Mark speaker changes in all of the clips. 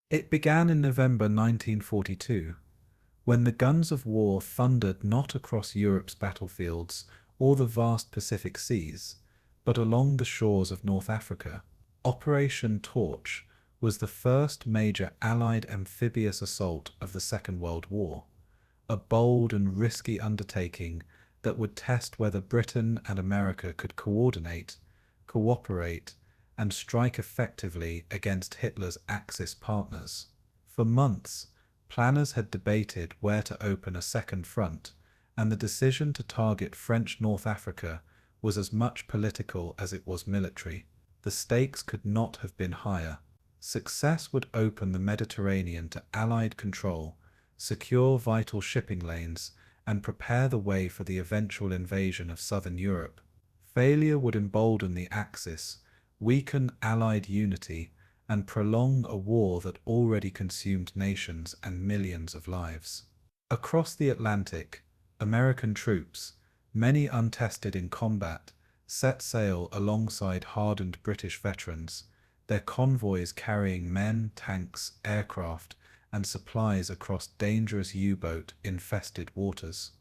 Speaker 1: It began in November 1942, when the guns of war thundered not across Europe's battlefields or the vast Pacific seas, but along the shores of North Africa. Operation Torch was the first major Allied amphibious assault of the Second World War, a bold and risky undertaking that would test whether Britain and America could coordinate, cooperate, and strike effectively against Hitler's Axis partners. For months, planners had debated where to open a second front, and the decision to target French North Africa was as much political as it was military. The stakes could not have been higher. Success would open the Mediterranean to Allied control, secure vital shipping lanes, and prepare the way for the eventual invasion of southern Europe. Failure would embolden the Axis, weaken Allied unity, and prolong a war that already consumed nations and millions of lives. Across the Atlantic, American troops, many untested in combat, set sail alongside hardened British veterans, their convoys carrying men, tanks, aircraft, and supplies across dangerous U-boat-infested waters.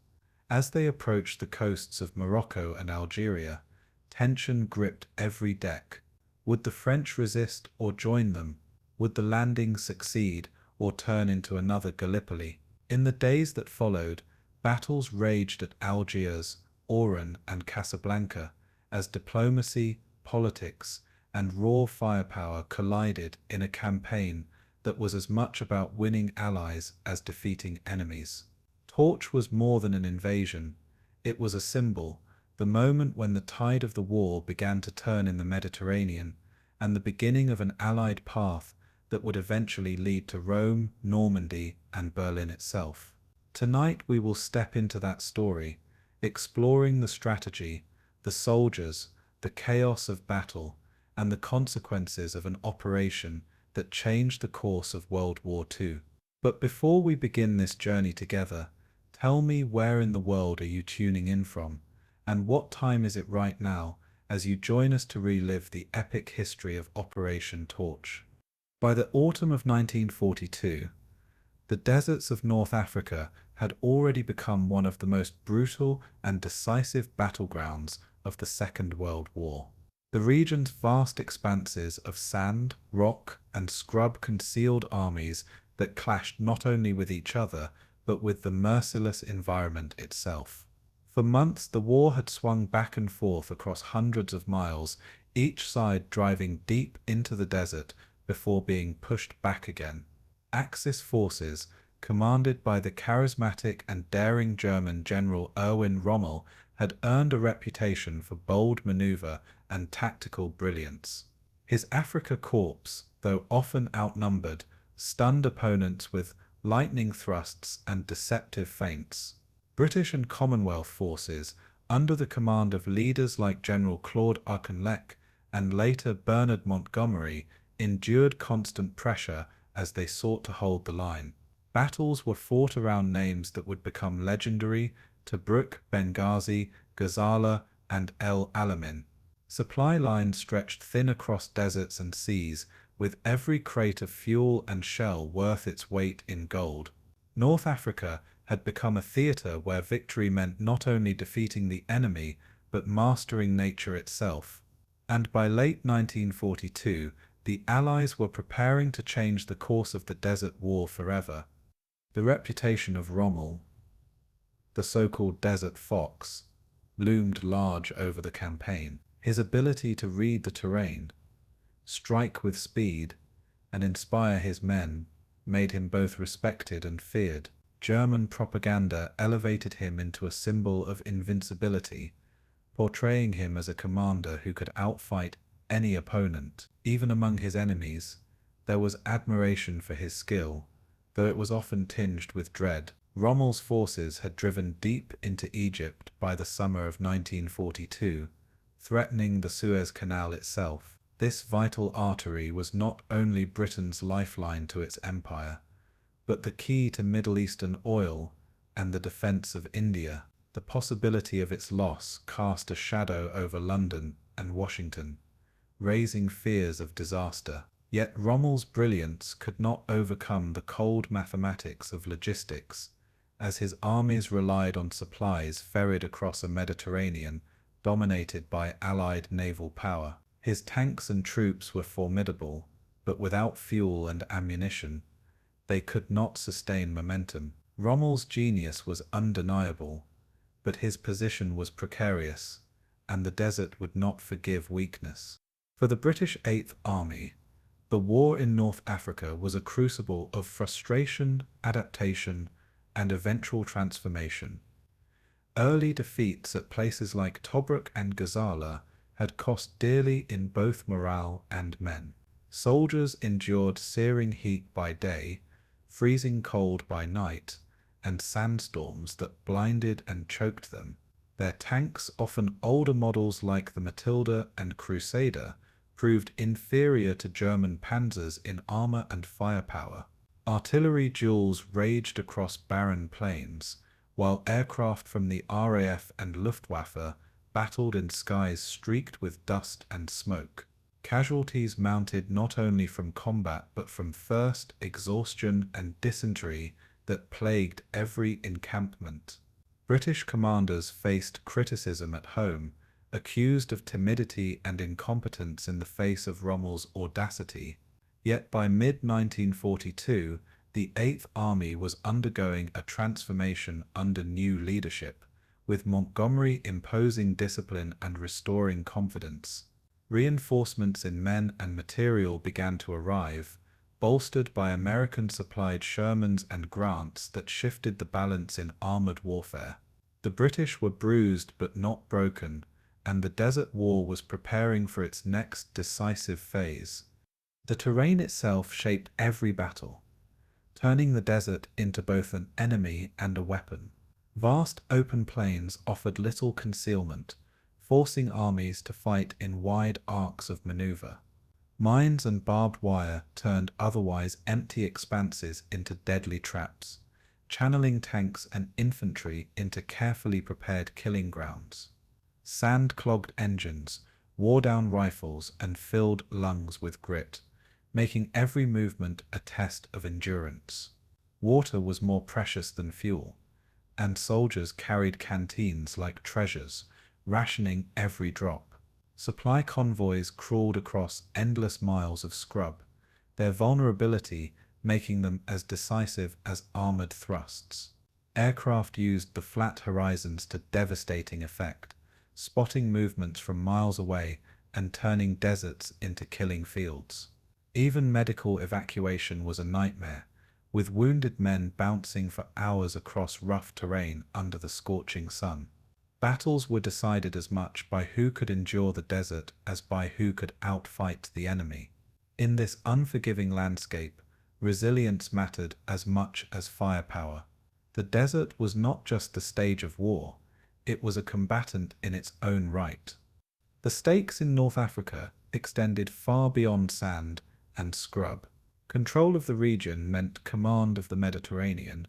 Speaker 1: As they approached the coasts of Morocco and Algeria, tension gripped every deck. Would the French resist or join them? Would the landing succeed or turn into another Gallipoli? In the days that followed, battles raged at Algiers, Oran, and Casablanca as diplomacy, politics, and raw firepower collided in a campaign that was as much about winning allies as defeating enemies. Torch was more than an invasion. It was a symbol, the moment when the tide of the war began to turn in the Mediterranean, and the beginning of an Allied path that would eventually lead to Rome, Normandy, and Berlin itself. Tonight we will step into that story, exploring the strategy, the soldiers, the chaos of battle, and the consequences of an operation that changed the course of World War II. But before we begin this journey together, tell me, where in the world are you tuning in from, and what time is it right now as you join us to relive the epic history of Operation Torch? By the autumn of 1942, the deserts of North Africa had already become one of the most brutal and decisive battlegrounds of the Second World War. The region's vast expanses of sand, rock, and scrub concealed armies that clashed not only with each other, but with the merciless environment itself. For months, the war had swung back and forth across hundreds of miles, each side driving deep into the desert before being pushed back again. Axis forces, commanded by the charismatic and daring German General Erwin Rommel, had earned a reputation for bold maneuver and tactical brilliance. His Afrika Korps, though often outnumbered, stunned opponents with lightning thrusts and deceptive feints. British and Commonwealth forces, under the command of leaders like General Claude Auchinleck and later Bernard Montgomery, endured constant pressure as they sought to hold the line. Battles were fought around names that would become legendary: Tobruk, Benghazi, Gazala, and El Alamein. Supply lines stretched thin across deserts and seas, with every crate of fuel and shell worth its weight in gold. North Africa had become a theater where victory meant not only defeating the enemy, but mastering nature itself. And by late 1942, the Allies were preparing to change the course of the Desert War forever. The reputation of Rommel, the so-called Desert Fox, loomed large over the campaign. His ability to read the terrain, strike with speed, and inspire his men made him both respected and feared. German propaganda elevated him into a symbol of invincibility, portraying him as a commander who could outfight any opponent. Even among his enemies, there was admiration for his skill, though it was often tinged with dread. Rommel's forces had driven deep into Egypt by the summer of 1942, threatening the Suez Canal itself. This vital artery was not only Britain's lifeline to its empire, but the key to Middle Eastern oil and the defense of India. The possibility of its loss cast a shadow over London and Washington, raising fears of disaster. Yet Rommel's brilliance could not overcome the cold mathematics of logistics, as his armies relied on supplies ferried across a Mediterranean dominated by Allied naval power. His tanks and troops were formidable, but without fuel and ammunition, they could not sustain momentum. Rommel's genius was undeniable, but his position was precarious, and the desert would not forgive weakness. For the British Eighth Army, the war in North Africa was a crucible of frustration, adaptation, and eventual transformation. Early defeats at places like Tobruk and Gazala had cost dearly in both morale and men. Soldiers endured searing heat by day, freezing cold by night, and sandstorms that blinded and choked them. Their tanks, often older models like the Matilda and Crusader, proved inferior to German panzers in armor and firepower. Artillery duels raged across barren plains, while aircraft from the RAF and Luftwaffe battled in skies streaked with dust and smoke. Casualties mounted not only from combat but from thirst, exhaustion, and dysentery that plagued every encampment. British commanders faced criticism at home, accused of timidity and incompetence in the face of Rommel's audacity. Yet by mid-1942, the Eighth Army was undergoing a transformation under new leadership, with Montgomery imposing discipline and restoring confidence. Reinforcements in men and material began to arrive, bolstered by American-supplied Shermans and Grants that shifted the balance in armored warfare. The British were bruised but not broken, and the Desert War was preparing for its next decisive phase. The terrain itself shaped every battle, turning the desert into both an enemy and a weapon. Vast open plains offered little concealment, forcing armies to fight in wide arcs of maneuver. Mines and barbed wire turned otherwise empty expanses into deadly traps, channeling tanks and infantry into carefully prepared killing grounds. Sand-clogged engines wore down rifles and filled lungs with grit, making every movement a test of endurance. Water was more precious than fuel, and soldiers carried canteens like treasures, rationing every drop. Supply convoys crawled across endless miles of scrub, their vulnerability making them as decisive as armored thrusts. Aircraft used the flat horizons to devastating effect, spotting movements from miles away and turning deserts into killing fields. Even medical evacuation was a nightmare, with wounded men bouncing for hours across rough terrain under the scorching sun. Battles were decided as much by who could endure the desert as by who could outfight the enemy. In this unforgiving landscape, resilience mattered as much as firepower. The desert was not just the stage of war, it was a combatant in its own right. The stakes in North Africa extended far beyond sand and scrub. Control of the region meant command of the Mediterranean,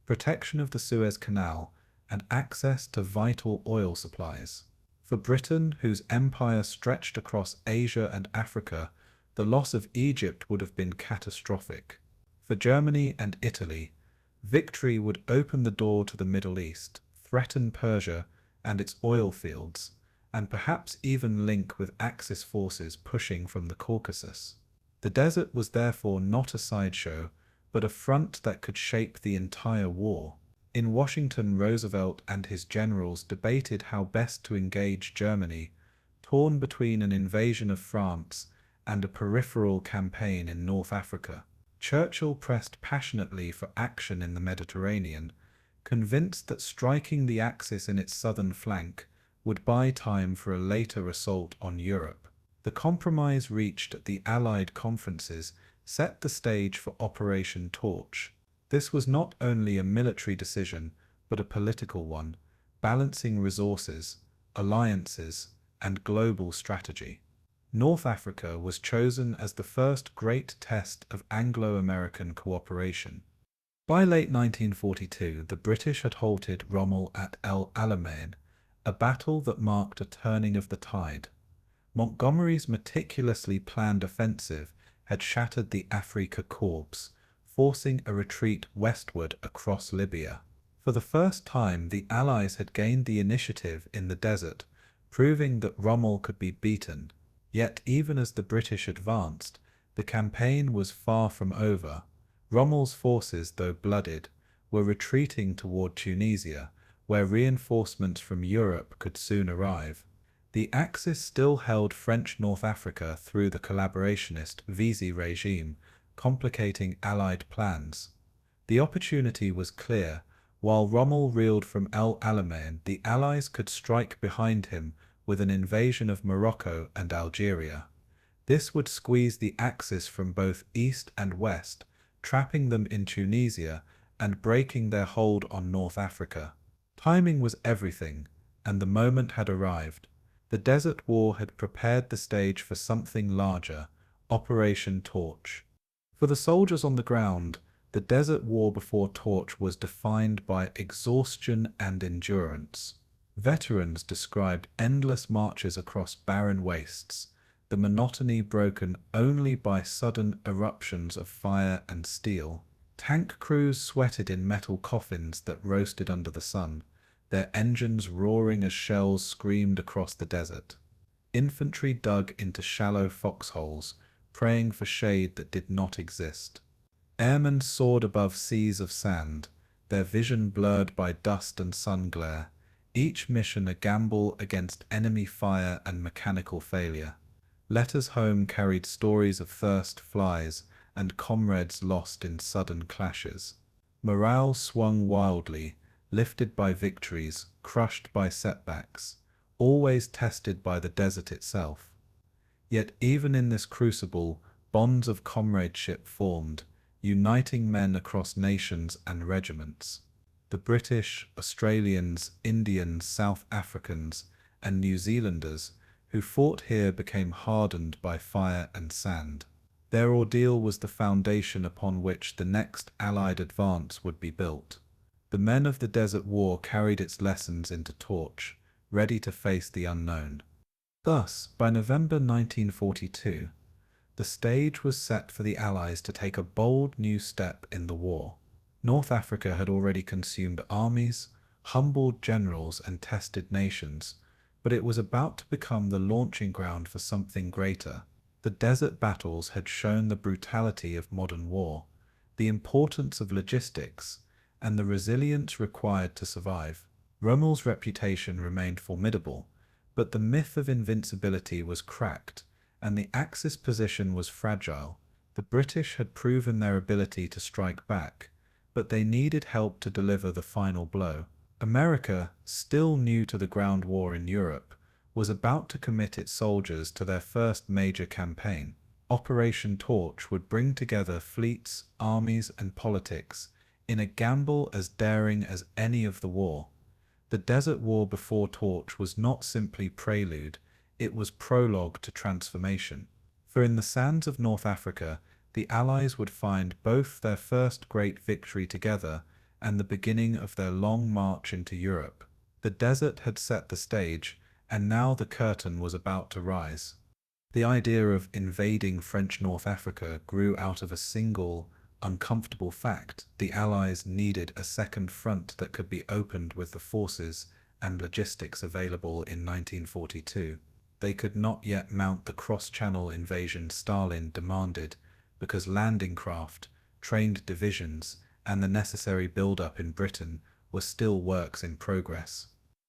Speaker 1: protection of the Suez Canal, and access to vital oil supplies. For Britain, whose empire stretched across Asia and Africa, the loss of Egypt would have been catastrophic. For Germany and Italy, victory would open the door to the Middle East, threaten Persia and its oil fields, and perhaps even link with Axis forces pushing from the Caucasus. The desert was therefore not a sideshow, but a front that could shape the entire war. In Washington, Roosevelt and his generals debated how best to engage Germany, torn between an invasion of France and a peripheral campaign in North Africa. Churchill pressed passionately for action in the Mediterranean, convinced that striking the Axis in its southern flank would buy time for a later assault on Europe. The compromise reached at the Allied conferences set the stage for Operation Torch. This was not only a military decision, but a political one, balancing resources, alliances, and global strategy. North Africa was chosen as the first great test of Anglo-American cooperation. By late 1942, the British had halted Rommel at El Alamein, a battle that marked a turning of the tide. Montgomery's meticulously planned offensive had shattered the Afrika Korps, forcing a retreat westward across Libya. For the first time, the Allies had gained the initiative in the desert, proving that Rommel could be beaten. Yet even as the British advanced, the campaign was far from over. Rommel's forces, though bloodied, were retreating toward Tunisia, where reinforcements from Europe could soon arrive. The Axis still held French North Africa through the collaborationist Vichy regime, complicating Allied plans. The opportunity was clear. While Rommel reeled from El Alamein, the Allies could strike behind him with an invasion of Morocco and Algeria. This would squeeze the Axis from both east and west, trapping them in Tunisia and breaking their hold on North Africa. Timing was everything, and the moment had arrived. The Desert War had prepared the stage for something larger, Operation Torch. For the soldiers on the ground, the Desert War before Torch was defined by exhaustion and endurance. Veterans described endless marches across barren wastes, the monotony broken only by sudden eruptions of fire and steel. Tank crews sweated in metal coffins that roasted under the sun, their engines roaring as shells screamed across the desert. Infantry dug into shallow foxholes, praying for shade that did not exist. Airmen soared above seas of sand, their vision blurred by dust and sun glare, each mission a gamble against enemy fire and mechanical failure. Letters home carried stories of thirst flies and comrades lost in sudden clashes. Morale swung wildly, lifted by victories, crushed by setbacks, always tested by the desert itself. Yet even in this crucible, bonds of comradeship formed, uniting men across nations and regiments. The British, Australians, Indians, South Africans, and New Zealanders who fought here became hardened by fire and sand. Their ordeal was the foundation upon which the next Allied advance would be built. The men of the Desert War carried its lessons into Torch, ready to face the unknown. Thus, by November 1942, the stage was set for the Allies to take a bold new step in the war. North Africa had already consumed armies, humbled generals, and tested nations, but it was about to become the launching ground for something greater. The desert battles had shown the brutality of modern war, the importance of logistics, and the resilience required to survive. Rommel's reputation remained formidable, but the myth of invincibility was cracked, and the Axis position was fragile. The British had proven their ability to strike back, but they needed help to deliver the final blow. America, still new to the ground war in Europe, was about to commit its soldiers to their first major campaign. Operation Torch would bring together fleets, armies, and politics in a gamble as daring as any of the war. The Desert War before Torch was not simply prelude, it was prologue to transformation. For in the sands of North Africa, the Allies would find both their first great victory together and the beginning of their long march into Europe. The desert had set the stage, and now the curtain was about to rise. The idea of invading French North Africa grew out of a single, uncomfortable fact: the Allies needed a second front that could be opened with the forces and logistics available in 1942. They could not yet mount the cross-channel invasion Stalin demanded, because landing craft, trained divisions, and the necessary build-up in Britain were still works in progress.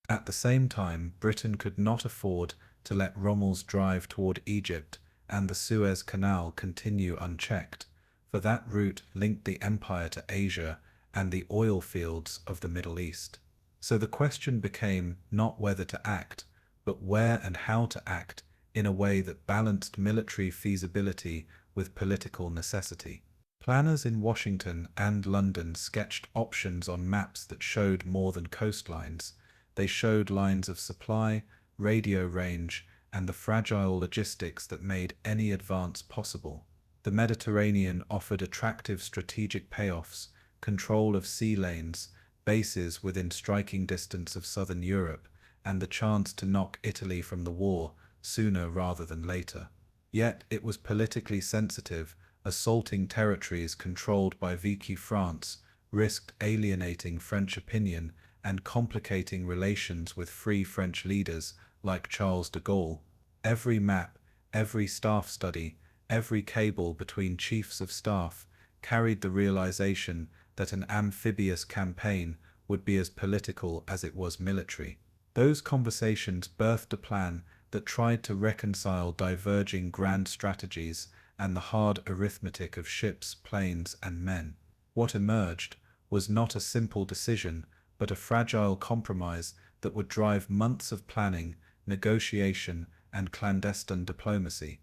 Speaker 1: At the same time, Britain could not afford to let Rommel's drive toward Egypt and the Suez Canal continue unchecked, for that route linked the empire to Asia and the oil fields of the Middle East. So the question became not whether to act, but where and how to act in a way that balanced military feasibility with political necessity. Planners in Washington and London sketched options on maps that showed more than coastlines. They showed lines of supply, radio range, and the fragile logistics that made any advance possible. The Mediterranean offered attractive strategic payoffs, control of sea lanes, bases within striking distance of southern Europe, and the chance to knock Italy from the war sooner rather than later. Yet it was politically sensitive, assaulting territories controlled by Vichy France risked alienating French opinion and complicating relations with free French leaders like Charles de Gaulle. Every map, every staff study, every cable between chiefs of staff carried the realization that an amphibious campaign would be as political as it was military. Those conversations birthed a plan that tried to reconcile diverging grand strategies and the hard arithmetic of ships, planes, and men. What emerged was not a simple decision, but a fragile compromise that would drive months of planning, negotiation, and clandestine diplomacy.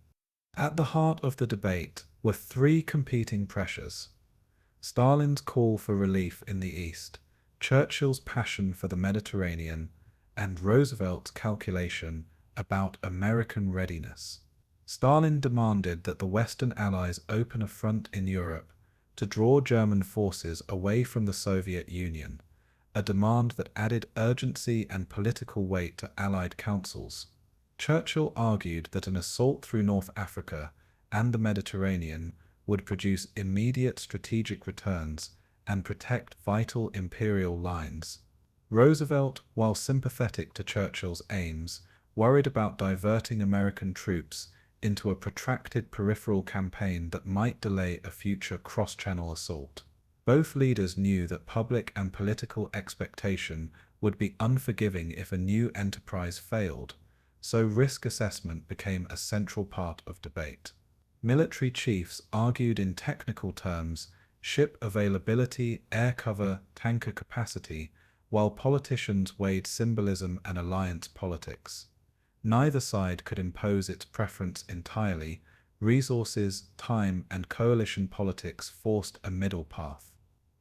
Speaker 1: At the heart of the debate were three competing pressures: Stalin's call for relief in the East, Churchill's passion for the Mediterranean, and Roosevelt's calculation about American readiness. Stalin demanded that the Western Allies open a front in Europe to draw German forces away from the Soviet Union, a demand that added urgency and political weight to Allied councils. Churchill argued that an assault through North Africa and the Mediterranean would produce immediate strategic returns and protect vital imperial lines. Roosevelt, while sympathetic to Churchill's aims, worried about diverting American troops into a protracted peripheral campaign that might delay a future cross-channel assault. Both leaders knew that public and political expectation would be unforgiving if a new enterprise failed, so risk assessment became a central part of debate. Military chiefs argued in technical terms: ship availability, air cover, tanker capacity, while politicians weighed symbolism and alliance politics. Neither side could impose its preference entirely. Resources, time, and coalition politics forced a middle path.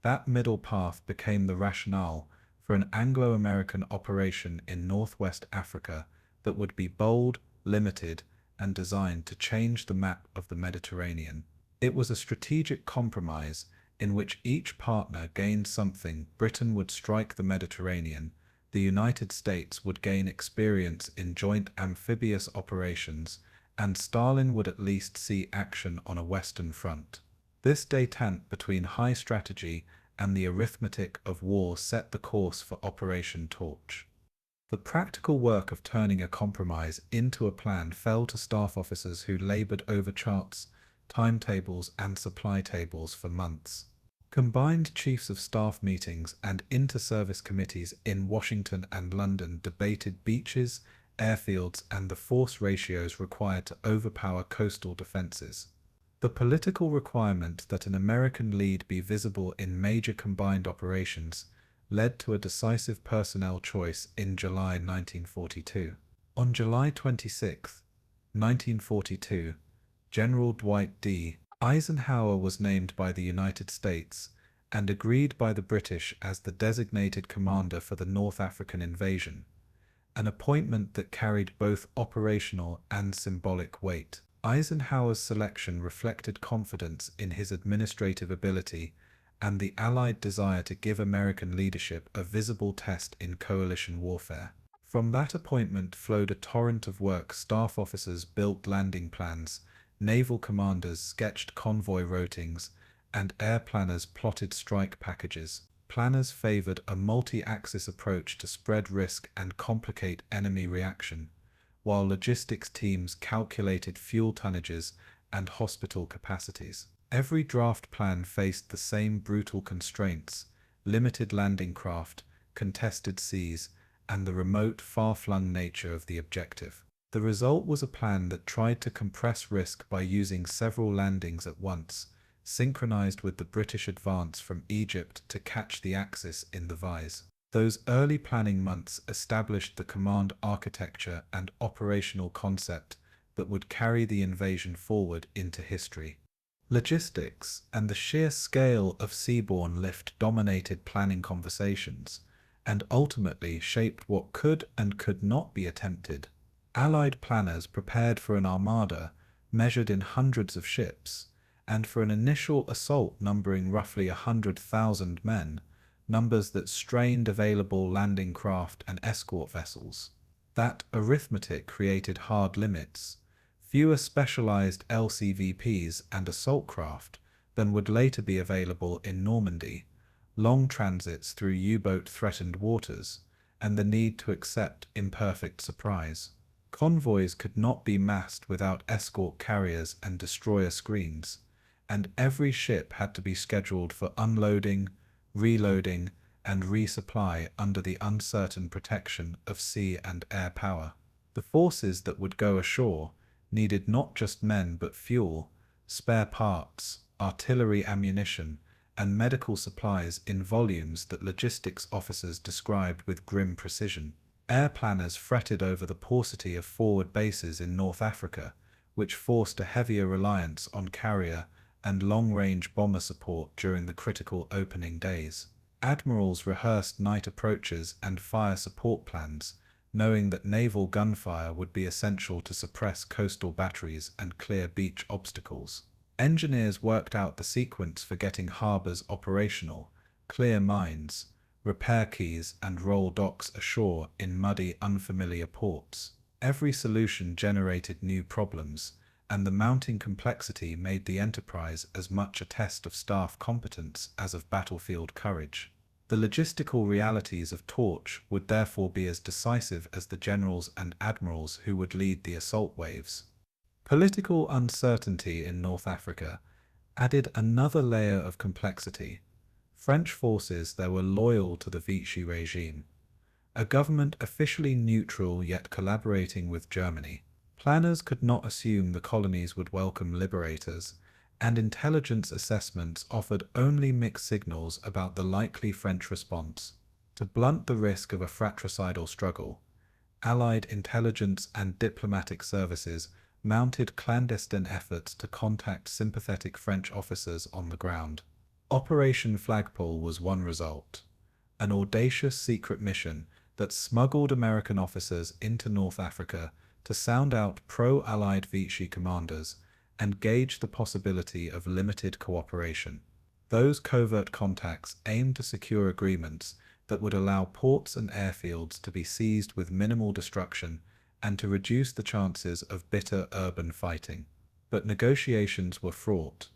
Speaker 1: That middle path became the rationale for an Anglo-American operation in Northwest Africa that would be bold, limited, and designed to change the map of the Mediterranean. It was a strategic compromise in which each partner gained something. Britain would strike the Mediterranean, the United States would gain experience in joint amphibious operations, and Stalin would at least see action on a Western front. This détente between high strategy and the arithmetic of war set the course for Operation Torch. The practical work of turning a compromise into a plan fell to staff officers who labored over charts, timetables, and supply tables for months. Combined Chiefs of Staff meetings and inter-service committees in Washington and London debated beaches, airfields, and the force ratios required to overpower coastal defenses. The political requirement that an American lead be visible in major combined operations led to a decisive personnel choice in July 1942. On July 26, 1942, General Dwight D. Eisenhower was named by the United States and agreed by the British as the designated commander for the North African invasion, an appointment that carried both operational and symbolic weight. Eisenhower's selection reflected confidence in his administrative ability and the Allied desire to give American leadership a visible test in coalition warfare. From that appointment flowed a torrent of work. Staff officers built landing plans, naval commanders sketched convoy routings, and air planners plotted strike packages. Planners favored a multi-axis approach to spread risk and complicate enemy reaction, while logistics teams calculated fuel tonnages and hospital capacities. Every draft plan faced the same brutal constraints: limited landing craft, contested seas, and the remote, far-flung nature of the objective. The result was a plan that tried to compress risk by using several landings at once, synchronized with the British advance from Egypt to catch the Axis in the Vise. Those early planning months established the command architecture and operational concept that would carry the invasion forward into history. Logistics and the sheer scale of seaborne lift dominated planning conversations, and ultimately shaped what could and could not be attempted. Allied planners prepared for an armada measured in hundreds of ships, and for an initial assault numbering roughly 100,000 men, numbers that strained available landing craft and escort vessels. That arithmetic created hard limits. fewer specialized LCVPs and assault craft than would later be available in Normandy, long transits through U-boat-threatened waters, and the need to accept imperfect surprise. Convoys could not be massed without escort carriers and destroyer screens, and every ship had to be scheduled for unloading, reloading, and resupply under the uncertain protection of sea and air power. The forces that would go ashore needed not just men but fuel, spare parts, artillery ammunition, and medical supplies in volumes that logistics officers described with grim precision. Air planners fretted over the paucity of forward bases in North Africa, which forced a heavier reliance on carrier and long-range bomber support during the critical opening days. Admirals rehearsed night approaches and fire support plans, knowing that naval gunfire would be essential to suppress coastal batteries and clear beach obstacles. Engineers worked out the sequence for getting harbors operational, clear mines, repair quays, and roll docks ashore in muddy, unfamiliar ports. Every solution generated new problems, and the mounting complexity made the enterprise as much a test of staff competence as of battlefield courage. The logistical realities of Torch would therefore be as decisive as the generals and admirals who would lead the assault waves. Political uncertainty in North Africa added another layer of complexity. French forces that were loyal to the Vichy regime, a government officially neutral yet collaborating with Germany. Planners could not assume the colonies would welcome liberators, and intelligence assessments offered only mixed signals about the likely French response. To blunt the risk of a fratricidal struggle, Allied intelligence and diplomatic services mounted clandestine efforts to contact sympathetic French officers on the ground. Operation Flagpole was one result, an audacious secret mission that smuggled American officers into North Africa to sound out pro-Allied Vichy commanders and gauge the possibility of limited cooperation. Those covert contacts aimed to secure agreements that would allow ports and airfields to be seized with minimal destruction and to reduce the chances of bitter urban fighting. But negotiations were fraught.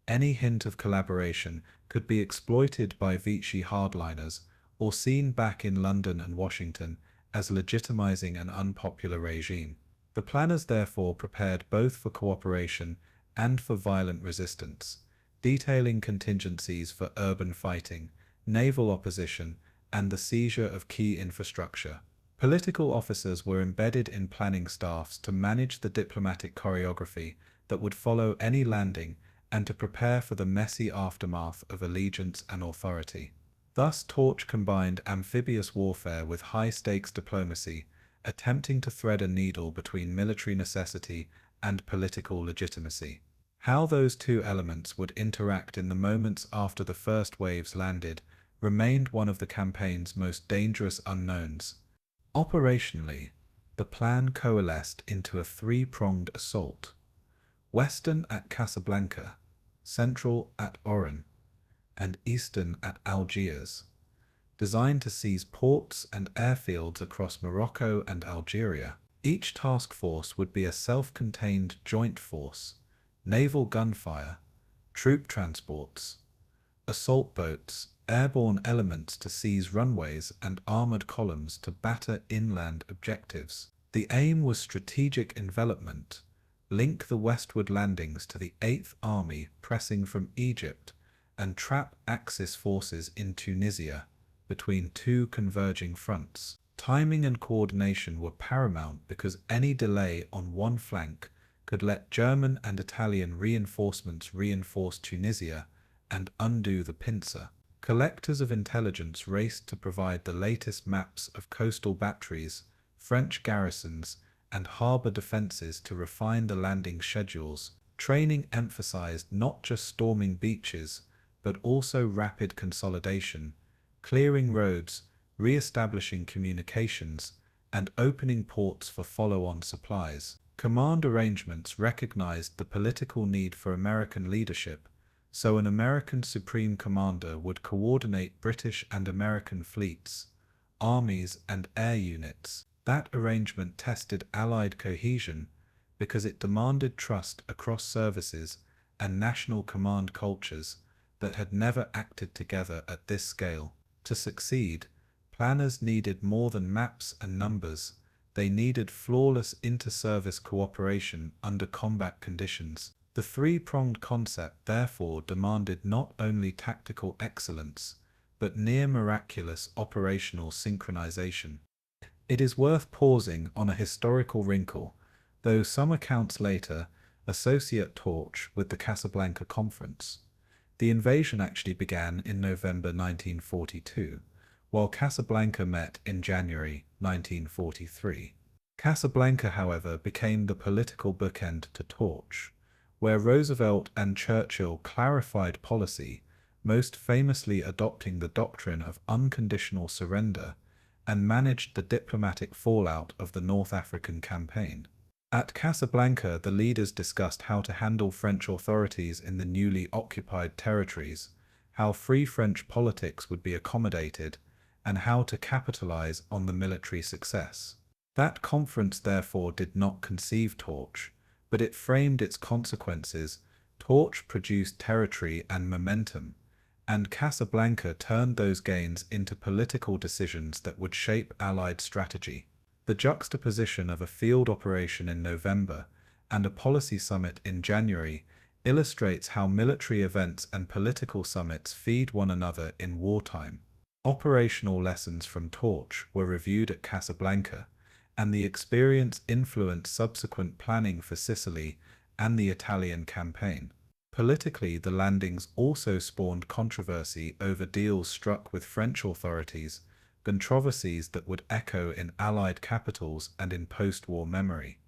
Speaker 1: Any hint of collaboration could be exploited by Vichy hardliners or seen back in London and Washington as legitimizing an unpopular regime. The planners therefore prepared both for cooperation and for violent resistance, detailing contingencies for urban fighting, naval opposition, and the seizure of key infrastructure. Political officers were embedded in planning staffs to manage the diplomatic choreography that would follow any landing and to prepare for the messy aftermath of allegiance and authority. Thus, Torch combined amphibious warfare with high-stakes diplomacy, attempting to thread a needle between military necessity and political legitimacy. How those two elements would interact in the moments after the first waves landed remained one of the campaign's most dangerous unknowns. Operationally, the plan coalesced into a three-pronged assault: western at Casablanca, central at Oran, and eastern at Algiers, designed to seize ports and airfields across Morocco and Algeria. Each task force would be a self-contained joint force: naval gunfire, troop transports, assault boats, airborne elements to seize runways, and armored columns to batter inland objectives. The aim was strategic envelopment: link the westward landings to the 8th Army pressing from Egypt, and trap Axis forces in Tunisia between two converging fronts. Timing and coordination were paramount because any delay on one flank could let German and Italian reinforcements reinforce Tunisia and undo the pincer. Collectors of intelligence raced to provide the latest maps of coastal batteries, French garrisons, and harbor defenses to refine the landing schedules. Training emphasized not just storming beaches, but also rapid consolidation, clearing roads, re-establishing communications, and opening ports for follow-on supplies. Command arrangements recognized the political need for American leadership, so an American Supreme Commander would coordinate British and American fleets, armies, and air units. That arrangement tested Allied cohesion, because it demanded trust across services and national command cultures that had never acted together at this scale. To succeed, planners needed more than maps and numbers. They needed flawless inter-service cooperation under combat conditions. The three-pronged concept therefore demanded not only tactical excellence, but near miraculous operational synchronization. It is worth pausing on a historical wrinkle, though some accounts later associate Torch with the Casablanca Conference. The invasion actually began in November 1942, while Casablanca met in January 1943. Casablanca, however, became the political bookend to Torch, where Roosevelt and Churchill clarified policy, most famously adopting the doctrine of unconditional surrender, and managed the diplomatic fallout of the North African campaign. At Casablanca, the leaders discussed how to handle French authorities in the newly occupied territories, how free French politics would be accommodated, and how to capitalize on the military success. That conference therefore did not conceive Torch, but it framed its consequences. Torch produced territory and momentum, and Casablanca turned those gains into political decisions that would shape Allied strategy. The juxtaposition of a field operation in November and a policy summit in January illustrates how military events and political summits feed one another in wartime. Operational lessons from Torch were reviewed at Casablanca, and the experience influenced subsequent planning for Sicily and the Italian campaign. Politically, the landings also spawned controversy over deals struck with French authorities, controversies that would echo in Allied capitals and in post-war memory.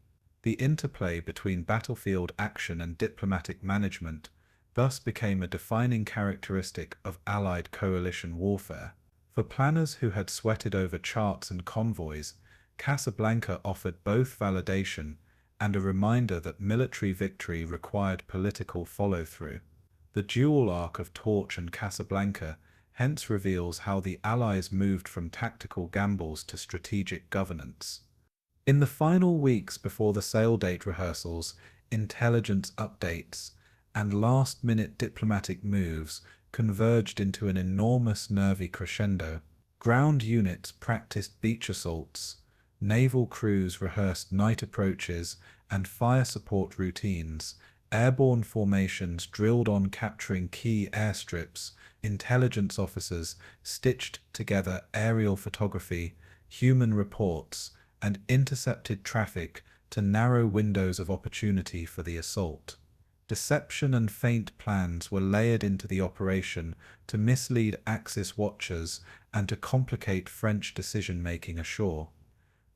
Speaker 1: The interplay between battlefield action and diplomatic management thus became a defining characteristic of Allied coalition warfare. For planners who had sweated over charts and convoys, Casablanca offered both validation and a reminder that military victory required political follow-through. The dual arc of Torch and Casablanca hence reveals how the Allies moved from tactical gambles to strategic governance. In the final weeks before the sail date rehearsals, intelligence updates and last-minute diplomatic moves converged into an enormous nervy crescendo. Ground units practiced beach assaults, naval crews rehearsed night approaches and fire support routines, airborne formations drilled on capturing key airstrips, intelligence officers stitched together aerial photography, human reports, and intercepted traffic to narrow windows of opportunity for the assault. Deception and feint plans were layered into the operation to mislead Axis watchers and to complicate French decision-making ashore.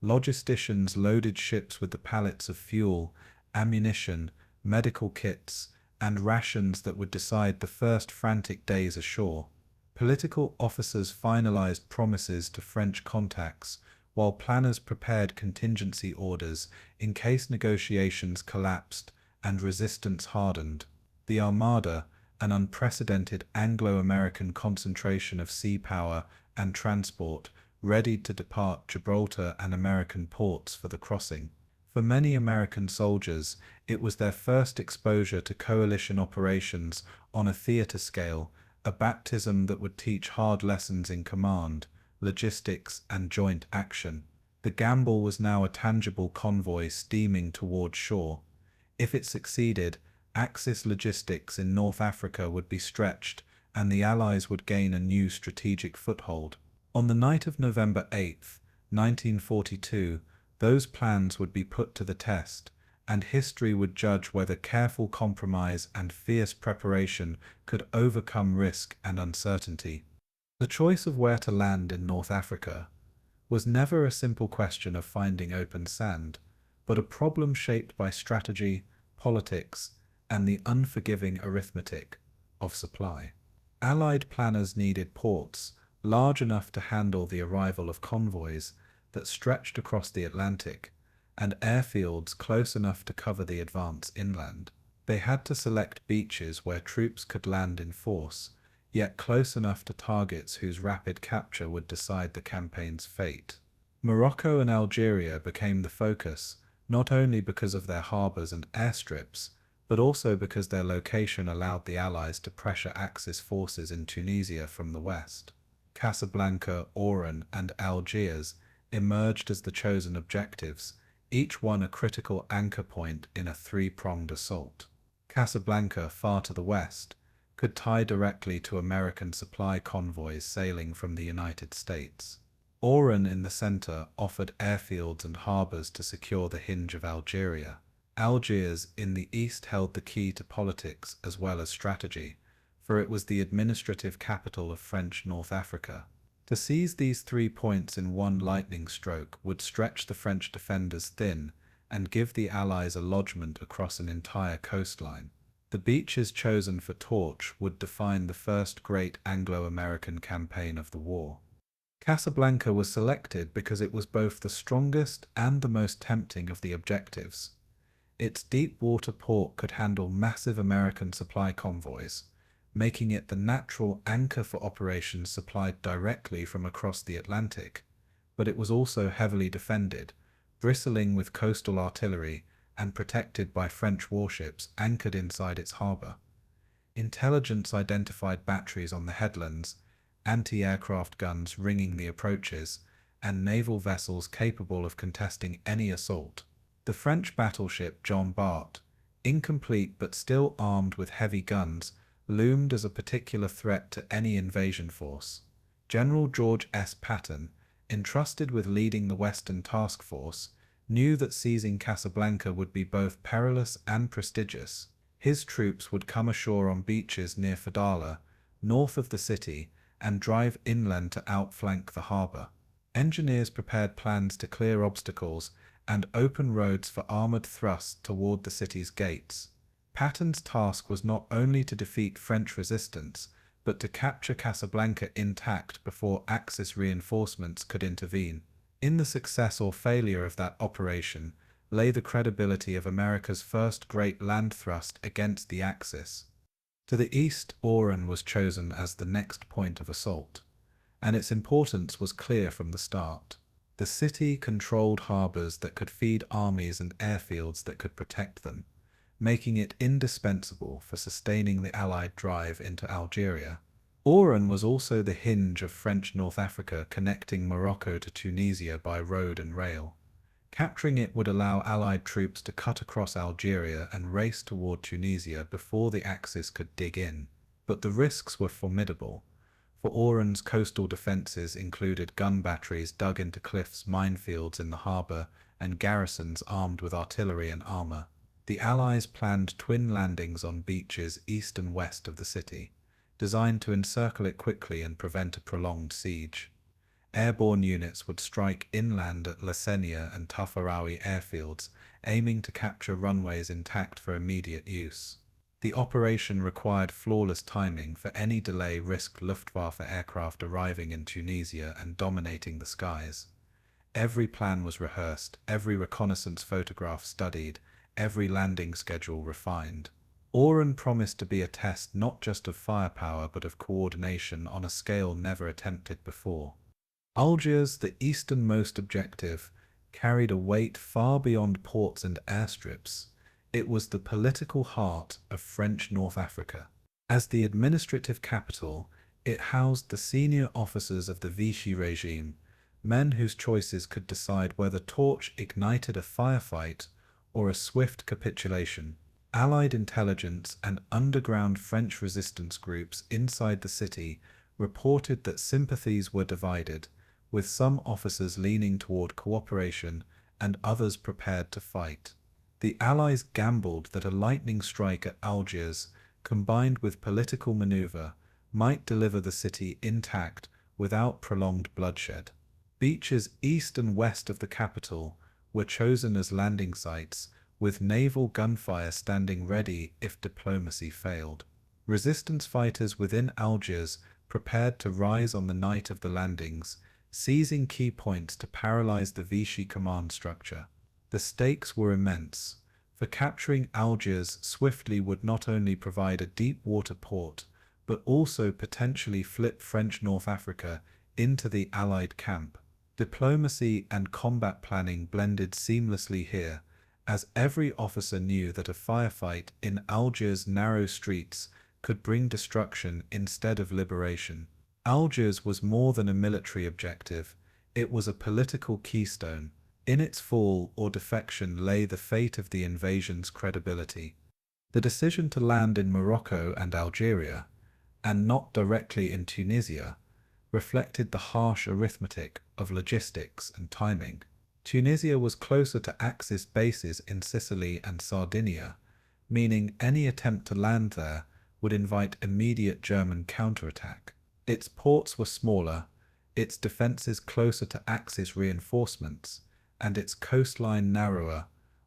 Speaker 1: Logisticians loaded ships with the pallets of fuel, ammunition, medical kits, and rations that would decide the first frantic days ashore. Political officers finalized promises to French contacts, while planners prepared contingency orders in case negotiations collapsed and resistance hardened. The Armada, an unprecedented Anglo-American concentration of sea power and transport, readied to depart Gibraltar and American ports for the crossing. For many American soldiers, it was their first exposure to coalition operations on a theater scale, a baptism that would teach hard lessons in command, logistics, and joint action. The gamble was now a tangible convoy steaming toward shore. If it succeeded, Axis logistics in North Africa would be stretched, and the Allies would gain a new strategic foothold. On the night of November 8, 1942, those plans would be put to the test, and history would judge whether careful compromise and fierce preparation could overcome risk and uncertainty. The choice of where to land in North Africa was never a simple question of finding open sand, but a problem shaped by strategy, politics, and the unforgiving arithmetic of supply. Allied planners needed ports large enough to handle the arrival of convoys that stretched across the Atlantic, and airfields close enough to cover the advance inland. They had to select beaches where troops could land in force, yet close enough to targets whose rapid capture would decide the campaign's fate. Morocco and Algeria became the focus, not only because of their harbours and airstrips, but also because their location allowed the Allies to pressure Axis forces in Tunisia from the west. Casablanca, Oran, and Algiers emerged as the chosen objectives, each one a critical anchor point in a three-pronged assault. Casablanca, far to the west, could tie directly to American supply convoys sailing from the United States. Oran in the center offered airfields and harbors to secure the hinge of Algeria. Algiers in the east held the key to politics as well as strategy, for it was the administrative capital of French North Africa. To seize these 3 points in one lightning stroke would stretch the French defenders thin and give the Allies a lodgment across an entire coastline. The beaches chosen for torch would define the first great Anglo-American campaign of the war. Casablanca was selected because it was both the strongest and the most tempting of the objectives. Its deep water port could handle massive American supply convoys, making it the natural anchor for operations supplied directly from across the Atlantic, but it was also heavily defended, bristling with coastal artillery and protected by French warships anchored inside its harbour. Intelligence identified batteries on the headlands, anti-aircraft guns ringing the approaches, and naval vessels capable of contesting any assault. The French battleship John Bart, incomplete but still armed with heavy guns, loomed as a particular threat to any invasion force. General George S. Patton, entrusted with leading the Western Task Force, knew that seizing Casablanca would be both perilous and prestigious. His troops would come ashore on beaches near Fadala, north of the city, and drive inland to outflank the harbour. Engineers prepared plans to clear obstacles and open roads for armoured thrusts toward the city's gates. Patton's task was not only to defeat French resistance, but to capture Casablanca intact before Axis reinforcements could intervene. In the success or failure of that operation lay the credibility of America's first great land thrust against the Axis. To the east, Oran was chosen as the next point of assault, and its importance was clear from the start. The city controlled harbours that could feed armies and airfields that could protect them, making it indispensable for sustaining the Allied drive into Algeria. Oran was also the hinge of French North Africa, connecting Morocco to Tunisia by road and rail. Capturing it would allow Allied troops to cut across Algeria and race toward Tunisia before the Axis could dig in. But the risks were formidable, for Oran's coastal defences included gun batteries dug into cliffs, minefields in the harbour, and garrisons armed with artillery and armour. The Allies planned twin landings on beaches east and west of the city, designed to encircle it quickly and prevent a prolonged siege. Airborne units would strike inland at Lasenia and Tafarawi airfields, aiming to capture runways intact for immediate use. The operation required flawless timing, for any delay risked Luftwaffe aircraft arriving in Tunisia and dominating the skies. Every plan was rehearsed, every reconnaissance photograph studied, every landing schedule refined. Oran promised to be a test not just of firepower but of coordination on a scale never attempted before. Algiers, the easternmost objective, carried a weight far beyond ports and airstrips. It was the political heart of French North Africa. As the administrative capital, it housed the senior officers of the Vichy regime, men whose choices could decide whether torch ignited a firefight or a swift capitulation. Allied intelligence and underground French resistance groups inside the city reported that sympathies were divided, with some officers leaning toward cooperation and others prepared to fight. The Allies gambled that a lightning strike at Algiers, combined with political maneuver, might deliver the city intact without prolonged bloodshed. Beaches east and west of the capital were chosen as landing sites, with naval gunfire standing ready if diplomacy failed. Resistance fighters within Algiers prepared to rise on the night of the landings, seizing key points to paralyze the Vichy command structure. The stakes were immense, for capturing Algiers swiftly would not only provide a deep water port, but also potentially flip French North Africa into the Allied camp. Diplomacy and combat planning blended seamlessly here, as every officer knew that a firefight in Algiers' narrow streets could bring destruction instead of liberation. Algiers was more than a military objective, it was a political keystone. In its fall or defection lay the fate of the invasion's credibility. The decision to land in Morocco and Algeria, and not directly in Tunisia, reflected the harsh arithmetic of logistics and timing. Tunisia was closer to Axis bases in Sicily and Sardinia, meaning any attempt to land there would invite immediate German counterattack. Its ports were smaller, its defences closer to Axis reinforcements, and its coastline narrower,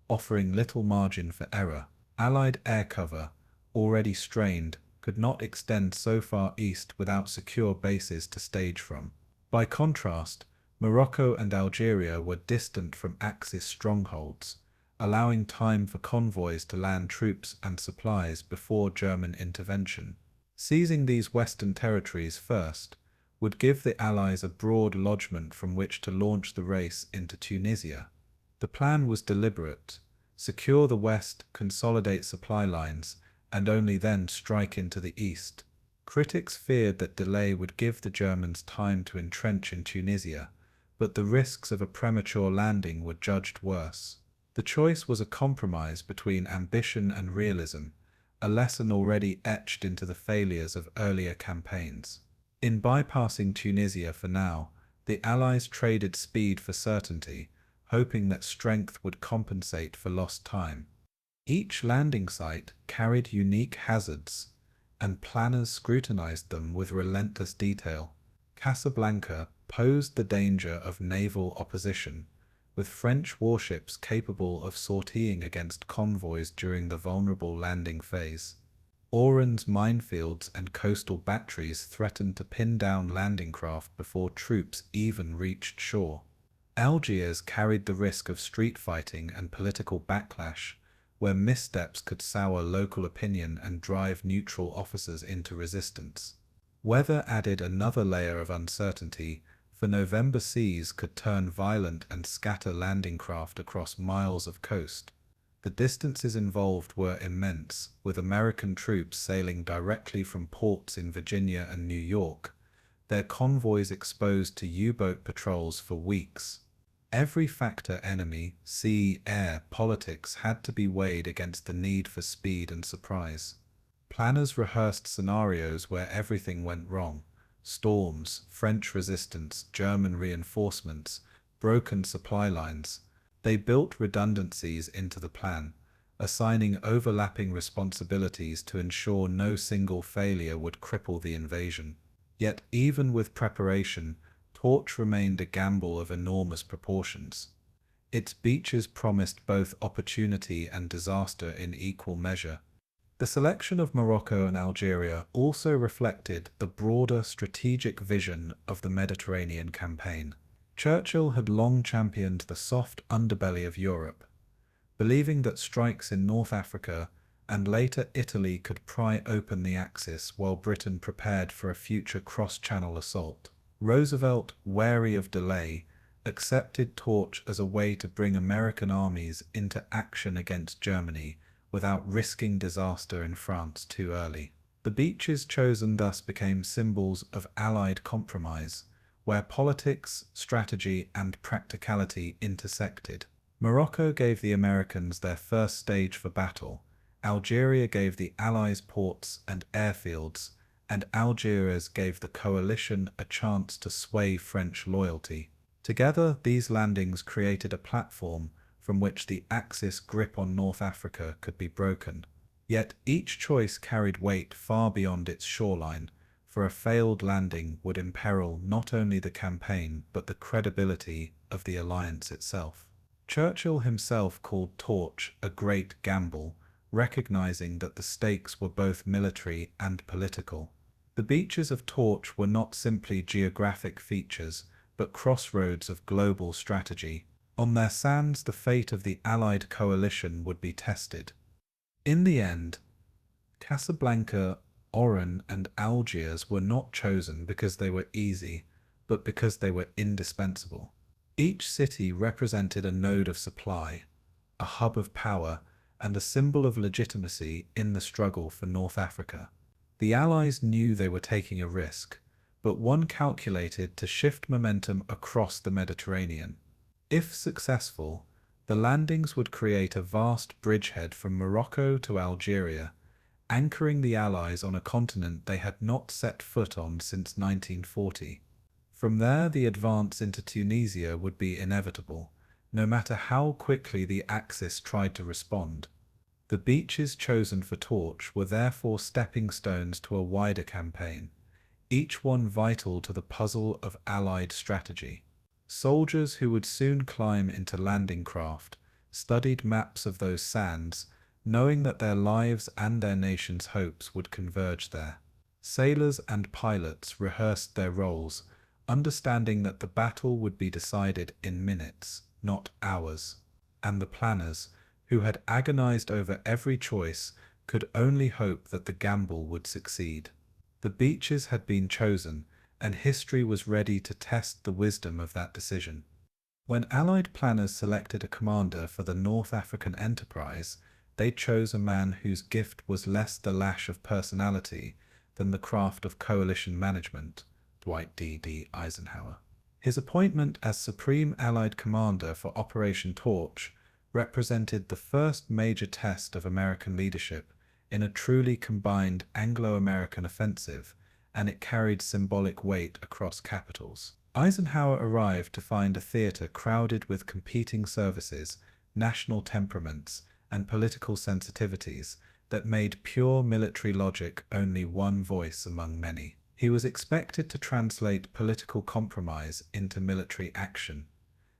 Speaker 1: offering little margin for error. Allied air cover, already strained, could not extend so far east without secure bases to stage from. By contrast, Morocco and Algeria were distant from Axis strongholds, allowing time for convoys to land troops and supplies before German intervention. Seizing these western territories first would give the Allies a broad lodgment from which to launch the race into Tunisia. The plan was deliberate: secure the west, consolidate supply lines, and only then strike into the east. Critics feared that delay would give the Germans time to entrench in Tunisia, but the risks of a premature landing were judged worse. The choice was a compromise between ambition and realism, a lesson already etched into the failures of earlier campaigns. In bypassing Tunisia for now, the Allies traded speed for certainty, hoping that strength would compensate for lost time. Each landing site carried unique hazards, and planners scrutinized them with relentless detail. Casablanca posed the danger of naval opposition, with French warships capable of sortieing against convoys during the vulnerable landing phase. Oran's minefields and coastal batteries threatened to pin down landing craft before troops even reached shore. Algiers carried the risk of street fighting and political backlash, where missteps could sour local opinion and drive neutral officers into resistance. Weather added another layer of uncertainty, for November seas could turn violent and scatter landing craft across miles of coast. The distances involved were immense, with American troops sailing directly from ports in Virginia and New York, their convoys exposed to U-boat patrols for weeks. Every factor, enemy, sea, air, politics, had to be weighed against the need for speed and surprise. Planners rehearsed scenarios where everything went wrong: storms, French resistance, German reinforcements, broken supply lines. They built redundancies into the plan, assigning overlapping responsibilities to ensure no single failure would cripple the invasion. Yet even with preparation, Torch remained a gamble of enormous proportions. Its beaches promised both opportunity and disaster in equal measure. The selection of Morocco and Algeria also reflected the broader strategic vision of the Mediterranean campaign. Churchill had long championed the soft underbelly of Europe, believing that strikes in North Africa and later Italy could pry open the Axis while Britain prepared for a future cross-channel assault. Roosevelt, wary of delay, accepted Torch as a way to bring American armies into action against Germany without risking disaster in France too early. The beaches chosen thus became symbols of Allied compromise, where politics, strategy, and practicality intersected. Morocco gave the Americans their first stage for battle, Algeria gave the Allies ports and airfields, and Algiers gave the coalition a chance to sway French loyalty. Together, these landings created a platform from which the Axis grip on North Africa could be broken. Yet each choice carried weight far beyond its shoreline, for a failed landing would imperil not only the campaign but the credibility of the alliance itself. Churchill himself called Torch a great gamble, recognizing that the stakes were both military and political. The beaches of Torch were not simply geographic features, but crossroads of global strategy. On their sands, the fate of the Allied coalition would be tested. In the end, Casablanca, Oran, and Algiers were not chosen because they were easy, but because they were indispensable. Each city represented a node of supply, a hub of power, and a symbol of legitimacy in the struggle for North Africa. The Allies knew they were taking a risk, but one calculated to shift momentum across the Mediterranean. If successful, the landings would create a vast bridgehead from Morocco to Algeria, anchoring the Allies on a continent they had not set foot on since 1940. From there, the advance into Tunisia would be inevitable, no matter how quickly the Axis tried to respond. The beaches chosen for Torch were therefore stepping stones to a wider campaign, each one vital to the puzzle of Allied strategy. Soldiers who would soon climb into landing craft studied maps of those sands, knowing that their lives and their nation's hopes would converge there. Sailors and pilots rehearsed their roles, understanding that the battle would be decided in minutes, not hours. And the planners, who had agonized over every choice, could only hope that the gamble would succeed. The beaches had been chosen, and history was ready to test the wisdom of that decision. When Allied planners selected a commander for the North African enterprise, they chose a man whose gift was less the lash of personality than the craft of coalition management, Dwight D. Eisenhower. His appointment as Supreme Allied Commander for Operation Torch represented the first major test of American leadership in a truly combined Anglo-American offensive, and it carried symbolic weight across capitals. Eisenhower arrived to find a theater crowded with competing services, national temperaments, and political sensitivities that made pure military logic only one voice among many. He was expected to translate political compromise into military action,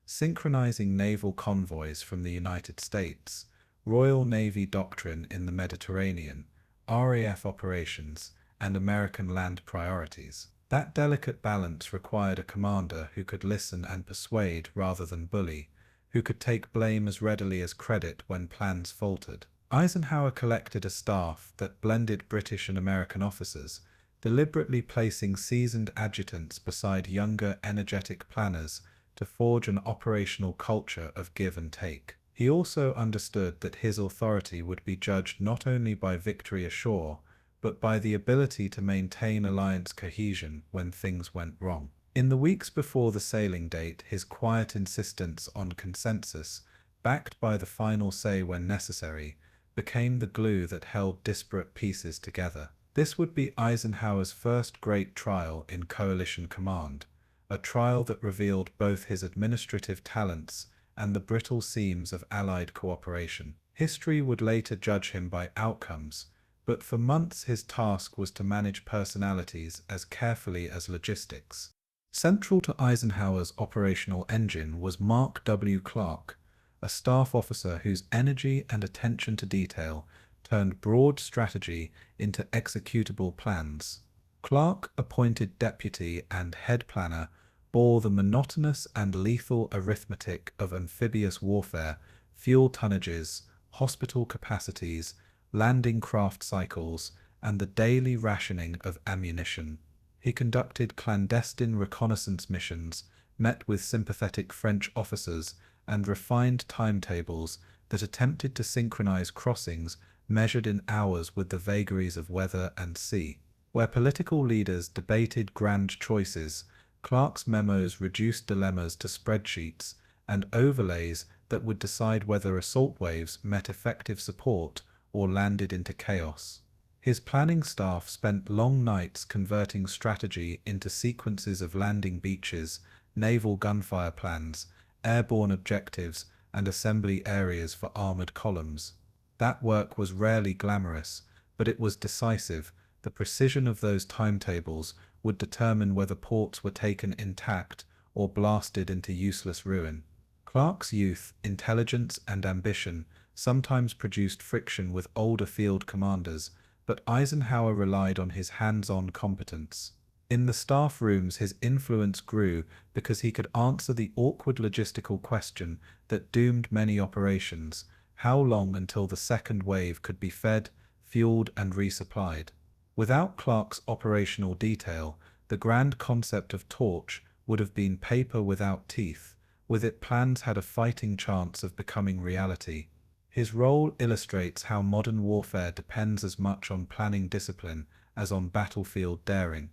Speaker 1: synchronizing naval convoys from the United States, Royal Navy doctrine in the Mediterranean, RAF operations, and American land priorities. That delicate balance required a commander who could listen and persuade rather than bully, who could take blame as readily as credit when plans faltered. Eisenhower collected a staff that blended British and American officers, deliberately placing seasoned adjutants beside younger, energetic planners to forge an operational culture of give and take. He also understood that his authority would be judged not only by victory ashore, but by the ability to maintain alliance cohesion when things went wrong. In the weeks before the sailing date, his quiet insistence on consensus, backed by the final say when necessary, became the glue that held disparate pieces together. This would be Eisenhower's first great trial in coalition command, a trial that revealed both his administrative talents and the brittle seams of Allied cooperation. History would later judge him by outcomes, but for months his task was to manage personalities as carefully as logistics. Central to Eisenhower's operational engine was Mark W. Clark, a staff officer whose energy and attention to detail turned broad strategy into executable plans. Clark, appointed deputy and head planner, bore the monotonous and lethal arithmetic of amphibious warfare, fuel tonnages, hospital capacities, landing craft cycles, and the daily rationing of ammunition. He conducted clandestine reconnaissance missions, met with sympathetic French officers, and refined timetables that attempted to synchronize crossings measured in hours with the vagaries of weather and sea. Where political leaders debated grand choices, Clark's memos reduced dilemmas to spreadsheets and overlays that would decide whether assault waves met effective support or landed into chaos. His planning staff spent long nights converting strategy into sequences of landing beaches, naval gunfire plans, airborne objectives, and assembly areas for armored columns. That work was rarely glamorous, but it was decisive. The precision of those timetables would determine whether ports were taken intact or blasted into useless ruin. Clark's youth, intelligence, and ambition sometimes produced friction with older field commanders, but Eisenhower relied on his hands-on competence. In the staff rooms, his influence grew because he could answer the awkward logistical question that doomed many operations: how long until the second wave could be fed, fueled, and resupplied? Without Clark's operational detail, the grand concept of Torch would have been paper without teeth, with it plans had a fighting chance of becoming reality. His role illustrates how modern warfare depends as much on planning discipline as on battlefield daring.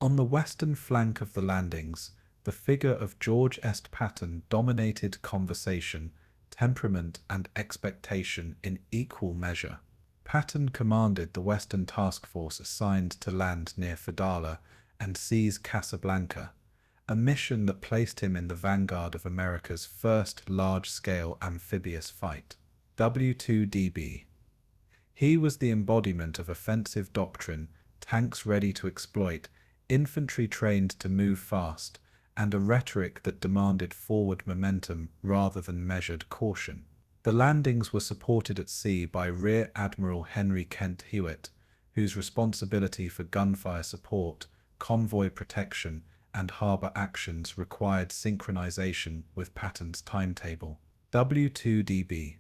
Speaker 1: On the western flank of the landings, the figure of George Est Patton dominated conversation, temperament and expectation in equal measure. Patton commanded the Western Task Force assigned to land near Fadala and seize Casablanca, a mission that placed him in the vanguard of America's first large-scale amphibious fight. W2DB. He was the embodiment of offensive doctrine, tanks ready to exploit, infantry trained to move fast, and a rhetoric that demanded forward momentum rather than measured caution. The landings were supported at sea by Rear Admiral Henry Kent Hewitt, whose responsibility for gunfire support, convoy protection, and harbour actions required synchronization with Patton's timetable. W2DB.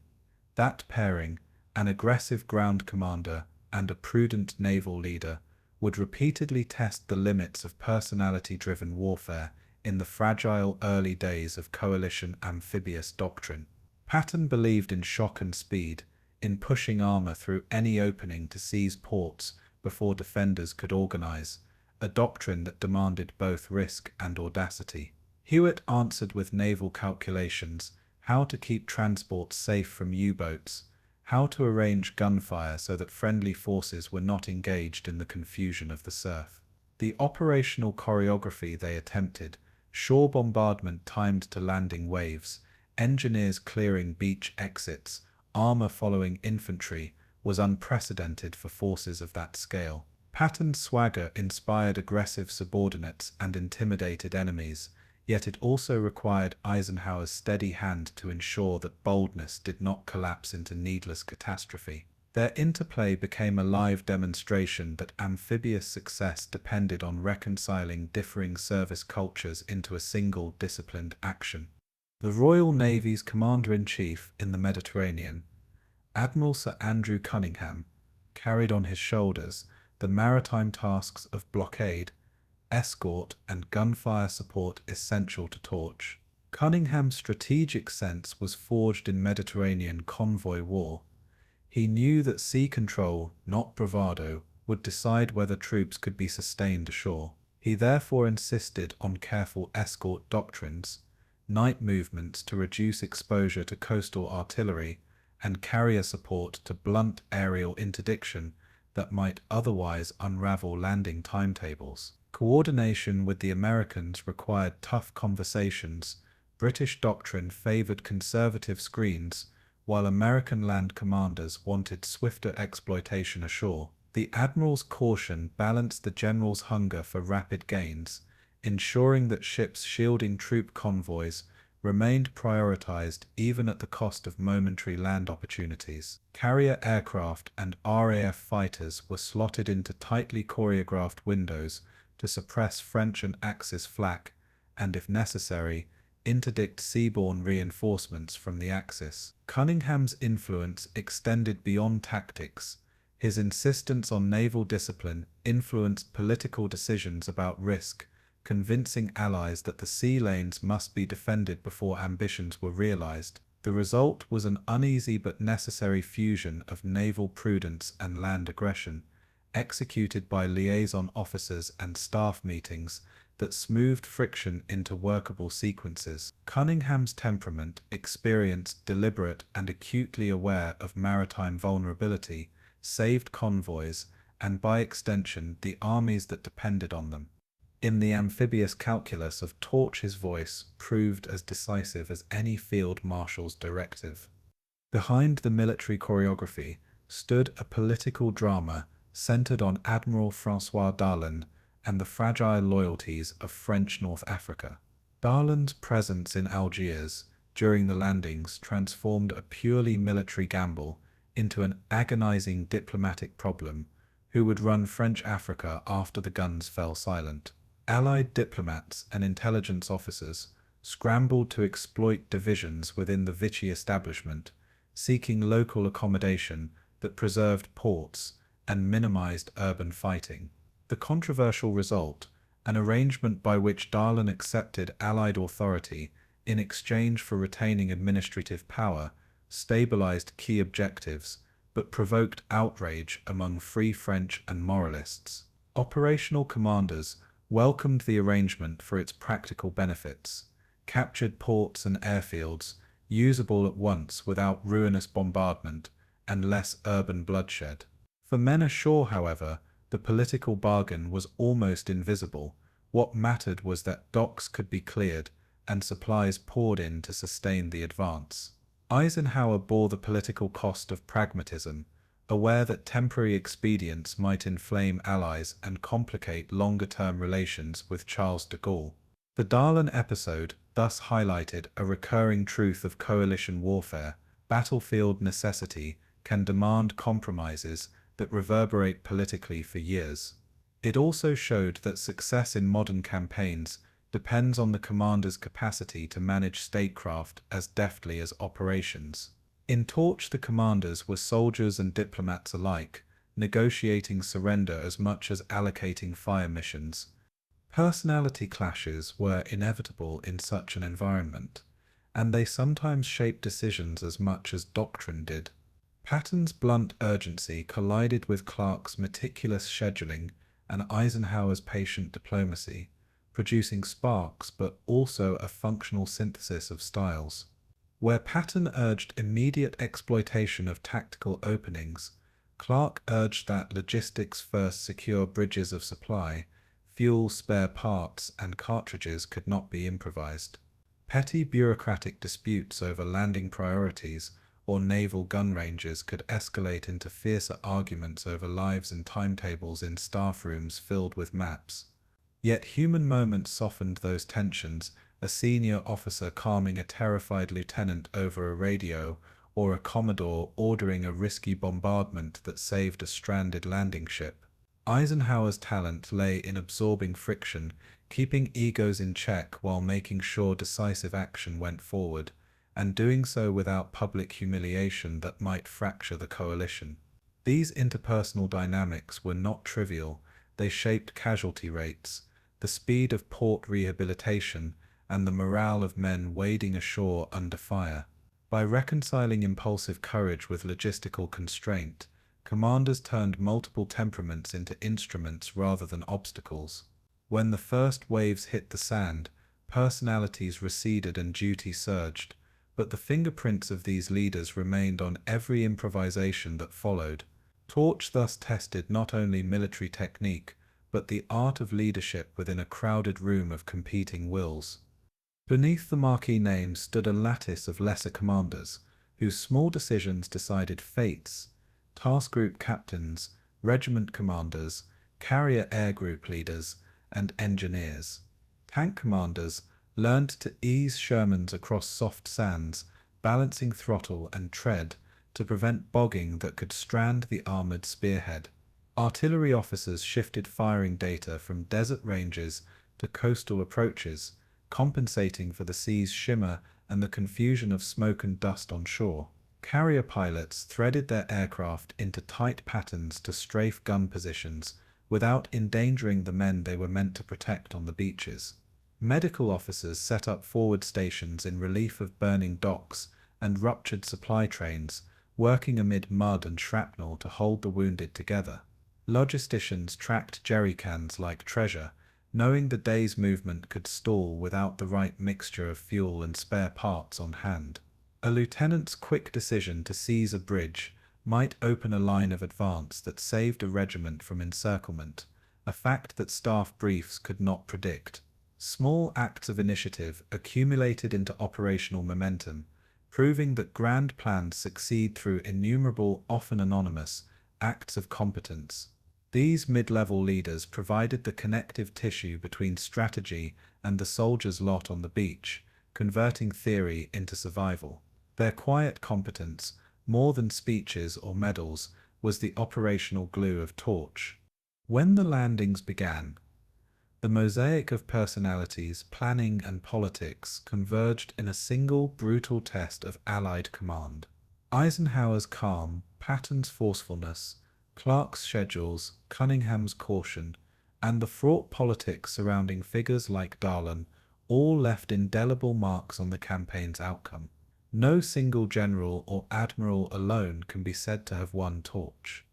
Speaker 1: That pairing, an aggressive ground commander and a prudent naval leader, would repeatedly test the limits of personality-driven warfare in the fragile early days of coalition amphibious doctrine. Patton believed in shock and speed, in pushing armor through any opening to seize ports before defenders could organize, a doctrine that demanded both risk and audacity. Hewitt answered with naval calculations, how to keep transports safe from U-boats, how to arrange gunfire so that friendly forces were not engaged in the confusion of the surf. The operational choreography they attempted, shore bombardment timed to landing waves, engineers clearing beach exits, armor following infantry, was unprecedented for forces of that scale. Patton's swagger inspired aggressive subordinates and intimidated enemies, yet it also required Eisenhower's steady hand to ensure that boldness did not collapse into needless catastrophe. Their interplay became a live demonstration that amphibious success depended on reconciling differing service cultures into a single disciplined action. The Royal Navy's Commander-in-Chief in the Mediterranean, Admiral Sir Andrew Cunningham, carried on his shoulders the maritime tasks of blockade, escort, and gunfire support essential to torch. Cunningham's strategic sense was forged in Mediterranean convoy war. He knew that sea control, not bravado, would decide whether troops could be sustained ashore. He therefore insisted on careful escort doctrines, night movements to reduce exposure to coastal artillery, and carrier support to blunt aerial interdiction that might otherwise unravel landing timetables. Coordination with the Americans required tough conversations. British doctrine favored conservative screens, while American land commanders wanted swifter exploitation ashore. The admiral's caution balanced the general's hunger for rapid gains, ensuring that ships shielding troop convoys remained prioritized even at the cost of momentary land opportunities. Carrier aircraft and RAF fighters were slotted into tightly choreographed windows to suppress French and Axis flak, and if necessary, interdict seaborne reinforcements from the Axis. Cunningham's influence extended beyond tactics. His insistence on naval discipline influenced political decisions about risk, convincing allies that the sea lanes must be defended before ambitions were realized. The result was an uneasy but necessary fusion of naval prudence and land aggression, executed by liaison officers and staff meetings that smoothed friction into workable sequences. Cunningham's temperament, experienced, deliberate, and acutely aware of maritime vulnerability, saved convoys, and by extension the armies that depended on them. In the amphibious calculus of torch, his voice proved as decisive as any field marshal's directive. Behind the military choreography stood a political drama centered on Admiral François Darlan and the fragile loyalties of French North Africa. Darlan's presence in Algiers during the landings transformed a purely military gamble into an agonizing diplomatic problem. Who would run French Africa after the guns fell silent? Allied diplomats and intelligence officers scrambled to exploit divisions within the Vichy establishment, seeking local accommodation that preserved ports and minimized urban fighting. The controversial result, an arrangement by which Darlan accepted Allied authority in exchange for retaining administrative power, stabilized key objectives, but provoked outrage among Free French and moralists. Operational commanders welcomed the arrangement for its practical benefits, captured ports and airfields, usable at once without ruinous bombardment and less urban bloodshed. For men ashore, however, the political bargain was almost invisible. What mattered was that docks could be cleared and supplies poured in to sustain the advance. Eisenhower bore the political cost of pragmatism, aware that temporary expedients might inflame allies and complicate longer-term relations with Charles de Gaulle. The Darlan episode thus highlighted a recurring truth of coalition warfare: battlefield necessity can demand compromises that reverberate politically for years. It also showed that success in modern campaigns depends on the commander's capacity to manage statecraft as deftly as operations. In Torch, the commanders were soldiers and diplomats alike, negotiating surrender as much as allocating fire missions. Personality clashes were inevitable in such an environment, and they sometimes shaped decisions as much as doctrine did. Patton's blunt urgency collided with Clark's meticulous scheduling and Eisenhower's patient diplomacy, producing sparks but also a functional synthesis of styles. Where Patton urged immediate exploitation of tactical openings, Clark urged that logistics first secure bridges of supply, fuel, spare parts, and cartridges could not be improvised. Petty bureaucratic disputes over landing priorities or naval gun ranges could escalate into fiercer arguments over lives and timetables in staff rooms filled with maps. Yet human moments softened those tensions, a senior officer calming a terrified lieutenant over a radio, or a commodore ordering a risky bombardment that saved a stranded landing ship. Eisenhower's talent lay in absorbing friction, keeping egos in check while making sure decisive action went forward, and doing so without public humiliation that might fracture the coalition. These interpersonal dynamics were not trivial. They shaped casualty rates, the speed of port rehabilitation, and the morale of men wading ashore under fire. By reconciling impulsive courage with logistical constraint, commanders turned multiple temperaments into instruments rather than obstacles. When the first waves hit the sand, personalities receded and duty surged, but the fingerprints of these leaders remained on every improvisation that followed. Torch thus tested not only military technique, but the art of leadership within a crowded room of competing wills. Beneath the marquee names stood a lattice of lesser commanders, whose small decisions decided fates: task group captains, regiment commanders, carrier air group leaders, and engineers. Tank commanders learned to ease Shermans across soft sands, balancing throttle and tread to prevent bogging that could strand the armored spearhead. Artillery officers shifted firing data from desert ranges to coastal approaches, compensating for the sea's shimmer and the confusion of smoke and dust on shore. Carrier pilots threaded their aircraft into tight patterns to strafe gun positions without endangering the men they were meant to protect on the beaches. Medical officers set up forward stations in relief of burning docks and ruptured supply trains, working amid mud and shrapnel to hold the wounded together. Logisticians tracked jerrycans like treasure, knowing the day's movement could stall without the right mixture of fuel and spare parts on hand. A lieutenant's quick decision to seize a bridge might open a line of advance that saved a regiment from encirclement, a fact that staff briefs could not predict. Small acts of initiative accumulated into operational momentum, proving that grand plans succeed through innumerable, often anonymous, acts of competence. These mid-level leaders provided the connective tissue between strategy and the soldier's lot on the beach, converting theory into survival. Their quiet competence, more than speeches or medals, was the operational glue of Torch. When the landings began, the mosaic of personalities, planning, and politics converged in a single brutal test of Allied command. Eisenhower's calm, Patton's forcefulness, Clark's schedules, Cunningham's caution, and the fraught politics surrounding figures like Darlan all left indelible marks on the campaign's outcome. No single general or admiral alone can be said to have won torch.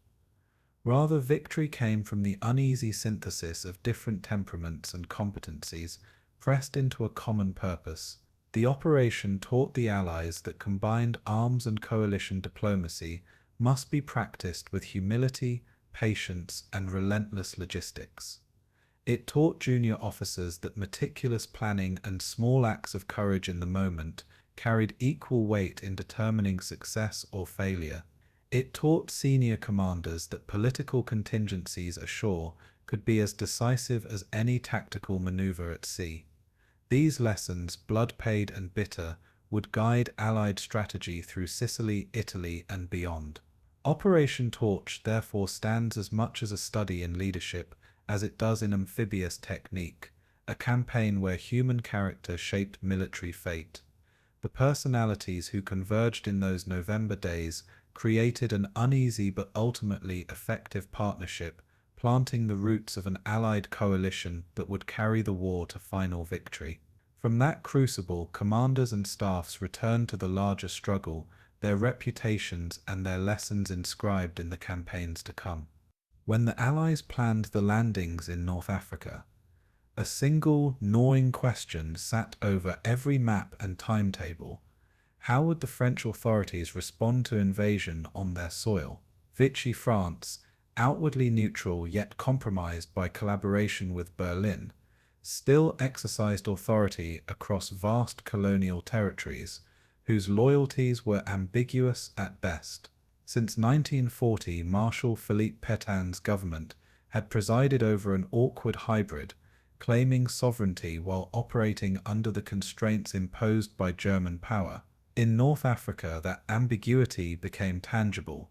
Speaker 1: Rather, victory came from the uneasy synthesis of different temperaments and competencies pressed into a common purpose. The operation taught the Allies that combined arms and coalition diplomacy must be practiced with humility, patience, and relentless logistics. It taught junior officers that meticulous planning and small acts of courage in the moment carried equal weight in determining success or failure. It taught senior commanders that political contingencies ashore could be as decisive as any tactical maneuver at sea. These lessons, blood-paid and bitter, would guide Allied strategy through Sicily, Italy, and beyond. Operation Torch therefore stands as much as a study in leadership as it does in amphibious technique, a campaign where human character shaped military fate. The personalities who converged in those November days created an uneasy but ultimately effective partnership, planting the roots of an Allied coalition that would carry the war to final victory. From that crucible, commanders and staffs returned to the larger struggle, their reputations and their lessons inscribed in the campaigns to come. When the Allies planned the landings in North Africa, a single, gnawing question sat over every map and timetable. How would the French authorities respond to invasion on their soil? Vichy France, outwardly neutral yet compromised by collaboration with Berlin, still exercised authority across vast colonial territories, whose loyalties were ambiguous at best. Since 1940, Marshal Philippe Pétain's government had presided over an awkward hybrid, claiming sovereignty while operating under the constraints imposed by German power. In North Africa, that ambiguity became tangible.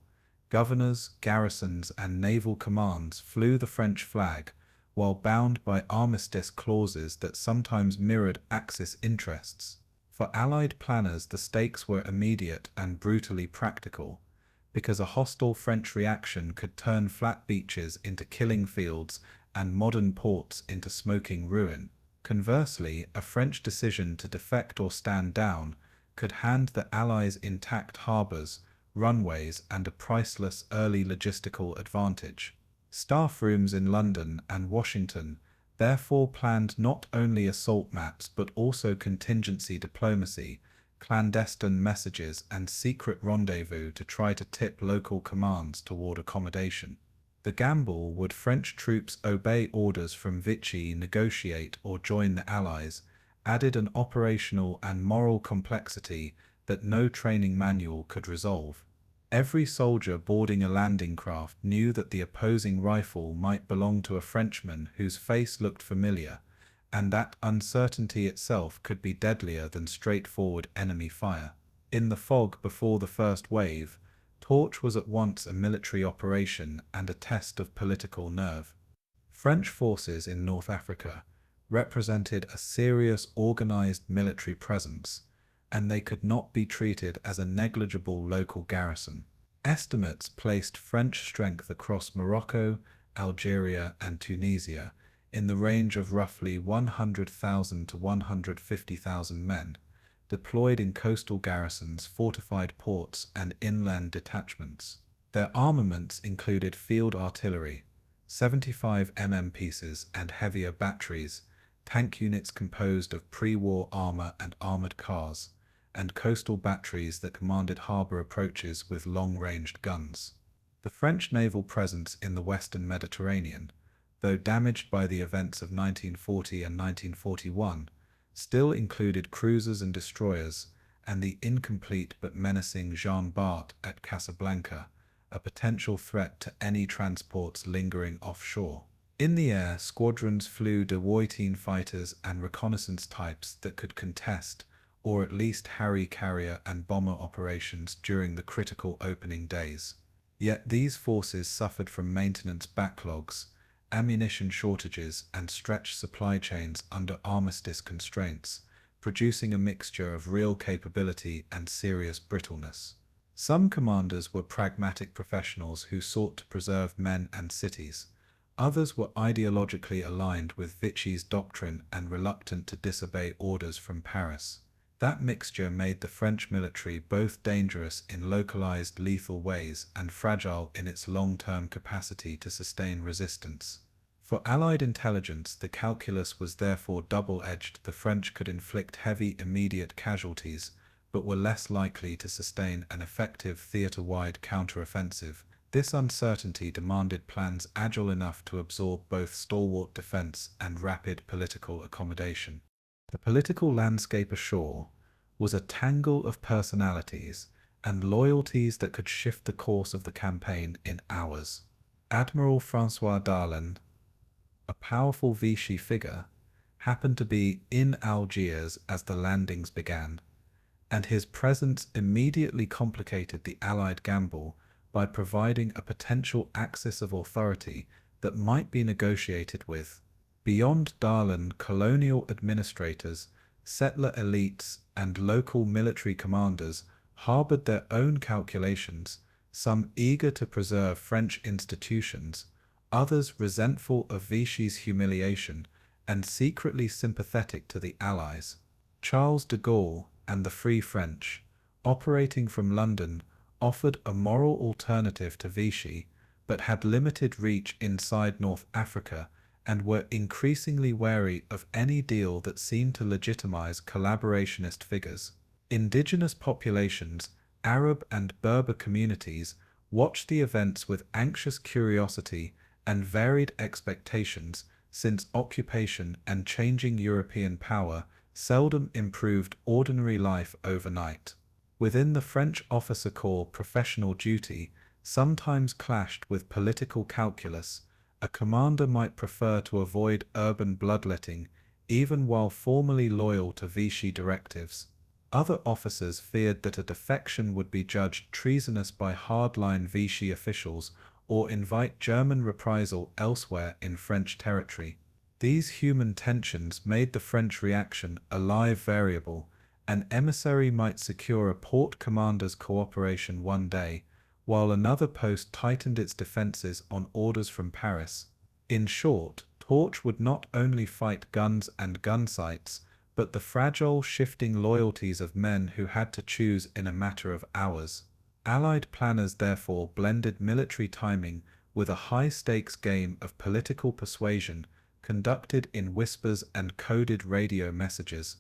Speaker 1: Governors, garrisons, and naval commands flew the French flag, while bound by armistice clauses that sometimes mirrored Axis interests. For Allied planners, the stakes were immediate and brutally practical, because a hostile French reaction could turn flat beaches into killing fields and modern ports into smoking ruin. Conversely, a French decision to defect or stand down could hand the Allies intact harbours, runways, and a priceless early logistical advantage. Staff rooms in London and Washington therefore planned not only assault maps but also contingency diplomacy, clandestine messages, and secret rendezvous to try to tip local commands toward accommodation. The gamble, would French troops obey orders from Vichy, negotiate, or join the Allies, added an operational and moral complexity that no training manual could resolve. Every soldier boarding a landing craft knew that the opposing rifle might belong to a Frenchman whose face looked familiar, and that uncertainty itself could be deadlier than straightforward enemy fire. In the fog before the first wave, Torch was at once a military operation and a test of political nerve. French forces in North Africa represented a serious organized military presence, and they could not be treated as a negligible local garrison. Estimates placed French strength across Morocco, Algeria, and Tunisia in the range of roughly 100,000 to 150,000 men, deployed in coastal garrisons, fortified ports, and inland detachments. Their armaments included field artillery, 75 pieces, and heavier batteries, tank units composed of pre-war armor and armored cars, and coastal batteries that commanded harbor approaches with long-ranged guns. The French naval presence in the Western Mediterranean, though damaged by the events of 1940 and 1941, still included cruisers and destroyers, and the incomplete but menacing Jean Bart at Casablanca, a potential threat to any transports lingering offshore. In the air, squadrons flew WW2 fighters and reconnaissance types that could contest, or at least harry carrier and bomber operations during the critical opening days. Yet these forces suffered from maintenance backlogs, ammunition shortages, and stretched supply chains under armistice constraints, producing a mixture of real capability and serious brittleness. Some commanders were pragmatic professionals who sought to preserve men and cities. Others were ideologically aligned with Vichy's doctrine and reluctant to disobey orders from Paris. That mixture made the French military both dangerous in localized lethal ways and fragile in its long-term capacity to sustain resistance. For Allied intelligence, the calculus was therefore double-edged. The French could inflict heavy immediate casualties, but were less likely to sustain an effective theater-wide counteroffensive. This uncertainty demanded plans agile enough to absorb both stalwart defense and rapid political accommodation. The political landscape ashore was a tangle of personalities and loyalties that could shift the course of the campaign in hours. Admiral François Darlan, a powerful Vichy figure, happened to be in Algiers as the landings began, and his presence immediately complicated the Allied gamble by providing a potential axis of authority that might be negotiated with. Beyond Darlan, colonial administrators, settler elites, and local military commanders harbored their own calculations, some eager to preserve French institutions, others resentful of Vichy's humiliation and secretly sympathetic to the Allies. Charles de Gaulle and the Free French, operating from London, offered a moral alternative to Vichy, but had limited reach inside North Africa and were increasingly wary of any deal that seemed to legitimize collaborationist figures. Indigenous populations, Arab and Berber communities, watched the events with anxious curiosity and varied expectations, since occupation and changing European power seldom improved ordinary life overnight. Within the French officer corps, professional duty sometimes clashed with political calculus. A commander might prefer to avoid urban bloodletting, even while formally loyal to Vichy directives. Other officers feared that a defection would be judged treasonous by hardline Vichy officials or invite German reprisal elsewhere in French territory. These human tensions made the French reaction a live variable. An emissary might secure a port commander's cooperation one day, while another post tightened its defenses on orders from Paris. In short, Torch would not only fight guns and gun sites, but the fragile, shifting loyalties of men who had to choose in a matter of hours. Allied planners therefore blended military timing with a high-stakes game of political persuasion conducted in whispers and coded radio messages.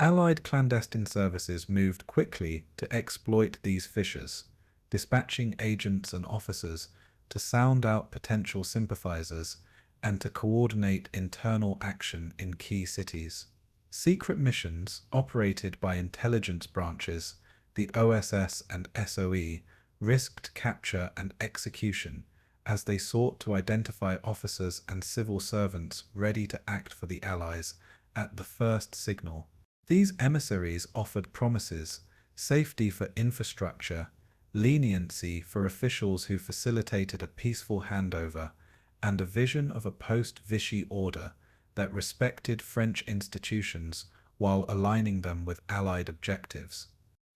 Speaker 1: Allied clandestine services moved quickly to exploit these fissures, dispatching agents and officers to sound out potential sympathizers and to coordinate internal action in key cities. Secret missions, operated by intelligence branches, the OSS and SOE, risked capture and execution as they sought to identify officers and civil servants ready to act for the Allies at the first signal. These emissaries offered promises: safety for infrastructure, leniency for officials who facilitated a peaceful handover, and a vision of a post-Vichy order that respected French institutions while aligning them with Allied objectives.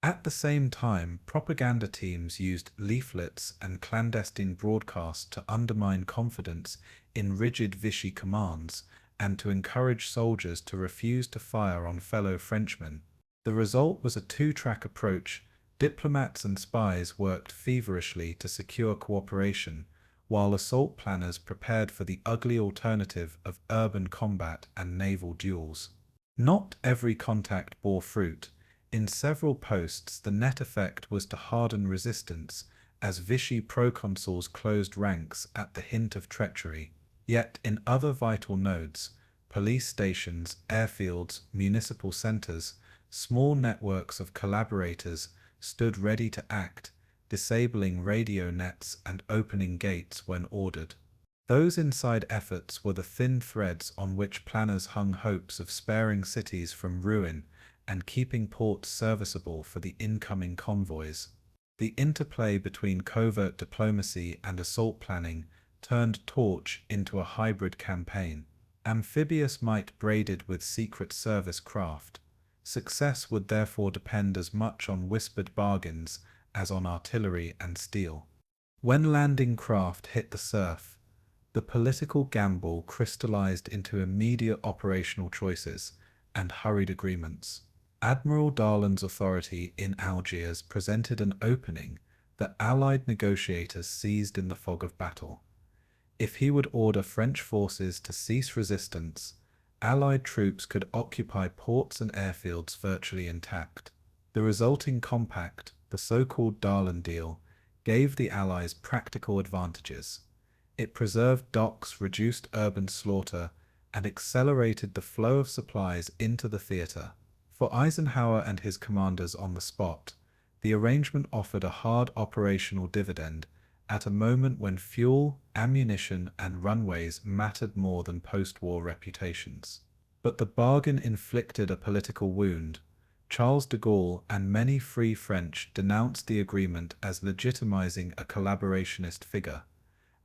Speaker 1: At the same time, propaganda teams used leaflets and clandestine broadcasts to undermine confidence in rigid Vichy commands and to encourage soldiers to refuse to fire on fellow Frenchmen. The result was a two-track approach. Diplomats and spies worked feverishly to secure cooperation, while assault planners prepared for the ugly alternative of urban combat and naval duels. Not every contact bore fruit. In several posts, the net effect was to harden resistance as Vichy proconsuls closed ranks at the hint of treachery. Yet in other vital nodes, police stations, airfields, municipal centers, small networks of collaborators stood ready to act, disabling radio nets and opening gates when ordered. Those inside efforts were the thin threads on which planners hung hopes of sparing cities from ruin and keeping ports serviceable for the incoming convoys. The interplay between covert diplomacy and assault planning turned Torch into a hybrid campaign. Amphibious might braided with Secret Service craft. Success would therefore depend as much on whispered bargains as on artillery and steel. When landing craft hit the surf, The political gamble crystallized into immediate operational choices and hurried agreements. Admiral Darlan's authority in Algiers presented an opening that Allied negotiators seized in the fog of battle. If he would order French forces to cease resistance, Allied troops could occupy ports and airfields virtually intact. The resulting compact, the so-called Darlan deal, gave the Allies practical advantages. It preserved docks, reduced urban slaughter, and accelerated the flow of supplies into the theatre. For Eisenhower and his commanders on the spot, the arrangement offered a hard operational dividend at a moment when fuel, ammunition, and runways mattered more than post-war reputations. But the bargain inflicted a political wound. Charles de Gaulle and many Free French denounced the agreement as legitimizing a collaborationist figure,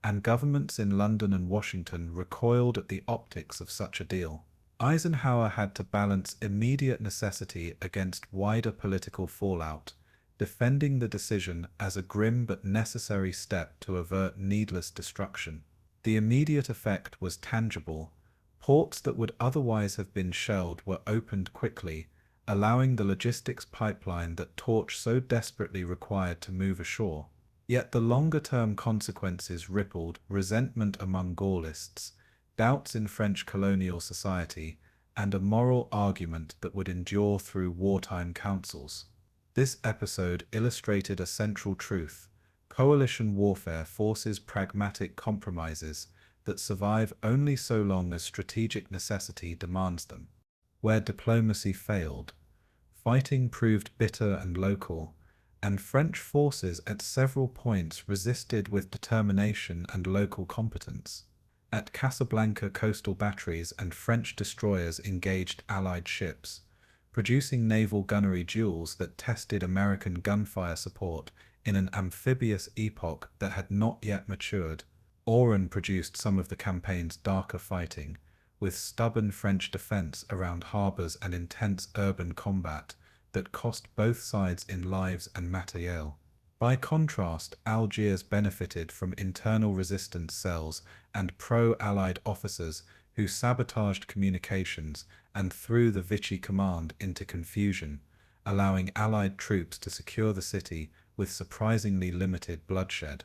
Speaker 1: and governments in London and Washington recoiled at the optics of such a deal. Eisenhower had to balance immediate necessity against wider political fallout, defending the decision as a grim but necessary step to avert needless destruction. The immediate effect was tangible. Ports that would otherwise have been shelled were opened quickly, allowing the logistics pipeline that Torch so desperately required to move ashore. Yet the longer-term consequences rippled resentment among Gaullists, doubts in French colonial society, and a moral argument that would endure through wartime councils. This episode illustrated a central truth: coalition warfare forces pragmatic compromises that survive only so long as strategic necessity demands them. Where diplomacy failed, fighting proved bitter and local, and French forces at several points resisted with determination and local competence. At Casablanca, coastal batteries and French destroyers engaged Allied ships, producing naval gunnery duels that tested American gunfire support in an amphibious epoch that had not yet matured. Oran produced some of the campaign's darker fighting, with stubborn French defense around harbors and intense urban combat that cost both sides in lives and materiel. By contrast, Algiers benefited from internal resistance cells and pro-Allied officers who sabotaged communications and threw the Vichy command into confusion, allowing Allied troops to secure the city with surprisingly limited bloodshed.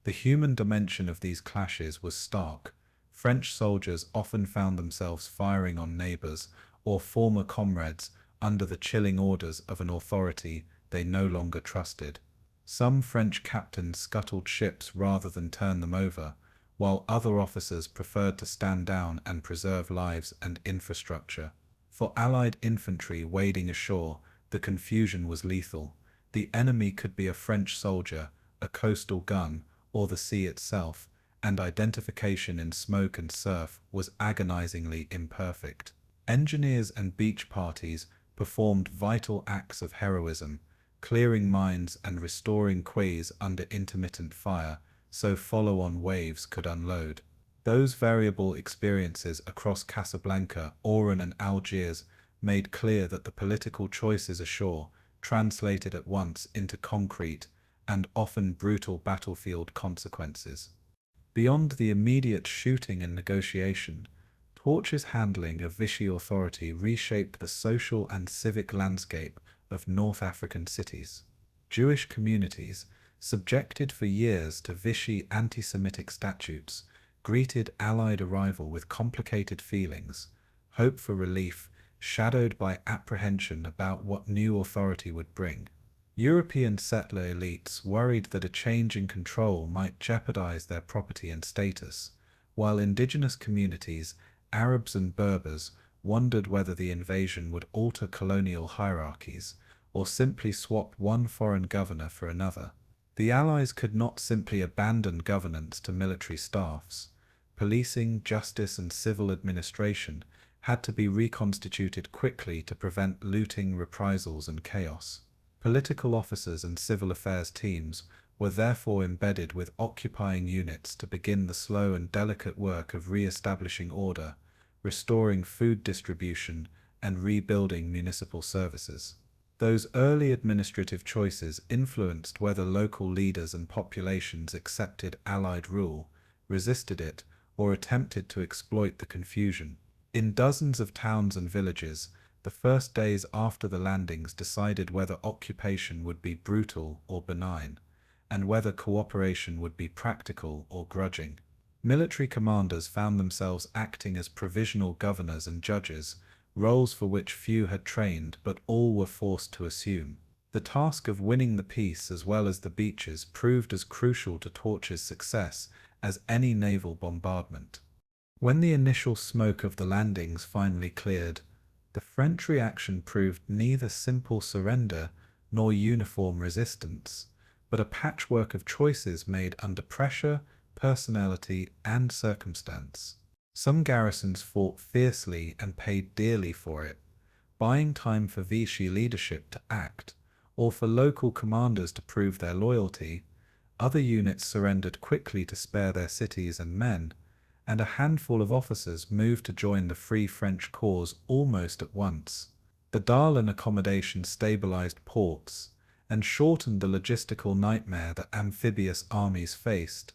Speaker 1: The human dimension of these clashes was stark. French soldiers often found themselves firing on neighbors or former comrades under the chilling orders of an authority they no longer trusted. Some French captains scuttled ships rather than turn them over, while other officers preferred to stand down and preserve lives and infrastructure. For Allied infantry wading ashore, the confusion was lethal. The enemy could be a French soldier, a coastal gun, or the sea itself, and identification in smoke and surf was agonizingly imperfect. Engineers and beach parties performed vital acts of heroism, clearing mines and restoring quays under intermittent fire so follow-on waves could unload. Those variable experiences across Casablanca, Oran and Algiers made clear that the political choices ashore translated at once into concrete and often brutal battlefield consequences. Beyond the immediate shooting and negotiation, Torch's handling of Vichy authority reshaped the social and civic landscape of North African cities. Jewish communities, subjected for years to Vichy anti-Semitic statutes, greeted Allied arrival with complicated feelings, hope for relief, shadowed by apprehension about what new authority would bring. European settler elites worried that a change in control might jeopardize their property and status, while indigenous communities, Arabs and Berbers, wondered whether the invasion would alter colonial hierarchies or simply swap one foreign governor for another. The Allies could not simply abandon governance to military staffs. Policing, justice, and civil administration had to be reconstituted quickly to prevent looting, reprisals, and chaos. Political officers and civil affairs teams were therefore embedded with occupying units to begin the slow and delicate work of re-establishing order, restoring food distribution, and rebuilding municipal services. Those early administrative choices influenced whether local leaders and populations accepted Allied rule, resisted it, or attempted to exploit the confusion. In dozens of towns and villages, the first days after the landings decided whether occupation would be brutal or benign, and whether cooperation would be practical or grudging. Military commanders found themselves acting as provisional governors and judges, roles for which few had trained but all were forced to assume. The task of winning the peace as well as the beaches proved as crucial to Torch's success as any naval bombardment. When the initial smoke of the landings finally cleared, the French reaction proved neither simple surrender nor uniform resistance, but a patchwork of choices made under pressure, personality, and circumstance. Some garrisons fought fiercely and paid dearly for it, buying time for Vichy leadership to act, or for local commanders to prove their loyalty. Other units surrendered quickly to spare their cities and men, and a handful of officers moved to join the Free French cause almost at once. The Darlan accommodation stabilized ports and shortened the logistical nightmare that amphibious armies faced,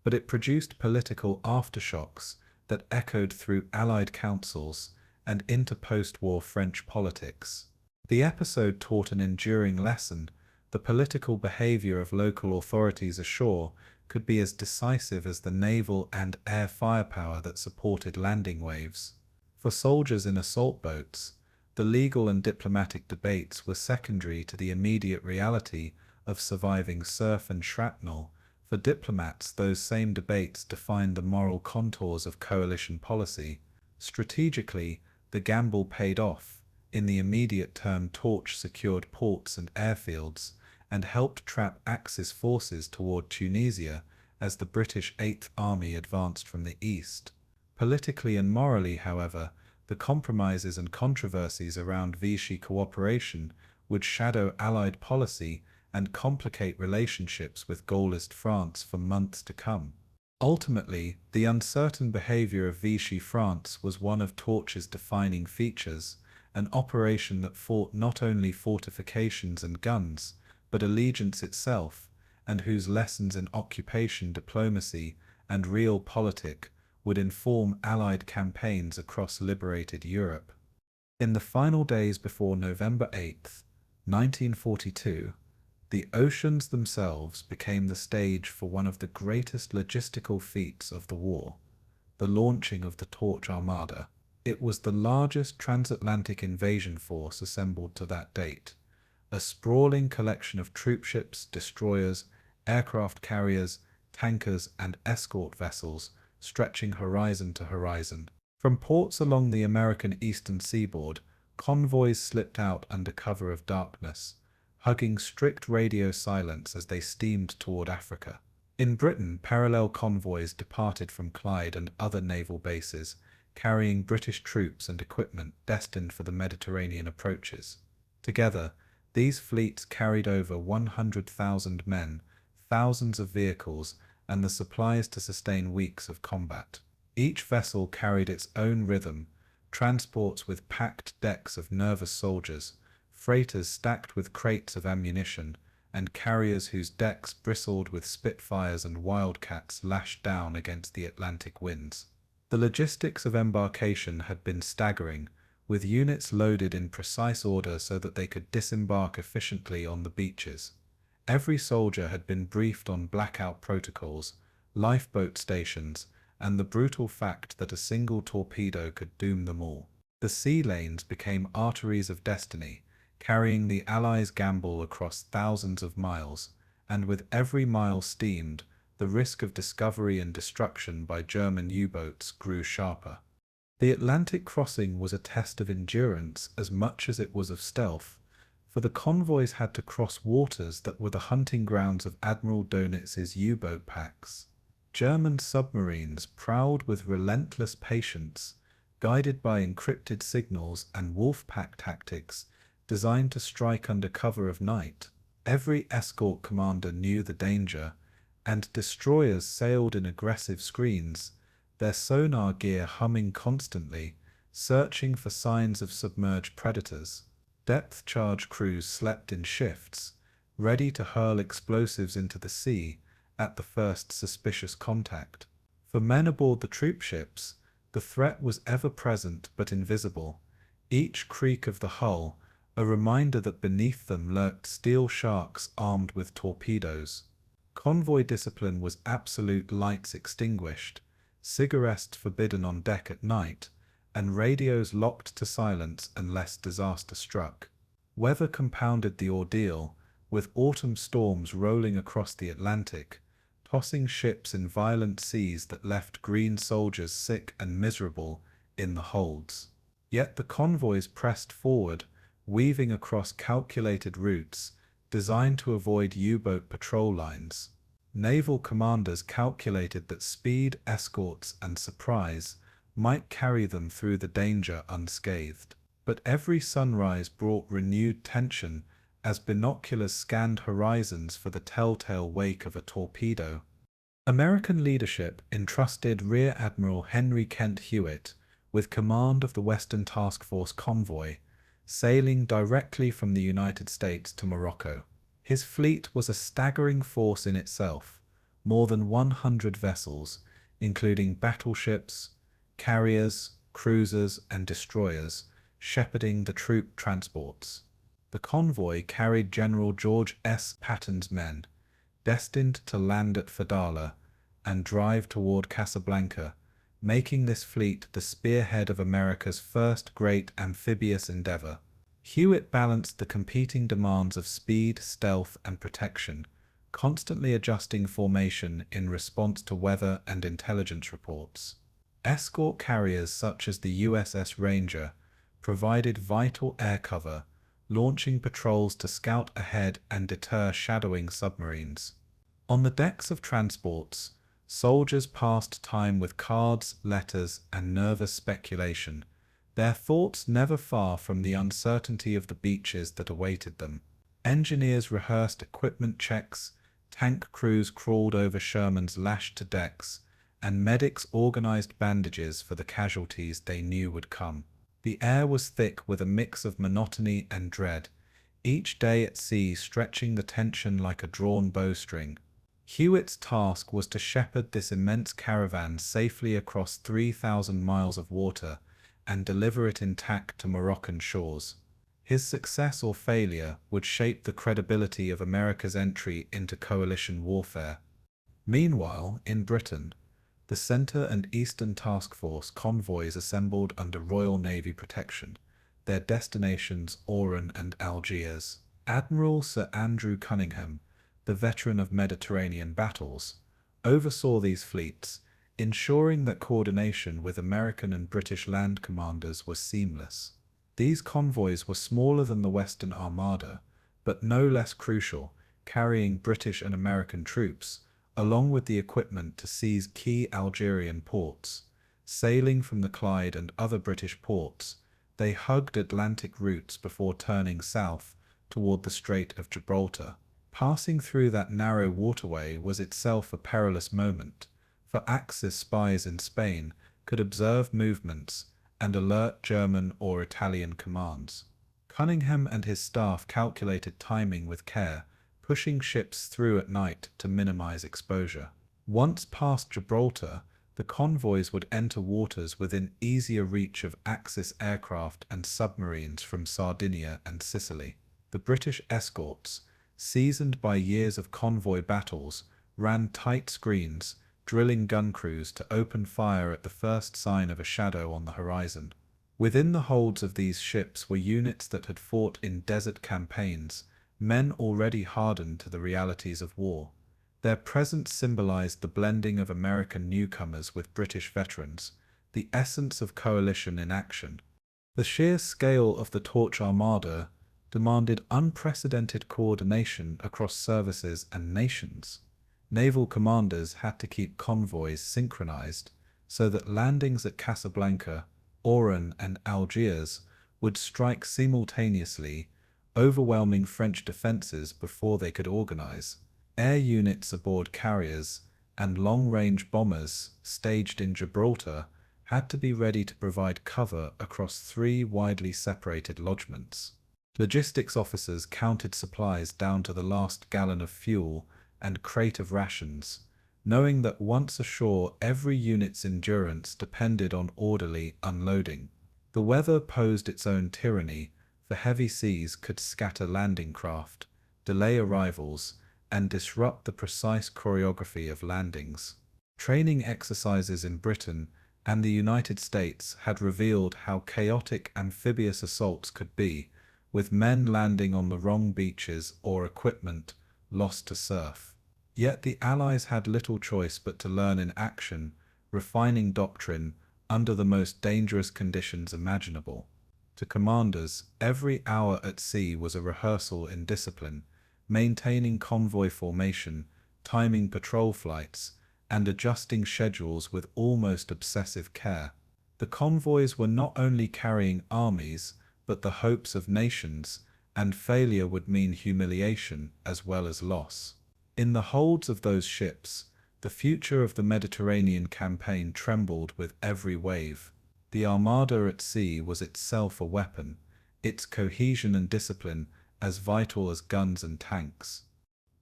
Speaker 1: but it produced political aftershocks that echoed through Allied councils and into post-war French politics. The episode taught an enduring lesson: the political behavior of local authorities ashore could be as decisive as the naval and air firepower that supported landing waves. For soldiers in assault boats, the legal and diplomatic debates were secondary to the immediate reality of surviving surf and shrapnel. For diplomats, those same debates defined the moral contours of coalition policy. Strategically, the gamble paid off. In the immediate term, Torch secured ports and airfields, and helped trap Axis forces toward Tunisia as the British Eighth Army advanced from the east. Politically and morally, however, the compromises and controversies around Vichy cooperation would shadow Allied policy and complicate relationships with Gaullist France for months to come. Ultimately, the uncertain behavior of Vichy France was one of Torch's defining features, an operation that fought not only fortifications and guns, but allegiance itself, and whose lessons in occupation diplomacy and realpolitik would inform Allied campaigns across liberated Europe. In the final days before November 8, 1942, the oceans themselves became the stage for one of the greatest logistical feats of the war, the launching of the Torch Armada. It was the largest transatlantic invasion force assembled to that date, a sprawling collection of troopships, destroyers, aircraft carriers, tankers, and escort vessels stretching horizon to horizon. From ports along the American eastern seaboard, convoys slipped out under cover of darkness, hugging strict radio silence as they steamed toward Africa. In Britain, parallel convoys departed from Clyde and other naval bases, carrying British troops and equipment destined for the Mediterranean approaches. Together, these fleets carried over 100,000 men, thousands of vehicles, and the supplies to sustain weeks of combat. Each vessel carried its own rhythm: transports with packed decks of nervous soldiers, freighters stacked with crates of ammunition, and carriers whose decks bristled with Spitfires and Wildcats lashed down against the Atlantic winds. The logistics of embarkation had been staggering, with units loaded in precise order so that they could disembark efficiently on the beaches. Every soldier had been briefed on blackout protocols, lifeboat stations, and the brutal fact that a single torpedo could doom them all. The sea lanes became arteries of destiny, carrying the Allies' gamble across thousands of miles, and with every mile steamed, the risk of discovery and destruction by German U-boats grew sharper. The Atlantic crossing was a test of endurance as much as it was of stealth, for the convoys had to cross waters that were the hunting grounds of Admiral Donitz's U-boat packs. German submarines prowled with relentless patience, guided by encrypted signals and wolf pack tactics designed to strike under cover of night. Every escort commander knew the danger, and destroyers sailed in aggressive screens, their sonar gear humming constantly, searching for signs of submerged predators. Depth charge crews slept in shifts, ready to hurl explosives into the sea at the first suspicious contact. For men aboard the troop ships, the threat was ever present but invisible, each creak of the hull a reminder that beneath them lurked steel sharks armed with torpedoes. Convoy discipline was absolute, lights extinguished, cigarettes forbidden on deck at night, and radios locked to silence unless disaster struck. Weather compounded the ordeal, with autumn storms rolling across the Atlantic, tossing ships in violent seas that left green soldiers sick and miserable in the holds. Yet the convoys pressed forward, weaving across calculated routes, designed to avoid U-boat patrol lines. Naval commanders calculated that speed, escorts, and surprise might carry them through the danger unscathed. But every sunrise brought renewed tension as binoculars scanned horizons for the telltale wake of a torpedo. American leadership entrusted Rear Admiral Henry Kent Hewitt with command of the Western Task Force convoy, sailing directly from the United States to Morocco. His fleet was a staggering force in itself, more than 100 vessels, including battleships, carriers, cruisers, and destroyers, shepherding the troop transports. The convoy carried General George S. Patton's men, destined to land at Fadala and drive toward Casablanca, making this fleet the spearhead of America's first great amphibious endeavor. Hewitt balanced the competing demands of speed, stealth, and protection, constantly adjusting formation in response to weather and intelligence reports. Escort carriers such as the USS Ranger provided vital air cover, launching patrols to scout ahead and deter shadowing submarines. On the decks of transports, soldiers passed time with cards, letters, and nervous speculation, their thoughts never far from the uncertainty of the beaches that awaited them. Engineers rehearsed equipment checks, tank crews crawled over Sherman's lashed decks, and medics organized bandages for the casualties they knew would come. The air was thick with a mix of monotony and dread, each day at sea stretching the tension like a drawn bowstring. Hewitt's task was to shepherd this immense caravan safely across 3,000 miles of water and deliver it intact to Moroccan shores. His success or failure would shape the credibility of America's entry into coalition warfare. Meanwhile, in Britain, the Centre and Eastern Task Force convoys assembled under Royal Navy protection, their destinations Oran and Algiers. Admiral Sir Andrew Cunningham, the veteran of Mediterranean battles, oversaw these fleets, ensuring that coordination with American and British land commanders was seamless. These convoys were smaller than the Western Armada, but no less crucial, carrying British and American troops, along with the equipment to seize key Algerian ports. Sailing from the Clyde and other British ports, they hugged Atlantic routes before turning south toward the Strait of Gibraltar. Passing through that narrow waterway was itself a perilous moment, for Axis spies in Spain could observe movements and alert German or Italian commands. Cunningham and his staff calculated timing with care, pushing ships through at night to minimize exposure. Once past Gibraltar, the convoys would enter waters within easier reach of Axis aircraft and submarines from Sardinia and Sicily. The British escorts, seasoned by years of convoy battles, ran tight screens, drilling gun crews to open fire at the first sign of a shadow on the horizon. Within the holds of these ships were units that had fought in desert campaigns, men already hardened to the realities of war. Their presence symbolized the blending of American newcomers with British veterans, the essence of coalition in action. The sheer scale of the Torch Armada demanded unprecedented coordination across services and nations. Naval commanders had to keep convoys synchronized so that landings at Casablanca, Oran, and Algiers would strike simultaneously, overwhelming French defenses before they could organize. Air units aboard carriers and long-range bombers staged in Gibraltar had to be ready to provide cover across 3 widely separated lodgements. Logistics officers counted supplies down to the last gallon of fuel and crate of rations, knowing that once ashore every unit's endurance depended on orderly unloading. The weather posed its own tyranny, for heavy seas could scatter landing craft, delay arrivals, and disrupt the precise choreography of landings. Training exercises in Britain and the United States had revealed how chaotic amphibious assaults could be, with men landing on the wrong beaches or equipment lost to surf. Yet the Allies had little choice but to learn in action, refining doctrine under the most dangerous conditions imaginable. To commanders, every hour at sea was a rehearsal in discipline, maintaining convoy formation, timing patrol flights, and adjusting schedules with almost obsessive care. The convoys were not only carrying armies, but the hopes of nations, and failure would mean humiliation as well as loss. In the holds of those ships, the future of the Mediterranean campaign trembled with every wave. The Armada at sea was itself a weapon, its cohesion and discipline as vital as guns and tanks.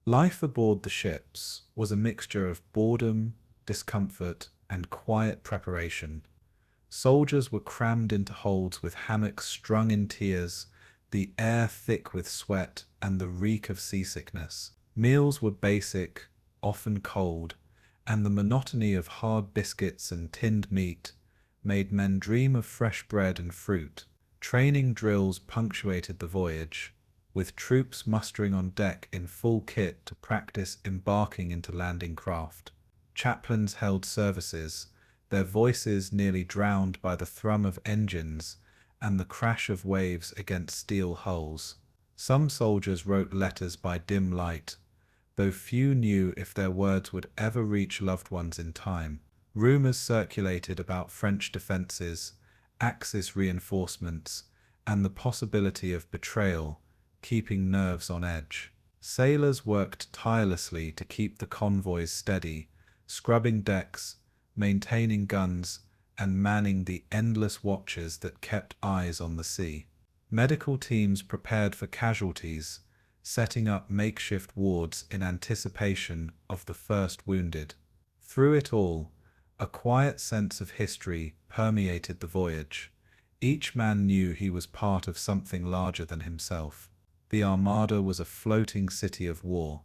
Speaker 1: Life aboard the ships was a mixture of boredom, discomfort, and quiet preparation. Soldiers were crammed into holds with hammocks strung in tiers, the air thick with sweat and the reek of seasickness. Meals were basic, often cold, and the monotony of hard biscuits and tinned meat made men dream of fresh bread and fruit. Training drills punctuated the voyage, with troops mustering on deck in full kit to practice embarking into landing craft. Chaplains held services, their voices nearly drowned by the thrum of engines and the crash of waves against steel hulls. Some soldiers wrote letters by dim light, though few knew if their words would ever reach loved ones in time. Rumors circulated about French defenses, Axis reinforcements, and the possibility of betrayal, keeping nerves on edge. Sailors worked tirelessly to keep the convoys steady, scrubbing decks, maintaining guns, and manning the endless watches that kept eyes on the sea. Medical teams prepared for casualties, setting up makeshift wards in anticipation of the first wounded. Through it all, a quiet sense of history permeated the voyage. Each man knew he was part of something larger than himself. The Armada was a floating city of war,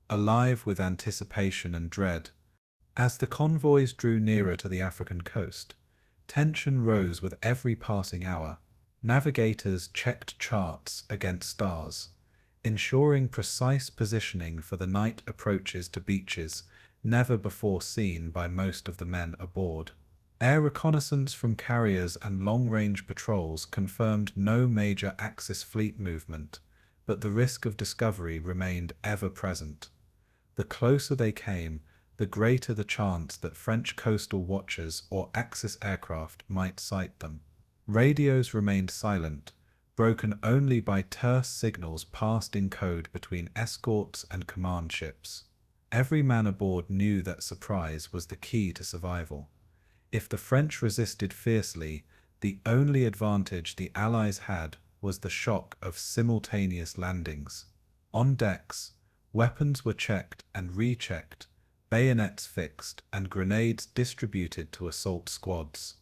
Speaker 1: alive with anticipation and dread. As the convoys drew nearer to the African coast, tension rose with every passing hour. Navigators checked charts against stars, ensuring precise positioning for the night approaches to beaches never before seen by most of the men aboard. Air reconnaissance from carriers and long-range patrols confirmed no major Axis fleet movement, but the risk of discovery remained ever present. The closer they came, the greater the chance that French coastal watchers or Axis aircraft might sight them. Radios remained silent, broken only by terse signals passed in code between escorts and command ships. Every man aboard knew that surprise was the key to survival. If the French resisted fiercely, the only advantage the Allies had was the shock of simultaneous landings. On decks, weapons were checked and rechecked, bayonets fixed, and grenades distributed to assault squads.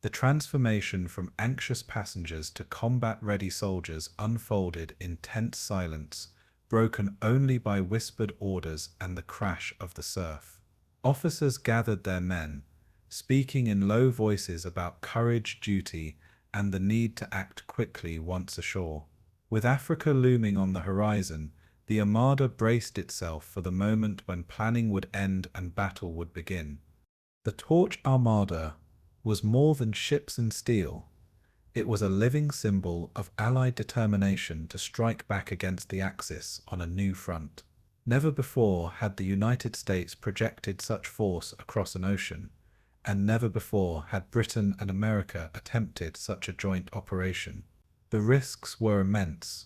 Speaker 1: The transformation from anxious passengers to combat-ready soldiers unfolded in tense silence, broken only by whispered orders and the crash of the surf. Officers gathered their men, speaking in low voices about courage, duty, and the need to act quickly once ashore. With Africa looming on the horizon, the Armada braced itself for the moment when planning would end and battle would begin. The Torch Armada was more than ships and steel. It was a living symbol of Allied determination to strike back against the Axis on a new front. Never before had the United States projected such force across an ocean, and never before had Britain and America attempted such a joint operation. The risks were immense: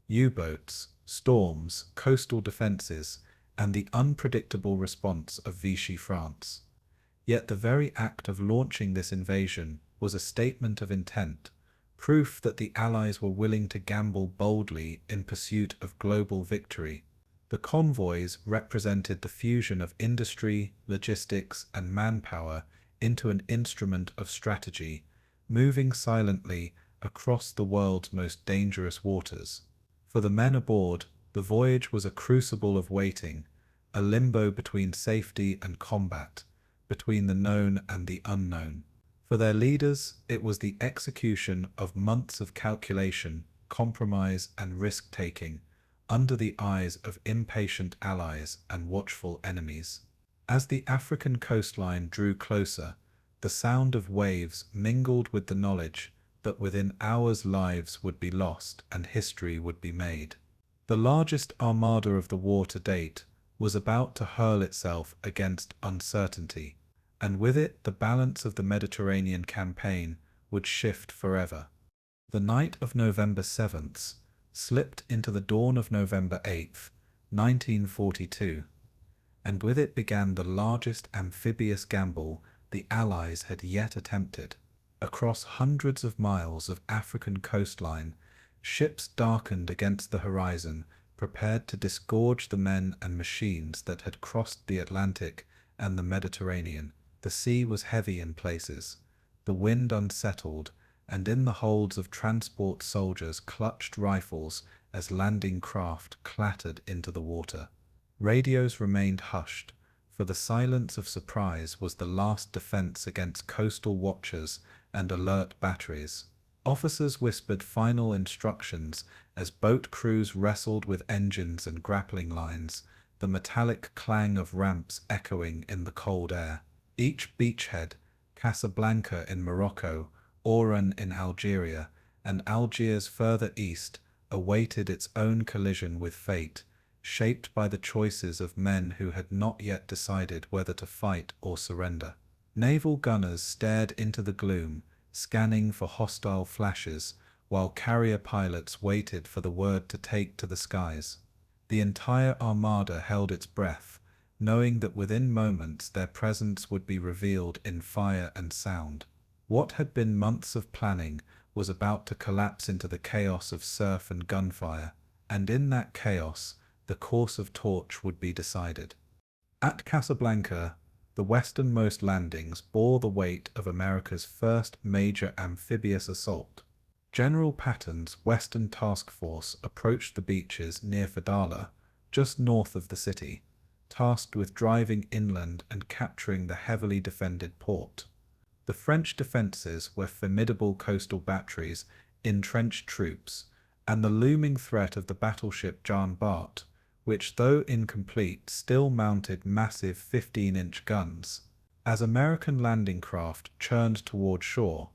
Speaker 1: U-boats, storms, coastal defenses, and the unpredictable response of Vichy France. Yet the very act of launching this invasion was a statement of intent, proof that the Allies were willing to gamble boldly in pursuit of global victory. The convoys represented the fusion of industry, logistics, and manpower into an instrument of strategy, moving silently across the world's most dangerous waters. For the men aboard, the voyage was a crucible of waiting, a limbo between safety and combat, between the known and the unknown. For their leaders, it was the execution of months of calculation, compromise, and risk-taking, under the eyes of impatient allies and watchful enemies. As the African coastline drew closer, the sound of waves mingled with the knowledge that within hours lives would be lost and history would be made. The largest armada of the war to date was about to hurl itself against uncertainty, and with it the balance of the Mediterranean campaign would shift forever. The night of November 7th slipped into the dawn of November 8th, 1942, and with it began the largest amphibious gamble the Allies had yet attempted. Across hundreds of miles of African coastline, ships darkened against the horizon, prepared to disgorge the men and machines that had crossed the Atlantic and the Mediterranean. The sea was heavy in places, the wind unsettled, and in the holds of transport soldiers clutched rifles as landing craft clattered into the water. Radios remained hushed, for the silence of surprise was the last defense against coastal watchers and alert batteries. Officers whispered final instructions as boat crews wrestled with engines and grappling lines, the metallic clang of ramps echoing in the cold air. Each beachhead, Casablanca in Morocco, Oran in Algeria, and Algiers further east, awaited its own collision with fate, shaped by the choices of men who had not yet decided whether to fight or surrender. Naval gunners stared into the gloom, scanning for hostile flashes, while carrier pilots waited for the word to take to the skies. The entire Armada held its breath, knowing that within moments their presence would be revealed in fire and sound. What had been months of planning was about to collapse into the chaos of surf and gunfire, and in that chaos, the course of torch would be decided. At Casablanca, the westernmost landings bore the weight of America's first major amphibious assault. General Patton's Western Task Force approached the beaches near Fadala, just north of the city, tasked with driving inland and capturing the heavily defended port. The French defences were formidable coastal batteries, entrenched troops, and the looming threat of the battleship Jean Bart, which, though incomplete, still mounted massive 15-inch guns. As American landing craft churned toward shore,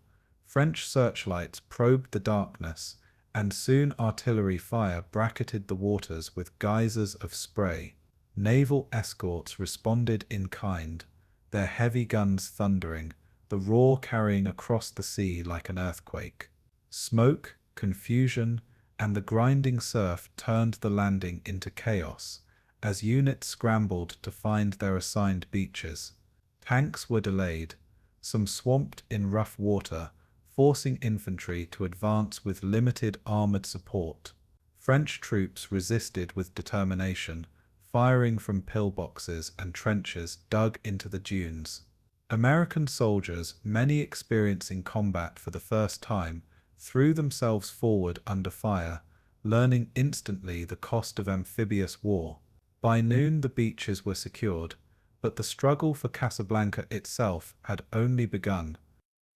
Speaker 1: French searchlights probed the darkness, and soon artillery fire bracketed the waters with geysers of spray. Naval escorts responded in kind, their heavy guns thundering, the roar carrying across the sea like an earthquake. Smoke, confusion, and the grinding surf turned the landing into chaos, as units scrambled to find their assigned beaches. Tanks were delayed, some swamped in rough water, forcing infantry to advance with limited armored support. French troops resisted with determination, firing from pillboxes and trenches dug into the dunes. American soldiers, many experiencing combat for the first time, threw themselves forward under fire, learning instantly the cost of amphibious war. By noon the beaches were secured, but the struggle for Casablanca itself had only begun.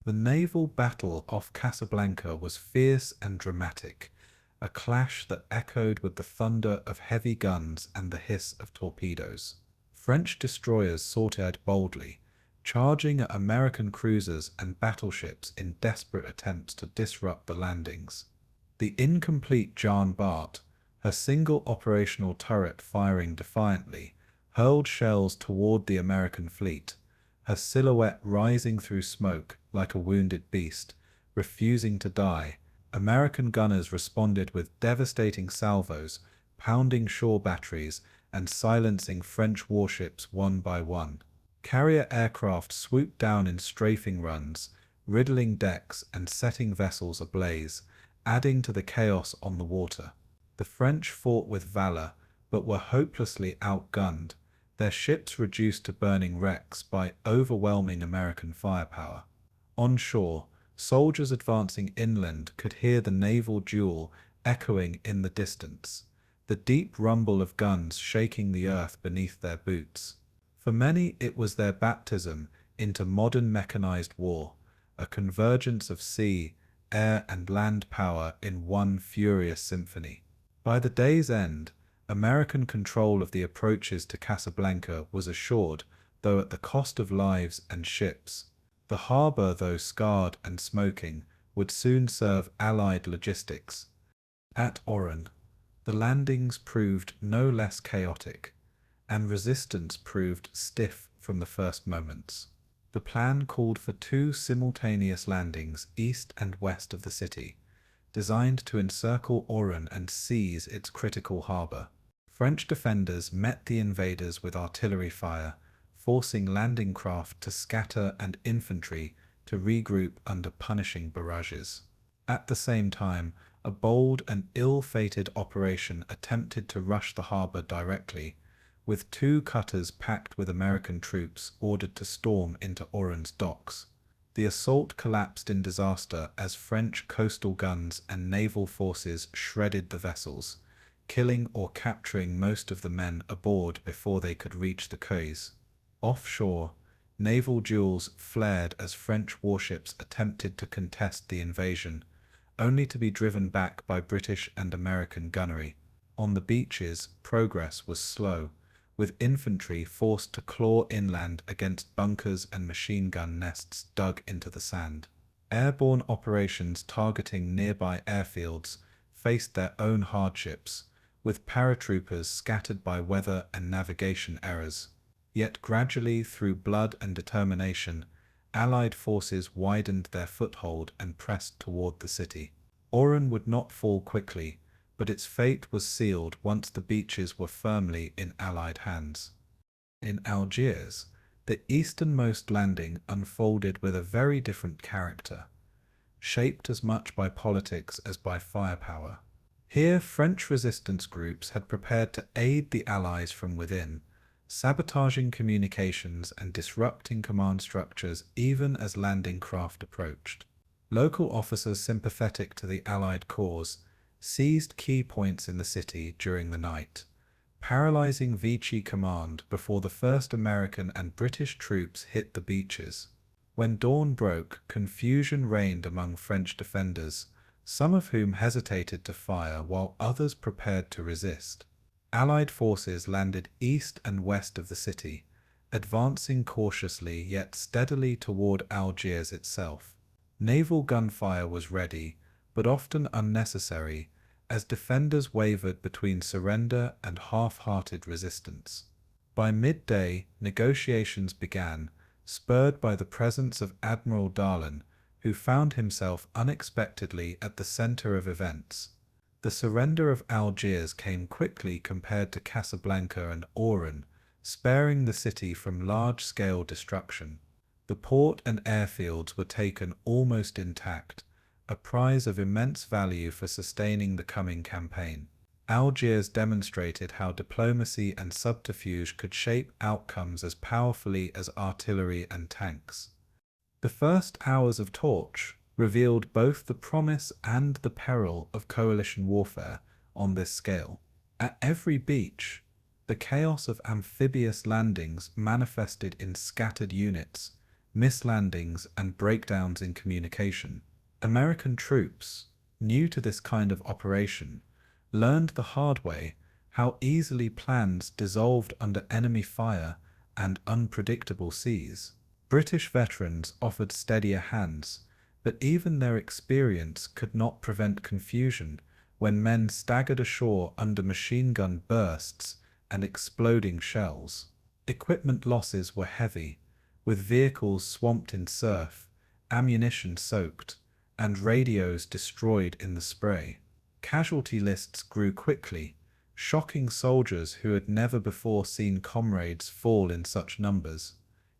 Speaker 1: The naval battle off Casablanca was fierce and dramatic, a clash that echoed with the thunder of heavy guns and the hiss of torpedoes. French destroyers sortied boldly, charging at American cruisers and battleships in desperate attempts to disrupt the landings. The incomplete Jean Bart, her single operational turret firing defiantly, hurled shells toward the American fleet, her silhouette rising through smoke like a wounded beast, refusing to die. American gunners responded with devastating salvos, pounding shore batteries and silencing French warships one by one. Carrier aircraft swooped down in strafing runs, riddling decks and setting vessels ablaze, adding to the chaos on the water. The French fought with valor, but were hopelessly outgunned, their ships reduced to burning wrecks by overwhelming American firepower. On shore, soldiers advancing inland could hear the naval duel echoing in the distance, the deep rumble of guns shaking the earth beneath their boots. For many, it was their baptism into modern mechanized war, a convergence of sea, air, and land power in one furious symphony. By the day's end, American control of the approaches to Casablanca was assured, though at the cost of lives and ships. The harbour, though scarred and smoking, would soon serve Allied logistics. At Oran, the landings proved no less chaotic, and resistance proved stiff from the first moments. The plan called for 2 simultaneous landings east and west of the city, designed to encircle Oran and seize its critical harbour. French defenders met the invaders with artillery fire, forcing landing craft to scatter and infantry to regroup under punishing barrages. At the same time, a bold and ill-fated operation attempted to rush the harbour directly, with 2 cutters packed with American troops ordered to storm into Oran's docks. The assault collapsed in disaster as French coastal guns and naval forces shredded the vessels, killing or capturing most of the men aboard before they could reach the quays. Offshore, naval duels flared as French warships attempted to contest the invasion, only to be driven back by British and American gunnery. On the beaches, progress was slow, with infantry forced to claw inland against bunkers and machine gun nests dug into the sand. Airborne operations targeting nearby airfields faced their own hardships, with paratroopers scattered by weather and navigation errors. Yet gradually, through blood and determination, Allied forces widened their foothold and pressed toward the city. Oran would not fall quickly, but its fate was sealed once the beaches were firmly in Allied hands. In Algiers, the easternmost landing unfolded with a very different character, shaped as much by politics as by firepower. Here, French resistance groups had prepared to aid the Allies from within, sabotaging communications and disrupting command structures even as landing craft approached. Local officers sympathetic to the Allied cause seized key points in the city during the night, paralyzing Vichy command before the first American and British troops hit the beaches. When dawn broke, confusion reigned among French defenders, some of whom hesitated to fire while others prepared to resist. Allied forces landed east and west of the city, advancing cautiously yet steadily toward Algiers itself. Naval gunfire was ready, but often unnecessary, as defenders wavered between surrender and half-hearted resistance. By midday, negotiations began, spurred by the presence of Admiral Darlan, who found himself unexpectedly at the center of events. The surrender of Algiers came quickly compared to Casablanca and Oran, sparing the city from large-scale destruction. The port and airfields were taken almost intact, a prize of immense value for sustaining the coming campaign. Algiers demonstrated how diplomacy and subterfuge could shape outcomes as powerfully as artillery and tanks. The first hours of Torch revealed both the promise and the peril of coalition warfare on this scale. At every beach, the chaos of amphibious landings manifested in scattered units, mislandings, and breakdowns in communication. American troops, new to this kind of operation, learned the hard way how easily plans dissolved under enemy fire and unpredictable seas. British veterans offered steadier hands, but even their experience could not prevent confusion when men staggered ashore under machine gun bursts and exploding shells. Equipment losses were heavy, with vehicles swamped in surf, ammunition soaked, and radios destroyed in the spray. Casualty lists grew quickly, shocking soldiers who had never before seen comrades fall in such numbers.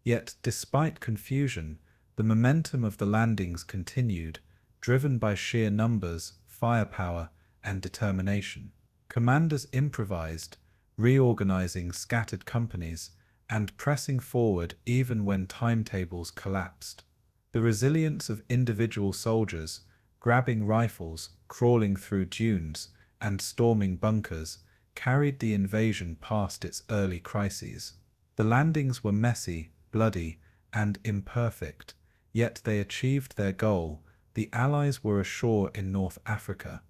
Speaker 1: Yet, despite confusion, the momentum of the landings continued, driven by sheer numbers, firepower, and determination. Commanders improvised, reorganizing scattered companies, and pressing forward even when timetables collapsed. The resilience of individual soldiers, grabbing rifles, crawling through dunes, and storming bunkers, carried the invasion past its early crises. The landings were messy, bloody, and imperfect, yet they achieved their goal. The Allies were ashore in North Africa.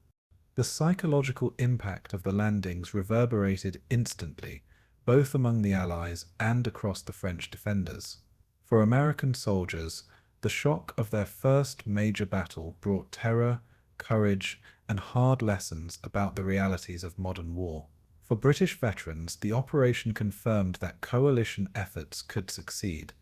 Speaker 1: The psychological impact of the landings reverberated instantly, both among the Allies and across the French defenders. For American soldiers, the shock of their first major battle brought terror, courage, and hard lessons about the realities of modern war. For British veterans, the operation confirmed that coalition efforts could succeed,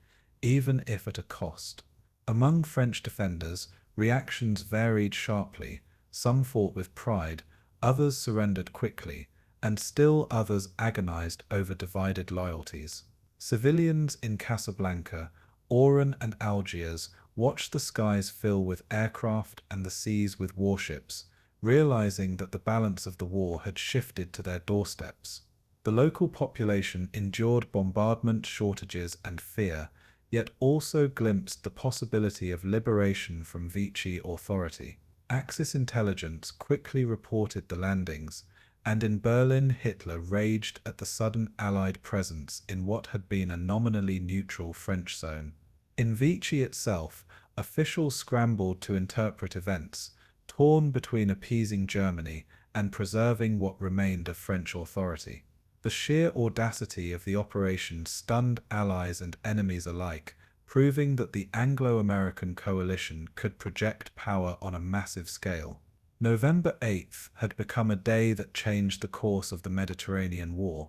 Speaker 1: even if at a cost. Among French defenders, reactions varied sharply. Some fought with pride, others surrendered quickly, and still others agonized over divided loyalties. Civilians in Casablanca, Oran and Algiers watched the skies fill with aircraft and the seas with warships, realizing that the balance of the war had shifted to their doorsteps. The local population endured bombardment, shortages, and fear, yet also glimpsed the possibility of liberation from Vichy authority. Axis intelligence quickly reported the landings, and in Berlin Hitler raged at the sudden Allied presence in what had been a nominally neutral French zone. In Vichy itself, officials scrambled to interpret events, torn between appeasing Germany and preserving what remained of French authority. The sheer audacity of the operation stunned allies and enemies alike, proving that the Anglo-American coalition could project power on a massive scale. November 8th had become a day that changed the course of the Mediterranean War.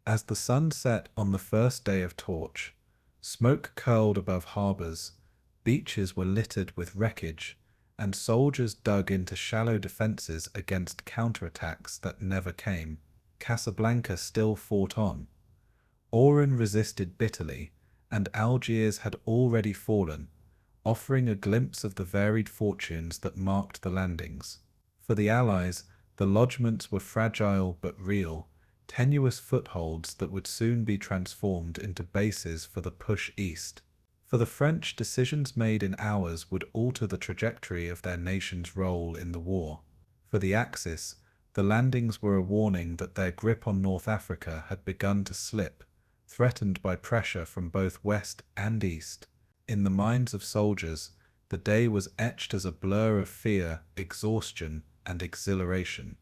Speaker 1: As the sun set on the first day of torch, smoke curled above harbors, beaches were littered with wreckage, and soldiers dug into shallow defenses against counterattacks that never came. Casablanca still fought on. Oran resisted bitterly, and Algiers had already fallen, offering a glimpse of the varied fortunes that marked the landings. For the Allies, the lodgements were fragile but real, tenuous footholds that would soon be transformed into bases for the push east. For the French, decisions made in hours would alter the trajectory of their nation's role in the war. For the Axis, the landings were a warning that their grip on North Africa had begun to slip, threatened by pressure from both west and east. In the minds of soldiers, the day was etched as a blur of fear, exhaustion, and exhilaration,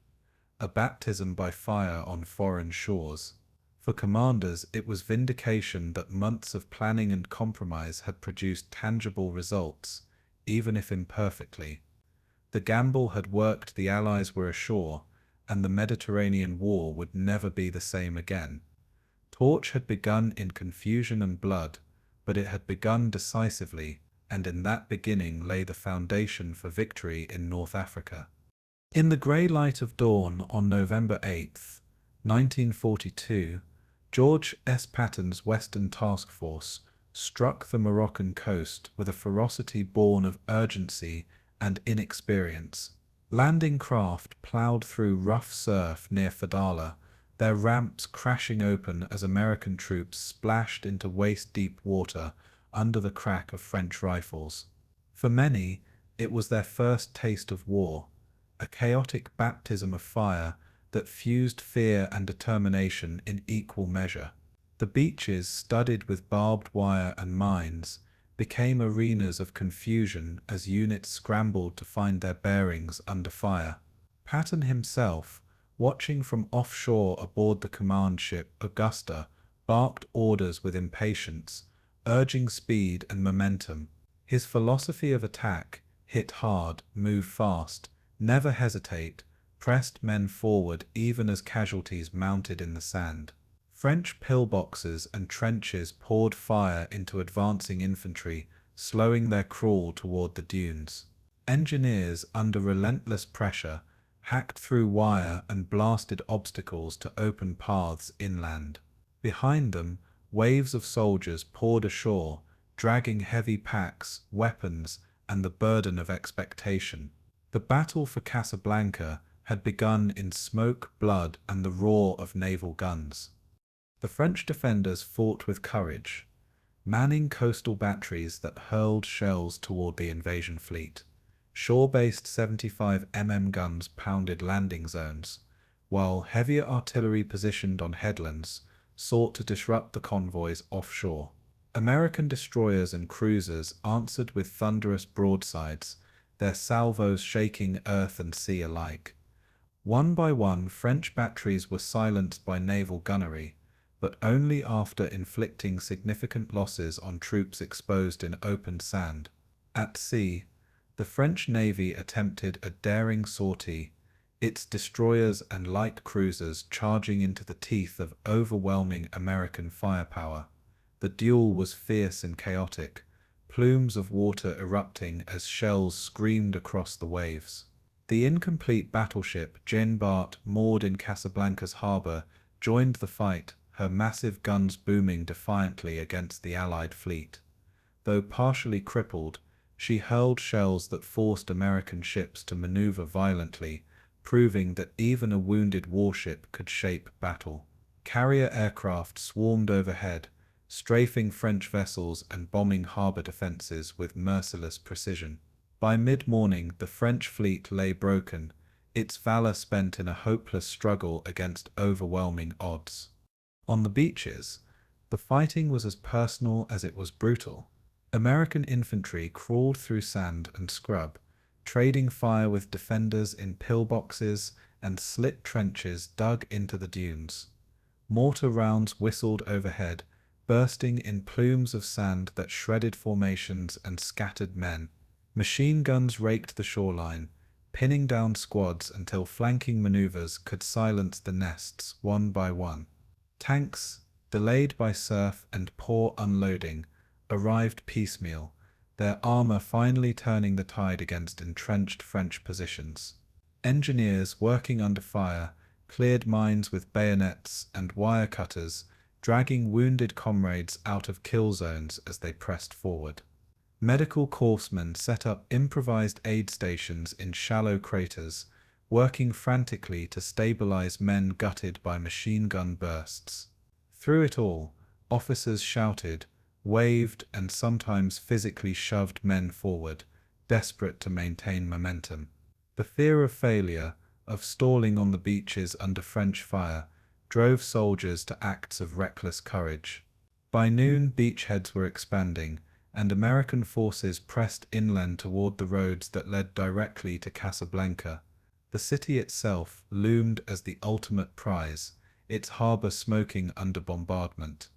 Speaker 1: a baptism by fire on foreign shores. For commanders, it was vindication that months of planning and compromise had produced tangible results, even if imperfectly. The gamble had worked, the Allies were ashore, and the Mediterranean War would never be the same again. Torch had begun in confusion and blood, but it had begun decisively, and in that beginning lay the foundation for victory in North Africa. In the grey light of dawn on November 8th, 1942, George S. Patton's Western Task Force struck the Moroccan coast with a ferocity born of urgency and inexperience. Landing craft ploughed through rough surf near Fadala, their ramps crashing open as American troops splashed into waist-deep water under the crack of French rifles. For many, it was their first taste of war, a chaotic baptism of fire that fused fear and determination in equal measure. The beaches, studded with barbed wire and mines, became arenas of confusion as units scrambled to find their bearings under fire. Patton himself, watching from offshore aboard the command ship Augusta, barked orders with impatience, urging speed and momentum. His philosophy of attack, hit hard, move fast, never hesitate, pressed men forward even as casualties mounted in the sand. French pillboxes and trenches poured fire into advancing infantry, slowing their crawl toward the dunes. Engineers, under relentless pressure, hacked through wire and blasted obstacles to open paths inland. Behind them, waves of soldiers poured ashore, dragging heavy packs, weapons, and the burden of expectation. The battle for Casablanca had begun in smoke, blood, and the roar of naval guns. The French defenders fought with courage, manning coastal batteries that hurled shells toward the invasion fleet. Shore-based 75 mm guns pounded landing zones, while heavier artillery positioned on headlands sought to disrupt the convoys offshore. American destroyers and cruisers answered with thunderous broadsides, their salvos shaking earth and sea alike. One by one, French batteries were silenced by naval gunnery, but only after inflicting significant losses on troops exposed in open sand. At sea, the French Navy attempted a daring sortie, its destroyers and light cruisers charging into the teeth of overwhelming American firepower. The duel was fierce and chaotic, plumes of water erupting as shells screamed across the waves. The incomplete battleship Jeanne Bart, moored in Casablanca's harbor, joined the fight, her massive guns booming defiantly against the Allied fleet. Though partially crippled, she hurled shells that forced American ships to maneuver violently, proving that even a wounded warship could shape battle. Carrier aircraft swarmed overhead, strafing French vessels and bombing harbor defenses with merciless precision. By mid-morning, the French fleet lay broken, its valor spent in a hopeless struggle against overwhelming odds. On the beaches, the fighting was as personal as it was brutal. American infantry crawled through sand and scrub, trading fire with defenders in pillboxes and slit trenches dug into the dunes. Mortar rounds whistled overhead, bursting in plumes of sand that shredded formations and scattered men. Machine guns raked the shoreline, pinning down squads until flanking maneuvers could silence the nests one by one. Tanks, delayed by surf and poor unloading, arrived piecemeal, their armor finally turning the tide against entrenched French positions. Engineers working under fire cleared mines with bayonets and wire cutters, dragging wounded comrades out of kill zones as they pressed forward. Medical corpsmen set up improvised aid stations in shallow craters, working frantically to stabilize men gutted by machine gun bursts. Through it all, officers shouted, waved, and sometimes physically shoved men forward, desperate to maintain momentum. The fear of failure, of stalling on the beaches under French fire, drove soldiers to acts of reckless courage. By noon, beachheads were expanding, and American forces pressed inland toward the roads that led directly to Casablanca. The city itself loomed as the ultimate prize, its harbor smoking under bombardment.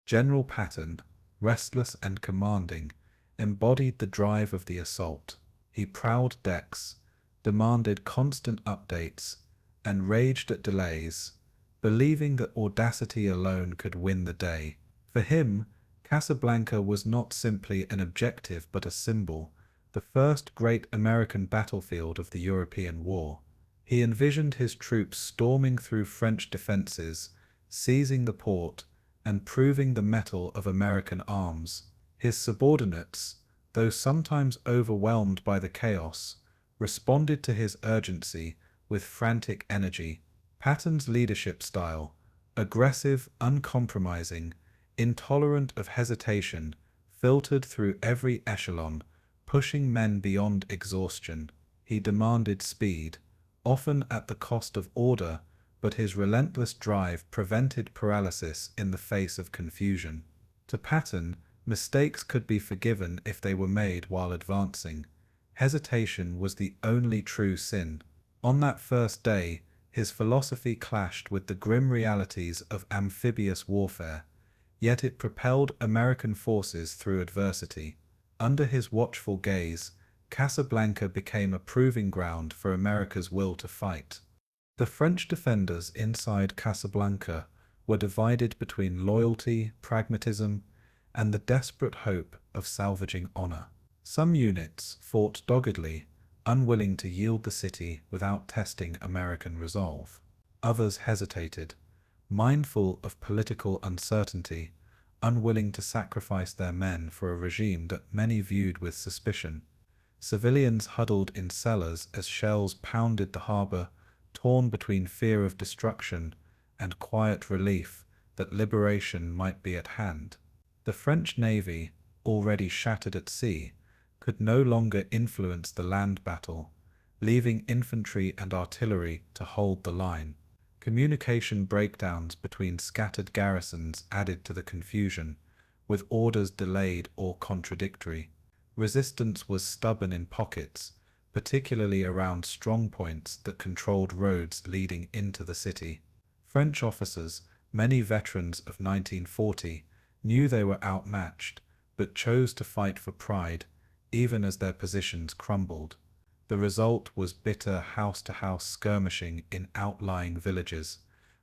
Speaker 1: General Patton, restless and commanding, embodied the drive of the assault. He prowled decks, demanded constant updates, and raged at delays, believing that audacity alone could win the day. For him, Casablanca was not simply an objective but a symbol, the first great American battlefield of the European War. He envisioned his troops storming through French defenses, seizing the port, and proving the mettle of American arms. His subordinates, though sometimes overwhelmed by the chaos, responded to his urgency with frantic energy. Patton's leadership style, aggressive, uncompromising, intolerant of hesitation, filtered through every echelon, pushing men beyond exhaustion. He demanded speed, often at the cost of order, but his relentless drive prevented paralysis in the face of confusion. To Patton, mistakes could be forgiven if they were made while advancing. Hesitation was the only true sin. On that first day, his philosophy clashed with the grim realities of amphibious warfare, yet it propelled American forces through adversity. Under his watchful gaze, Casablanca became a proving ground for America's will to fight. The French defenders inside Casablanca were divided between loyalty, pragmatism, and the desperate hope of salvaging honor. Some units fought doggedly, unwilling to yield the city without testing American resolve. Others hesitated, mindful of political uncertainty, unwilling to sacrifice their men for a regime that many viewed with suspicion. Civilians huddled in cellars as shells pounded the harbor, torn between fear of destruction and quiet relief that liberation might be at hand. The French navy, already shattered at sea, could no longer influence the land battle, leaving infantry and artillery to hold the line. Communication breakdowns between scattered garrisons added to the confusion, with orders delayed or contradictory. Resistance was stubborn in pockets, particularly around strongpoints that controlled roads leading into the city. French officers, many veterans of 1940, knew they were outmatched, but chose to fight for pride, even as their positions crumbled. The result was bitter house-to-house skirmishing in outlying villages,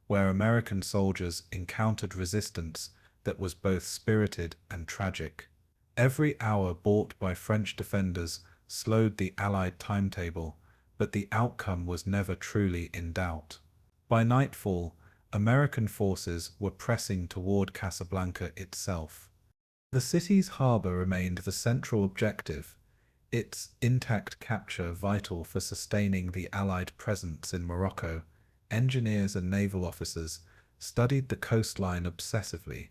Speaker 1: where American soldiers encountered resistance that was both spirited and tragic. Every hour bought by French defenders slowed the Allied timetable, but the outcome was never truly in doubt. By nightfall, American forces were pressing toward Casablanca itself. The city's harbor remained the central objective, its intact capture vital for sustaining the Allied presence in Morocco. Engineers and naval officers studied the coastline obsessively,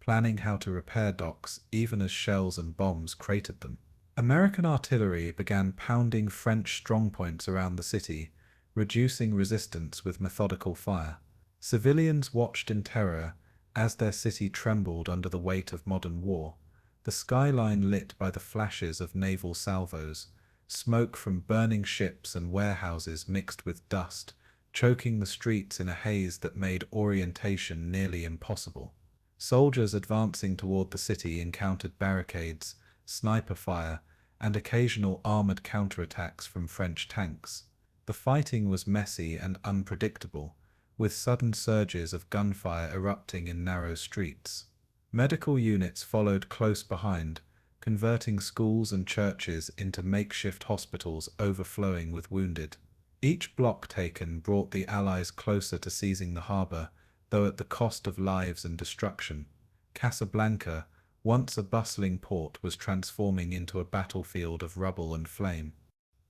Speaker 1: planning how to repair docks even as shells and bombs cratered them. American artillery began pounding French strongpoints around the city, reducing resistance with methodical fire. Civilians watched in terror as their city trembled under the weight of modern war, the skyline lit by the flashes of naval salvos, smoke from burning ships and warehouses mixed with dust, choking the streets in a haze that made orientation nearly impossible. Soldiers advancing toward the city encountered barricades, sniper fire, and occasional armored counterattacks from French tanks. The fighting was messy and unpredictable, with sudden surges of gunfire erupting in narrow streets. Medical units followed close behind, converting schools and churches into makeshift hospitals overflowing with wounded. Each block taken brought the Allies closer to seizing the harbor, though at the cost of lives and destruction. Casablanca, once a bustling port, was transforming into a battlefield of rubble and flame.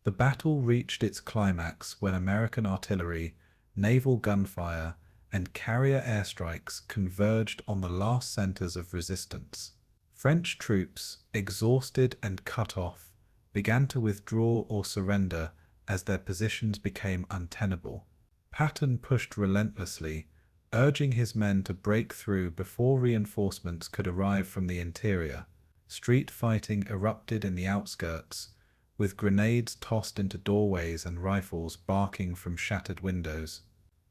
Speaker 1: The battle reached its climax when American artillery, naval gunfire, and carrier airstrikes converged on the last centers of resistance. French troops, exhausted and cut off, began to withdraw or surrender as their positions became untenable. Patton pushed relentlessly, urging his men to break through before reinforcements could arrive from the interior. Street fighting erupted in the outskirts, with grenades tossed into doorways and rifles barking from shattered windows.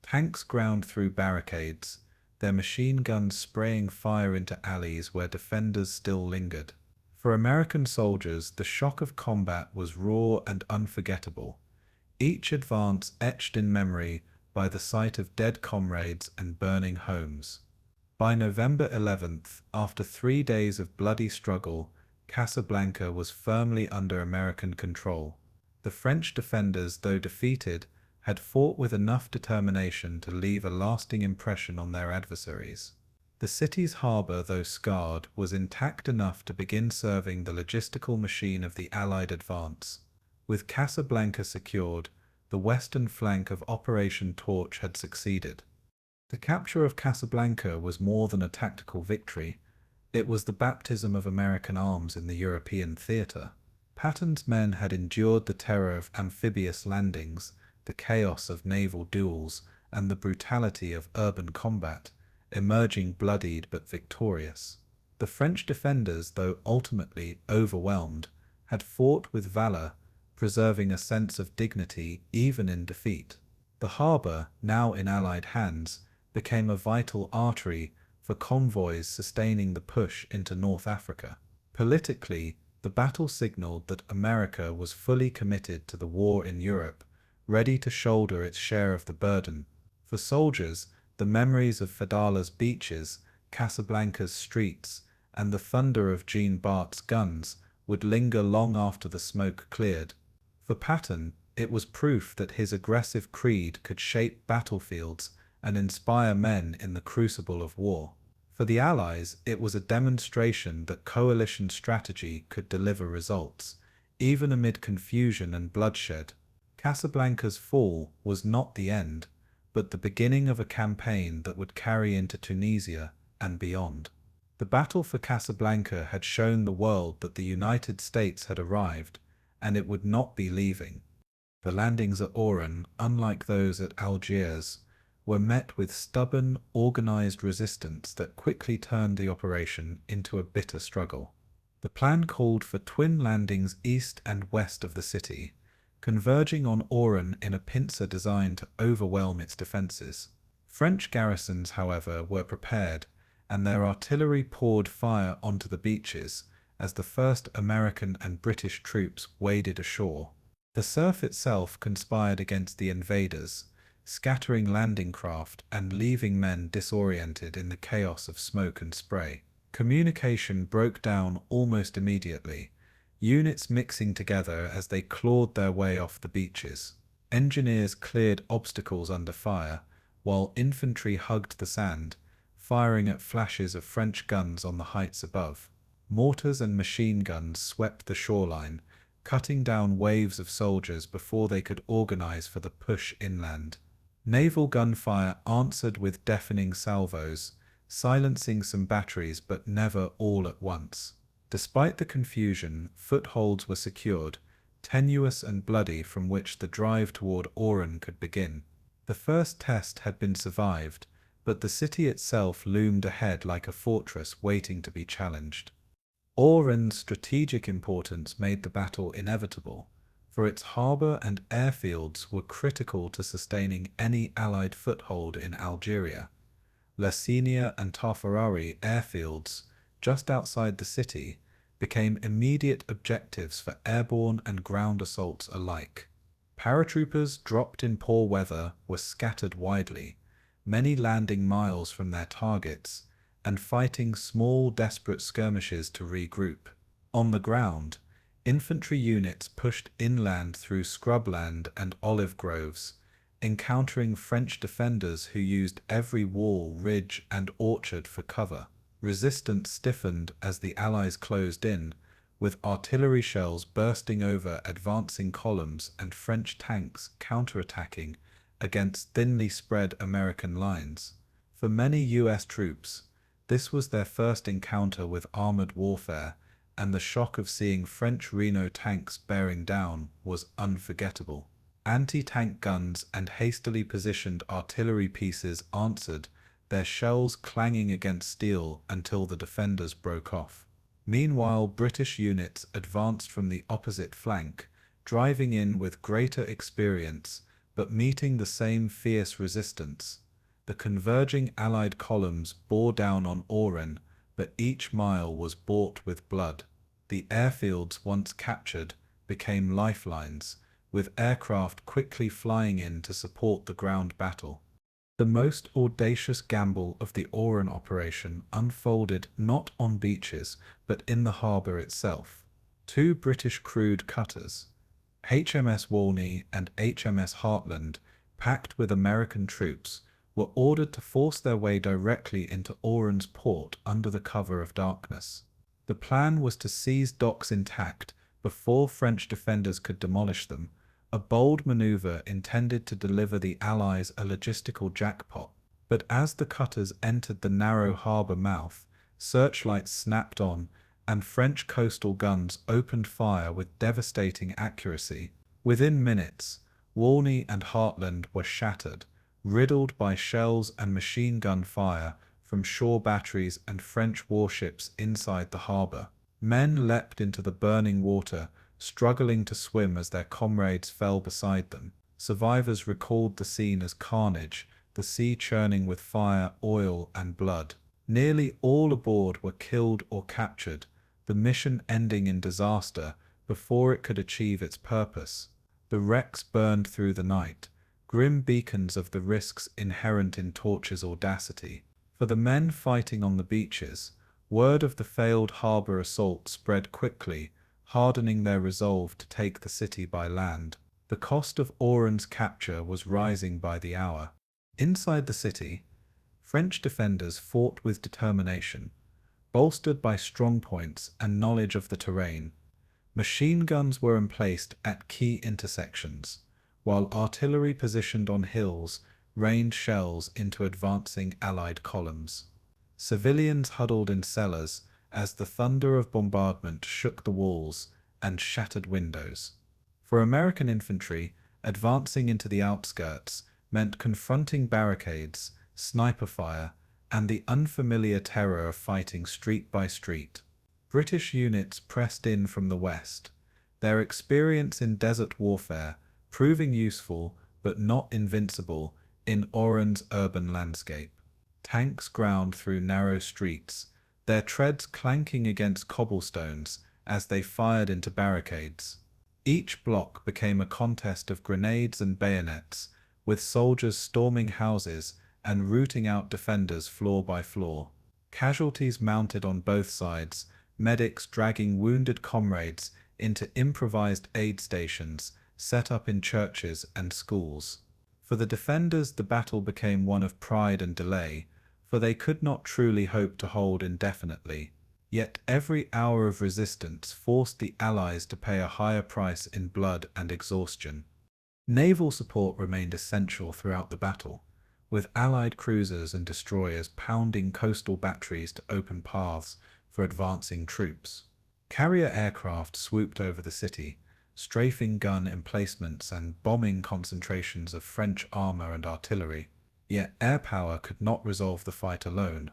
Speaker 1: Tanks ground through barricades, their machine guns spraying fire into alleys where defenders still lingered. For American soldiers, the shock of combat was raw and unforgettable, each advance etched in memory by the sight of dead comrades and burning homes. By November 11th, after 3 days of bloody struggle, Casablanca was firmly under American control. The French defenders, though defeated, had fought with enough determination to leave a lasting impression on their adversaries. The city's harbor, though scarred, was intact enough to begin serving the logistical machine of the Allied advance. With Casablanca secured, the western flank of Operation Torch had succeeded. The capture of Casablanca was more than a tactical victory. It was the baptism of American arms in the European theater. Patton's men had endured the terror of amphibious landings, the chaos of naval duels, and the brutality of urban combat, emerging bloodied but victorious. The French defenders, though ultimately overwhelmed, had fought with valor, preserving a sense of dignity even in defeat. The harbor, now in Allied hands, became a vital artery for convoys sustaining the push into North Africa. Politically, the battle signaled that America was fully committed to the war in Europe, ready to shoulder its share of the burden. For soldiers, the memories of Fadala's beaches, Casablanca's streets, and the thunder of Jean Bart's guns would linger long after the smoke cleared. For Patton, it was proof that his aggressive creed could shape battlefields and inspire men in the crucible of war. For the Allies, it was a demonstration that coalition strategy could deliver results, even amid confusion and bloodshed. Casablanca's fall was not the end, but the beginning of a campaign that would carry into Tunisia and beyond. The battle for Casablanca had shown the world that the United States had arrived, and it would not be leaving. The landings at Oran, unlike those at Algiers, were met with stubborn, organized resistance that quickly turned the operation into a bitter struggle. The plan called for twin landings east and west of the city, converging on Oran in a pincer designed to overwhelm its defences. French garrisons, however, were prepared, and their artillery poured fire onto the beaches as the first American and British troops waded ashore. The surf itself conspired against the invaders, scattering landing craft and leaving men disoriented in the chaos of smoke and spray. Communication broke down almost immediately, units mixing together as they clawed their way off the beaches. Engineers cleared obstacles under fire, while infantry hugged the sand, firing at flashes of French guns on the heights above. Mortars and machine guns swept the shoreline, cutting down waves of soldiers before they could organize for the push inland. Naval gunfire answered with deafening salvos, silencing some batteries but never all at once. Despite the confusion, footholds were secured, tenuous and bloody, from which the drive toward Oran could begin. The first test had been survived, but the city itself loomed ahead like a fortress waiting to be challenged. Oran's strategic importance made the battle inevitable, for its harbour and airfields were critical to sustaining any Allied foothold in Algeria. Lasenia and Tafarari airfields, just outside the city, became immediate objectives for airborne and ground assaults alike. Paratroopers dropped in poor weather were scattered widely, many landing miles from their targets, and fighting small, desperate skirmishes to regroup. On the ground, infantry units pushed inland through scrubland and olive groves, encountering French defenders who used every wall, ridge, and orchard for cover. Resistance stiffened as the Allies closed in, with artillery shells bursting over advancing columns and French tanks counterattacking against thinly spread American lines. For many US troops, this was their first encounter with armored warfare, and the shock of seeing French Renault tanks bearing down was unforgettable. Anti-tank guns and hastily positioned artillery pieces answered, their shells clanging against steel until the defenders broke off. Meanwhile, British units advanced from the opposite flank, driving in with greater experience, but meeting the same fierce resistance. The converging Allied columns bore down on Oran, but each mile was bought with blood. The airfields once captured became lifelines, with aircraft quickly flying in to support the ground battle. The most audacious gamble of the Oran operation unfolded not on beaches, but in the harbour itself. Two British crewed cutters, HMS Walney and HMS Heartland, packed with American troops, were ordered to force their way directly into Oran's port under the cover of darkness. The plan was to seize docks intact before French defenders could demolish them, a bold maneuver intended to deliver the Allies a logistical jackpot. But as the cutters entered the narrow harbour mouth, searchlights snapped on, and French coastal guns opened fire with devastating accuracy. Within minutes, Walney and Heartland were shattered, riddled by shells and machine gun fire from shore batteries and French warships inside the harbour. Men leapt into the burning water, struggling to swim as their comrades fell beside them. Survivors recalled the scene as carnage, the sea churning with fire, oil, and blood. Nearly all aboard were killed or captured, the mission ending in disaster before it could achieve its purpose. The wrecks burned through the night, grim beacons of the risks inherent in torture's audacity. For the men fighting on the beaches, word of the failed harbour assault spread quickly, hardening their resolve to take the city by land. The cost of Oran's capture was rising by the hour. Inside the city, French defenders fought with determination, bolstered by strong points and knowledge of the terrain. Machine guns were emplaced at key intersections, while artillery positioned on hills rained shells into advancing Allied columns. Civilians huddled in cellars as the thunder of bombardment shook the walls and shattered windows. For American infantry, advancing into the outskirts meant confronting barricades, sniper fire, and the unfamiliar terror of fighting street by street. British units pressed in from the west, their experience in desert warfare proving useful but not invincible in Oran's urban landscape. Tanks ground through narrow streets, their treads clanking against cobblestones as they fired into barricades. Each block became a contest of grenades and bayonets, with soldiers storming houses and rooting out defenders floor by floor. Casualties mounted on both sides, medics dragging wounded comrades into improvised aid stations set up in churches and schools. For the defenders, the battle became one of pride and delay, for they could not truly hope to hold indefinitely. Yet every hour of resistance forced the Allies to pay a higher price in blood and exhaustion. Naval support remained essential throughout the battle, with Allied cruisers and destroyers pounding coastal batteries to open paths for advancing troops. Carrier aircraft swooped over the city, strafing gun emplacements and bombing concentrations of French armor and artillery. Yet air power could not resolve the fight alone,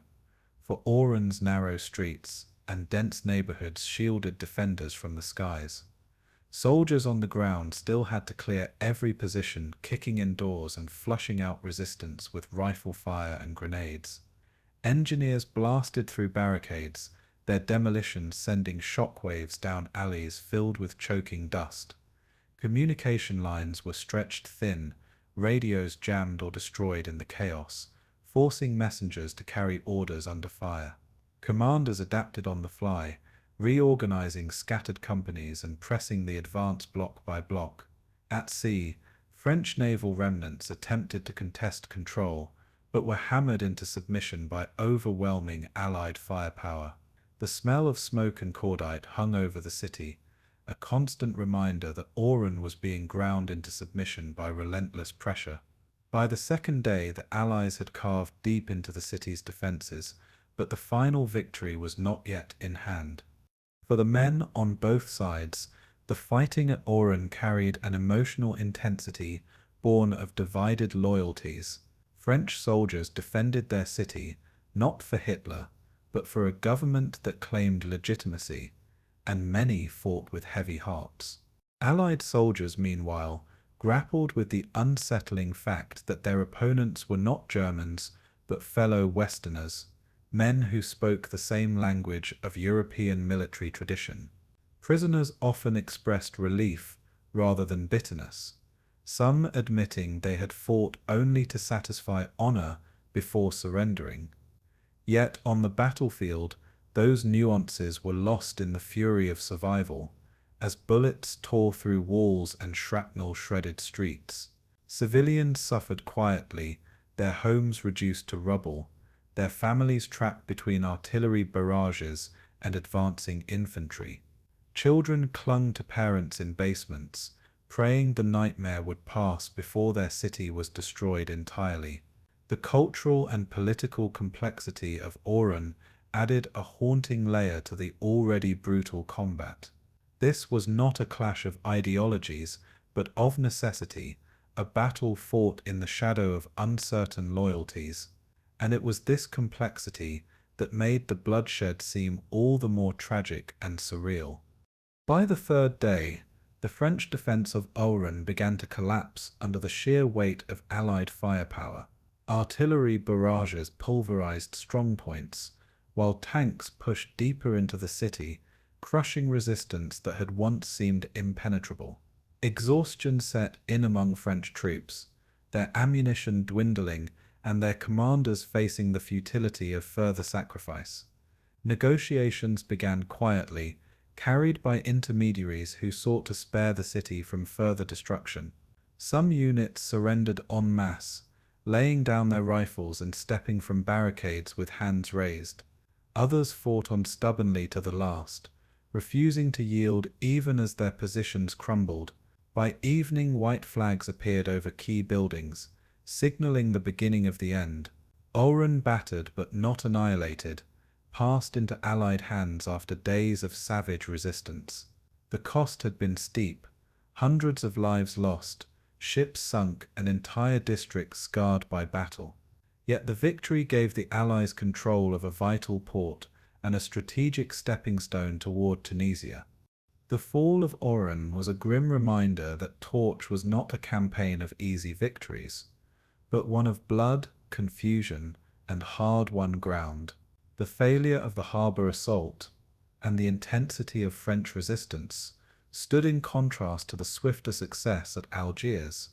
Speaker 1: for Oran's narrow streets and dense neighborhoods shielded defenders from the skies. Soldiers on the ground still had to clear every position, kicking in doors and flushing out resistance with rifle fire and grenades. Engineers blasted through barricades, their demolitions sending shockwaves down alleys filled with choking dust. Communication lines were stretched thin, radios jammed or destroyed in the chaos, forcing messengers to carry orders under fire. Commanders adapted on the fly, reorganizing scattered companies and pressing the advance block by block. At sea, French naval remnants attempted to contest control, but were hammered into submission by overwhelming Allied firepower. The smell of smoke and cordite hung over the city, a constant reminder that Oran was being ground into submission by relentless pressure. By the second day, the Allies had carved deep into the city's defenses, but the final victory was not yet in hand. For the men on both sides, the fighting at Oran carried an emotional intensity born of divided loyalties. French soldiers defended their city, not for Hitler, but for a government that claimed legitimacy, and many fought with heavy hearts. Allied soldiers, meanwhile, grappled with the unsettling fact that their opponents were not Germans, but fellow Westerners, men who spoke the same language of European military tradition. Prisoners often expressed relief rather than bitterness, some admitting they had fought only to satisfy honor before surrendering. Yet on the battlefield, those nuances were lost in the fury of survival, as bullets tore through walls and shrapnel shredded streets. Civilians suffered quietly, their homes reduced to rubble, their families trapped between artillery barrages and advancing infantry. Children clung to parents in basements, praying the nightmare would pass before their city was destroyed entirely. The cultural and political complexity of Oran added a haunting layer to the already brutal combat. This was not a clash of ideologies, but of necessity, a battle fought in the shadow of uncertain loyalties. And it was this complexity that made the bloodshed seem all the more tragic and surreal. By the third day, the French defense of Oran began to collapse under the sheer weight of Allied firepower. Artillery barrages pulverized strongpoints, while tanks pushed deeper into the city, crushing resistance that had once seemed impenetrable. Exhaustion set in among French troops, their ammunition dwindling and their commanders facing the futility of further sacrifice. Negotiations began quietly, carried by intermediaries who sought to spare the city from further destruction. Some units surrendered en masse, laying down their rifles and stepping from barricades with hands raised. Others fought on stubbornly to the last, refusing to yield even as their positions crumbled. By evening, white flags appeared over key buildings, signaling the beginning of the end. Oran, battered but not annihilated, passed into Allied hands after days of savage resistance. The cost had been steep: hundreds of lives lost, ships sunk, and entire districts scarred by battle. Yet the victory gave the Allies control of a vital port and a strategic stepping stone toward Tunisia. The fall of Oran was a grim reminder that Torch was not a campaign of easy victories, but one of blood, confusion, and hard-won ground. The failure of the harbour assault and the intensity of French resistance stood in contrast to the swifter success at Algiers,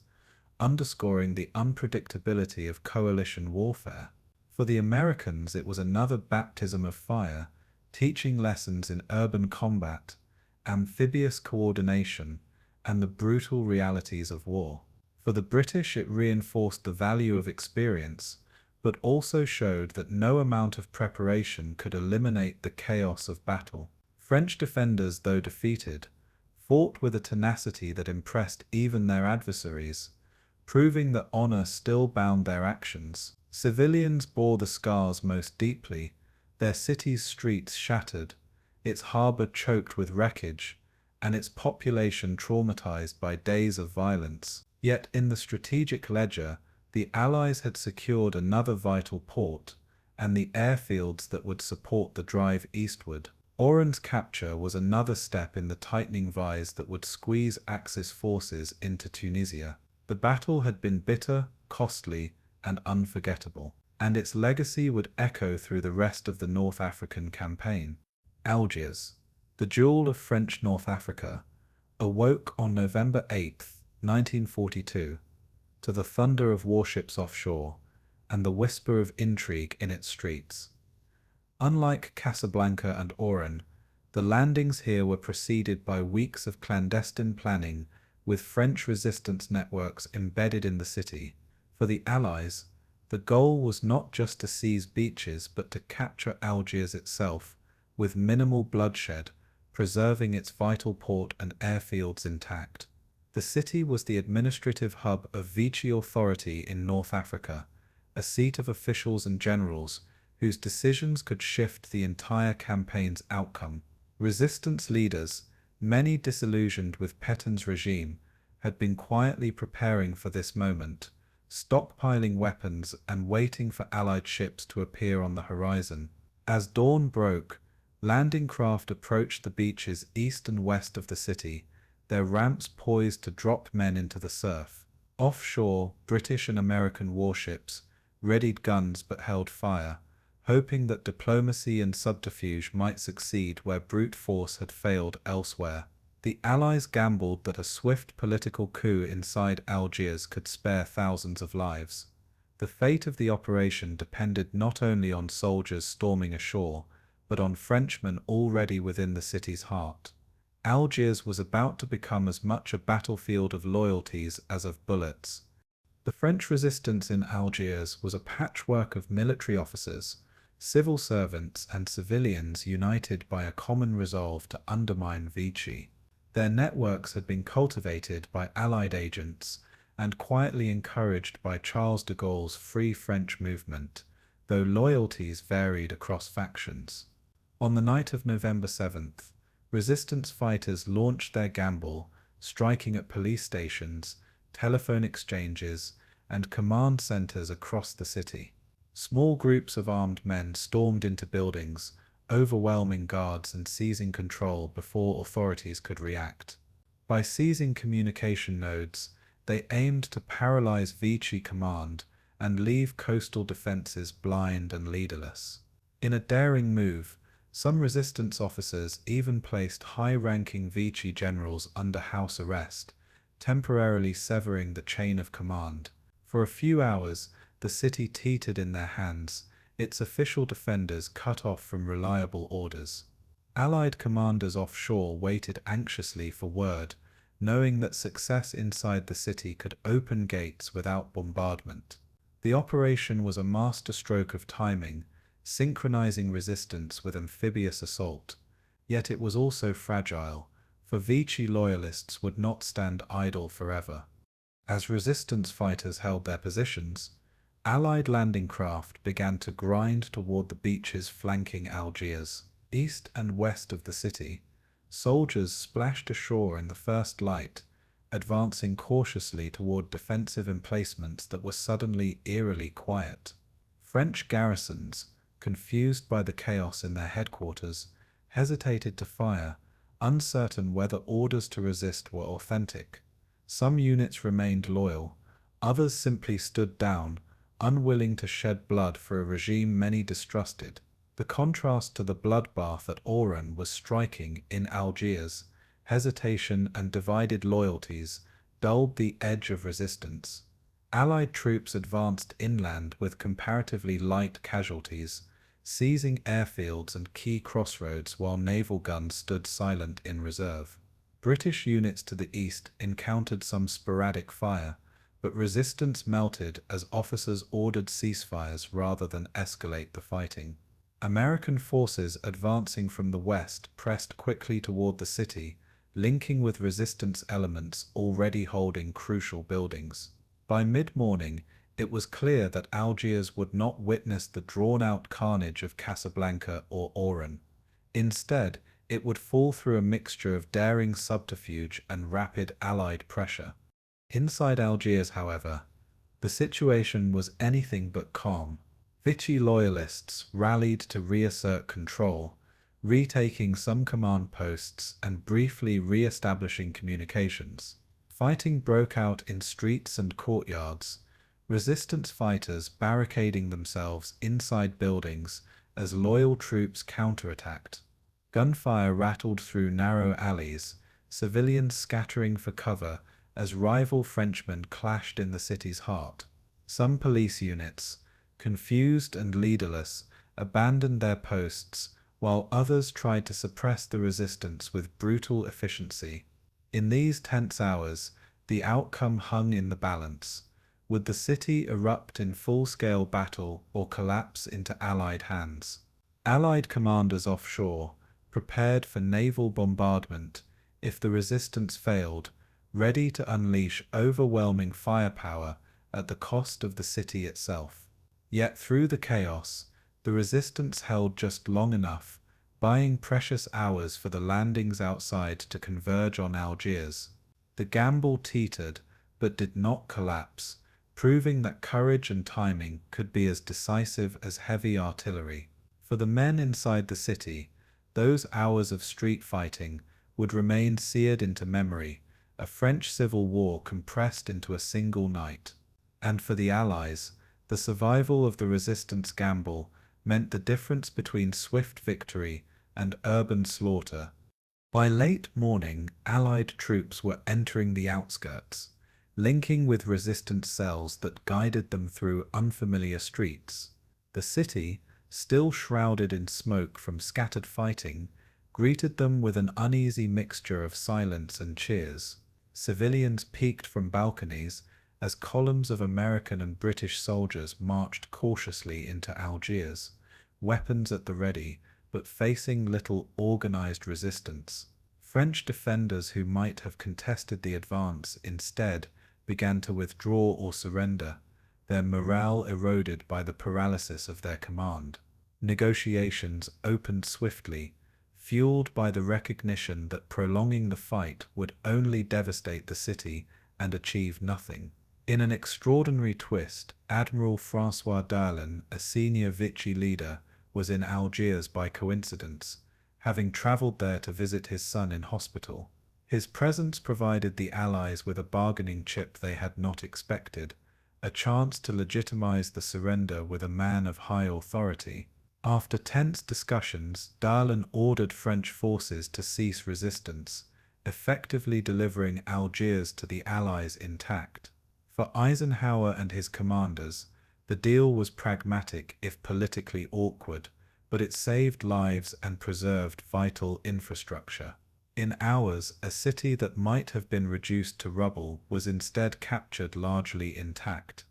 Speaker 1: underscoring the unpredictability of coalition warfare. For the Americans, it was another baptism of fire, teaching lessons in urban combat, amphibious coordination, and the brutal realities of war. For the British, it reinforced the value of experience, but also showed that no amount of preparation could eliminate the chaos of battle. French defenders, though defeated, fought with a tenacity that impressed even their adversaries, proving that honor still bound their actions. Civilians bore the scars most deeply, their city's streets shattered, its harbor choked with wreckage, and its population traumatized by days of violence. Yet in the strategic ledger, the Allies had secured another vital port and the airfields that would support the drive eastward. Oran's capture was another step in the tightening vise that would squeeze Axis forces into Tunisia. The battle had been bitter, costly, and unforgettable, and its legacy would echo through the rest of the North African campaign. Algiers, the jewel of French North Africa, awoke on November 8, 1942, to the thunder of warships offshore and the whisper of intrigue in its streets. Unlike Casablanca and Oran, the landings here were preceded by weeks of clandestine planning, with French resistance networks embedded in the city. For the Allies, the goal was not just to seize beaches but to capture Algiers itself, with minimal bloodshed, preserving its vital port and airfields intact. The city was the administrative hub of Vichy authority in North Africa, a seat of officials and generals whose decisions could shift the entire campaign's outcome. Resistance leaders, many disillusioned with Pétain's regime, had been quietly preparing for this moment, stockpiling weapons and waiting for Allied ships to appear on the horizon. As dawn broke, landing craft approached the beaches east and west of the city, their ramps poised to drop men into the surf. Offshore, British and American warships readied guns but held fire, hoping that diplomacy and subterfuge might succeed where brute force had failed elsewhere. The Allies gambled that a swift political coup inside Algiers could spare thousands of lives. The fate of the operation depended not only on soldiers storming ashore, but on Frenchmen already within the city's heart. Algiers was about to become as much a battlefield of loyalties as of bullets. The French resistance in Algiers was a patchwork of military officers, civil servants, and civilians united by a common resolve to undermine Vichy. Their networks had been cultivated by Allied agents and quietly encouraged by Charles de Gaulle's Free French movement, though loyalties varied across factions. On the night of November 7th, resistance fighters launched their gamble, striking at police stations, telephone exchanges, and command centers across the city. Small groups of armed men stormed into buildings, overwhelming guards and seizing control before authorities could react. By seizing communication nodes, they aimed to paralyze Vichy command and leave coastal defenses blind and leaderless. In a daring move, some resistance officers even placed high-ranking Vichy generals under house arrest, temporarily severing the chain of command. For a few hours, the city teetered in their hands, its official defenders cut off from reliable orders. Allied commanders offshore waited anxiously for word, knowing that success inside the city could open gates without bombardment. The operation was a masterstroke of timing, synchronizing resistance with amphibious assault. Yet it was also fragile, for Vichy loyalists would not stand idle forever. As resistance fighters held their positions, Allied landing craft began to grind toward the beaches flanking Algiers. East and west of the city, soldiers splashed ashore in the first light, advancing cautiously toward defensive emplacements that were suddenly eerily quiet. French garrisons, confused by the chaos in their headquarters, hesitated to fire, uncertain whether orders to resist were authentic. Some units remained loyal, others simply stood down, unwilling to shed blood for a regime many distrusted. The contrast to the bloodbath at Oran was striking. In Algiers, hesitation and divided loyalties dulled the edge of resistance. Allied troops advanced inland with comparatively light casualties, seizing airfields and key crossroads while naval guns stood silent in reserve. British units to the east encountered some sporadic fire, but resistance melted as officers ordered ceasefires rather than escalate the fighting. American forces advancing from the west pressed quickly toward the city, linking with resistance elements already holding crucial buildings. By mid-morning, it was clear that Algiers would not witness the drawn-out carnage of Casablanca or Oran. Instead, it would fall through a mixture of daring subterfuge and rapid Allied pressure. Inside Algiers, however, the situation was anything but calm. Vichy loyalists rallied to reassert control, retaking some command posts and briefly re-establishing communications. Fighting broke out in streets and courtyards, resistance fighters barricading themselves inside buildings as loyal troops counterattacked. Gunfire rattled through narrow alleys, civilians scattering for cover as rival Frenchmen clashed in the city's heart. Some police units, confused and leaderless, abandoned their posts, while others tried to suppress the resistance with brutal efficiency. In these tense hours, the outcome hung in the balance. Would the city erupt in full-scale battle or collapse into Allied hands? Allied commanders offshore, prepared for naval bombardment if the resistance failed, ready to unleash overwhelming firepower at the cost of the city itself. Yet through the chaos, the resistance held just long enough, buying precious hours for the landings outside to converge on Algiers. The gamble teetered, but did not collapse, proving that courage and timing could be as decisive as heavy artillery. For the men inside the city, those hours of street fighting would remain seared into memory, a French civil war compressed into a single night. And for the Allies, the survival of the resistance gamble meant the difference between swift victory and urban slaughter. By late morning, Allied troops were entering the outskirts, linking with resistance cells that guided them through unfamiliar streets. The city, still shrouded in smoke from scattered fighting, greeted them with an uneasy mixture of silence and cheers. Civilians peeked from balconies as columns of American and British soldiers marched cautiously into Algiers, weapons at the ready, but facing little organized resistance. French defenders who might have contested the advance instead began to withdraw or surrender, their morale eroded by the paralysis of their command. Negotiations opened swiftly, fueled by the recognition that prolonging the fight would only devastate the city and achieve nothing. In an extraordinary twist, Admiral François Darlan, a senior Vichy leader, was in Algiers by coincidence, having travelled there to visit his son in hospital. His presence provided the Allies with a bargaining chip they had not expected, a chance to legitimize the surrender with a man of high authority. After tense discussions, Darlan ordered French forces to cease resistance, effectively delivering Algiers to the Allies intact. For Eisenhower and his commanders, the deal was pragmatic if politically awkward, but it saved lives and preserved vital infrastructure. In hours, a city that might have been reduced to rubble was instead captured largely intact.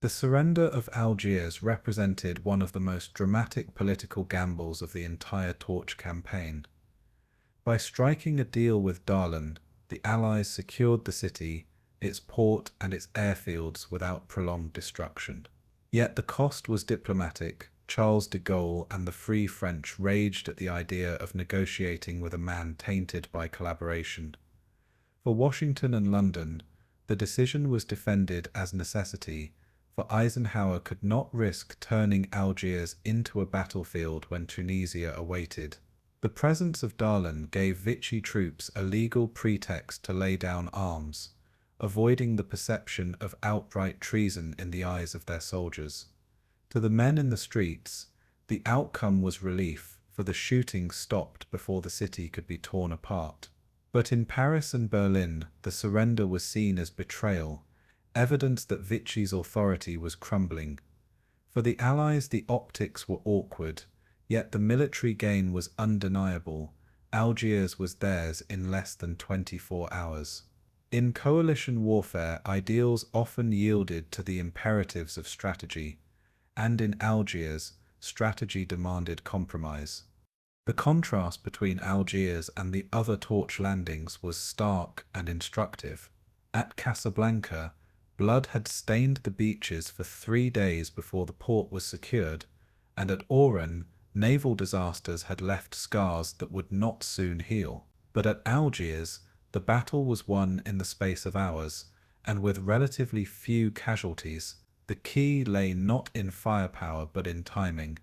Speaker 1: The surrender of Algiers represented one of the most dramatic political gambles of the entire Torch campaign. By striking a deal with Darlan, the Allies secured the city, its port and its airfields without prolonged destruction. Yet the cost was diplomatic. Charles de Gaulle and the Free French raged at the idea of negotiating with a man tainted by collaboration. For Washington and London, the decision was defended as necessity, for Eisenhower could not risk turning Algiers into a battlefield when Tunisia awaited. The presence of Darlan gave Vichy troops a legal pretext to lay down arms, avoiding the perception of outright treason in the eyes of their soldiers. To the men in the streets, the outcome was relief, for the shooting stopped before the city could be torn apart. But in Paris and Berlin, the surrender was seen as betrayal, evidence that Vichy's authority was crumbling. For the Allies, the optics were awkward, yet the military gain was undeniable. Algiers was theirs in less than 24 hours. In coalition warfare, ideals often yielded to the imperatives of strategy, and in Algiers, strategy demanded compromise. The contrast between Algiers and the other torch landings was stark and instructive. At Casablanca, blood had stained the beaches for 3 days before the port was secured, and at Oran, naval disasters had left scars that would not soon heal. But at Algiers, the battle was won in the space of hours, and with relatively few casualties. The key lay not in firepower but in timing,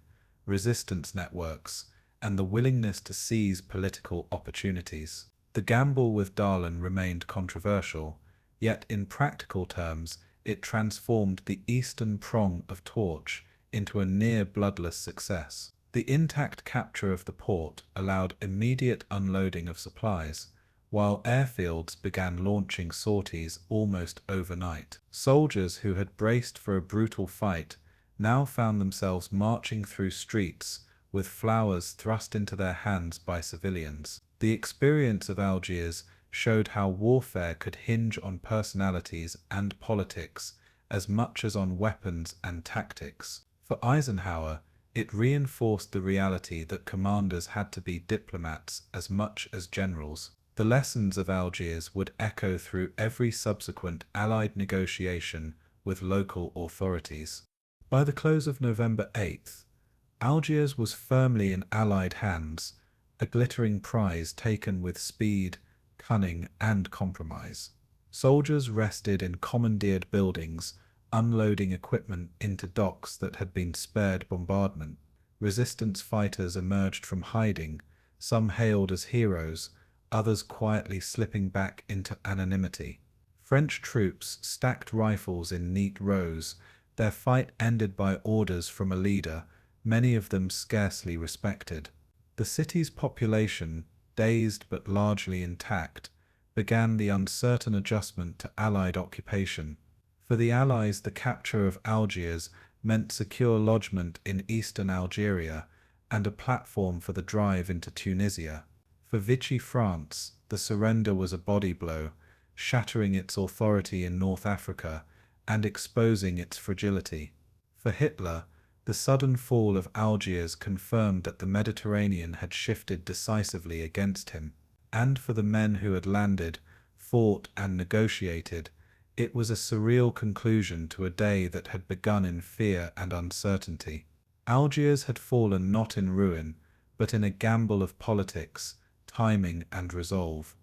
Speaker 1: resistance networks, and the willingness to seize political opportunities. The gamble with Darlan remained controversial, yet in practical terms it transformed the eastern prong of Torch into a near-bloodless success. The intact capture of the port allowed immediate unloading of supplies, while airfields began launching sorties almost overnight. Soldiers who had braced for a brutal fight now found themselves marching through streets with flowers thrust into their hands by civilians. The experience of Algiers showed how warfare could hinge on personalities and politics as much as on weapons and tactics. For Eisenhower, it reinforced the reality that commanders had to be diplomats as much as generals. The lessons of Algiers would echo through every subsequent Allied negotiation with local authorities. By the close of November 8th, Algiers was firmly in Allied hands, a glittering prize taken with speed, cunning, and compromise. Soldiers rested in commandeered buildings, unloading equipment into docks that had been spared bombardment. Resistance fighters emerged from hiding, some hailed as heroes, others quietly slipping back into anonymity. French troops stacked rifles in neat rows, their fight ended by orders from a leader, many of them scarcely respected. The city's population, dazed but largely intact, began the uncertain adjustment to Allied occupation. For the Allies, the capture of Algiers meant secure lodgment in eastern Algeria and a platform for the drive into Tunisia. For Vichy France, the surrender was a body blow, shattering its authority in North Africa and exposing its fragility. For Hitler, the sudden fall of Algiers confirmed that the Mediterranean had shifted decisively against him. And for the men who had landed, fought, and negotiated, it was a surreal conclusion to a day that had begun in fear and uncertainty. Algiers had fallen not in ruin, but in a gamble of politics, timing, and resolve.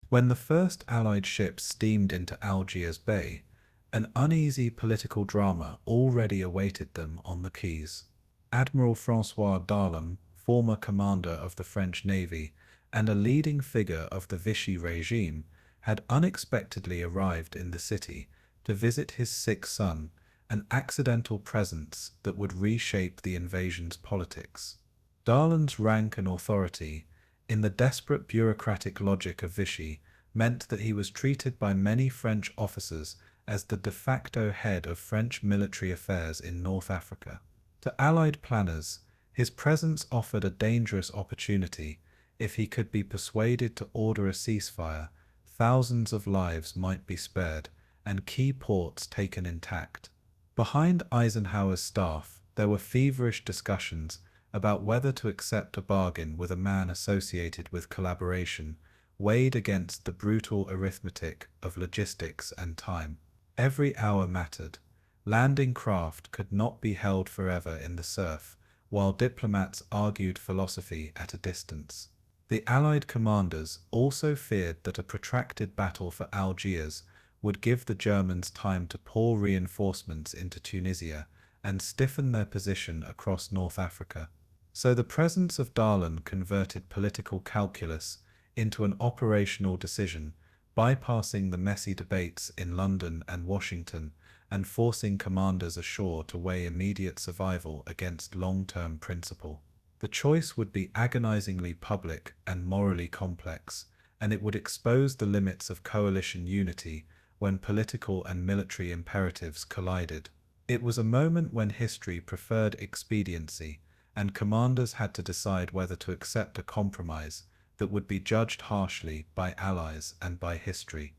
Speaker 1: When the first Allied ships steamed into Algiers Bay, an uneasy political drama already awaited them on the quays. Admiral François Darlan, former commander of the French Navy and a leading figure of the Vichy regime, had unexpectedly arrived in the city to visit his sick son, an accidental presence that would reshape the invasion's politics. Darlan's rank and authority, in the desperate bureaucratic logic of Vichy, meant that he was treated by many French officers as the de facto head of French military affairs in North Africa. To Allied planners, his presence offered a dangerous opportunity. If he could be persuaded to order a ceasefire, thousands of lives might be spared and key ports taken intact. Behind Eisenhower's staff, there were feverish discussions, about whether to accept a bargain with a man associated with collaboration, weighed against the brutal arithmetic of logistics and time. Every hour mattered. Landing craft could not be held forever in the surf, while diplomats argued philosophy at a distance. The Allied commanders also feared that a protracted battle for Algiers would give the Germans time to pour reinforcements into Tunisia and stiffen their position across North Africa. So the presence of Darlan converted political calculus into an operational decision, bypassing the messy debates in London and Washington and forcing commanders ashore to weigh immediate survival against long-term principle. The choice would be agonizingly public and morally complex, and it would expose the limits of coalition unity when political and military imperatives collided. It was a moment when history preferred expediency, and commanders had to decide whether to accept a compromise that would be judged harshly by allies and by history.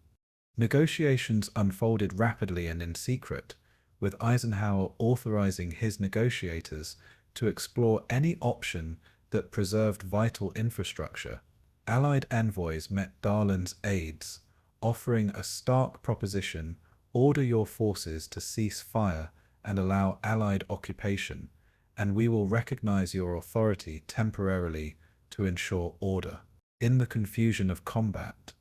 Speaker 1: Negotiations unfolded rapidly and in secret, with Eisenhower authorizing his negotiators to explore any option that preserved vital infrastructure. Allied envoys met Darlan's aides, offering a stark proposition: order your forces to cease fire and allow Allied occupation, and we will recognize your authority temporarily to ensure order. In the confusion of combat,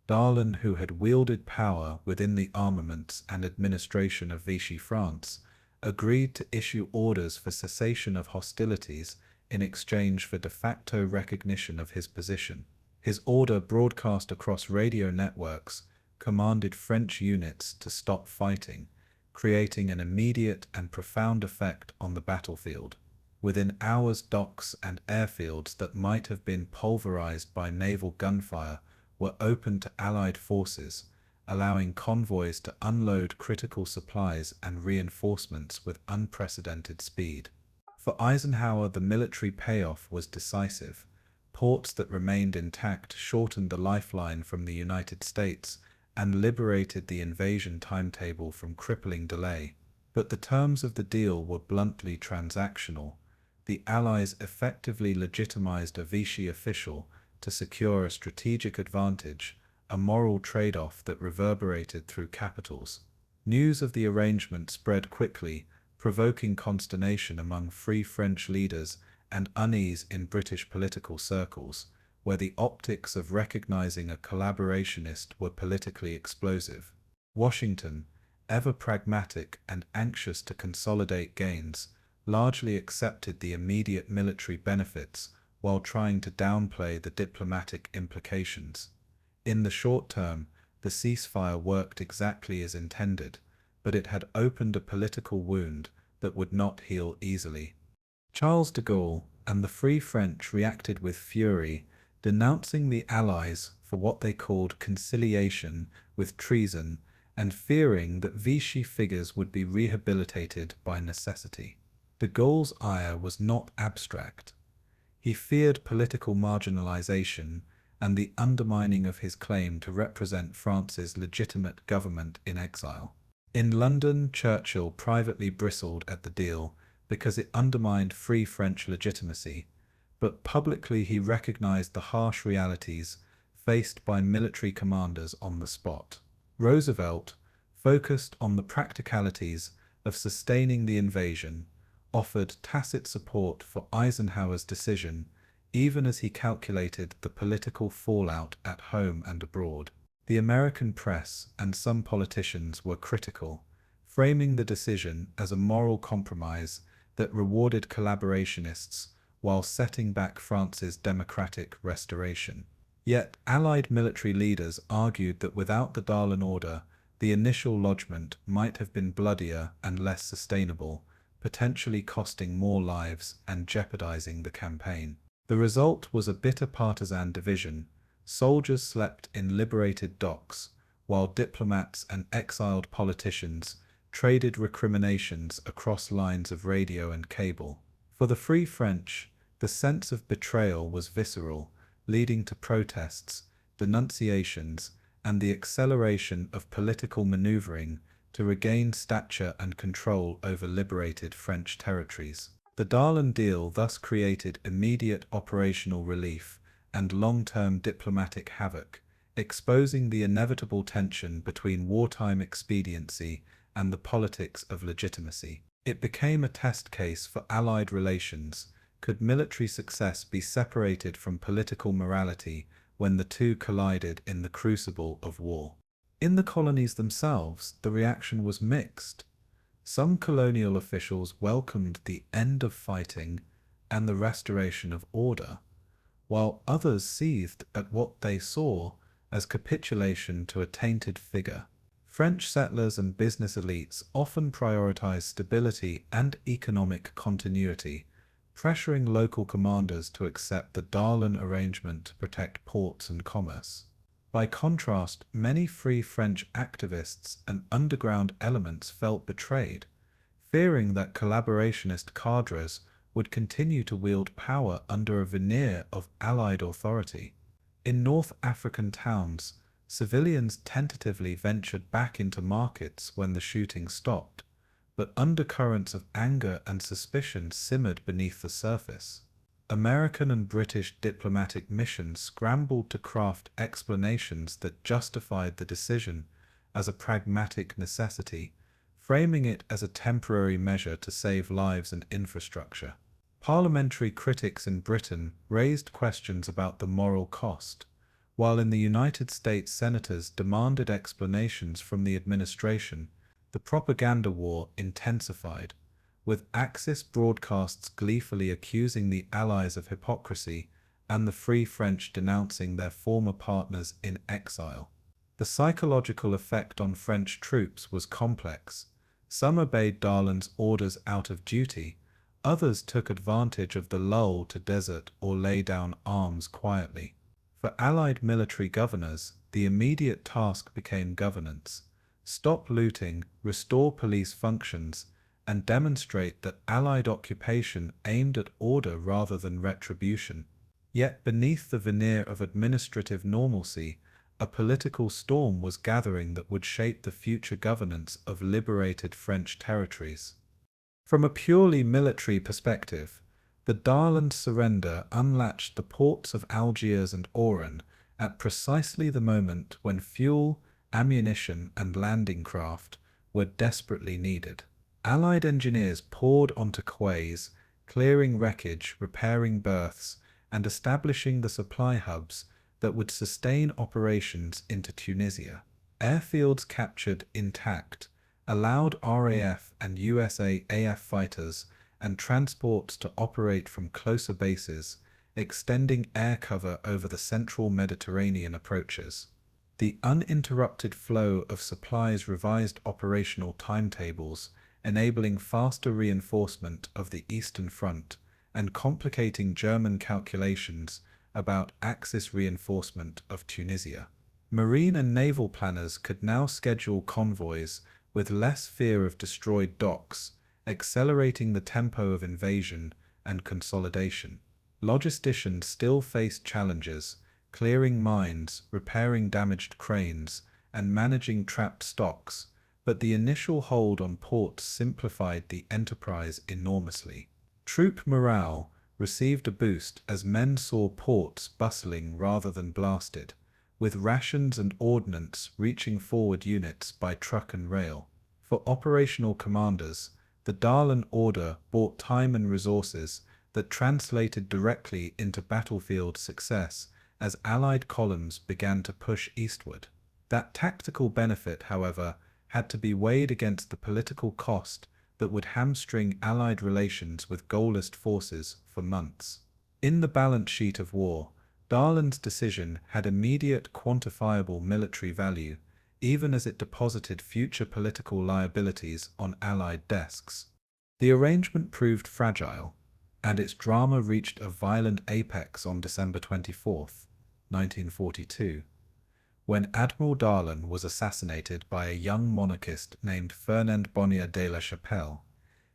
Speaker 1: Darlan, who had wielded power within the armaments and administration of Vichy France, agreed to issue orders for cessation of hostilities in exchange for de facto recognition of his position. His order, broadcast across radio networks, commanded French units to stop fighting, creating an immediate and profound effect on the battlefield. Within hours, docks and airfields that might have been pulverized by naval gunfire were open to Allied forces, allowing convoys to unload critical supplies and reinforcements with unprecedented speed. For Eisenhower, the military payoff was decisive. Ports that remained intact shortened the lifeline from the United States and liberated the invasion timetable from crippling delay. But the terms of the deal were bluntly transactional. The Allies effectively legitimized a Vichy official to secure a strategic advantage, a moral trade-off that reverberated through capitals. News of the arrangement spread quickly, provoking consternation among Free French leaders and unease in British political circles, where the optics of recognizing a collaborationist were politically explosive. Washington, ever pragmatic and anxious to consolidate gains, largely accepted the immediate military benefits while trying to downplay the diplomatic implications. In the short term, the ceasefire worked exactly as intended, but it had opened a political wound that would not heal easily. Charles de Gaulle and the Free French reacted with fury, denouncing the Allies for what they called conciliation with treason and fearing that Vichy figures would be rehabilitated by necessity. De Gaulle's ire was not abstract. He feared political marginalization and the undermining of his claim to represent France's legitimate government in exile. In London, Churchill privately bristled at the deal because it undermined Free French legitimacy, but publicly he recognized the harsh realities faced by military commanders on the spot. Roosevelt, focused on the practicalities of sustaining the invasion, offered tacit support for Eisenhower's decision, even as he calculated the political fallout at home and abroad. The American press and some politicians were critical, framing the decision as a moral compromise that rewarded collaborationists while setting back France's democratic restoration. Yet Allied military leaders argued that without the Darlan Order, the initial lodgment might have been bloodier and less sustainable, potentially costing more lives and jeopardizing the campaign. The result was a bitter partisan division. Soldiers slept in liberated docks, while diplomats and exiled politicians traded recriminations across lines of radio and cable. For the Free French, the sense of betrayal was visceral, leading to protests, denunciations, and the acceleration of political maneuvering to regain stature and control over liberated French territories. The Darlan deal thus created immediate operational relief and long-term diplomatic havoc, exposing the inevitable tension between wartime expediency and the politics of legitimacy. It became a test case for Allied relations. Could military success be separated from political morality when the two collided in the crucible of war? In the colonies themselves, the reaction was mixed. Some colonial officials welcomed the end of fighting and the restoration of order, while others seethed at what they saw as capitulation to a tainted figure. French settlers and business elites often prioritized stability and economic continuity, pressuring local commanders to accept the Darlan arrangement to protect ports and commerce. By contrast, many Free French activists and underground elements felt betrayed, fearing that collaborationist cadres would continue to wield power under a veneer of Allied authority. In North African towns, civilians tentatively ventured back into markets when the shooting stopped, but undercurrents of anger and suspicion simmered beneath the surface. American and British diplomatic missions scrambled to craft explanations that justified the decision as a pragmatic necessity, framing it as a temporary measure to save lives and infrastructure. Parliamentary critics in Britain raised questions about the moral cost, while in the United States senators demanded explanations from the administration. The propaganda war intensified, with Axis broadcasts gleefully accusing the Allies of hypocrisy and the Free French denouncing their former partners in exile. The psychological effect on French troops was complex. Some obeyed Darlan's orders out of duty, others took advantage of the lull to desert or lay down arms quietly. For Allied military governors, the immediate task became governance. Stop looting, restore police functions, and demonstrate that Allied occupation aimed at order rather than retribution. Yet beneath the veneer of administrative normalcy, a political storm was gathering that would shape the future governance of liberated French territories. From a purely military perspective, the Darlan surrender unlatched the ports of Algiers and Oran at precisely the moment when fuel, ammunition, and landing craft were desperately needed. Allied engineers poured onto quays, clearing wreckage, repairing berths, and establishing the supply hubs that would sustain operations into Tunisia. Airfields captured intact allowed RAF and USAAF fighters and transports to operate from closer bases, extending air cover over the central Mediterranean approaches. The uninterrupted flow of supplies revised operational timetables, enabling faster reinforcement of the Eastern Front and complicating German calculations about Axis reinforcement of Tunisia. Marine and naval planners could now schedule convoys with less fear of destroyed docks, accelerating the tempo of invasion and consolidation. Logisticians still faced challenges, clearing mines, repairing damaged cranes, and managing trapped stocks, but the initial hold on ports simplified the enterprise enormously. Troop morale received a boost as men saw ports bustling rather than blasted, with rations and ordnance reaching forward units by truck and rail. For operational commanders, the Darlan order bought time and resources that translated directly into battlefield success as Allied columns began to push eastward. That tactical benefit, however, had to be weighed against the political cost that would hamstring Allied relations with Gaullist forces for months. In the balance sheet of war, Darlan's decision had immediate quantifiable military value, even as it deposited future political liabilities on Allied desks. The arrangement proved fragile, and its drama reached a violent apex on December 24, 1942. When Admiral Darlan was assassinated by a young monarchist named Fernand Bonnier de la Chapelle.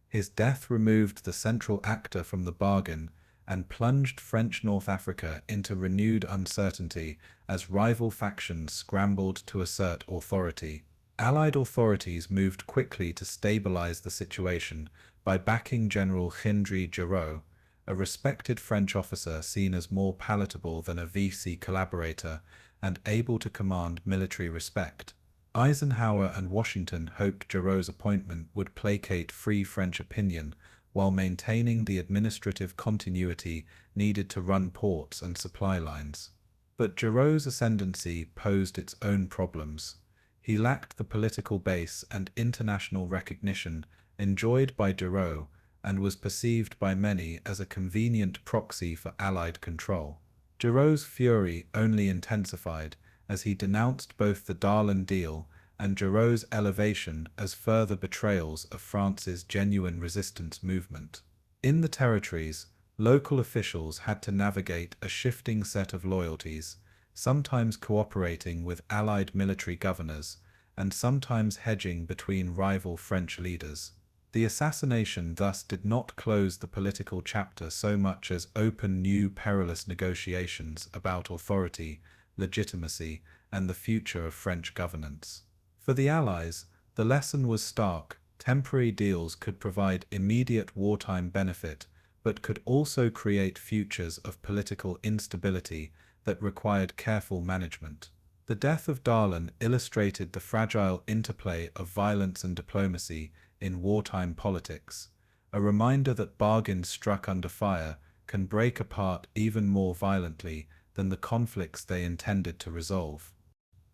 Speaker 1: His death removed the central actor from the bargain and plunged French North Africa into renewed uncertainty as rival factions scrambled to assert authority. Allied authorities moved quickly to stabilize the situation by backing General Hindri Giraud, a respected French officer seen as more palatable than a Vichy collaborator and able to command military respect. Eisenhower and Washington hoped Giraud's appointment would placate Free French opinion while maintaining the administrative continuity needed to run ports and supply lines. But Giraud's ascendancy posed its own problems. He lacked the political base and international recognition enjoyed by Giraud and was perceived by many as a convenient proxy for Allied control. Giraud's fury only intensified as he denounced both the Darlan deal and Giraud's elevation as further betrayals of France's genuine resistance movement. In the territories, local officials had to navigate a shifting set of loyalties, sometimes cooperating with Allied military governors, and sometimes hedging between rival French leaders. The assassination thus did not close the political chapter so much as open new perilous negotiations about authority, legitimacy, and the future of French governance. For the Allies, the lesson was stark. Temporary deals could provide immediate wartime benefit, but could also create futures of political instability that required careful management. The death of Darlan illustrated the fragile interplay of violence and diplomacy in wartime politics, a reminder that bargains struck under fire can break apart even more violently than the conflicts they intended to resolve.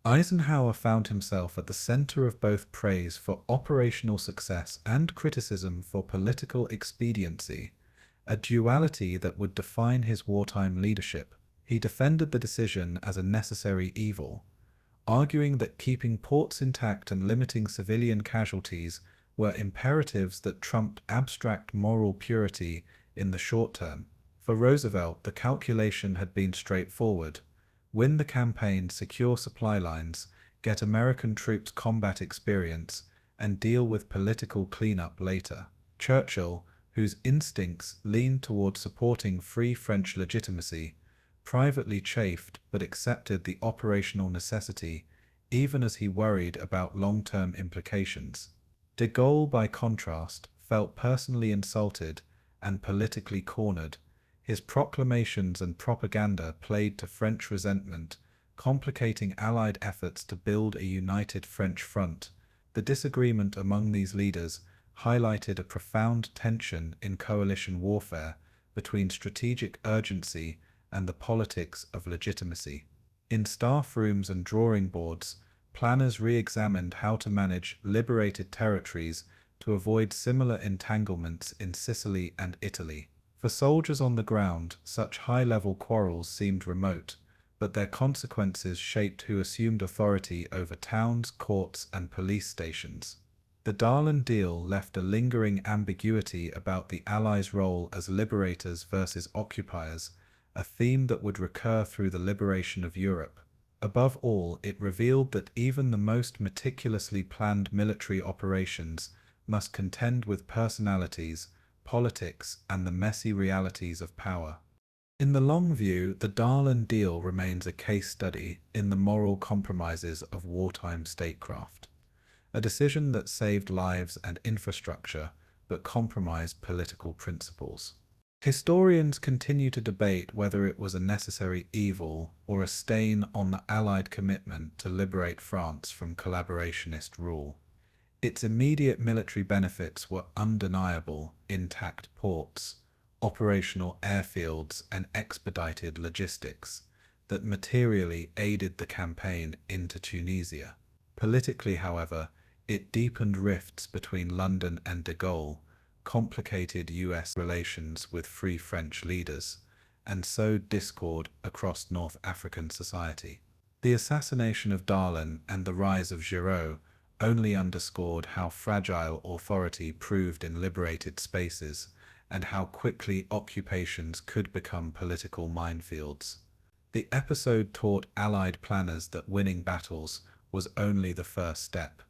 Speaker 1: Eisenhower found himself at the center of both praise for operational success and criticism for political expediency, a duality that would define his wartime leadership. He defended the decision as a necessary evil, arguing that keeping ports intact and limiting civilian casualties were imperatives that trumped abstract moral purity in the short term. For Roosevelt, the calculation had been straightforward: win the campaign, secure supply lines, get American troops combat experience, and deal with political cleanup later. Churchill, whose instincts leaned toward supporting Free French legitimacy, privately chafed but accepted the operational necessity, even as he worried about long-term implications. De Gaulle, by contrast, felt personally insulted and politically cornered. His proclamations and propaganda played to French resentment, complicating Allied efforts to build a united French front. The disagreement among these leaders highlighted a profound tension in coalition warfare between strategic urgency and the politics of legitimacy. In staff rooms and drawing boards, planners re-examined how to manage liberated territories to avoid similar entanglements in Sicily and Italy. For soldiers on the ground, such high-level quarrels seemed remote, but their consequences shaped who assumed authority over towns, courts, and police stations. The Darlan deal left a lingering ambiguity about the Allies' role as liberators versus occupiers, a theme that would recur through the liberation of Europe. Above all, it revealed that even the most meticulously planned military operations must contend with personalities, politics, and the messy realities of power. In the long view, the Darlan deal remains a case study in the moral compromises of wartime statecraft. A decision that saved lives and infrastructure, but compromised political principles. Historians continue to debate whether it was a necessary evil or a stain on the Allied commitment to liberate France from collaborationist rule. Its immediate military benefits were undeniable: intact ports, operational airfields, and expedited logistics that materially aided the campaign into Tunisia. Politically, however, it deepened rifts between London and de Gaulle, complicated US relations with Free French leaders, and sowed discord across North African society. The assassination of Darlan and the rise of Giraud only underscored how fragile authority proved in liberated spaces, and how quickly occupations could become political minefields. The episode taught Allied planners that winning battles was only the first step.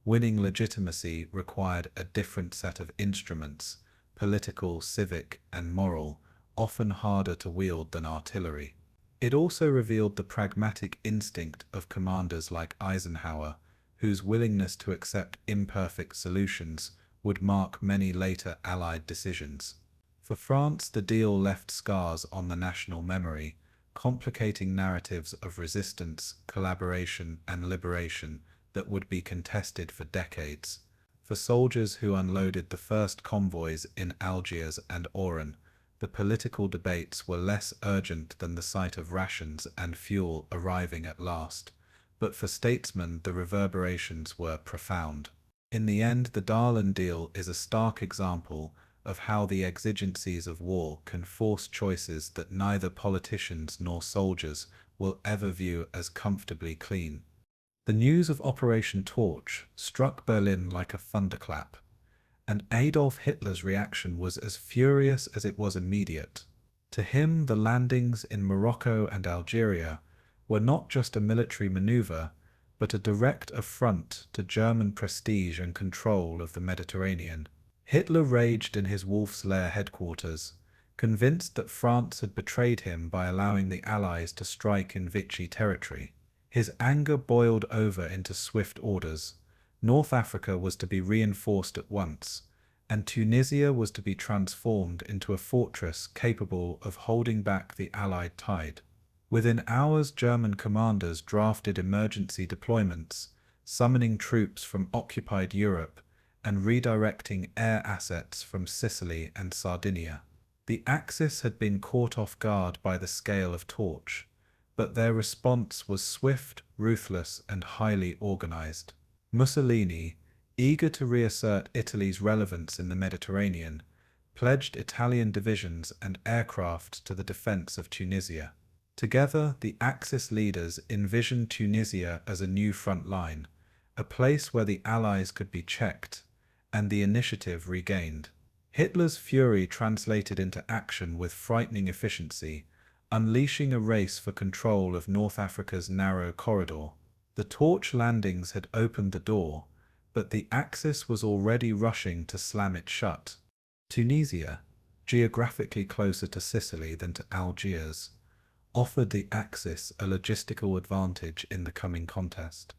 Speaker 1: Winning legitimacy required a different set of instruments, political, civic, and moral, often harder to wield than artillery. It also revealed the pragmatic instinct of commanders like Eisenhower, whose willingness to accept imperfect solutions would mark many later Allied decisions. For France, the deal left scars on the national memory, complicating narratives of resistance, collaboration, and liberation that would be contested for decades. For soldiers who unloaded the first convoys in Algiers and Oran, the political debates were less urgent than the sight of rations and fuel arriving at last, but for statesmen the reverberations were profound. In the end, the Darlan deal is a stark example of how the exigencies of war can force choices that neither politicians nor soldiers will ever view as comfortably clean. The news of Operation Torch struck Berlin like a thunderclap, and Adolf Hitler's reaction was as furious as it was immediate. To him, the landings in Morocco and Algeria were not just a military maneuver, but a direct affront to German prestige and control of the Mediterranean. Hitler raged in his Wolf's Lair headquarters, convinced that France had betrayed him by allowing the Allies to strike in Vichy territory. His anger boiled over into swift orders. North Africa was to be reinforced at once, and Tunisia was to be transformed into a fortress capable of holding back the Allied tide. Within hours, German commanders drafted emergency deployments, summoning troops from occupied Europe and redirecting air assets from Sicily and Sardinia. The Axis had been caught off guard by the scale of Torch, but their response was swift, ruthless, and highly organized. Mussolini, eager to reassert Italy's relevance in the Mediterranean, pledged Italian divisions and aircraft to the defense of Tunisia. Together, the Axis leaders envisioned Tunisia as a new front line, a place where the Allies could be checked and the initiative regained. Hitler's fury translated into action with frightening efficiency, unleashing a race for control of North Africa's narrow corridor. The Torch landings had opened the door, but the Axis was already rushing to slam it shut. Tunisia, geographically closer to Sicily than to Algiers, offered the Axis a logistical advantage in the coming contest.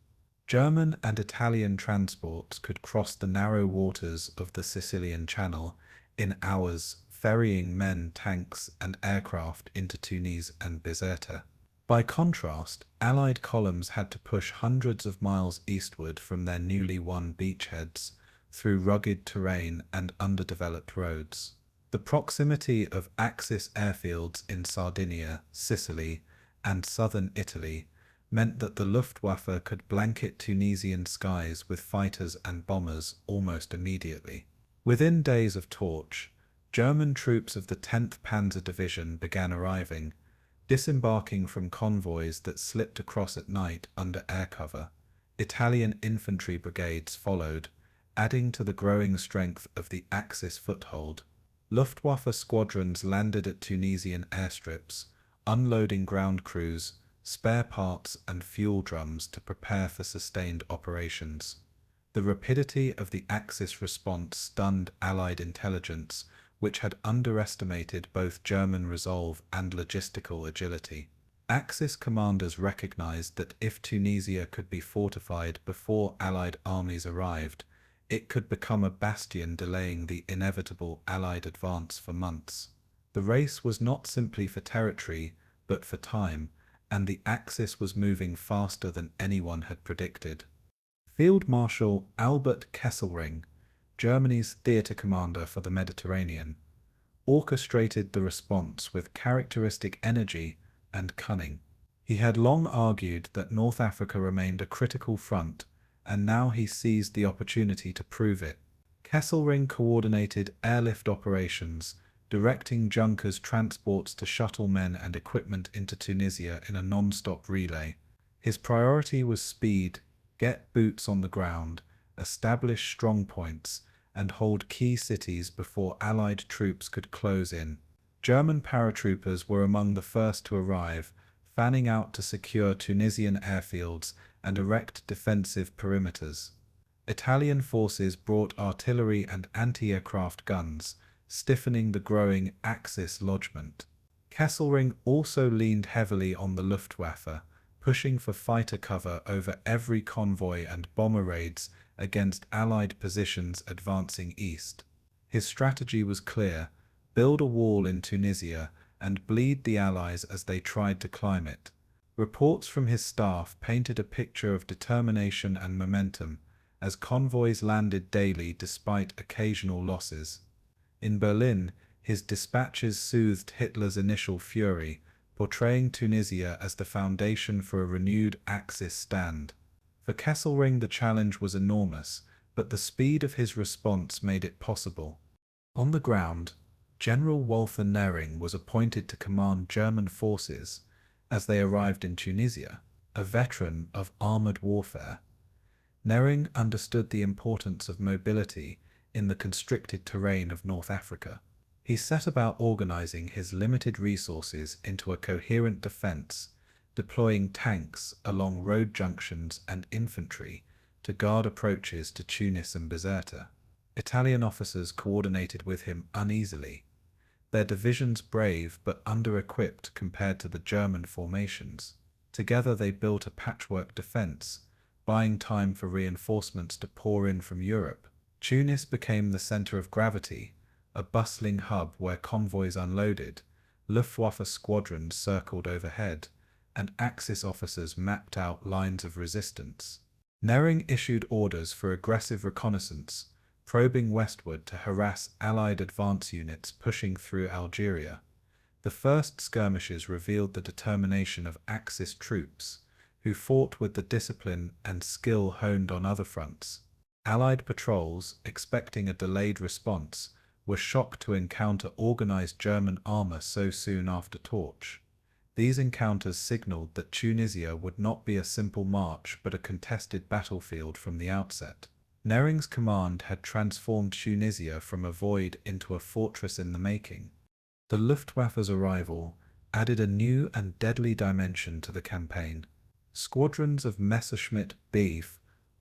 Speaker 1: German and Italian transports could cross the narrow waters of the Sicilian Channel in hours, ferrying men, tanks, and aircraft into Tunis and Bizerta. By contrast, Allied columns had to push hundreds of miles eastward from their newly won beachheads, through rugged terrain and underdeveloped roads. The proximity of Axis airfields in Sardinia, Sicily, and southern Italy meant that the Luftwaffe could blanket Tunisian skies with fighters and bombers almost immediately. Within days of Torch, German troops of the 10th Panzer Division began arriving, disembarking from convoys that slipped across at night under air cover. Italian infantry brigades followed, adding to the growing strength of the Axis foothold. Luftwaffe squadrons landed at Tunisian airstrips, unloading ground crews, spare parts, and fuel drums to prepare for sustained operations. The rapidity of the Axis response stunned Allied intelligence, which had underestimated both German resolve and logistical agility. Axis commanders recognized that if Tunisia could be fortified before Allied armies arrived, it could become a bastion delaying the inevitable Allied advance for months. The race was not simply for territory, but for time, and the Axis was moving faster than anyone had predicted. Field Marshal Albert Kesselring, Germany's theatre commander for the Mediterranean, orchestrated the response with characteristic energy and cunning. He had long argued that North Africa remained a critical front, and now he seized the opportunity to prove it. Kesselring coordinated airlift operations, directing Junkers transports to shuttle men and equipment into Tunisia in a non-stop relay. His priority was speed, get boots on the ground, establish strong points, and hold key cities before Allied troops could close in. German paratroopers were among the first to arrive, fanning out to secure Tunisian airfields and erect defensive perimeters. Italian forces brought artillery and anti-aircraft guns, stiffening the growing Axis lodgment. Kesselring also leaned heavily on the Luftwaffe, pushing for fighter cover over every convoy and bomber raids against Allied positions advancing east. His strategy was clear: build a wall in Tunisia and bleed the Allies as they tried to climb it. Reports from his staff painted a picture of determination and momentum as convoys landed daily despite occasional losses. In Berlin, his dispatches soothed Hitler's initial fury, portraying Tunisia as the foundation for a renewed Axis stand. For Kesselring, the challenge was enormous, but the speed of his response made it possible. On the ground, General Walther Nering was appointed to command German forces as they arrived in Tunisia, a veteran of armored warfare. Nering understood the importance of mobility in the constricted terrain of North Africa. He set about organizing his limited resources into a coherent defense, deploying tanks along road junctions and infantry to guard approaches to Tunis and Bizerta. Italian officers coordinated with him uneasily, their divisions brave but under-equipped compared to the German formations. Together they built a patchwork defense, buying time for reinforcements to pour in from Europe. Tunis became the center of gravity, a bustling hub where convoys unloaded, Luftwaffe squadrons circled overhead, and Axis officers mapped out lines of resistance. Nering issued orders for aggressive reconnaissance, probing westward to harass Allied advance units pushing through Algeria. The first skirmishes revealed the determination of Axis troops, who fought with the discipline and skill honed on other fronts. Allied patrols, expecting a delayed response, were shocked to encounter organized German armor so soon after Torch. These encounters signaled that Tunisia would not be a simple march but a contested battlefield from the outset. Nering's command had transformed Tunisia from a void into a fortress in the making. The Luftwaffe's arrival added a new and deadly dimension to the campaign. Squadrons of Messerschmitt Bf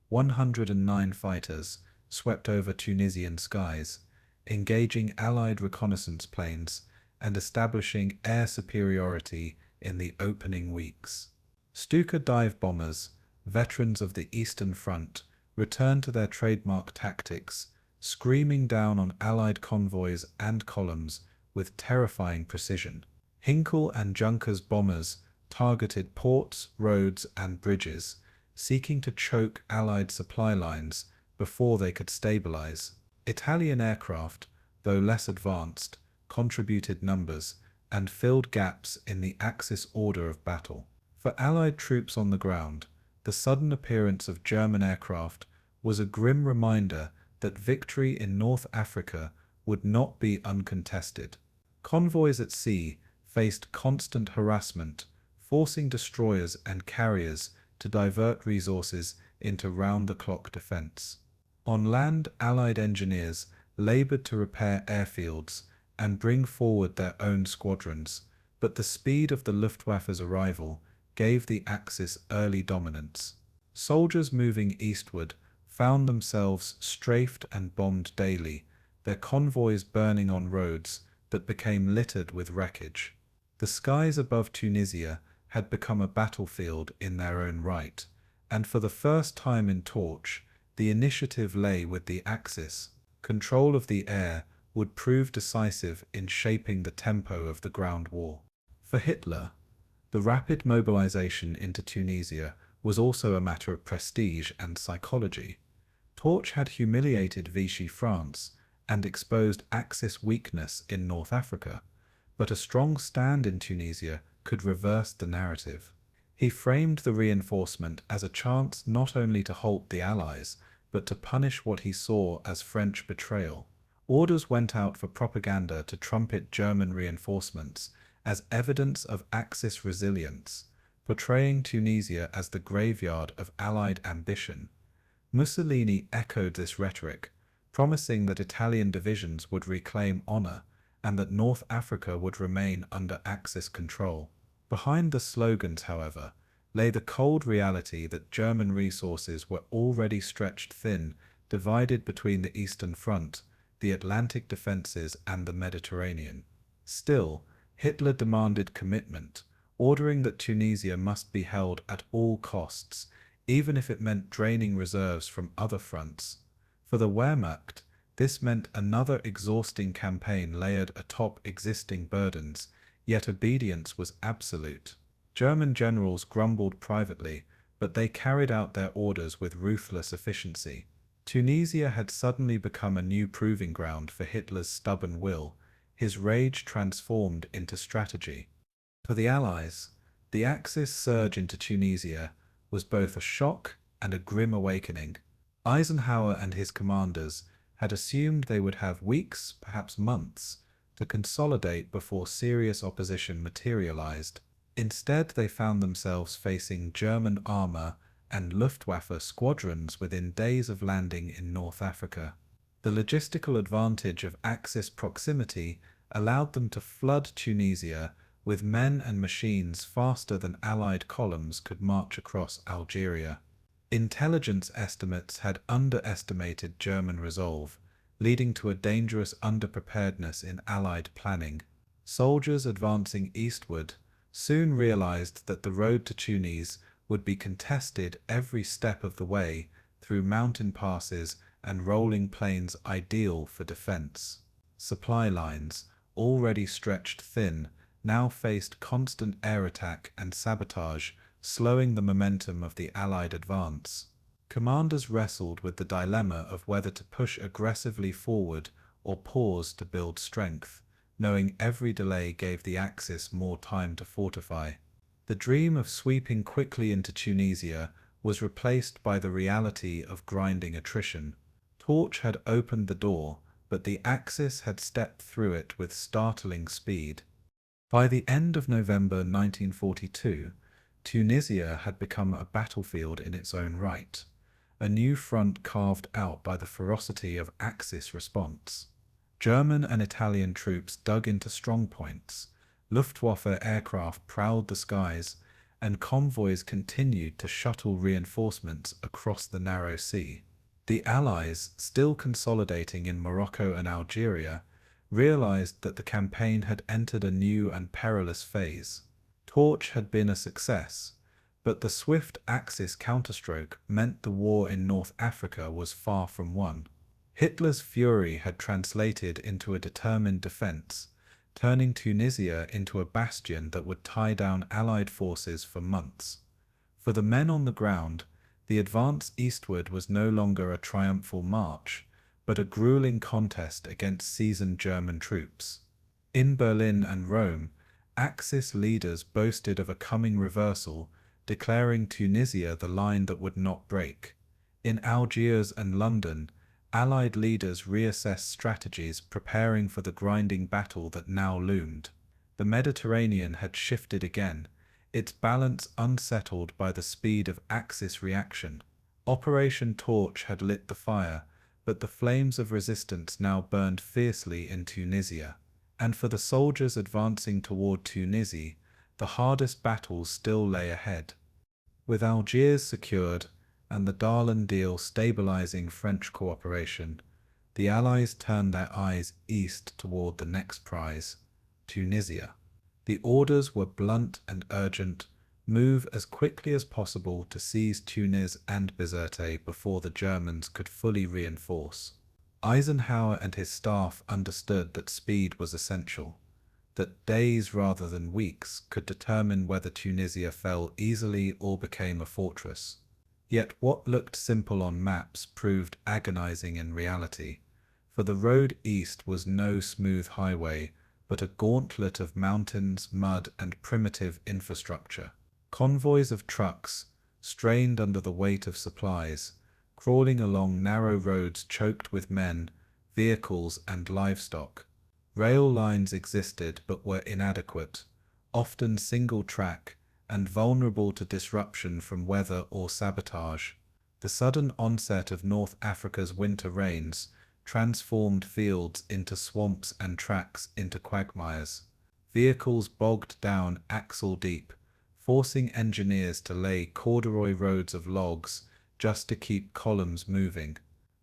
Speaker 1: 109 fighters swept over Tunisian skies, engaging Allied reconnaissance planes and establishing air superiority in the opening weeks. Stuka dive bombers, veterans of the Eastern Front, returned to their trademark tactics, screaming down on Allied convoys and columns with terrifying precision. Hinkel and Junkers bombers targeted ports, roads, and bridges, seeking to choke Allied supply lines before they could stabilize. Italian aircraft, though less advanced, contributed numbers and filled gaps in the Axis order of battle. For Allied troops on the ground, the sudden appearance of German aircraft was a grim reminder that victory in North Africa would not be uncontested. Convoys at sea faced constant harassment, forcing destroyers and carriers to divert resources into round-the-clock defense. On land, Allied engineers labored to repair airfields and bring forward their own squadrons, but the speed of the Luftwaffe's arrival gave the Axis early dominance. Soldiers moving eastward found themselves strafed and bombed daily, their convoys burning on roads that became littered with wreckage. The skies above Tunisia had become a battlefield in their own right, and for the first time in Torch, the initiative lay with the Axis. Control of the air would prove decisive in shaping the tempo of the ground war. For Hitler, the rapid mobilization into Tunisia was also a matter of prestige and psychology. Torch had humiliated Vichy France and exposed Axis weakness in North Africa, but a strong stand in Tunisia could reverse the narrative. He framed the reinforcement as a chance not only to halt the Allies, but to punish what he saw as French betrayal. Orders went out for propaganda to trumpet German reinforcements as evidence of Axis resilience, portraying Tunisia as the graveyard of Allied ambition. Mussolini echoed this rhetoric, promising that Italian divisions would reclaim honor and that North Africa would remain under Axis control. Behind the slogans, however, lay the cold reality that German resources were already stretched thin, divided between the Eastern Front, the Atlantic defenses, and the Mediterranean. Still, Hitler demanded commitment, ordering that Tunisia must be held at all costs, even if it meant draining reserves from other fronts. For the Wehrmacht, this meant another exhausting campaign layered atop existing burdens, yet obedience was absolute. German generals grumbled privately, but they carried out their orders with ruthless efficiency. Tunisia had suddenly become a new proving ground for Hitler's stubborn will, his rage transformed into strategy. For the Allies, the Axis surge into Tunisia was both a shock and a grim awakening. Eisenhower and his commanders had assumed they would have weeks, perhaps months, to consolidate before serious opposition materialized. Instead, they found themselves facing German armor and Luftwaffe squadrons within days of landing in North Africa. The logistical advantage of Axis proximity allowed them to flood Tunisia with men and machines faster than Allied columns could march across Algeria. Intelligence estimates had underestimated German resolve, leading to a dangerous underpreparedness in Allied planning. Soldiers advancing eastward soon realized that the road to Tunis would be contested every step of the way through mountain passes and rolling plains ideal for defense. Supply lines, already stretched thin, now faced constant air attack and sabotage, slowing the momentum of the Allied advance. Commanders wrestled with the dilemma of whether to push aggressively forward or pause to build strength, knowing every delay gave the Axis more time to fortify. The dream of sweeping quickly into Tunisia was replaced by the reality of grinding attrition. Torch had opened the door, but the Axis had stepped through it with startling speed. By the end of November 1942, Tunisia had become a battlefield in its own right, a new front carved out by the ferocity of Axis response. German and Italian troops dug into strongpoints, Luftwaffe aircraft prowled the skies, and convoys continued to shuttle reinforcements across the narrow sea. The Allies, still consolidating in Morocco and Algeria, realized that the campaign had entered a new and perilous phase. Torch had been a success, but the swift Axis counterstroke meant the war in North Africa was far from won. Hitler's fury had translated into a determined defense, turning Tunisia into a bastion that would tie down Allied forces for months. For the men on the ground, the advance eastward was no longer a triumphal march, but a grueling contest against seasoned German troops. In Berlin and Rome, Axis leaders boasted of a coming reversal, declaring Tunisia the line that would not break. In Algiers and London, Allied leaders reassessed strategies, preparing for the grinding battle that now loomed. The Mediterranean had shifted again, its balance unsettled by the speed of Axis reaction. Operation Torch had lit the fire, but the flames of resistance now burned fiercely in Tunisia. And for the soldiers advancing toward Tunisia, the hardest battles still lay ahead. With Algiers secured, and the Darlan deal stabilizing French cooperation, the Allies turned their eyes east toward the next prize, Tunisia. The orders were blunt and urgent: move as quickly as possible to seize Tunis and Bizerte before the Germans could fully reinforce. Eisenhower and his staff understood that speed was essential, that days rather than weeks could determine whether Tunisia fell easily or became a fortress. Yet what looked simple on maps proved agonizing in reality, for the road east was no smooth highway, but a gauntlet of mountains, mud, and primitive infrastructure. Convoys of trucks, strained under the weight of supplies, crawling along narrow roads choked with men, vehicles, and livestock. Rail lines existed but were inadequate, often single-track, and vulnerable to disruption from weather or sabotage. The sudden onset of North Africa's winter rains transformed fields into swamps and tracks into quagmires. Vehicles bogged down axle-deep, forcing engineers to lay corduroy roads of logs just to keep columns moving.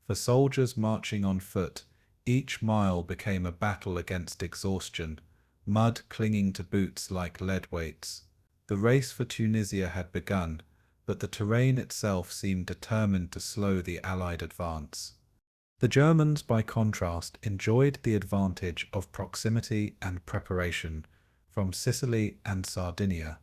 Speaker 1: For soldiers marching on foot, each mile became a battle against exhaustion, mud clinging to boots like lead weights. The race for Tunisia had begun, but the terrain itself seemed determined to slow the Allied advance. The Germans, by contrast, enjoyed the advantage of proximity and preparation from Sicily and Sardinia.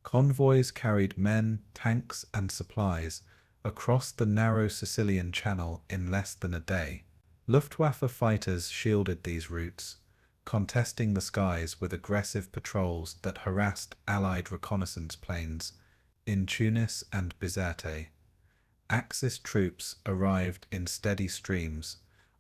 Speaker 1: Convoys carried men, tanks, and supplies across the narrow Sicilian Channel in less than a day. Luftwaffe fighters shielded these routes, contesting the skies with aggressive patrols that harassed Allied reconnaissance planes in Tunis and Bizerte. Axis troops arrived in steady streams,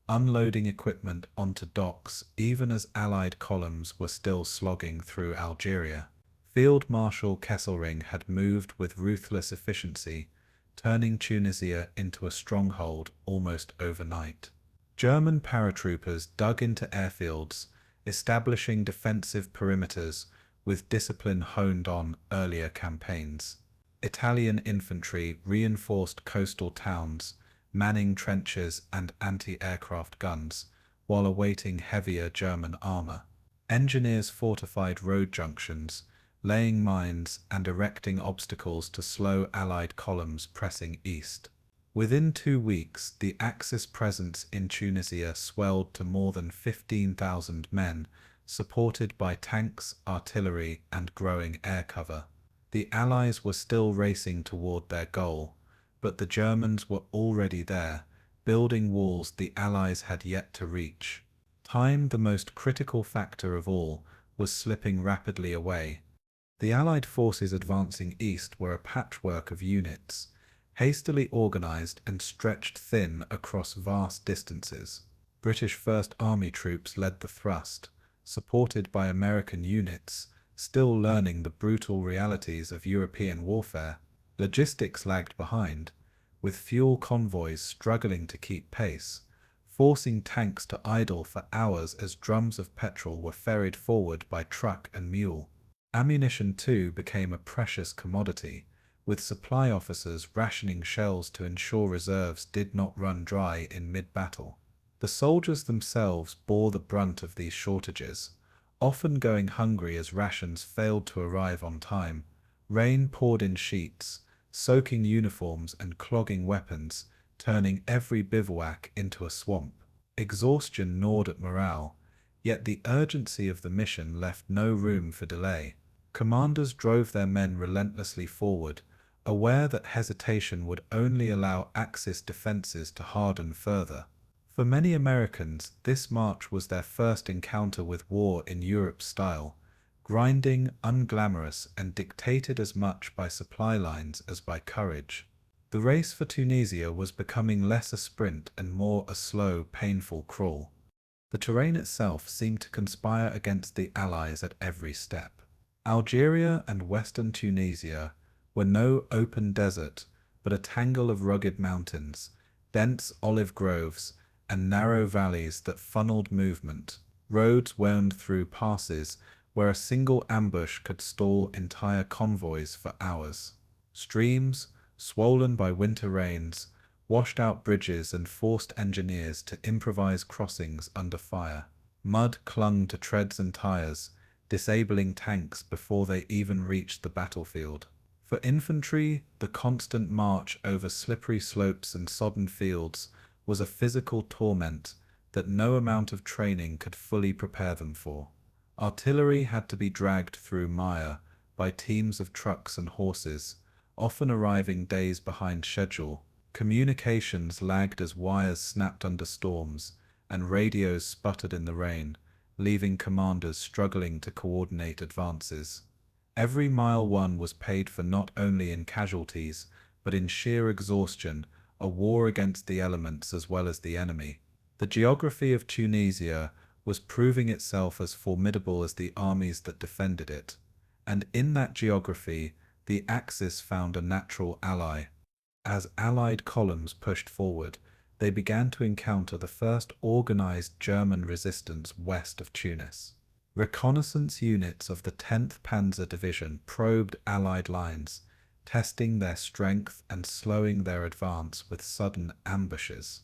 Speaker 1: unloading equipment onto docks even as Allied columns were still slogging through Algeria. Field Marshal Kesselring had moved with ruthless efficiency, turning Tunisia into a stronghold almost overnight. German paratroopers dug into airfields, establishing defensive perimeters with discipline honed on earlier campaigns. Italian infantry reinforced coastal towns, manning trenches and anti-aircraft guns, while awaiting heavier German armor. Engineers fortified road junctions, laying mines and erecting obstacles to slow Allied columns pressing east. Within 2 weeks, the Axis presence in Tunisia swelled to more than 15,000 men, supported by tanks, artillery, and growing air cover. The Allies were still racing toward their goal, but the Germans were already there, building walls the Allies had yet to reach. Time, the most critical factor of all, was slipping rapidly away. The Allied forces advancing east were a patchwork of units, hastily organized and stretched thin across vast distances. British First Army troops led the thrust, supported by American units, still learning the brutal realities of European warfare. Logistics lagged behind, with fuel convoys struggling to keep pace, forcing tanks to idle for hours as drums of petrol were ferried forward by truck and mule. Ammunition, too, became a precious commodity, with supply officers rationing shells to ensure reserves did not run dry in mid-battle. The soldiers themselves bore the brunt of these shortages, often going hungry as rations failed to arrive on time. Rain poured in sheets, soaking uniforms and clogging weapons, turning every bivouac into a swamp. Exhaustion gnawed at morale, yet the urgency of the mission left no room for delay. Commanders drove their men relentlessly forward, aware that hesitation would only allow Axis defenses to harden further. For many Americans, this march was their first encounter with war in Europe's style, grinding, unglamorous, and dictated as much by supply lines as by courage. The race for Tunisia was becoming less a sprint and more a slow, painful crawl. The terrain itself seemed to conspire against the Allies at every step. Algeria and western Tunisia were no open desert, but a tangle of rugged mountains, dense olive groves, and narrow valleys that funneled movement. Roads wound through passes where a single ambush could stall entire convoys for hours. Streams, swollen by winter rains, washed out bridges and forced engineers to improvise crossings under fire. Mud clung to treads and tires, disabling tanks before they even reached the battlefield. For infantry, the constant march over slippery slopes and sodden fields was a physical torment that no amount of training could fully prepare them for. Artillery had to be dragged through mire by teams of trucks and horses, often arriving days behind schedule. Communications lagged as wires snapped under storms, and radios sputtered in the rain, leaving commanders struggling to coordinate advances. Every mile won was paid for not only in casualties, but in sheer exhaustion, a war against the elements as well as the enemy. The geography of Tunisia was proving itself as formidable as the armies that defended it, and in that geography, the Axis found a natural ally. As Allied columns pushed forward, they began to encounter the first organized German resistance west of Tunis. Reconnaissance units of the 10th Panzer Division probed Allied lines, testing their strength and slowing their advance with sudden ambushes.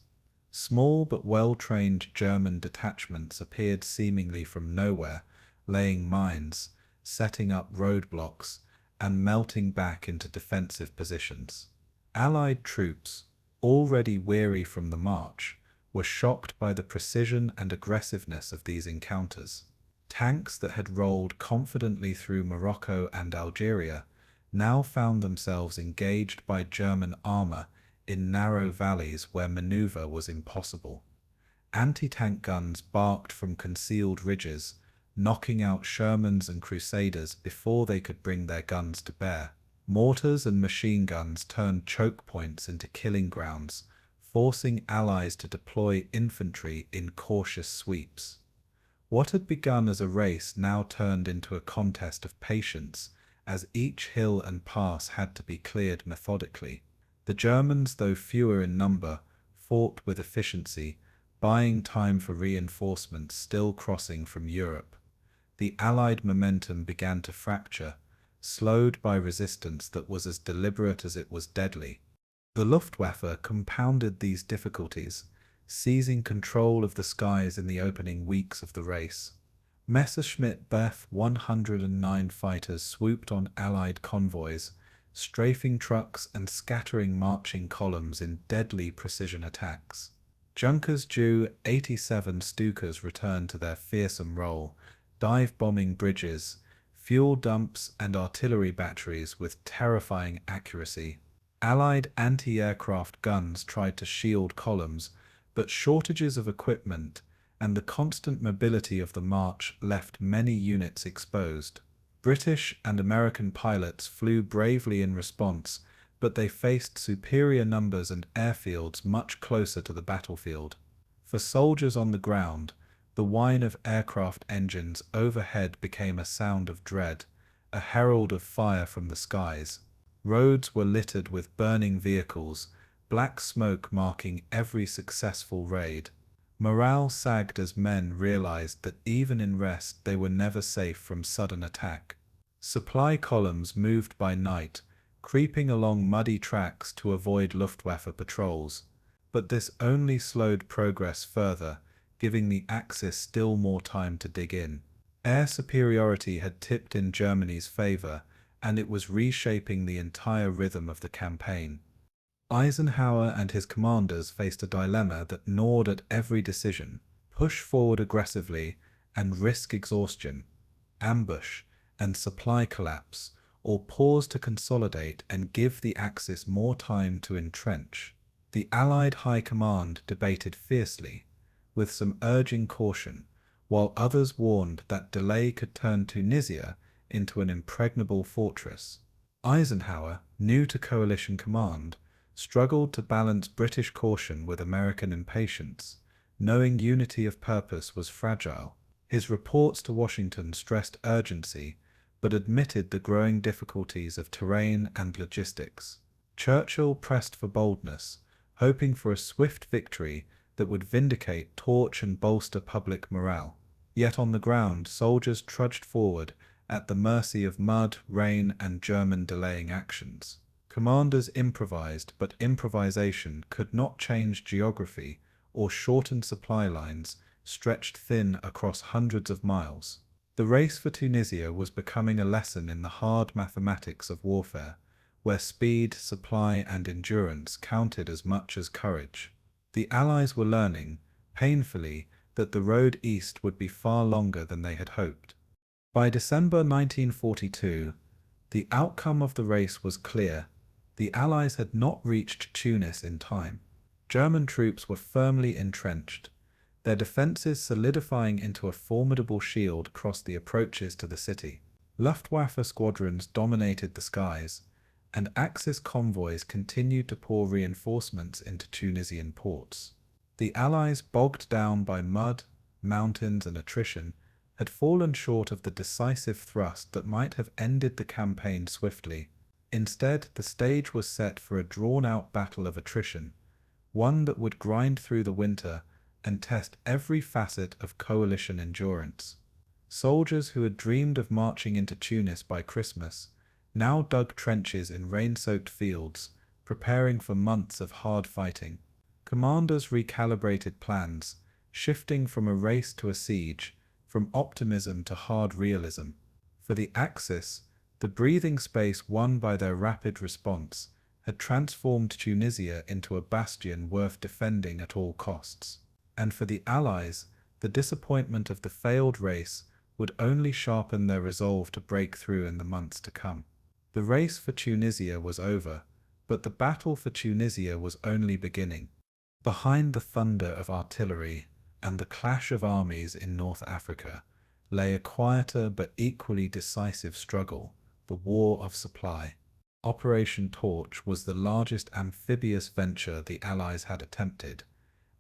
Speaker 1: Small but well-trained German detachments appeared seemingly from nowhere, laying mines, setting up roadblocks, and melting back into defensive positions. Allied troops, already weary from the march, were shocked by the precision and aggressiveness of these encounters. Tanks that had rolled confidently through Morocco and Algeria now found themselves engaged by German armor in narrow valleys where maneuver was impossible. Anti-tank guns barked from concealed ridges, knocking out Shermans and Crusaders before they could bring their guns to bear. Mortars and machine guns turned choke points into killing grounds, forcing Allies to deploy infantry in cautious sweeps. What had begun as a race now turned into a contest of patience, as each hill and pass had to be cleared methodically. The Germans, though fewer in number, fought with efficiency, buying time for reinforcements still crossing from Europe. The Allied momentum began to fracture, slowed by resistance that was as deliberate as it was deadly. The Luftwaffe compounded these difficulties, seizing control of the skies in the opening weeks of the race. Messerschmitt Bf 109 fighters swooped on Allied convoys, strafing trucks and scattering marching columns in deadly precision attacks. Junkers Ju 87 Stukas returned to their fearsome role, dive-bombing bridges, fuel dumps and artillery batteries with terrifying accuracy. Allied anti-aircraft guns tried to shield columns, but shortages of equipment and the constant mobility of the march left many units exposed. British and American pilots flew bravely in response, but they faced superior numbers and airfields much closer to the battlefield. For soldiers on the ground, the whine of aircraft engines overhead became a sound of dread, a herald of fire from the skies. Roads were littered with burning vehicles, black smoke marking every successful raid. Morale sagged as men realized that even in rest they were never safe from sudden attack. Supply columns moved by night, creeping along muddy tracks to avoid Luftwaffe patrols, but this only slowed progress further, giving the Axis still more time to dig in. Air superiority had tipped in Germany's favor, and it was reshaping the entire rhythm of the campaign. Eisenhower and his commanders faced a dilemma that gnawed at every decision: push forward aggressively and risk exhaustion, ambush and supply collapse, or pause to consolidate and give the Axis more time to entrench. The Allied High Command debated fiercely, with some urging caution, while others warned that delay could turn Tunisia into an impregnable fortress. Eisenhower, new to coalition command, struggled to balance British caution with American impatience, knowing unity of purpose was fragile. His reports to Washington stressed urgency, but admitted the growing difficulties of terrain and logistics. Churchill pressed for boldness, hoping for a swift victory that would vindicate torch and bolster public morale. Yet on the ground, soldiers trudged forward at the mercy of mud, rain, and German delaying actions. Commanders improvised, but improvisation could not change geography or shorten supply lines stretched thin across hundreds of miles. The race for Tunisia was becoming a lesson in the hard mathematics of warfare, where speed, supply, and endurance counted as much as courage. The Allies were learning, painfully, that the road east would be far longer than they had hoped. By December 1942, the outcome of the race was clear. The Allies had not reached Tunis in time. German troops were firmly entrenched, their defences solidifying into a formidable shield across the approaches to the city. Luftwaffe squadrons dominated the skies, and Axis convoys continued to pour reinforcements into Tunisian ports. The Allies, bogged down by mud, mountains, and attrition, had fallen short of the decisive thrust that might have ended the campaign swiftly. Instead, the stage was set for a drawn-out battle of attrition, one that would grind through the winter and test every facet of coalition endurance. Soldiers who had dreamed of marching into Tunis by Christmas now dug trenches in rain-soaked fields, preparing for months of hard fighting. Commanders recalibrated plans, shifting from a race to a siege, from optimism to hard realism. For the Axis, The breathing space won by their rapid response had transformed Tunisia into a bastion worth defending at all costs. And for the Allies, the disappointment of the failed race would only sharpen their resolve to break through in the months to come. The race for Tunisia was over, but the battle for Tunisia was only beginning. Behind the thunder of artillery and the clash of armies in North Africa lay a quieter but equally decisive struggle, the War of Supply. Operation Torch was the largest amphibious venture the Allies had attempted,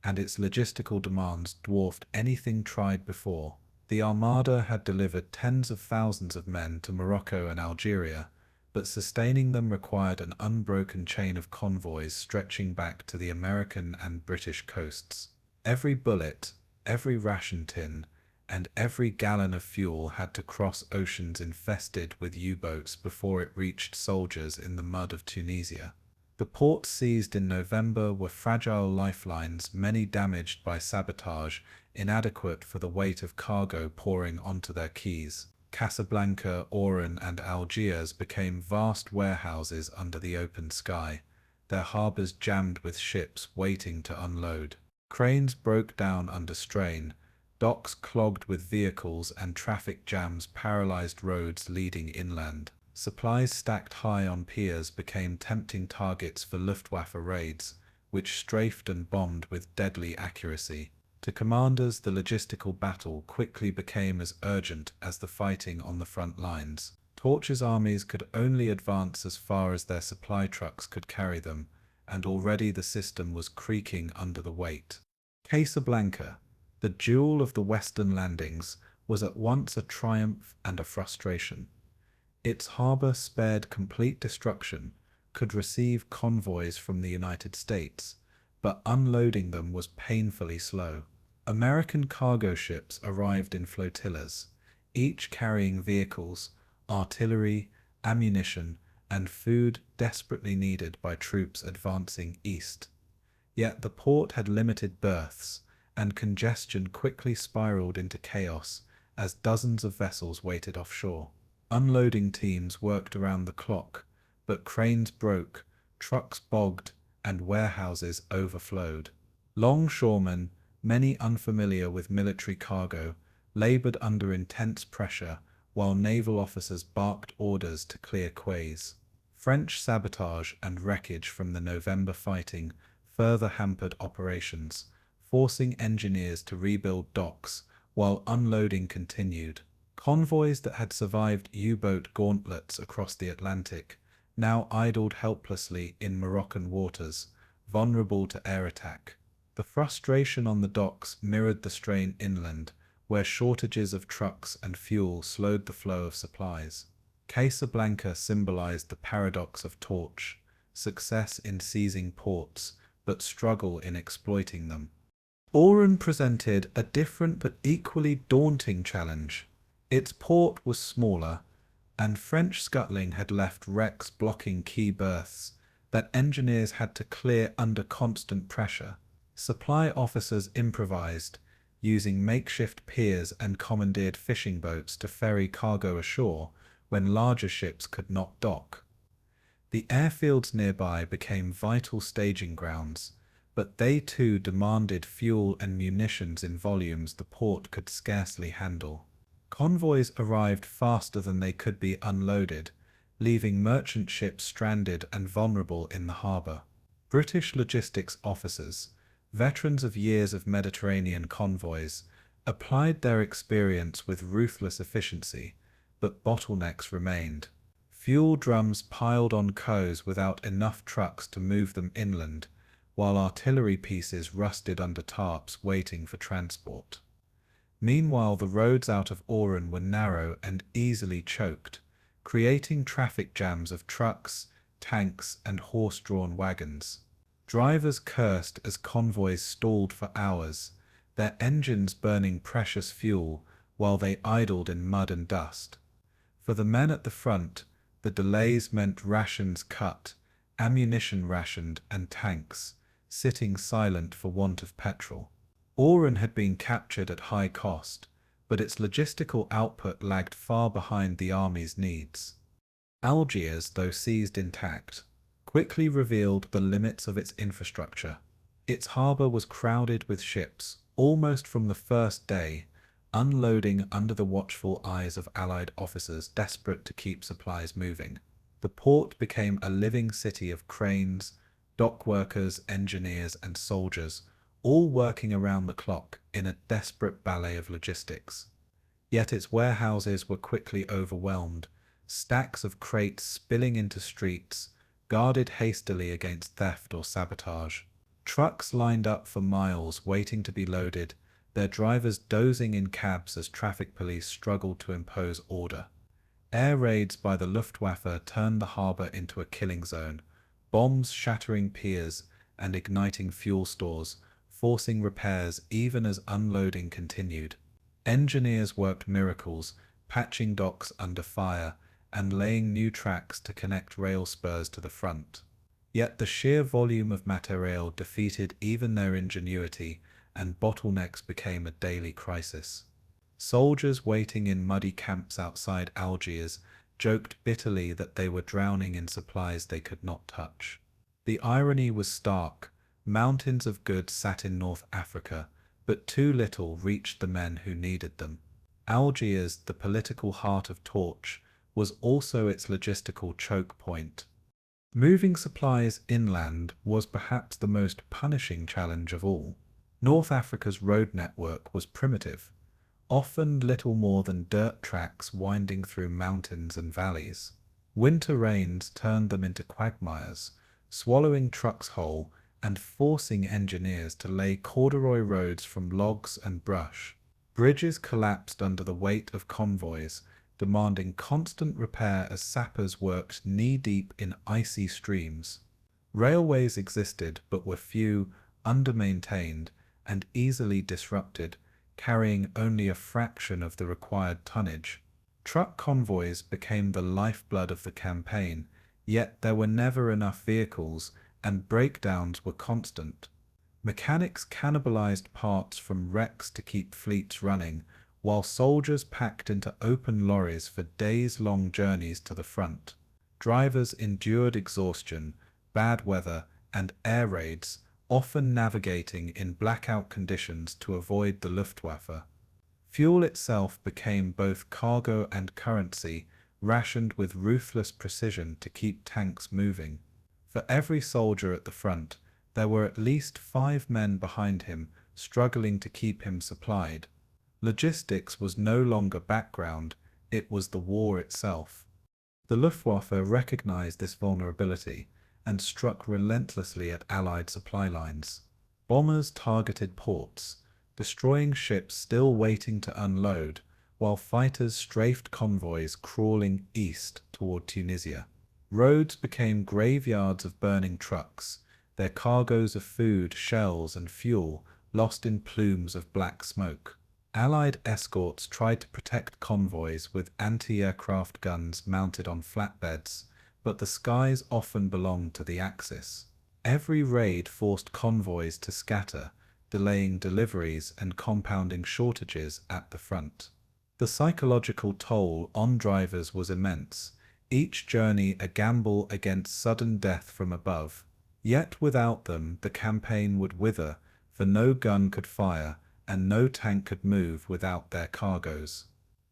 Speaker 1: and its logistical demands dwarfed anything tried before. The Armada had delivered tens of thousands of men to Morocco and Algeria, but sustaining them required an unbroken chain of convoys stretching back to the American and British coasts. Every bullet, every ration tin, and every gallon of fuel had to cross oceans infested with U-boats before it reached soldiers in the mud of Tunisia. The ports seized in November were fragile lifelines, many damaged by sabotage, inadequate for the weight of cargo pouring onto their quays. Casablanca, Oran, and Algiers became vast warehouses under the open sky, their harbours jammed with ships waiting to unload. Cranes broke down under strain, docks clogged with vehicles, and traffic jams paralysed roads leading inland. Supplies stacked high on piers became tempting targets for Luftwaffe raids, which strafed and bombed with deadly accuracy. To commanders, the logistical battle quickly became as urgent as the fighting on the front lines. Torch's armies could only advance as far as their supply trucks could carry them, and already the system was creaking under the weight. Casablanca, the jewel of the western landings, was at once a triumph and a frustration. Its harbour, spared complete destruction, could receive convoys from the United States, but unloading them was painfully slow. American cargo ships arrived in flotillas, each carrying vehicles, artillery, ammunition, and food desperately needed by troops advancing east. Yet the port had limited berths, and congestion quickly spiraled into chaos as dozens of vessels waited offshore. Unloading teams worked around the clock, but cranes broke, trucks bogged, and warehouses overflowed. Longshoremen, many unfamiliar with military cargo, labored under intense pressure, while naval officers barked orders to clear quays. French sabotage and wreckage from the November fighting further hampered operations, forcing engineers to rebuild docks while unloading continued. Convoys that had survived U-boat gauntlets across the Atlantic now idled helplessly in Moroccan waters, vulnerable to air attack. The frustration on the docks mirrored the strain inland, where shortages of trucks and fuel slowed the flow of supplies. Casablanca symbolized the paradox of Torch: success in seizing ports, but struggle in exploiting them. Oran presented a different but equally daunting challenge. Its port was smaller, and French scuttling had left wrecks blocking key berths that engineers had to clear under constant pressure. Supply officers improvised, using makeshift piers and commandeered fishing boats to ferry cargo ashore when larger ships could not dock. The airfields nearby became vital staging grounds, but they too demanded fuel and munitions in volumes the port could scarcely handle. Convoys arrived faster than they could be unloaded, leaving merchant ships stranded and vulnerable in the harbour. British logistics officers, veterans of years of Mediterranean convoys, applied their experience with ruthless efficiency, but bottlenecks remained. Fuel drums piled on quays without enough trucks to move them inland, while artillery pieces rusted under tarps waiting for transport. Meanwhile, the roads out of Oran were narrow and easily choked, creating traffic jams of trucks, tanks, and horse-drawn wagons. Drivers cursed as convoys stalled for hours, their engines burning precious fuel while they idled in mud and dust. For the men at the front, the delays meant rations cut, ammunition rationed, and tanks sitting silent for want of petrol. Oran had been captured at high cost, but its logistical output lagged far behind the army's needs. Algiers, though seized intact, quickly revealed the limits of its infrastructure. Its harbour was crowded with ships, almost from the first day, unloading under the watchful eyes of Allied officers desperate to keep supplies moving. The port became a living city of cranes, dock workers, engineers, and soldiers, all working around the clock in a desperate ballet of logistics. Yet its warehouses were quickly overwhelmed, stacks of crates spilling into streets, guarded hastily against theft or sabotage. Trucks lined up for miles waiting to be loaded, their drivers dozing in cabs as traffic police struggled to impose order. Air raids by the Luftwaffe turned the harbour into a killing zone, bombs shattering piers and igniting fuel stores, forcing repairs even as unloading continued. Engineers worked miracles, patching docks under fire and laying new tracks to connect rail spurs to the front. Yet the sheer volume of material defeated even their ingenuity, and bottlenecks became a daily crisis. Soldiers waiting in muddy camps outside Algiers joked bitterly that they were drowning in supplies they could not touch. The irony was stark. Mountains of goods sat in North Africa, but too little reached the men who needed them. Algiers, the political heart of Torch, was also its logistical choke point. Moving supplies inland was perhaps the most punishing challenge of all. North Africa's road network was primitive, often little more than dirt tracks winding through mountains and valleys. Winter rains turned them into quagmires, swallowing trucks whole and forcing engineers to lay corduroy roads from logs and brush. Bridges collapsed under the weight of convoys, demanding constant repair as sappers worked knee-deep in icy streams. Railways existed but were few, under-maintained, and easily disrupted, carrying only a fraction of the required tonnage. Truck convoys became the lifeblood of the campaign, yet there were never enough vehicles, and breakdowns were constant. Mechanics cannibalized parts from wrecks to keep fleets running, while soldiers packed into open lorries for days-long journeys to the front. Drivers endured exhaustion, bad weather, and air raids, often navigating in blackout conditions to avoid the Luftwaffe. Fuel itself became both cargo and currency, rationed with ruthless precision to keep tanks moving. For every soldier at the front, there were at least 5 men behind him, struggling to keep him supplied. Logistics was no longer background, it was the war itself. The Luftwaffe recognized this vulnerability and struck relentlessly at Allied supply lines. Bombers targeted ports, destroying ships still waiting to unload, while fighters strafed convoys crawling east toward Tunisia. Roads became graveyards of burning trucks, their cargoes of food, shells, and fuel lost in plumes of black smoke. Allied escorts tried to protect convoys with anti-aircraft guns mounted on flatbeds, but the skies often belonged to the Axis. Every raid forced convoys to scatter, delaying deliveries and compounding shortages at the front. The psychological toll on drivers was immense, each journey a gamble against sudden death from above. Yet without them the campaign would wither, for no gun could fire, and no tank could move without their cargoes.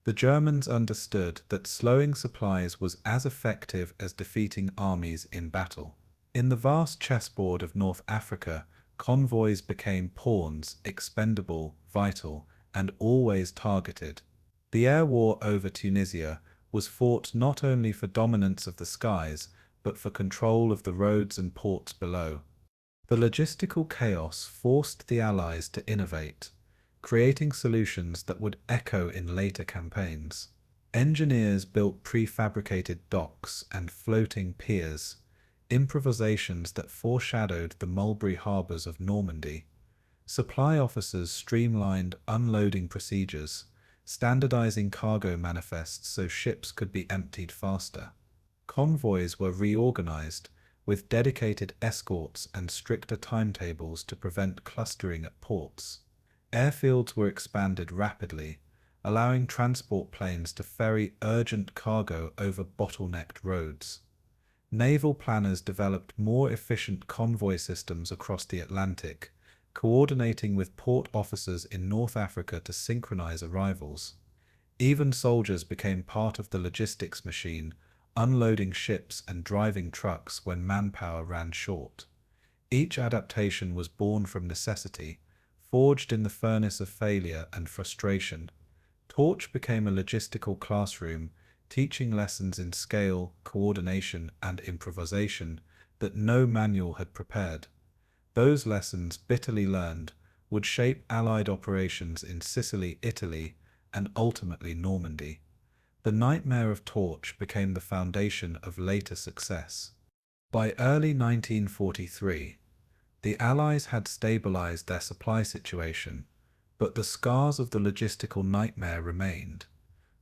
Speaker 1: The Germans understood that slowing supplies was as effective as defeating armies in battle. In the vast chessboard of North Africa, convoys became pawns, expendable, vital, and always targeted. The air war over Tunisia was fought not only for dominance of the skies, but for control of the roads and ports below. The logistical chaos forced the Allies to innovate, creating solutions that would echo in later campaigns. Engineers built prefabricated docks and floating piers, improvisations that foreshadowed the Mulberry harbours of Normandy. Supply officers streamlined unloading procedures, standardizing cargo manifests so ships could be emptied faster. Convoys were reorganized, with dedicated escorts and stricter timetables to prevent clustering at ports. Airfields were expanded rapidly, allowing transport planes to ferry urgent cargo over bottlenecked roads. Naval planners developed more efficient convoy systems across the Atlantic, coordinating with port officers in North Africa to synchronize arrivals. Even soldiers became part of the logistics machine, unloading ships and driving trucks when manpower ran short. Each adaptation was born from necessity, forged in the furnace of failure and frustration. Torch became a logistical classroom, teaching lessons in scale, coordination, and improvisation that no manual had prepared. Those lessons, bitterly learned, would shape Allied operations in Sicily, Italy, and ultimately Normandy. The nightmare of Torch became the foundation of later success. By early 1943, the Allies had stabilized their supply situation, but the scars of the logistical nightmare remained.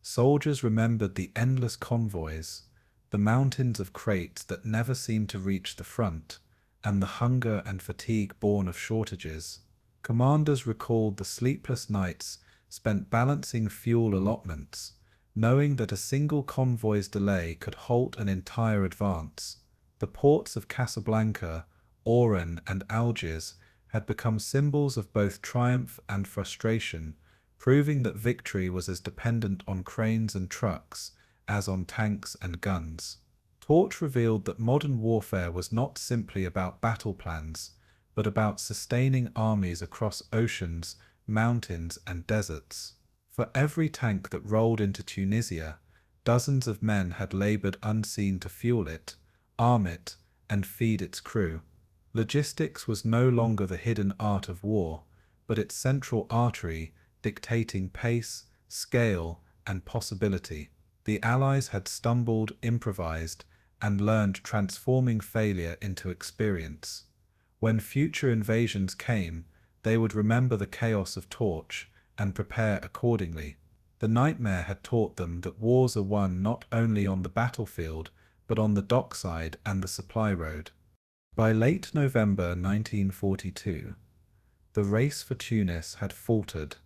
Speaker 1: Soldiers remembered the endless convoys, the mountains of crates that never seemed to reach the front, and the hunger and fatigue born of shortages. Commanders recalled the sleepless nights spent balancing fuel allotments, knowing that a single convoy's delay could halt an entire advance. The ports of Casablanca, Oran, and Algiers had become symbols of both triumph and frustration, proving that victory was as dependent on cranes and trucks as on tanks and guns. Torch revealed that modern warfare was not simply about battle plans, but about sustaining armies across oceans, mountains, and deserts. For every tank that rolled into Tunisia, dozens of men had labored unseen to fuel it, arm it, and feed its crew. Logistics was no longer the hidden art of war, but its central artery, dictating pace, scale, and possibility. The Allies had stumbled, improvised, and learned, transforming failure into experience. When future invasions came, they would remember the chaos of Torch and prepare accordingly. The nightmare had taught them that wars are won not only on the battlefield, but on the dockside and the supply road. By late November 1942, the race for Tunis had faltered,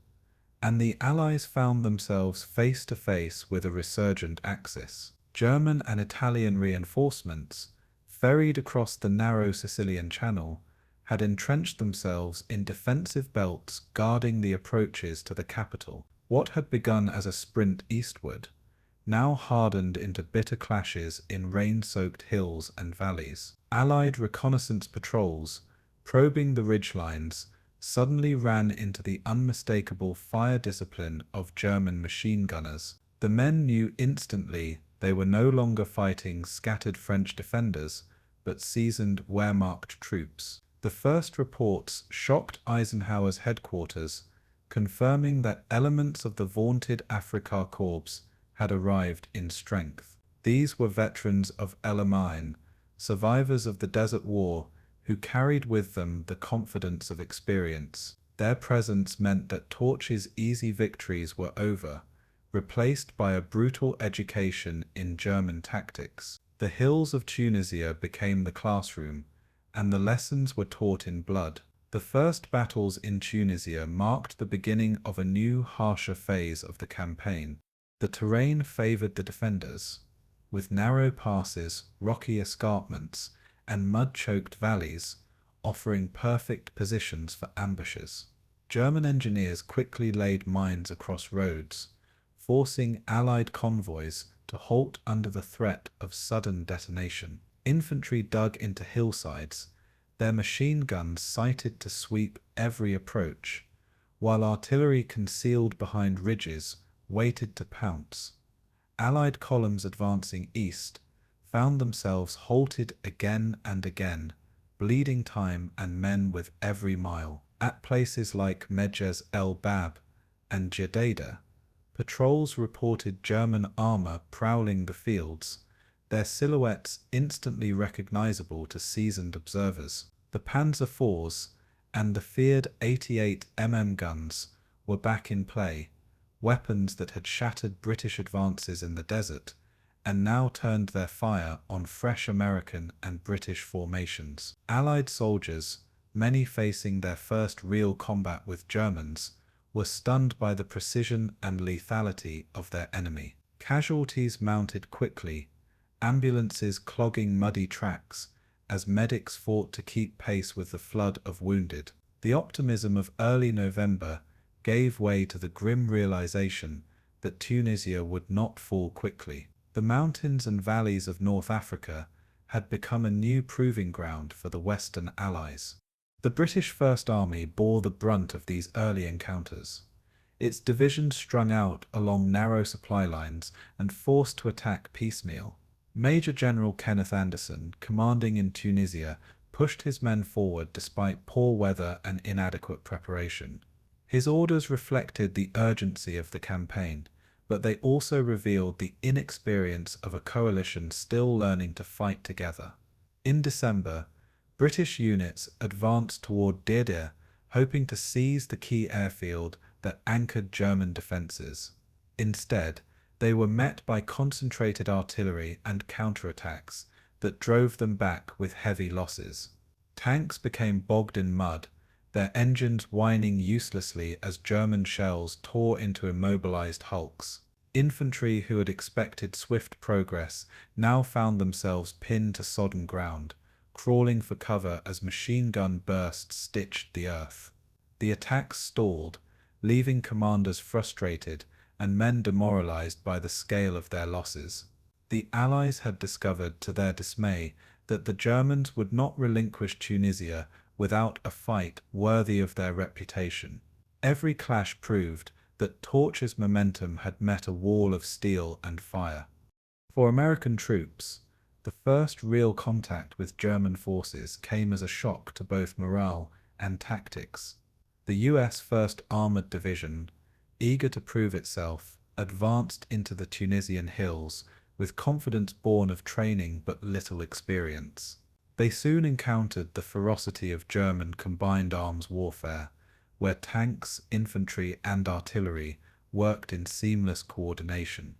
Speaker 1: and the Allies found themselves face to face with a resurgent Axis. German and Italian reinforcements, ferried across the narrow Sicilian Channel, had entrenched themselves in defensive belts guarding the approaches to the capital. What had begun as a sprint eastward now hardened into bitter clashes in rain-soaked hills and valleys. Allied reconnaissance patrols, probing the ridgelines, suddenly ran into the unmistakable fire discipline of German machine gunners. The men knew instantly they were no longer fighting scattered French defenders, but seasoned Wehrmacht troops. The first reports shocked Eisenhower's headquarters, confirming that elements of the vaunted Afrika Korps had arrived in strength. These were veterans of El Alamein, survivors of the Desert War, who carried with them the confidence of experience. Their presence meant that Torch's easy victories were over, replaced by a brutal education in German tactics. The hills of Tunisia became the classroom, and the lessons were taught in blood. The first battles in Tunisia marked the beginning of a new, harsher phase of the campaign. The terrain favored the defenders, with narrow passes, rocky escarpments, and mud-choked valleys, offering perfect positions for ambushes. German engineers quickly laid mines across roads, forcing Allied convoys to halt under the threat of sudden detonation. Infantry dug into hillsides, their machine guns sighted to sweep every approach, while artillery concealed behind ridges waited to pounce. Allied columns advancing east found themselves halted again and again, bleeding time and men with every mile. At places like Medjez el Bab and Jadada, patrols reported German armor prowling the fields, their silhouettes instantly recognizable to seasoned observers. The Panzer IVs and the feared 88 guns were back in play, weapons that had shattered British advances in the desert, and now turned their fire on fresh American and British formations. Allied soldiers, many facing their first real combat with Germans, were stunned by the precision and lethality of their enemy. Casualties mounted quickly, ambulances clogging muddy tracks, as medics fought to keep pace with the flood of wounded. The optimism of early November gave way to the grim realization that Tunisia would not fall quickly. The mountains and valleys of North Africa had become a new proving ground for the Western Allies. The British First Army bore the brunt of these early encounters. Its divisions strung out along narrow supply lines and forced to attack piecemeal. Major General Kenneth Anderson, commanding in Tunisia, pushed his men forward despite poor weather and inadequate preparation. His orders reflected the urgency of the campaign, but they also revealed the inexperience of a coalition still learning to fight together. In December, British units advanced toward Deir, hoping to seize the key airfield that anchored German defences. Instead, they were met by concentrated artillery and counterattacks that drove them back with heavy losses. Tanks became bogged in mud, their engines whining uselessly as German shells tore into immobilized hulks. Infantry who had expected swift progress now found themselves pinned to sodden ground, crawling for cover as machine gun bursts stitched the earth. The attacks stalled, leaving commanders frustrated and men demoralized by the scale of their losses. The Allies had discovered, to their dismay, that the Germans would not relinquish Tunisia without a fight worthy of their reputation. Every clash proved that Torch's momentum had met a wall of steel and fire. For American troops, the first real contact with German forces came as a shock to both morale and tactics. The U.S. 1st Armored Division, eager to prove itself, advanced into the Tunisian hills with confidence born of training but little experience. They soon encountered the ferocity of German combined arms warfare, where tanks, infantry, and artillery worked in seamless coordination.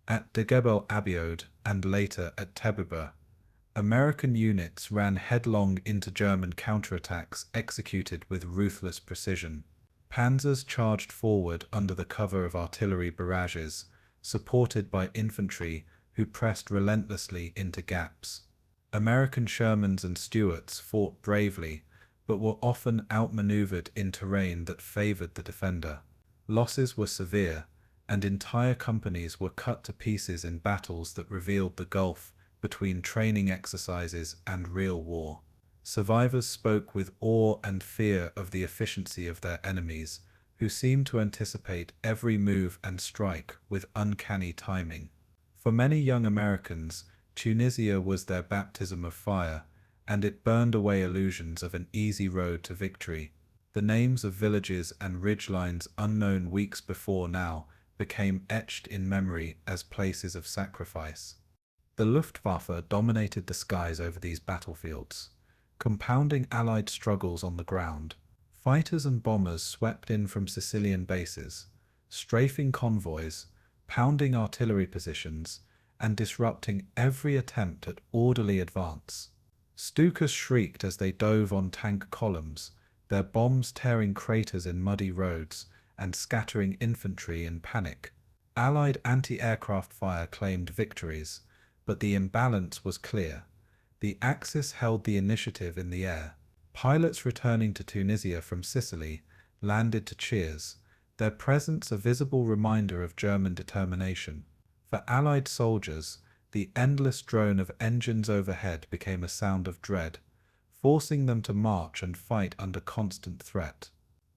Speaker 1: At Degeb el-Abiod and later at Tebiba, American units ran headlong into German counterattacks executed with ruthless precision. Panzers charged forward under the cover of artillery barrages, supported by infantry who pressed relentlessly into gaps. American Shermans and Stuarts fought bravely, but were often outmaneuvered in terrain that favored the defender. Losses were severe, and entire companies were cut to pieces in battles that revealed the gulf between training exercises and real war. Survivors spoke with awe and fear of the efficiency of their enemies, who seemed to anticipate every move and strike with uncanny timing. For many young Americans, Tunisia was their baptism of fire, and it burned away illusions of an easy road to victory. The names of villages and ridgelines unknown weeks before now became etched in memory as places of sacrifice. The Luftwaffe dominated the skies over these battlefields, compounding Allied struggles on the ground. Fighters and bombers swept in from Sicilian bases, strafing convoys, pounding artillery positions, and disrupting every attempt at orderly advance. Stukas shrieked as they dove on tank columns, their bombs tearing craters in muddy roads and scattering infantry in panic. Allied anti-aircraft fire claimed victories, but the imbalance was clear. The Axis held the initiative in the air. Pilots returning to Tunisia from Sicily landed to cheers, their presence a visible reminder of German determination. For Allied soldiers, the endless drone of engines overhead became a sound of dread, forcing them to march and fight under constant threat.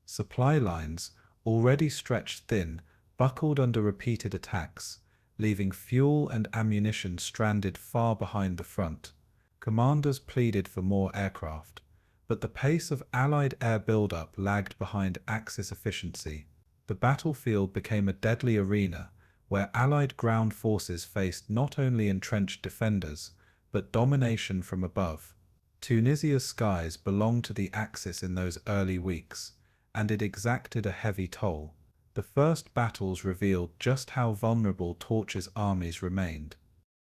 Speaker 1: Supply lines, already stretched thin, buckled under repeated attacks, leaving fuel and ammunition stranded far behind the front. Commanders pleaded for more aircraft, but the pace of Allied air buildup lagged behind Axis efficiency. The battlefield became a deadly arena, where Allied ground forces faced not only entrenched defenders, but domination from above. Tunisia's skies belonged to the Axis in those early weeks, and it exacted a heavy toll. The first battles revealed just how vulnerable Torch's armies remained.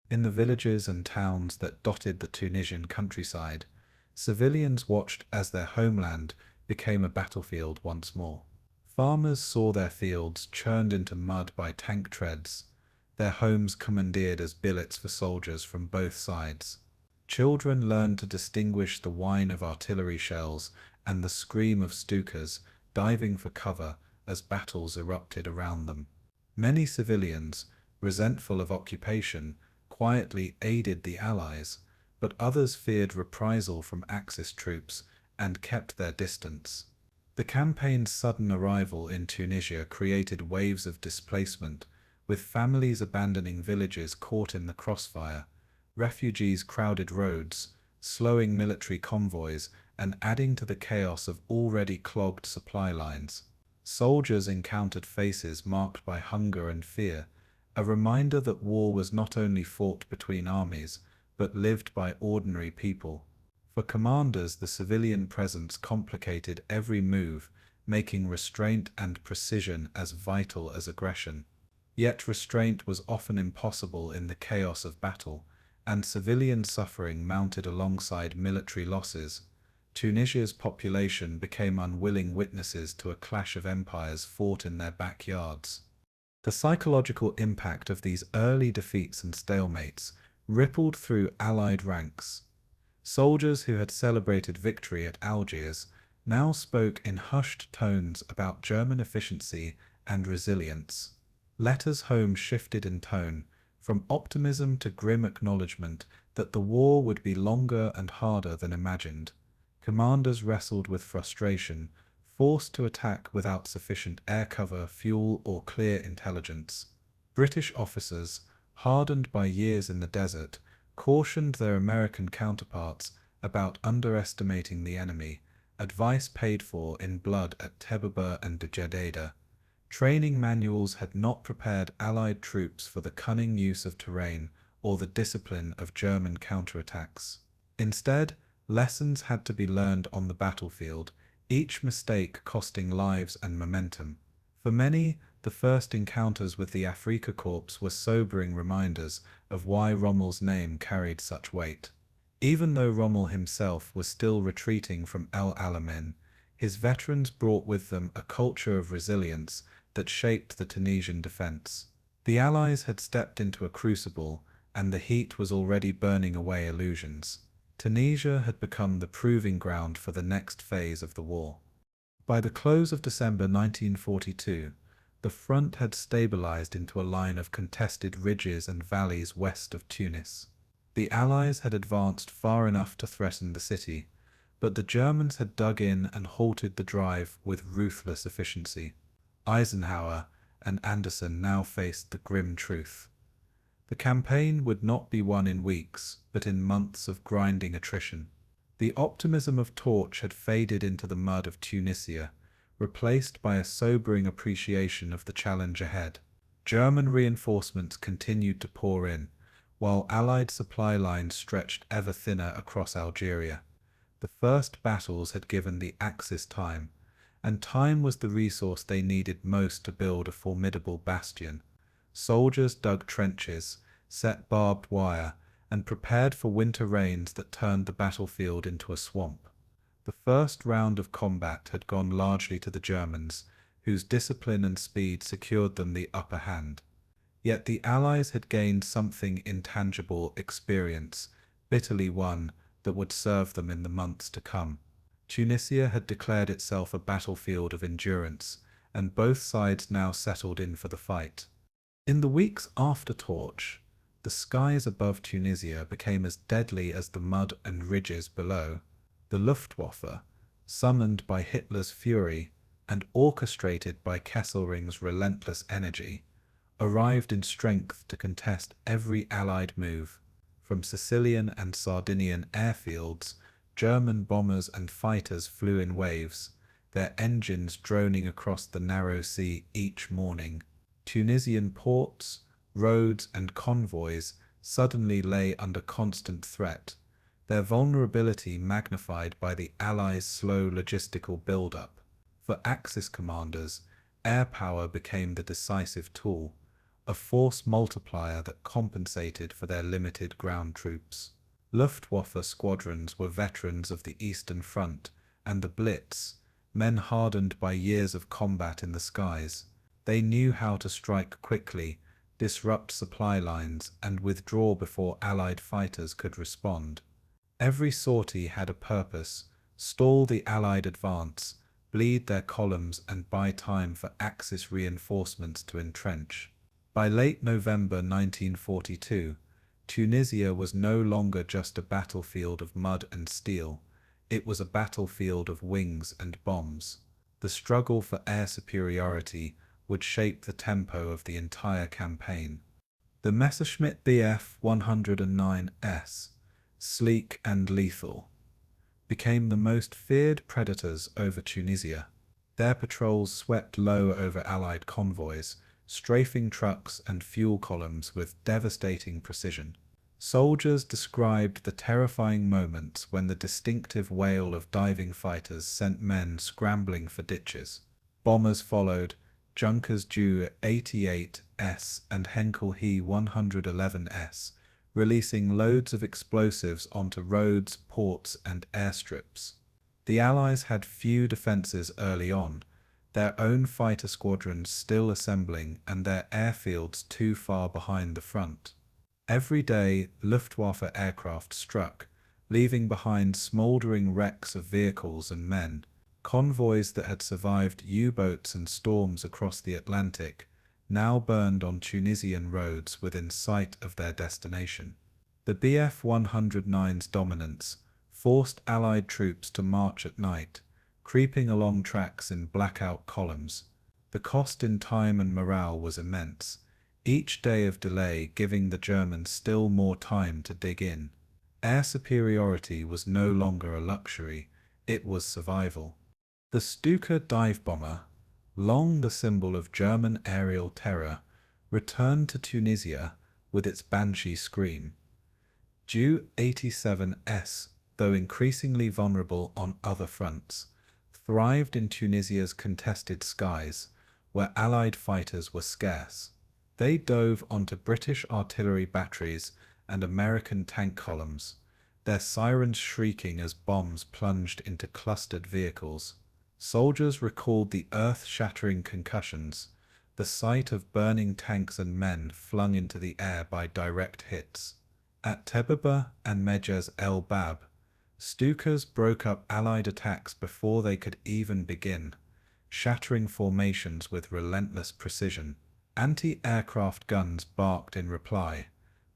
Speaker 1: In the villages and towns that dotted the Tunisian countryside, civilians watched as their homeland became a battlefield once more. Farmers saw their fields churned into mud by tank treads, their homes commandeered as billets for soldiers from both sides. Children learned to distinguish the whine of artillery shells and the scream of Stukas diving for cover as battles erupted around them. Many civilians, resentful of occupation, quietly aided the Allies, but others feared reprisal from Axis troops and kept their distance. The campaign's sudden arrival in Tunisia created waves of displacement, with families abandoning villages caught in the crossfire, refugees crowded roads, slowing military convoys, and adding to the chaos of already clogged supply lines. Soldiers encountered faces marked by hunger and fear, a reminder that war was not only fought between armies, but lived by ordinary people. For commanders, the civilian presence complicated every move, making restraint and precision as vital as aggression. Yet restraint was often impossible in the chaos of battle, and civilian suffering mounted alongside military losses. Tunisia's population became unwilling witnesses to a clash of empires fought in their backyards. The psychological impact of these early defeats and stalemates rippled through Allied ranks. Soldiers who had celebrated victory at Algiers now spoke in hushed tones about German efficiency and resilience. Letters home shifted in tone, from optimism to grim acknowledgement that the war would be longer and harder than imagined. Commanders wrestled with frustration, forced to attack without sufficient air cover, fuel, or clear intelligence. British officers, hardened by years in the desert, cautioned their American counterparts about underestimating the enemy, advice paid for in blood at Tebaba and Djedida. Training manuals had not prepared Allied troops for the cunning use of terrain or the discipline of German counterattacks. Instead, lessons had to be learned on the battlefield, each mistake costing lives and momentum. For many, the first encounters with the Afrika Korps were sobering reminders of why Rommel's name carried such weight. Even though Rommel himself was still retreating from El Alamein, his veterans brought with them a culture of resilience that shaped the Tunisian defense. The Allies had stepped into a crucible, and the heat was already burning away illusions. Tunisia had become the proving ground for the next phase of the war. By the close of December 1942, the front had stabilized into a line of contested ridges and valleys west of Tunis. The Allies had advanced far enough to threaten the city, but the Germans had dug in and halted the drive with ruthless efficiency. Eisenhower and Anderson now faced the grim truth. The campaign would not be won in weeks, but in months of grinding attrition. The optimism of Torch had faded into the mud of Tunisia, replaced by a sobering appreciation of the challenge ahead. German reinforcements continued to pour in, while Allied supply lines stretched ever thinner across Algeria. The first battles had given the Axis time, and time was the resource they needed most to build a formidable bastion. Soldiers dug trenches, set barbed wire, and prepared for winter rains that turned the battlefield into a swamp. The first round of combat had gone largely to the Germans, whose discipline and speed secured them the upper hand. Yet the Allies had gained something intangible: experience, bitterly won, that would serve them in the months to come. Tunisia had declared itself a battlefield of endurance, and both sides now settled in for the fight. In the weeks after Torch, the skies above Tunisia became as deadly as the mud and ridges below. The Luftwaffe, summoned by Hitler's fury and orchestrated by Kesselring's relentless energy, arrived in strength to contest every Allied move. From Sicilian and Sardinian airfields, German bombers and fighters flew in waves, their engines droning across the narrow sea each morning. Tunisian ports, roads, and convoys suddenly lay under constant threat, their vulnerability magnified by the Allies' slow logistical build-up. For Axis commanders, air power became the decisive tool, a force multiplier that compensated for their limited ground troops. Luftwaffe squadrons were veterans of the Eastern Front, and the Blitz, men hardened by years of combat in the skies. They knew how to strike quickly, disrupt supply lines, and withdraw before Allied fighters could respond. Every sortie had a purpose: stall the Allied advance, bleed their columns, and buy time for Axis reinforcements to entrench. By late November 1942, Tunisia was no longer just a battlefield of mud and steel. It was a battlefield of wings and bombs. The struggle for air superiority would shape the tempo of the entire campaign. The Messerschmitt Bf 109S, sleek and lethal, became the most feared predators over Tunisia. Their patrols swept low over Allied convoys, strafing trucks and fuel columns with devastating precision. Soldiers described the terrifying moments when the distinctive wail of diving fighters sent men scrambling for ditches. Bombers followed, Junkers Ju-88S and Henkel He-111S, releasing loads of explosives onto roads, ports, and airstrips. The Allies had few defences early on, their own fighter squadrons still assembling and their airfields too far behind the front. Every day, Luftwaffe aircraft struck, leaving behind smouldering wrecks of vehicles and men. Convoys that had survived U-boats and storms across the Atlantic now burned on Tunisian roads within sight of their destination. The Bf 109's dominance forced Allied troops to march at night, creeping along tracks in blackout columns. The cost in time and morale was immense, each day of delay giving the Germans still more time to dig in. Air superiority was no longer a luxury, it was survival. The Stuka dive bomber, long the symbol of German aerial terror, returned to Tunisia with its banshee scream. Ju-87S, though increasingly vulnerable on other fronts, thrived in Tunisia's contested skies, where Allied fighters were scarce. They dove onto British artillery batteries and American tank columns, their sirens shrieking as bombs plunged into clustered vehicles. Soldiers recalled the earth-shattering concussions, the sight of burning tanks and men flung into the air by direct hits. At Tebeba and Mejaz el Bab, Stukas broke up Allied attacks before they could even begin, shattering formations with relentless precision. Anti-aircraft guns barked in reply,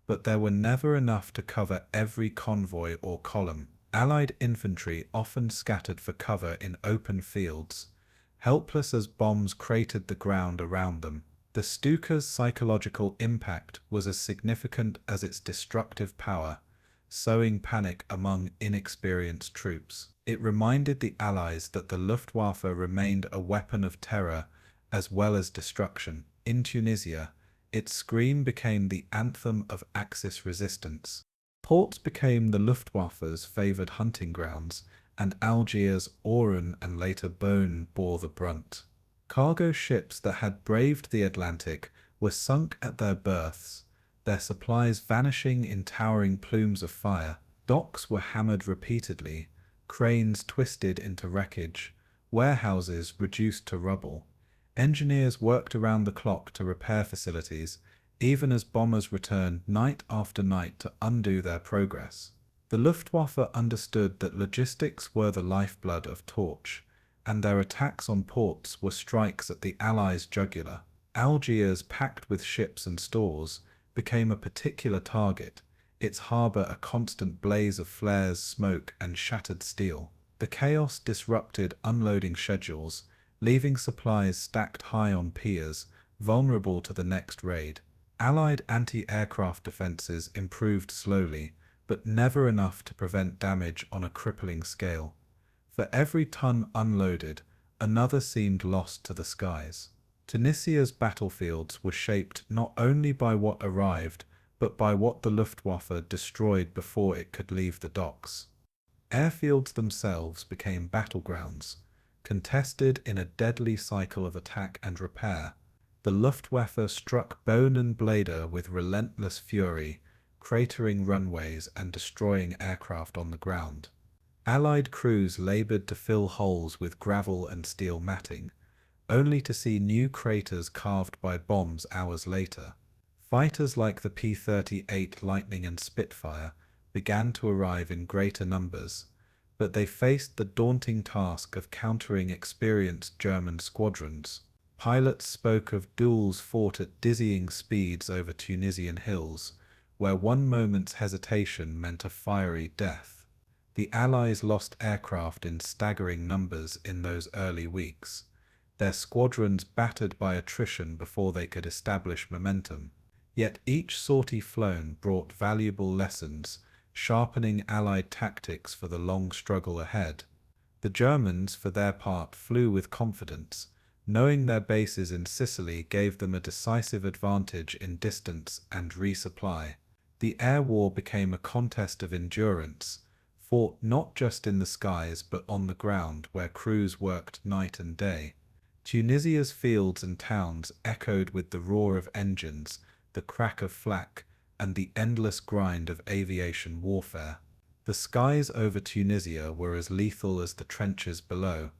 Speaker 1: but there were never enough to cover every convoy or column. Allied infantry often scattered for cover in open fields, helpless as bombs cratered the ground around them. The Stuka's psychological impact was as significant as its destructive power, sowing panic among inexperienced troops. It reminded the Allies that the Luftwaffe remained a weapon of terror as well as destruction. In Tunisia, its scream became the anthem of Axis resistance. Ports became the Luftwaffe's favoured hunting grounds, and Algiers, Oran, and later Bonn bore the brunt. Cargo ships that had braved the Atlantic were sunk at their berths, their supplies vanishing in towering plumes of fire. Docks were hammered repeatedly, cranes twisted into wreckage, warehouses reduced to rubble. Engineers worked around the clock to repair facilities, even as bombers returned night after night to undo their progress. The Luftwaffe understood that logistics were the lifeblood of Torch, and their attacks on ports were strikes at the Allies' jugular. Algiers, packed with ships and stores, became a particular target, its harbour a constant blaze of flares, smoke, and shattered steel. The chaos disrupted unloading schedules, leaving supplies stacked high on piers, vulnerable to the next raid. Allied anti-aircraft defences improved slowly, but never enough to prevent damage on a crippling scale. For every ton unloaded, another seemed lost to the skies. Tunisia's battlefields were shaped not only by what arrived, but by what the Luftwaffe destroyed before it could leave the docks. Airfields themselves became battlegrounds, contested in a deadly cycle of attack and repair. The Luftwaffe struck Bonn and Bleda with relentless fury, cratering runways and destroying aircraft on the ground. Allied crews labored to fill holes with gravel and steel matting, only to see new craters carved by bombs hours later. Fighters like the P-38 Lightning and Spitfire began to arrive in greater numbers, but they faced the daunting task of countering experienced German squadrons. Pilots spoke of duels fought at dizzying speeds over Tunisian hills, where one moment's hesitation meant a fiery death. The Allies lost aircraft in staggering numbers in those early weeks, their squadrons battered by attrition before they could establish momentum. Yet each sortie flown brought valuable lessons, sharpening Allied tactics for the long struggle ahead. The Germans, for their part, flew with confidence, knowing their bases in Sicily gave them a decisive advantage in distance and resupply. The air war became a contest of endurance, fought not just in the skies but on the ground where crews worked night and day. Tunisia's fields and towns echoed with the roar of engines, the crack of flak, and the endless grind of aviation warfare. The skies over Tunisia were as lethal as the trenches below.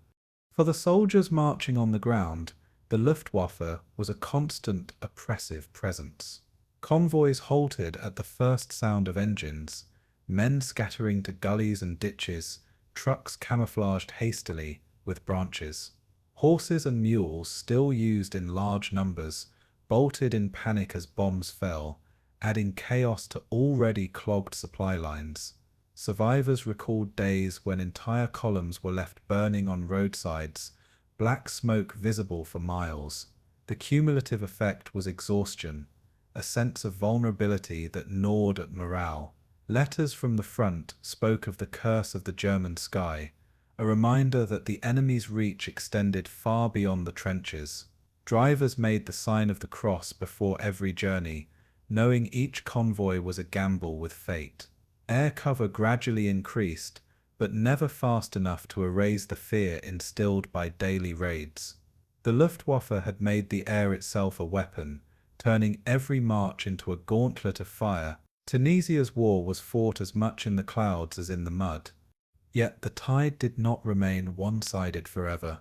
Speaker 1: For the soldiers marching on the ground, the Luftwaffe was a constant, oppressive presence. Convoys halted at the first sound of engines, men scattering to gullies and ditches, trucks camouflaged hastily with branches. Horses and mules, still used in large numbers, bolted in panic as bombs fell, adding chaos to already clogged supply lines. Survivors recalled days when entire columns were left burning on roadsides, black smoke visible for miles. The cumulative effect was exhaustion, a sense of vulnerability that gnawed at morale. Letters from the front spoke of the curse of the German sky, a reminder that the enemy's reach extended far beyond the trenches. Drivers made the sign of the cross before every journey, knowing each convoy was a gamble with fate. Air cover gradually increased, but never fast enough to erase the fear instilled by daily raids. The Luftwaffe had made the air itself a weapon, turning every march into a gauntlet of fire. Tunisia's war was fought as much in the clouds as in the mud. Yet the tide did not remain one-sided forever,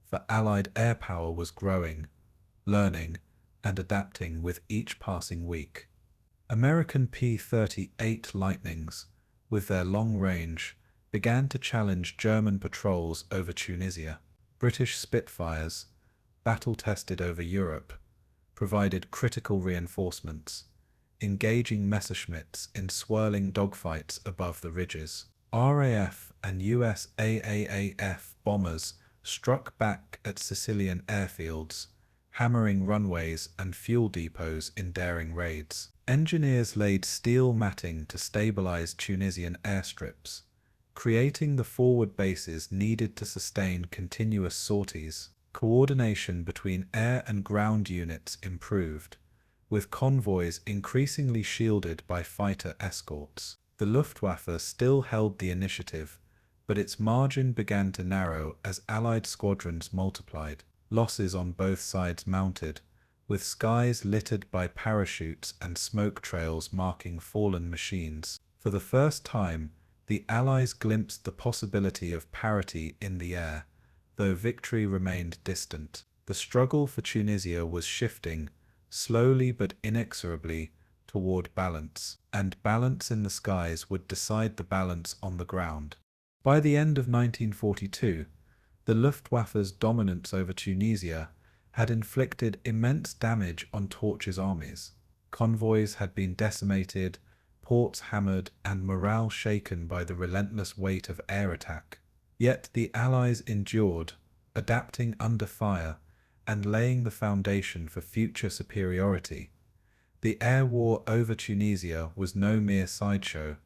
Speaker 1: for Allied air power was growing, learning, and adapting with each passing week. American P-38 Lightnings, with their long range, began to challenge German patrols over Tunisia. British Spitfires, battle-tested over Europe, provided critical reinforcements, engaging Messerschmitts in swirling dogfights above the ridges. RAF and US AAAF bombers struck back at Sicilian airfields, hammering runways and fuel depots in daring raids. Engineers laid steel matting to stabilize Tunisian airstrips, creating the forward bases needed to sustain continuous sorties. Coordination between air and ground units improved, with convoys increasingly shielded by fighter escorts. The Luftwaffe still held the initiative, but its margin began to narrow as Allied squadrons multiplied. Losses on both sides mounted, with skies littered by parachutes and smoke trails marking fallen machines. For the first time, the Allies glimpsed the possibility of parity in the air, though victory remained distant. The struggle for Tunisia was shifting, slowly but inexorably, toward balance, and balance in the skies would decide the balance on the ground. By the end of 1942, the Luftwaffe's dominance over Tunisia had inflicted immense damage on Torch's armies. Convoys had been decimated, ports hammered, and morale shaken by the relentless weight of air attack. Yet the Allies endured, adapting under fire, and laying the foundation for future superiority. The air war over Tunisia was no mere sideshow.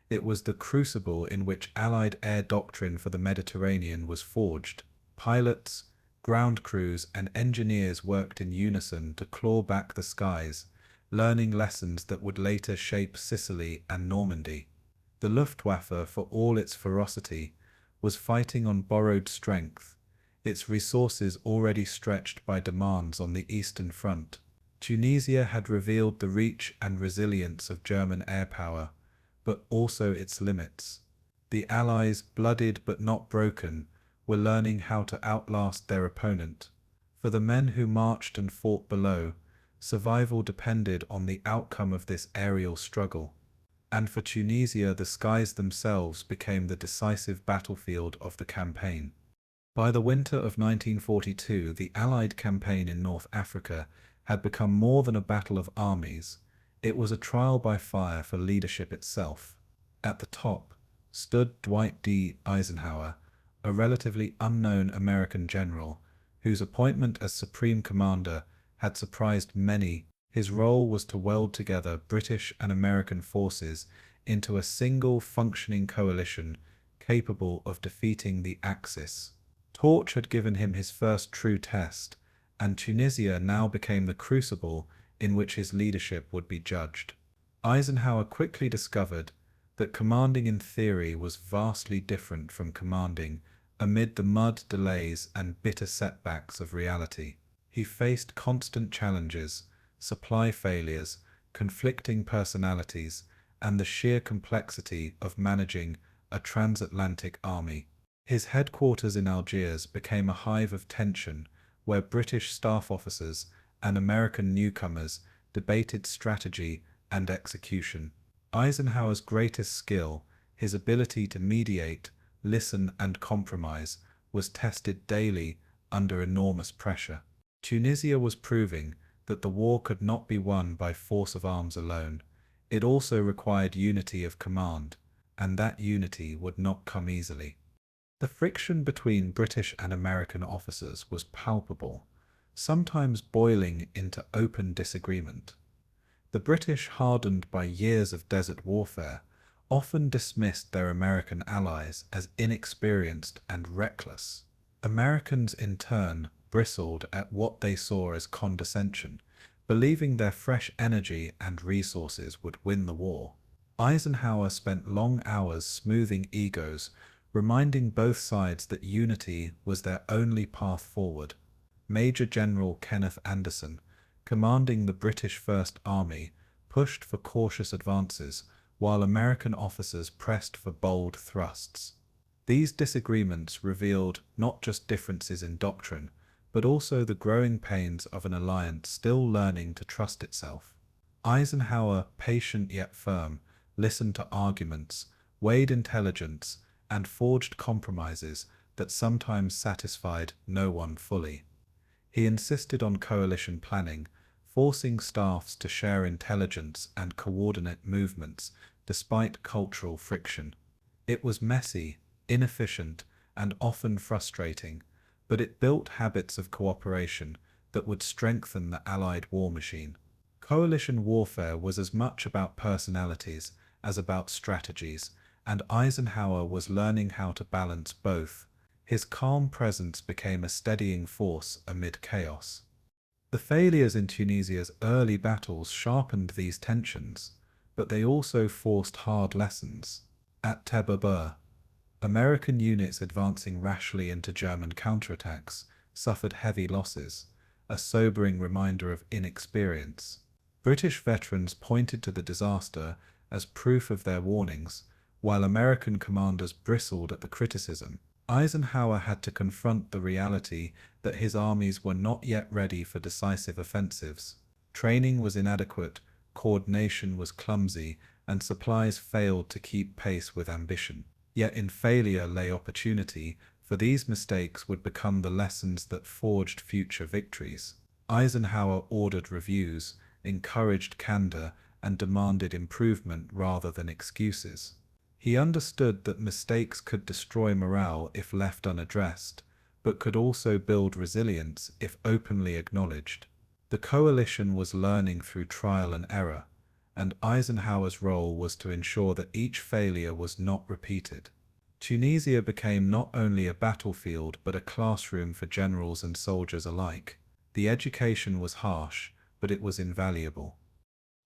Speaker 1: It was the crucible in which Allied air doctrine for the Mediterranean was forged. Pilots, ground crews, and engineers worked in unison to claw back the skies, learning lessons that would later shape Sicily and Normandy. The Luftwaffe, for all its ferocity, was fighting on borrowed strength, its resources already stretched by demands on the Eastern Front. Tunisia had revealed the reach and resilience of German air power, but also its limits. The Allies, bloodied but not broken, were learning how to outlast their opponent. For the men who marched and fought below, survival depended on the outcome of this aerial struggle. And for Tunisia, the skies themselves became the decisive battlefield of the campaign. By the winter of 1942, the Allied campaign in North Africa had become more than a battle of armies. It was a trial by fire for leadership itself. At the top stood Dwight D. Eisenhower, a relatively unknown American general, whose appointment as Supreme Commander had surprised many. His role was to weld together British and American forces into a single functioning coalition capable of defeating the Axis. Torch had given him his first true test, and Tunisia now became the crucible in which his leadership would be judged. Eisenhower quickly discovered that commanding in theory was vastly different from commanding amid the mud, delays, and bitter setbacks of reality. He faced constant challenges, supply failures, conflicting personalities, and the sheer complexity of managing a transatlantic army. His headquarters in Algiers became a hive of tension where British staff officers and American newcomers debated strategy and execution. Eisenhower's greatest skill, his ability to mediate, listen, and compromise, was tested daily under enormous pressure. Tunisia was proving that the war could not be won by force of arms alone. It also required unity of command, and that unity would not come easily. The friction between British and American officers was palpable, sometimes boiling into open disagreement. The British, hardened by years of desert warfare, often dismissed their American allies as inexperienced and reckless. Americans, in turn, bristled at what they saw as condescension, believing their fresh energy and resources would win the war. Eisenhower spent long hours smoothing egos, reminding both sides that unity was their only path forward. Major General Kenneth Anderson, commanding the British First Army, pushed for cautious advances, while American officers pressed for bold thrusts. These disagreements revealed not just differences in doctrine, but also the growing pains of an alliance still learning to trust itself. Eisenhower, patient yet firm, listened to arguments, weighed intelligence, and forged compromises that sometimes satisfied no one fully. He insisted on coalition planning, forcing staffs to share intelligence and coordinate movements despite cultural friction. It was messy, inefficient, and often frustrating, but it built habits of cooperation that would strengthen the Allied war machine. Coalition warfare was as much about personalities as about strategies, and Eisenhower was learning how to balance both. His calm presence became a steadying force amid chaos. The failures in Tunisia's early battles sharpened these tensions, but they also forced hard lessons. At Tebber, American units advancing rashly into German counterattacks suffered heavy losses, a sobering reminder of inexperience. British veterans pointed to the disaster as proof of their warnings, while American commanders bristled at the criticism. Eisenhower had to confront the reality that his armies were not yet ready for decisive offensives. Training was inadequate, coordination was clumsy, and supplies failed to keep pace with ambition. Yet in failure lay opportunity, for these mistakes would become the lessons that forged future victories. Eisenhower ordered reviews, encouraged candor, and demanded improvement rather than excuses. He understood that mistakes could destroy morale if left unaddressed, but could also build resilience if openly acknowledged. The coalition was learning through trial and error, and Eisenhower's role was to ensure that each failure was not repeated. Tunisia became not only a battlefield but a classroom for generals and soldiers alike. The education was harsh, but it was invaluable.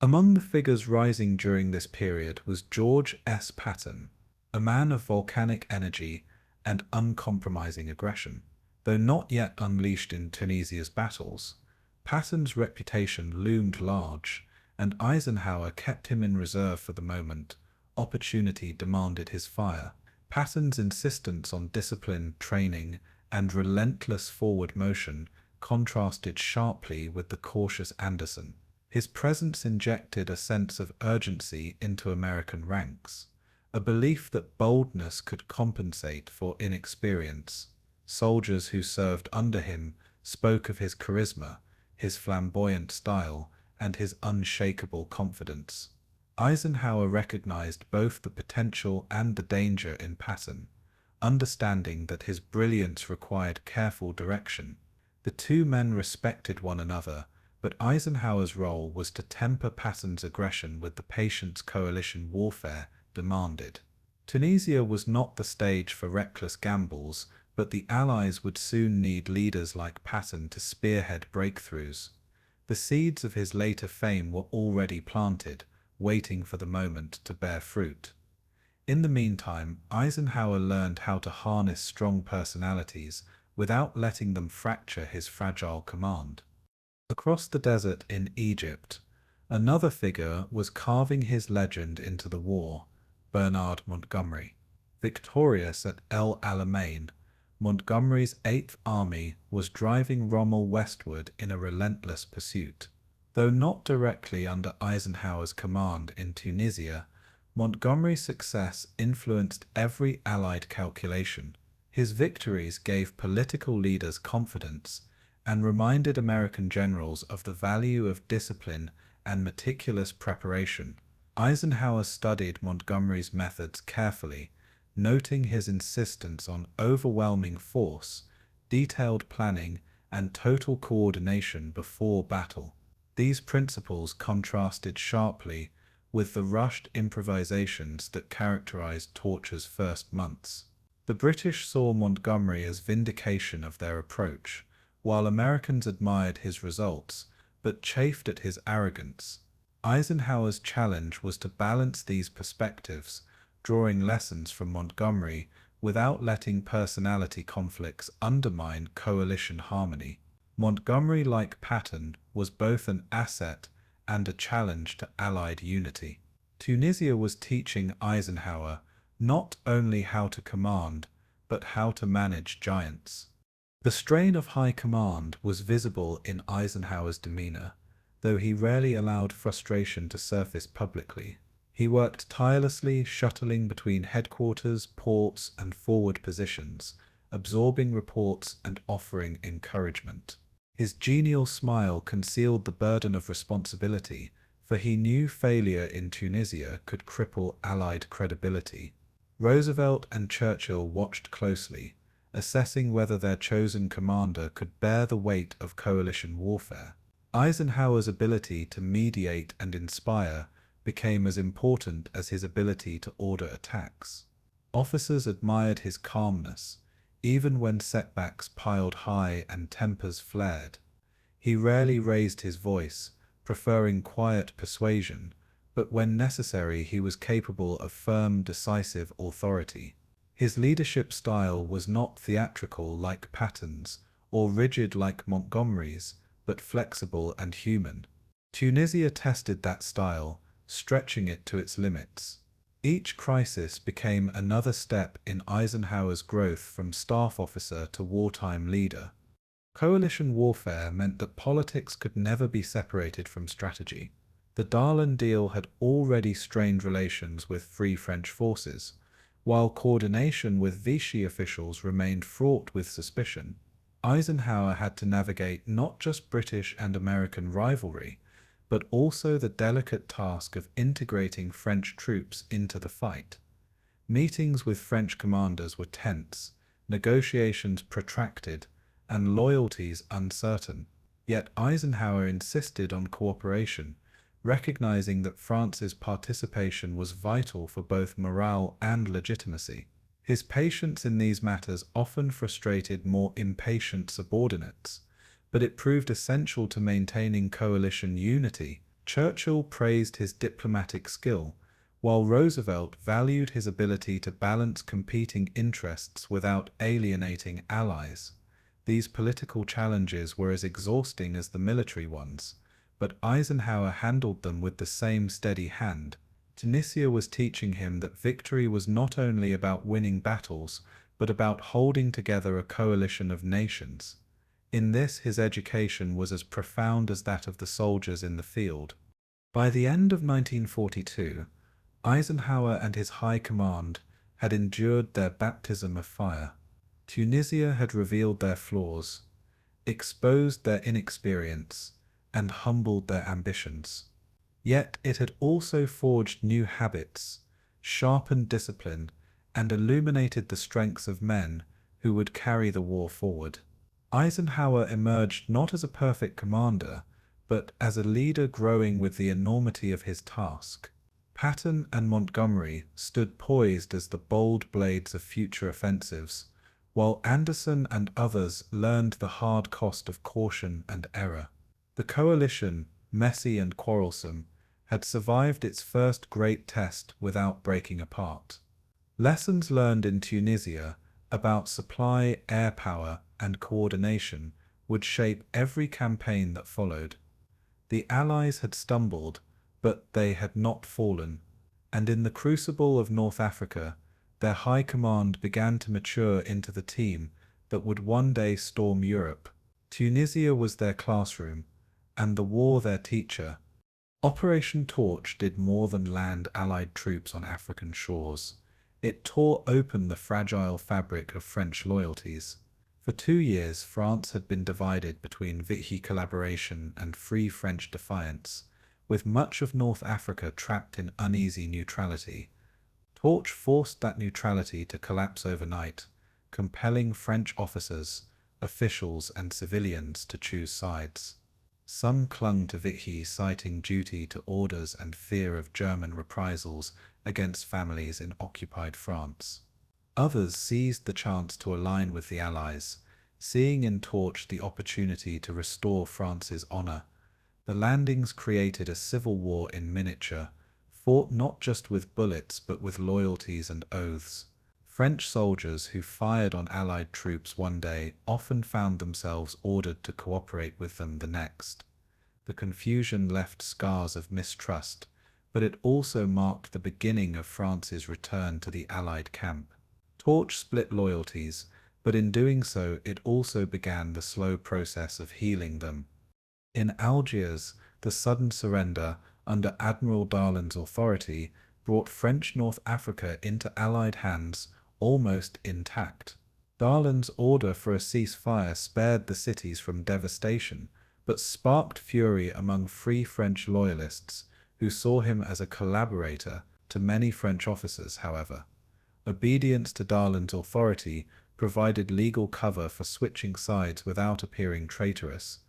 Speaker 1: Among the figures rising during this period was George S. Patton, a man of volcanic energy and uncompromising aggression. Though not yet unleashed in Tunisia's battles, Patton's reputation loomed large, and Eisenhower kept him in reserve for the moment opportunity demanded his fire. Patton's insistence on discipline, training, and relentless forward motion contrasted sharply with the cautious Anderson. His presence injected a sense of urgency into American ranks, a belief that boldness could compensate for inexperience. Soldiers who served under him spoke of his charisma, his flamboyant style, and his unshakable confidence. Eisenhower recognized both the potential and the danger in Patton, understanding that his brilliance required careful direction. The two men respected one another, but Eisenhower's role was to temper Patton's aggression with the patience coalition warfare demanded. Tunisia was not the stage for reckless gambles, but the Allies would soon need leaders like Patton to spearhead breakthroughs. The seeds of his later fame were already planted, waiting for the moment to bear fruit. In the meantime, Eisenhower learned how to harness strong personalities without letting them fracture his fragile command. Across the desert in Egypt, another figure was carving his legend into the war, Bernard Montgomery. Victorious at El Alamein, Montgomery's Eighth Army was driving Rommel westward in a relentless pursuit. Though not directly under Eisenhower's command in Tunisia, Montgomery's success influenced every Allied calculation. His victories gave political leaders confidence and reminded American generals of the value of discipline and meticulous preparation. Eisenhower studied Montgomery's methods carefully, noting his insistence on overwhelming force, detailed planning, and total coordination before battle. These principles contrasted sharply with the rushed improvisations that characterized Torture's first months. The British saw Montgomery as vindication of their approach, while Americans admired his results, but chafed at his arrogance. Eisenhower's challenge was to balance these perspectives, drawing lessons from Montgomery without letting personality conflicts undermine coalition harmony. Montgomery, like Patton, was both an asset and a challenge to Allied unity. Tunisia was teaching Eisenhower not only how to command, but how to manage giants. The strain of high command was visible in Eisenhower's demeanor, though he rarely allowed frustration to surface publicly. He worked tirelessly, shuttling between headquarters, ports, and forward positions, absorbing reports and offering encouragement. His genial smile concealed the burden of responsibility, for he knew failure in Tunisia could cripple Allied credibility. Roosevelt and Churchill watched closely, assessing whether their chosen commander could bear the weight of coalition warfare. Eisenhower's ability to mediate and inspire became as important as his ability to order attacks. Officers admired his calmness, even when setbacks piled high and tempers flared. He rarely raised his voice, preferring quiet persuasion, but when necessary he was capable of firm, decisive authority. His leadership style was not theatrical like Patton's, or rigid like Montgomery's, but flexible and human. Tunisia tested that style, stretching it to its limits. Each crisis became another step in Eisenhower's growth from staff officer to wartime leader. Coalition warfare meant that politics could never be separated from strategy. The Darlan deal had already strained relations with Free French forces, while coordination with Vichy officials remained fraught with suspicion. Eisenhower had to navigate not just British and American rivalry, but also the delicate task of integrating French troops into the fight. Meetings with French commanders were tense, negotiations protracted, and loyalties uncertain. Yet Eisenhower insisted on cooperation, recognizing that France's participation was vital for both morale and legitimacy. His patience in these matters often frustrated more impatient subordinates, but it proved essential to maintaining coalition unity. Churchill praised his diplomatic skill, while Roosevelt valued his ability to balance competing interests without alienating allies. These political challenges were as exhausting as the military ones, but Eisenhower handled them with the same steady hand, Tunisia was teaching him that victory was not only about winning battles, but about holding together a coalition of nations. In this, his education was as profound as that of the soldiers in the field. By the end of 1942, Eisenhower and his high command had endured their baptism of fire. Tunisia had revealed their flaws, exposed their inexperience, and humbled their ambitions. Yet it had also forged new habits, sharpened discipline, and illuminated the strengths of men who would carry the war forward. Eisenhower emerged not as a perfect commander, but as a leader growing with the enormity of his task. Patton and Montgomery stood poised as the bold blades of future offensives, while Anderson and others learned the hard cost of caution and error. The coalition, messy and quarrelsome, had survived its first great test without breaking apart. Lessons learned in Tunisia about supply, air power, and coordination would shape every campaign that followed. The Allies had stumbled, but they had not fallen, and in the crucible of North Africa, their high command began to mature into the team that would one day storm Europe. Tunisia was their classroom, and the war their teacher. Operation Torch did more than land Allied troops on African shores. It tore open the fragile fabric of French loyalties. For 2 years, France had been divided between Vichy collaboration and Free French defiance, with much of North Africa trapped in uneasy neutrality. Torch forced that neutrality to collapse overnight, compelling French officers, officials, and civilians to choose sides. Some clung to Vichy, citing duty to orders and fear of German reprisals against families in occupied France. Others seized the chance to align with the Allies, seeing in Torch the opportunity to restore France's honor. The landings created a civil war in miniature, fought not just with bullets but with loyalties and oaths. French soldiers who fired on Allied troops one day often found themselves ordered to cooperate with them the next. The confusion left scars of mistrust, but it also marked the beginning of France's return to the Allied camp. Torch split loyalties, but in doing so it also began the slow process of healing them. In Algiers, the sudden surrender, under Admiral Darlan's authority, brought French North Africa into Allied hands almost intact. Darlan's order for a ceasefire spared the cities from devastation, but sparked fury among Free French loyalists, who saw him as a collaborator. To many French officers, however, obedience to Darlan's authority provided legal cover for switching sides without appearing traitorous.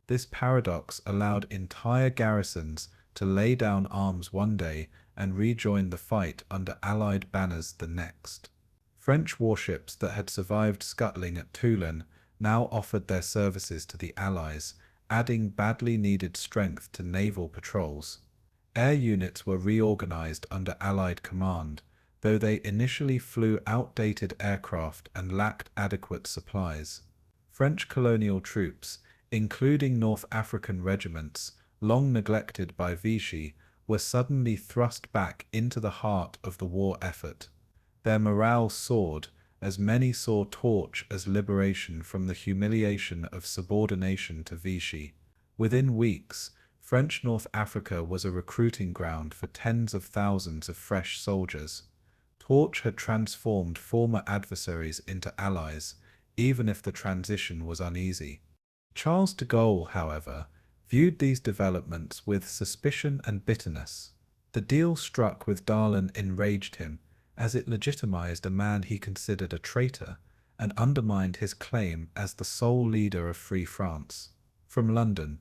Speaker 1: This paradox allowed entire garrisons to lay down arms one day and rejoin the fight under Allied banners the next. French warships that had survived scuttling at Toulon now offered their services to the Allies, adding badly needed strength to naval patrols. Air units were reorganized under Allied command, though they initially flew outdated aircraft and lacked adequate supplies. French colonial troops, including North African regiments, long neglected by Vichy, were suddenly thrust back into the heart of the war effort. Their morale soared, as many saw Torch as liberation from the humiliation of subordination to Vichy. Within weeks, French North Africa was a recruiting ground for tens of thousands of fresh soldiers. Torch had transformed former adversaries into allies, even if the transition was uneasy. Charles de Gaulle, however, viewed these developments with suspicion and bitterness. The deal struck with Darlan enraged him, as it legitimized a man he considered a traitor and undermined his claim as the sole leader of Free France. From London,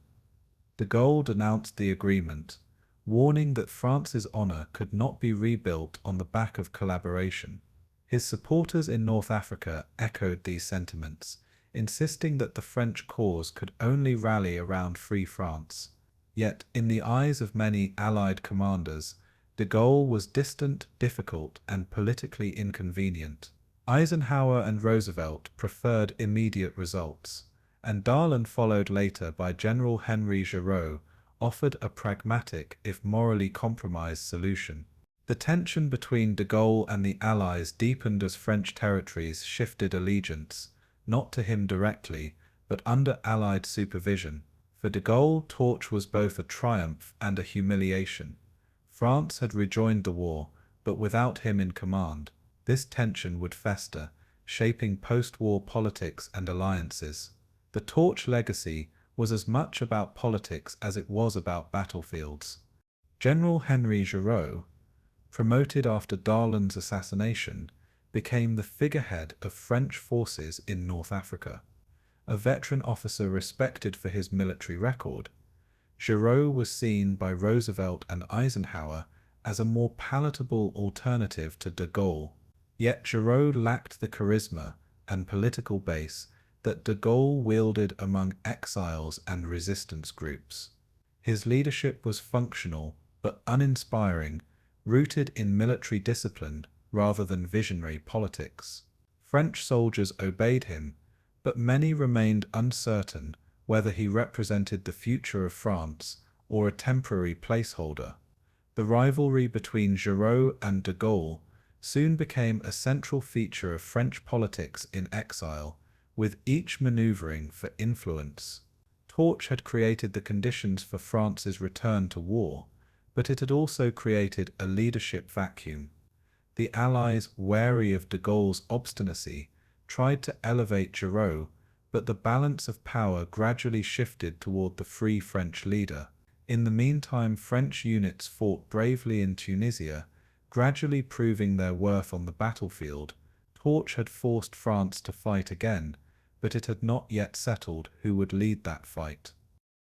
Speaker 1: de Gaulle denounced the agreement, warning that France's honor could not be rebuilt on the back of collaboration. His supporters in North Africa echoed these sentiments, insisting that the French cause could only rally around Free France. Yet, in the eyes of many Allied commanders, de Gaulle was distant, difficult, and politically inconvenient. Eisenhower and Roosevelt preferred immediate results, and Darlan, followed later by General Henry Giraud, offered a pragmatic, if morally compromised, solution. The tension between de Gaulle and the Allies deepened as French territories shifted allegiance, not to him directly, but under Allied supervision. For de Gaulle, Torch was both a triumph and a humiliation. France had rejoined the war, but without him in command. This tension would fester, shaping post-war politics and alliances. The Torch legacy was as much about politics as it was about battlefields. General Henry Giraud, promoted after Darlan's assassination, became the figurehead of French forces in North Africa. A veteran officer respected for his military record, Giraud was seen by Roosevelt and Eisenhower as a more palatable alternative to de Gaulle. Yet Giraud lacked the charisma and political base that de Gaulle wielded among exiles and resistance groups. His leadership was functional but uninspiring, rooted in military discipline rather than visionary politics. French soldiers obeyed him, but many remained uncertain whether he represented the future of France or a temporary placeholder. The rivalry between Giraud and de Gaulle soon became a central feature of French politics in exile, with each maneuvering for influence. Torch had created the conditions for France's return to war, but it had also created a leadership vacuum. The Allies, wary of de Gaulle's obstinacy, tried to elevate Giraud, but the balance of power gradually shifted toward the Free French leader. In the meantime, French units fought bravely in Tunisia, gradually proving their worth on the battlefield. Torch had forced France to fight again, but it had not yet settled who would lead that fight.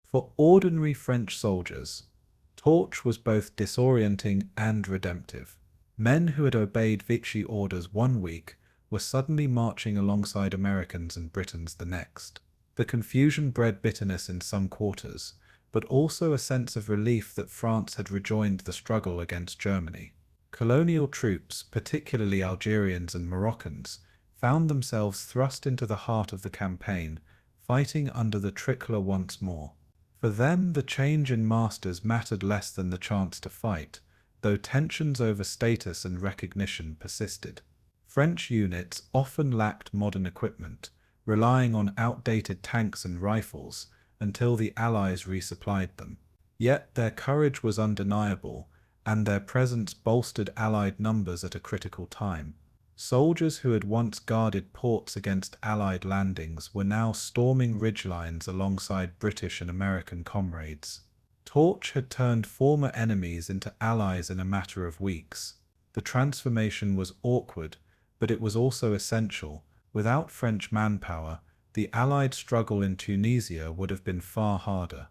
Speaker 1: For ordinary French soldiers, Torch was both disorienting and redemptive. Men who had obeyed Vichy orders one week were suddenly marching alongside Americans and Britons the next. The confusion bred bitterness in some quarters, but also a sense of relief that France had rejoined the struggle against Germany. Colonial troops, particularly Algerians and Moroccans, found themselves thrust into the heart of the campaign, fighting under the tricolor once more. For them, the change in masters mattered less than the chance to fight, though tensions over status and recognition persisted. French units often lacked modern equipment, relying on outdated tanks and rifles until the Allies resupplied them. Yet their courage was undeniable, and their presence bolstered Allied numbers at a critical time. Soldiers who had once guarded ports against Allied landings were now storming ridgelines alongside British and American comrades. Torch had turned former enemies into allies in a matter of weeks. The transformation was awkward, but it was also essential. Without French manpower, the Allied struggle in Tunisia would have been far harder.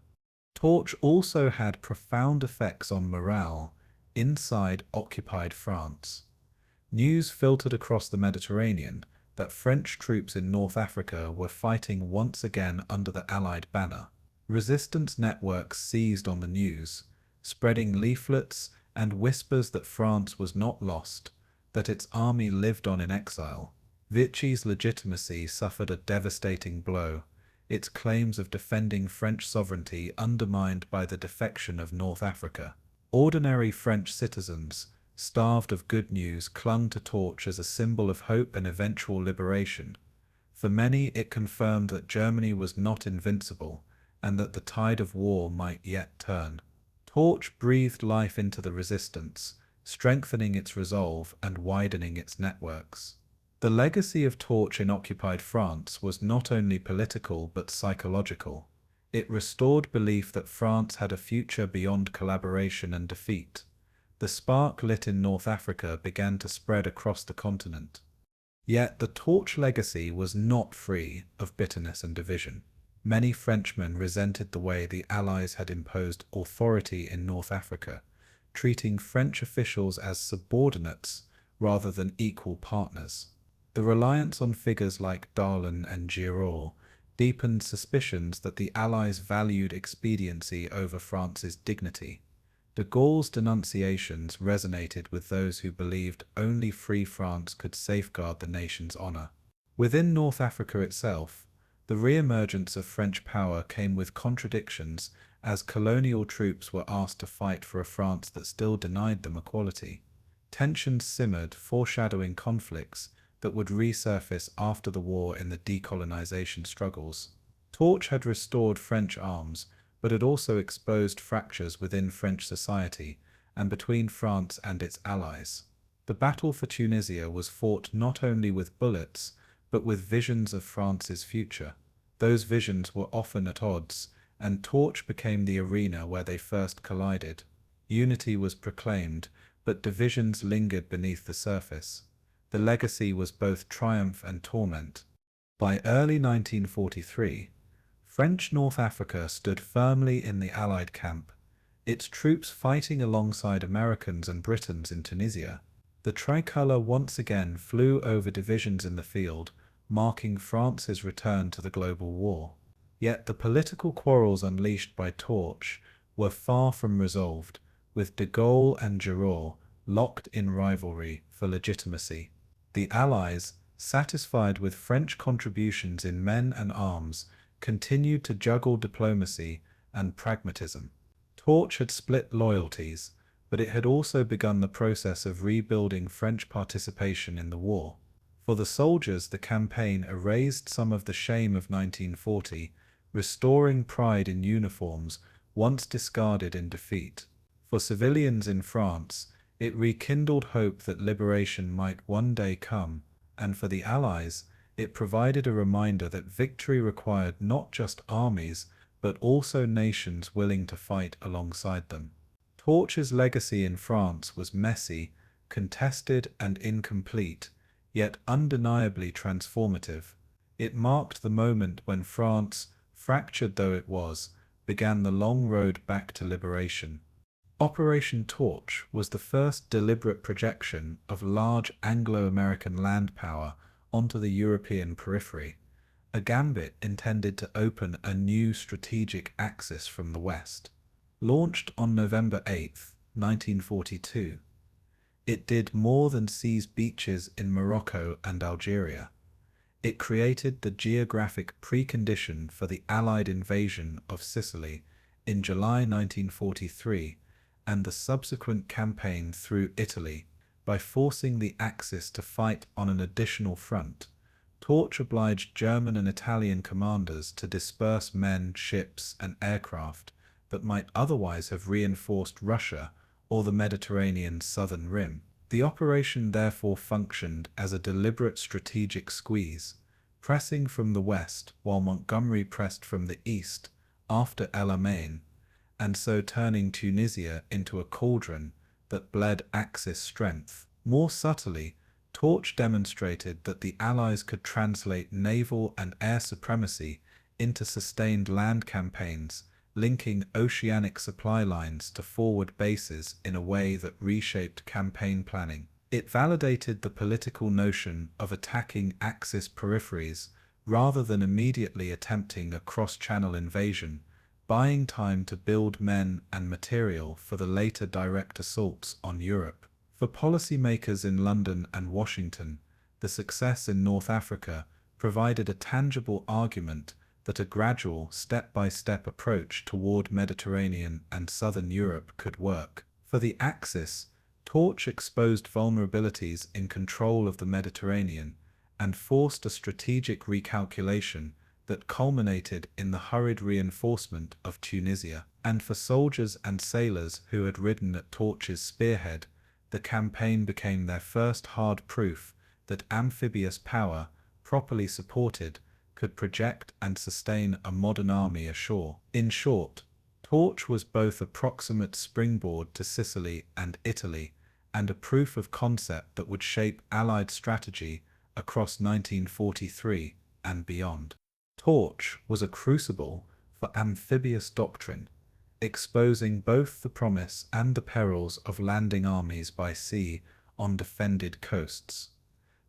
Speaker 1: Torch also had profound effects on morale inside occupied France. News filtered across the Mediterranean that French troops in North Africa were fighting once again under the Allied banner. Resistance networks seized on the news, spreading leaflets and whispers that France was not lost, that its army lived on in exile. Vichy's legitimacy suffered a devastating blow, its claims of defending French sovereignty undermined by the defection of North Africa. Ordinary French citizens, starved of good news, clung to Torch as a symbol of hope and eventual liberation. For many, it confirmed that Germany was not invincible, and that the tide of war might yet turn. Torch breathed life into the resistance, strengthening its resolve and widening its networks. The legacy of Torch in occupied France was not only political but psychological. It restored belief that France had a future beyond collaboration and defeat. The spark lit in North Africa began to spread across the continent. Yet the Torch legacy was not free of bitterness and division. Many Frenchmen resented the way the Allies had imposed authority in North Africa, treating French officials as subordinates rather than equal partners. The reliance on figures like Darlan and Giraud deepened suspicions that the Allies valued expediency over France's dignity. De Gaulle's denunciations resonated with those who believed only free France could safeguard the nation's honor. Within North Africa itself, the re-emergence of French power came with contradictions as colonial troops were asked to fight for a France that still denied them equality. Tensions simmered, foreshadowing conflicts that would resurface after the war in the decolonization struggles. Torch had restored French arms, but had also exposed fractures within French society and between France and its allies. The battle for Tunisia was fought not only with bullets, but with visions of France's future. Those visions were often at odds, and Torch became the arena where they first collided. Unity was proclaimed, but divisions lingered beneath the surface. The legacy was both triumph and torment. By early 1943, French North Africa stood firmly in the Allied camp, its troops fighting alongside Americans and Britons in Tunisia. The tricolour once again flew over divisions in the field, marking France's return to the global war. Yet the political quarrels unleashed by Torch were far from resolved, with de Gaulle and Giraud locked in rivalry for legitimacy. The Allies, satisfied with French contributions in men and arms, continued to juggle diplomacy and pragmatism. Torch had split loyalties, but it had also begun the process of rebuilding French participation in the war. For the soldiers, the campaign erased some of the shame of 1940, restoring pride in uniforms once discarded in defeat. For civilians in France, it rekindled hope that liberation might one day come, and for the Allies, it provided a reminder that victory required not just armies, but also nations willing to fight alongside them. Torch's legacy in France was messy, contested and incomplete, yet undeniably transformative. It marked the moment when France, fractured though it was, began the long road back to liberation. Operation Torch was the first deliberate projection of large Anglo-American land power onto the European periphery, a gambit intended to open a new strategic axis from the West. Launched on November 8, 1942, it did more than seize beaches in Morocco and Algeria. It created the geographic precondition for the Allied invasion of Sicily in July 1943 and the subsequent campaign through Italy. By forcing the Axis to fight on an additional front, Torch obliged German and Italian commanders to disperse men, ships, and aircraft that might otherwise have reinforced Russia or the Mediterranean's southern rim. The operation therefore functioned as a deliberate strategic squeeze, pressing from the west while Montgomery pressed from the east after El Alamein, and so turning Tunisia into a cauldron that bled Axis strength. More subtly, Torch demonstrated that the Allies could translate naval and air supremacy into sustained land campaigns, linking oceanic supply lines to forward bases in a way that reshaped campaign planning. It validated the political notion of attacking Axis peripheries rather than immediately attempting a cross-channel invasion, buying time to build men and material for the later direct assaults on Europe. For policymakers in London and Washington, the success in North Africa provided a tangible argument that a gradual, step-by-step approach toward Mediterranean and Southern Europe could work. For the Axis, Torch exposed vulnerabilities in control of the Mediterranean and forced a strategic recalculation that culminated in the hurried reinforcement of Tunisia. And for soldiers and sailors who had ridden at Torch's spearhead, the campaign became their first hard proof that amphibious power, properly supported, could project and sustain a modern army ashore. In short, Torch was both a proximate springboard to Sicily and Italy, and a proof of concept that would shape Allied strategy across 1943 and beyond. Torch was a crucible for amphibious doctrine, exposing both the promise and the perils of landing armies by sea on defended coasts.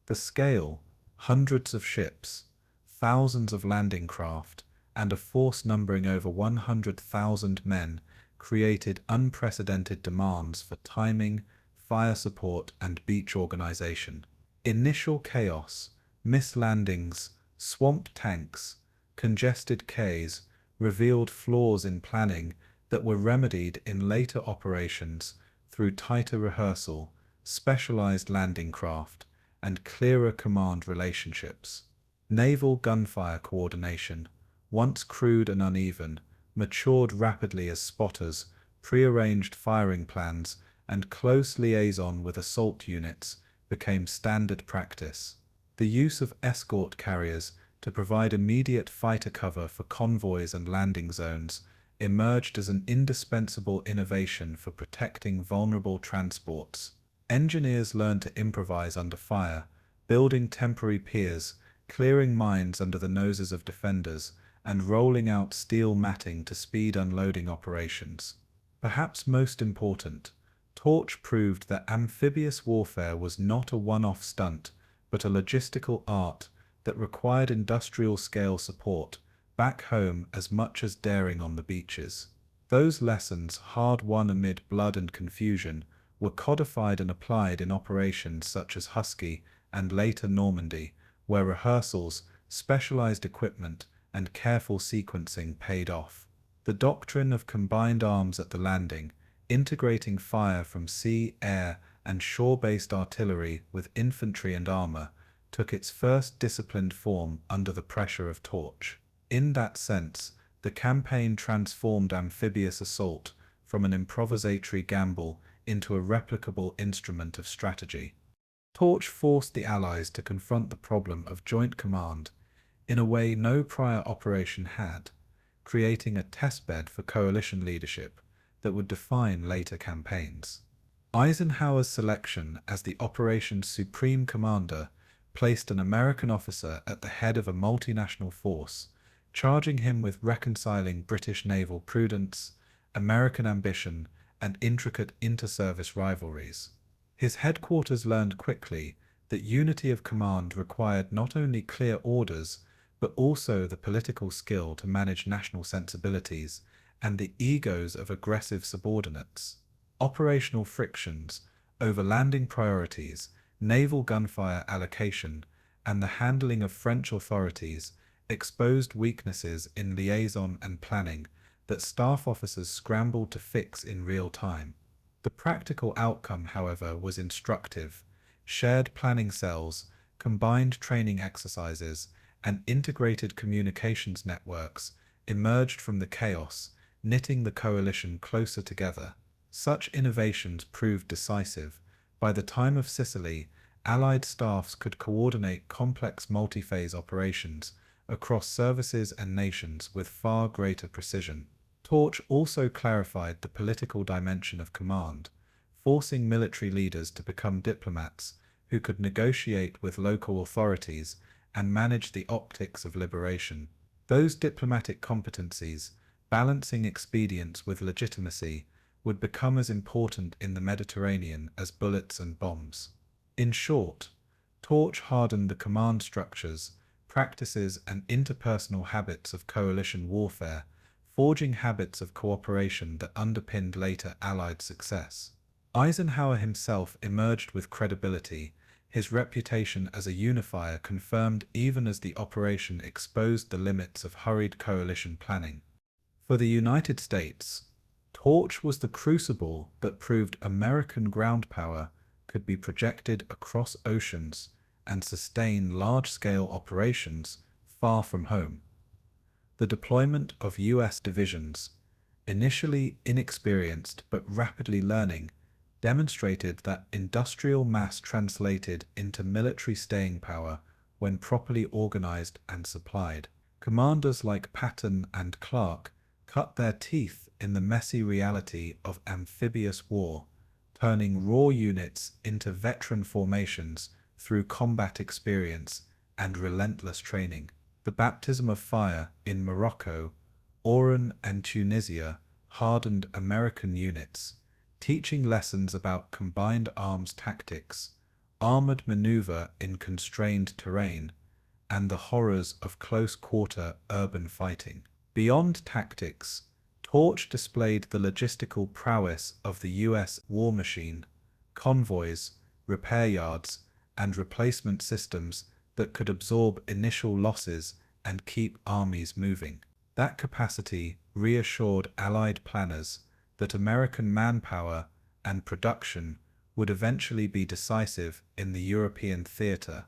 Speaker 1: The scale, hundreds of ships, thousands of landing craft, and a force numbering over 100,000 men, created unprecedented demands for timing, fire support, and beach organization. Initial chaos, missed landings, swamped tanks, congested quays revealed flaws in planning that were remedied in later operations through tighter rehearsal, specialized landing craft, and clearer command relationships. Naval gunfire coordination, once crude and uneven, matured rapidly as spotters, prearranged firing plans, and close liaison with assault units became standard practice. The use of escort carriers to provide immediate fighter cover for convoys and landing zones emerged as an indispensable innovation for protecting vulnerable transports. Engineers learned to improvise under fire, building temporary piers, clearing mines under the noses of defenders, and rolling out steel matting to speed unloading operations. Perhaps most important, Torch proved that amphibious warfare was not a one-off stunt, but a logistical art that required industrial-scale support back home as much as daring on the beaches. Those lessons, hard-won amid blood and confusion, were codified and applied in operations such as Husky and later Normandy, where rehearsals, specialized equipment, and careful sequencing paid off. The doctrine of combined arms at the landing, integrating fire from sea, air, and shore-based artillery with infantry and armor, took its first disciplined form under the pressure of Torch. In that sense, the campaign transformed amphibious assault from an improvisatory gamble into a replicable instrument of strategy. Torch forced the Allies to confront the problem of joint command in a way no prior operation had, creating a testbed for coalition leadership that would define later campaigns. Eisenhower's selection as the operation's supreme commander placed an American officer at the head of a multinational force, charging him with reconciling British naval prudence, American ambition, and intricate inter-service rivalries. His headquarters learned quickly that unity of command required not only clear orders, but also the political skill to manage national sensibilities and the egos of aggressive subordinates. Operational frictions over landing priorities, naval gunfire allocation, and the handling of French authorities exposed weaknesses in liaison and planning that staff officers scrambled to fix in real time. The practical outcome, however, was instructive. Shared planning cells, combined training exercises, and integrated communications networks emerged from the chaos, knitting the coalition closer together. Such innovations proved decisive. By the time of Sicily, Allied staffs could coordinate complex multi-phase operations across services and nations with far greater precision. Torch also clarified the political dimension of command, forcing military leaders to become diplomats who could negotiate with local authorities and manage the optics of liberation. Those diplomatic competencies, balancing expedience with legitimacy, would become as important in the Mediterranean as bullets and bombs. In short, Torch hardened the command structures, practices, and interpersonal habits of coalition warfare, forging habits of cooperation that underpinned later Allied success. Eisenhower himself emerged with credibility, his reputation as a unifier confirmed even as the operation exposed the limits of hurried coalition planning. For the United States, Torch was the crucible that proved American ground power could be projected across oceans and sustain large-scale operations far from home. The deployment of U.S. divisions, initially inexperienced but rapidly learning, demonstrated that industrial mass translated into military staying power when properly organized and supplied. Commanders like Patton and Clark cut their teeth in the messy reality of amphibious war, turning raw units into veteran formations through combat experience and relentless training. The baptism of fire in Morocco, Oran, and Tunisia hardened American units, teaching lessons about combined arms tactics, armored maneuver in constrained terrain, and the horrors of close-quarter urban fighting. Beyond tactics, Torch displayed the logistical prowess of the U.S. war machine, convoys, repair yards, and replacement systems that could absorb initial losses and keep armies moving. That capacity reassured Allied planners that American manpower and production would eventually be decisive in the European theatre,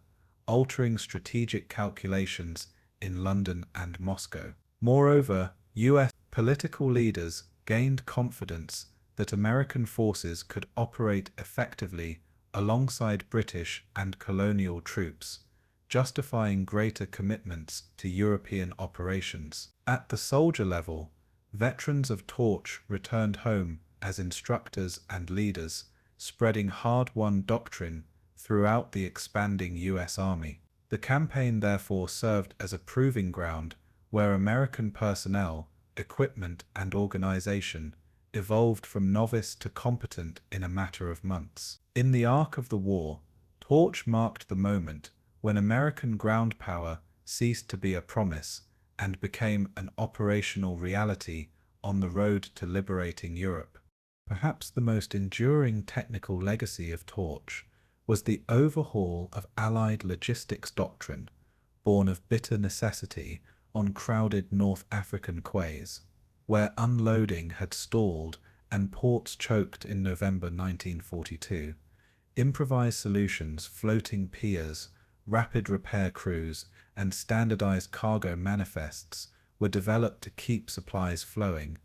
Speaker 1: altering strategic calculations in London and Moscow. Moreover, US political leaders gained confidence that American forces could operate effectively alongside British and colonial troops, justifying greater commitments to European operations. At the soldier level, veterans of Torch returned home as instructors and leaders, spreading hard-won doctrine throughout the expanding US Army. The campaign therefore served as a proving ground where American personnel, equipment, and organization evolved from novice to competent in a matter of months. In the arc of the war, Torch marked the moment when American ground power ceased to be a promise and became an operational reality on the road to liberating Europe. Perhaps the most enduring technical legacy of Torch was the overhaul of Allied logistics doctrine, born of bitter necessity on crowded North African quays, where unloading had stalled and ports choked in November 1942. Improvised solutions, floating piers, rapid repair crews, and standardized cargo manifests were developed to keep supplies flowing.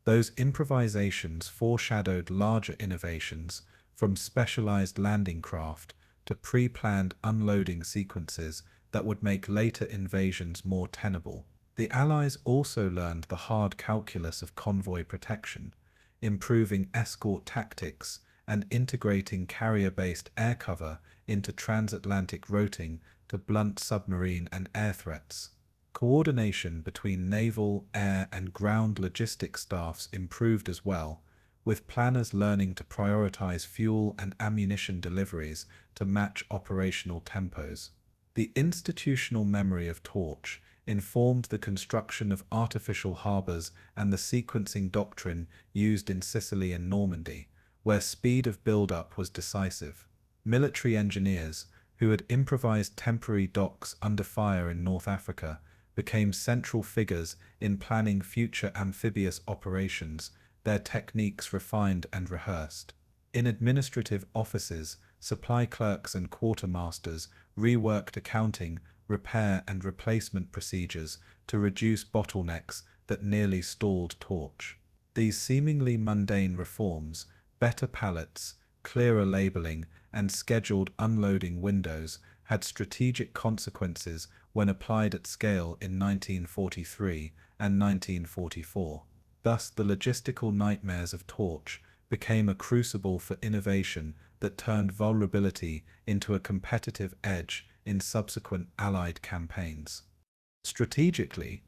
Speaker 1: Those improvisations foreshadowed larger innovations, from specialized landing craft to pre-planned unloading sequences that would make later invasions more tenable. The Allies also learned the hard calculus of convoy protection, improving escort tactics and integrating carrier-based air cover into transatlantic routing to blunt submarine and air threats. Coordination between naval, air, and ground logistics staffs improved as well, with planners learning to prioritize fuel and ammunition deliveries to match operational tempos. The institutional memory of Torch informed the construction of artificial harbors and the sequencing doctrine used in Sicily and Normandy, where speed of build-up was decisive. Military engineers, who had improvised temporary docks under fire in North Africa, became central figures in planning future amphibious operations, their techniques refined and rehearsed. In administrative offices, supply clerks and quartermasters reworked accounting, repair, and replacement procedures to reduce bottlenecks that nearly stalled Torch. These seemingly mundane reforms, better pallets, clearer labeling, and scheduled unloading windows, had strategic consequences when applied at scale in 1943 and 1944. Thus, the logistical nightmares of Torch became a crucible for innovation that turned vulnerability into a competitive edge in subsequent Allied campaigns. Strategically,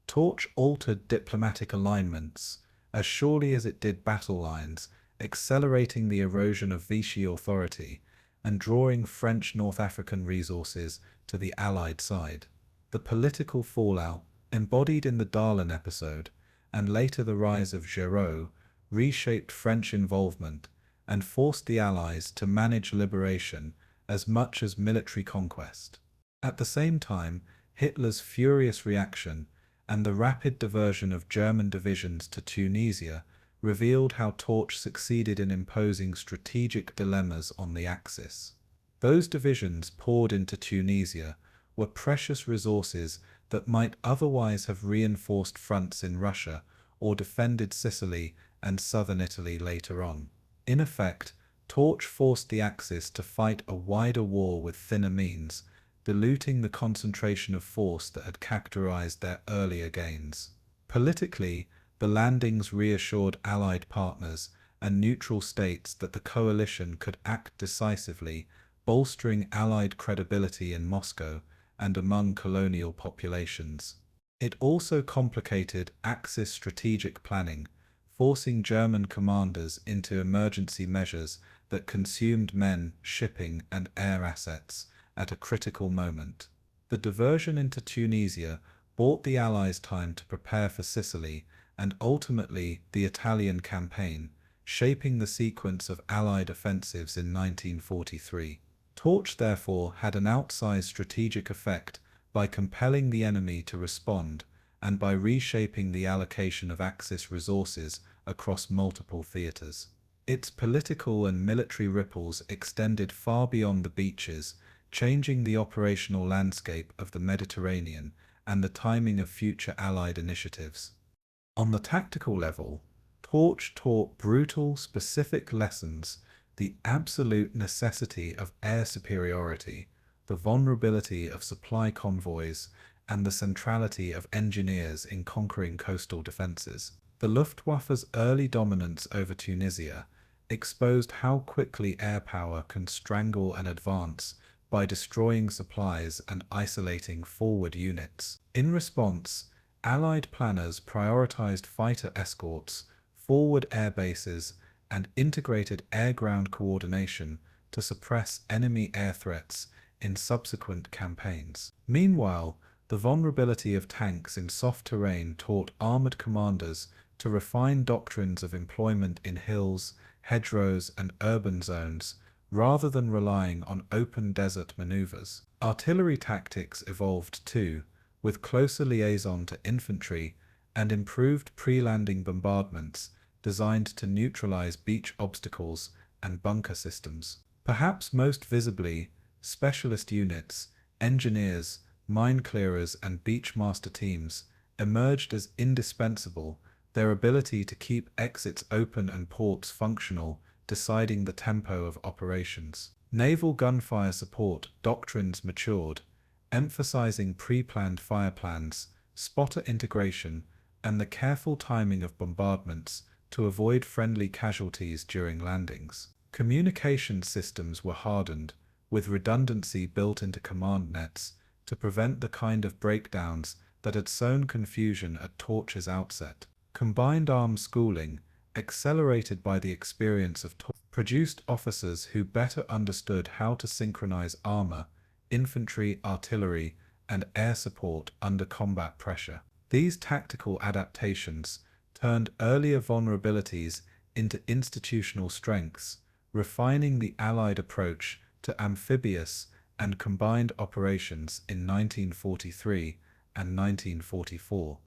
Speaker 1: Torch altered diplomatic alignments as surely as it did battle lines, accelerating the erosion of Vichy authority and drawing French North African resources to the Allied side. The political fallout, embodied in the Darlan episode, and later the rise of Giraud, reshaped French involvement and forced the Allies to manage liberation as much as military conquest. At the same time, Hitler's furious reaction and the rapid diversion of German divisions to Tunisia revealed how Torch succeeded in imposing strategic dilemmas on the Axis. Those divisions poured into Tunisia were precious resources that might otherwise have reinforced fronts in Russia or defended Sicily and southern Italy later on. In effect, Torch forced the Axis to fight a wider war with thinner means, diluting the concentration of force that had characterized their earlier gains. Politically, the landings reassured Allied partners and neutral states that the coalition could act decisively, bolstering Allied credibility in Moscow and among colonial populations. It also complicated Axis strategic planning, forcing German commanders into emergency measures that consumed men, shipping, and air assets at a critical moment. The diversion into Tunisia bought the Allies time to prepare for Sicily and ultimately the Italian campaign, shaping the sequence of Allied offensives in 1943. Torch therefore had an outsized strategic effect by compelling the enemy to respond and by reshaping the allocation of Axis resources across multiple theaters. Its political and military ripples extended far beyond the beaches, changing the operational landscape of the Mediterranean and the timing of future Allied initiatives. On the tactical level, Torch taught brutal, specific lessons: the absolute necessity of air superiority, the vulnerability of supply convoys, and the centrality of engineers in conquering coastal defenses. The Luftwaffe's early dominance over Tunisia exposed how quickly air power can strangle an advance by destroying supplies and isolating forward units. In response, Allied planners prioritized fighter escorts, forward air bases, and integrated air-ground coordination to suppress enemy air threats in subsequent campaigns. Meanwhile, the vulnerability of tanks in soft terrain taught armored commanders to refine doctrines of employment in hills, hedgerows, and urban zones, rather than relying on open desert maneuvers. Artillery tactics evolved too, with closer liaison to infantry and improved pre-landing bombardments designed to neutralize beach obstacles and bunker systems. Perhaps most visibly, specialist units, engineers, mine clearers, and beachmaster teams emerged as indispensable, their ability to keep exits open and ports functional deciding the tempo of operations. Naval gunfire support doctrines matured, emphasizing pre-planned fire plans, spotter integration, and the careful timing of bombardments to avoid friendly casualties during landings. Communication systems were hardened, with redundancy built into command nets to prevent the kind of breakdowns that had sown confusion at Torch's outset. Combined arms schooling, accelerated by the experience of Torch, produced officers who better understood how to synchronize armor, infantry, artillery, and air support under combat pressure. These tactical adaptations turned earlier vulnerabilities into institutional strengths, refining the Allied approach to amphibious and combined operations in 1943 and 1944.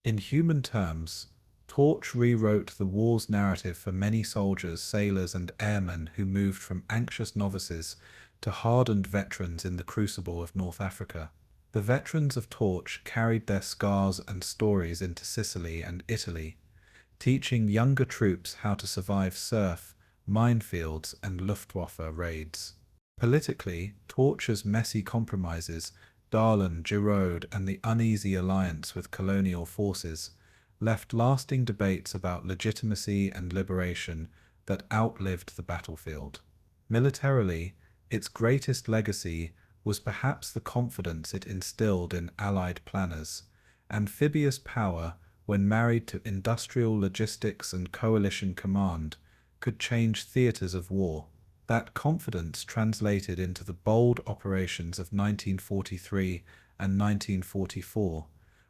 Speaker 1: In human terms, Torch rewrote the war's narrative for many soldiers, sailors, and airmen who moved from anxious novices to hardened veterans in the crucible of North Africa. The veterans of Torch carried their scars and stories into Sicily and Italy, teaching younger troops how to survive surf, minefields, and Luftwaffe raids. Politically, Torch's messy compromises, Darlan, Giroud, and the uneasy alliance with colonial forces left lasting debates about legitimacy and liberation that outlived the battlefield. Militarily, its greatest legacy was perhaps the confidence it instilled in Allied planners. Amphibious power, when married to industrial logistics and coalition command, could change theaters of war. That confidence translated into the bold operations of 1943 and 1944,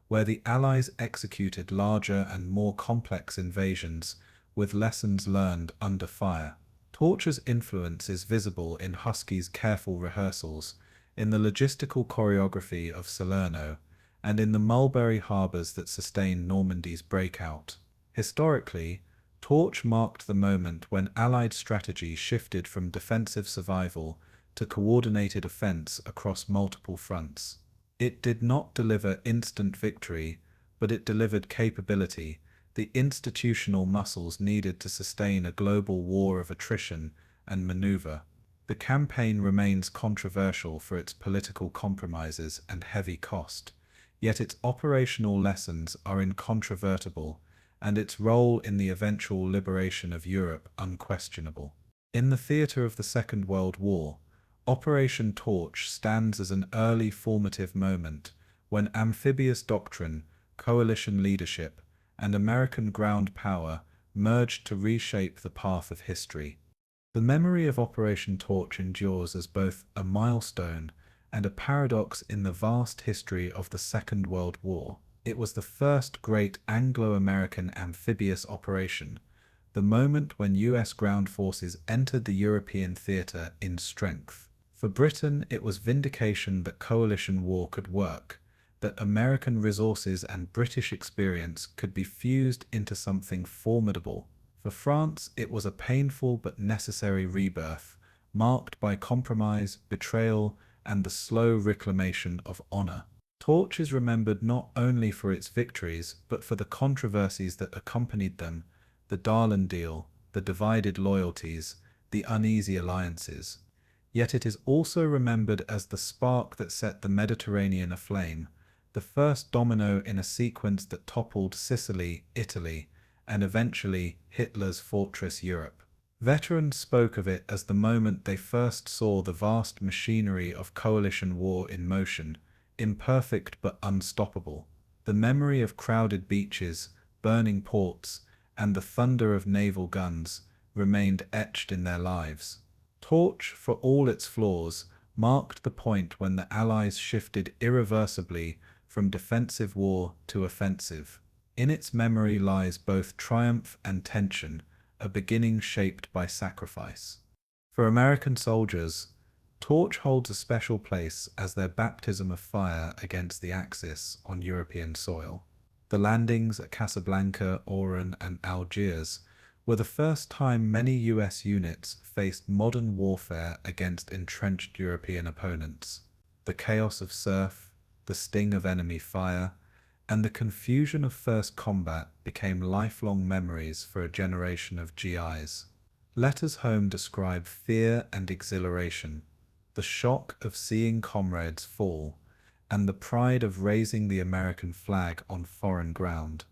Speaker 1: where the Allies executed larger and more complex invasions with lessons learned under fire. Torch's influence is visible in Husky's careful rehearsals, in the logistical choreography of Salerno, and in the mulberry harbors that sustained Normandy's breakout. Historically, Torch marked the moment when Allied strategy shifted from defensive survival to coordinated offense across multiple fronts. It did not deliver instant victory, but it delivered capability, the institutional muscles needed to sustain a global war of attrition and maneuver. The campaign remains controversial for its political compromises and heavy cost, yet its operational lessons are incontrovertible, and its role in the eventual liberation of Europe unquestionable. In the theater of the Second World War, Operation Torch stands as an early formative moment when amphibious doctrine, coalition leadership, and American ground power merged to reshape the path of history. The memory of Operation Torch endures as both a milestone and a paradox in the vast history of the Second World War. It was the first great Anglo-American amphibious operation, the moment when US ground forces entered the European theater in strength. For Britain, it was vindication that coalition war could work, that American resources and British experience could be fused into something formidable. For France, it was a painful but necessary rebirth, marked by compromise, betrayal, and the slow reclamation of honor. Torch is remembered not only for its victories, but for the controversies that accompanied them: the Darlan deal, the divided loyalties, the uneasy alliances. Yet it is also remembered as the spark that set the Mediterranean aflame, the first domino in a sequence that toppled Sicily, Italy, and eventually Hitler's fortress Europe. Veterans spoke of it as the moment they first saw the vast machinery of coalition war in motion, imperfect but unstoppable. The memory of crowded beaches, burning ports, and the thunder of naval guns remained etched in their lives. Torch, for all its flaws, marked the point when the Allies shifted irreversibly from defensive war to offensive. In its memory lies both triumph and tension, a beginning shaped by sacrifice. For American soldiers, Torch holds a special place as their baptism of fire against the Axis on European soil. The landings at Casablanca, Oran, and Algiers were the first time many US units faced modern warfare against entrenched European opponents. The chaos of surf, the sting of enemy fire, and the confusion of first combat became lifelong memories for a generation of GIs. Letters home describe fear and exhilaration, the shock of seeing comrades fall, and the pride of raising the American flag on foreign ground.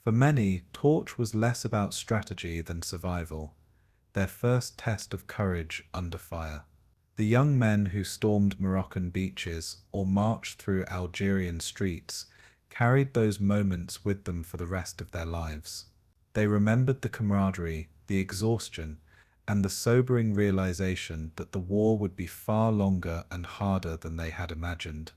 Speaker 1: For many, Torch was less about strategy than survival, their first test of courage under fire. The young men who stormed Moroccan beaches or marched through Algerian streets carried those moments with them for the rest of their lives. They remembered the camaraderie, the exhaustion, and the sobering realization that the war would be far longer and harder than they had imagined.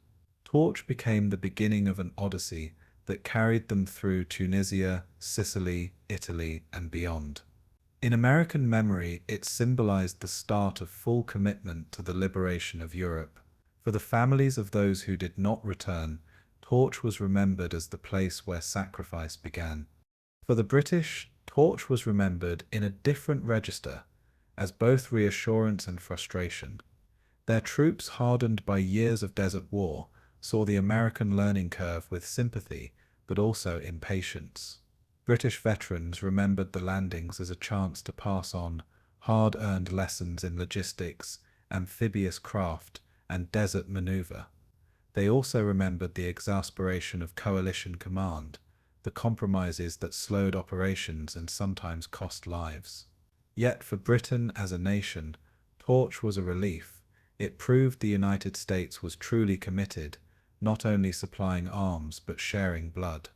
Speaker 1: Torch became the beginning of an odyssey that carried them through Tunisia, Sicily, Italy, and beyond. In American memory, it symbolized the start of full commitment to the liberation of Europe. For the families of those who did not return, Torch was remembered as the place where sacrifice began. For the British, Torch was remembered in a different register, as both reassurance and frustration. Their troops, hardened by years of desert war, saw the American learning curve with sympathy, but also impatience. British veterans remembered the landings as a chance to pass on hard-earned lessons in logistics, amphibious craft, and desert maneuver. They also remembered the exasperation of coalition command, the compromises that slowed operations and sometimes cost lives. Yet for Britain as a nation, Torch was a relief. It proved the United States was truly committed, not only supplying arms but sharing blood.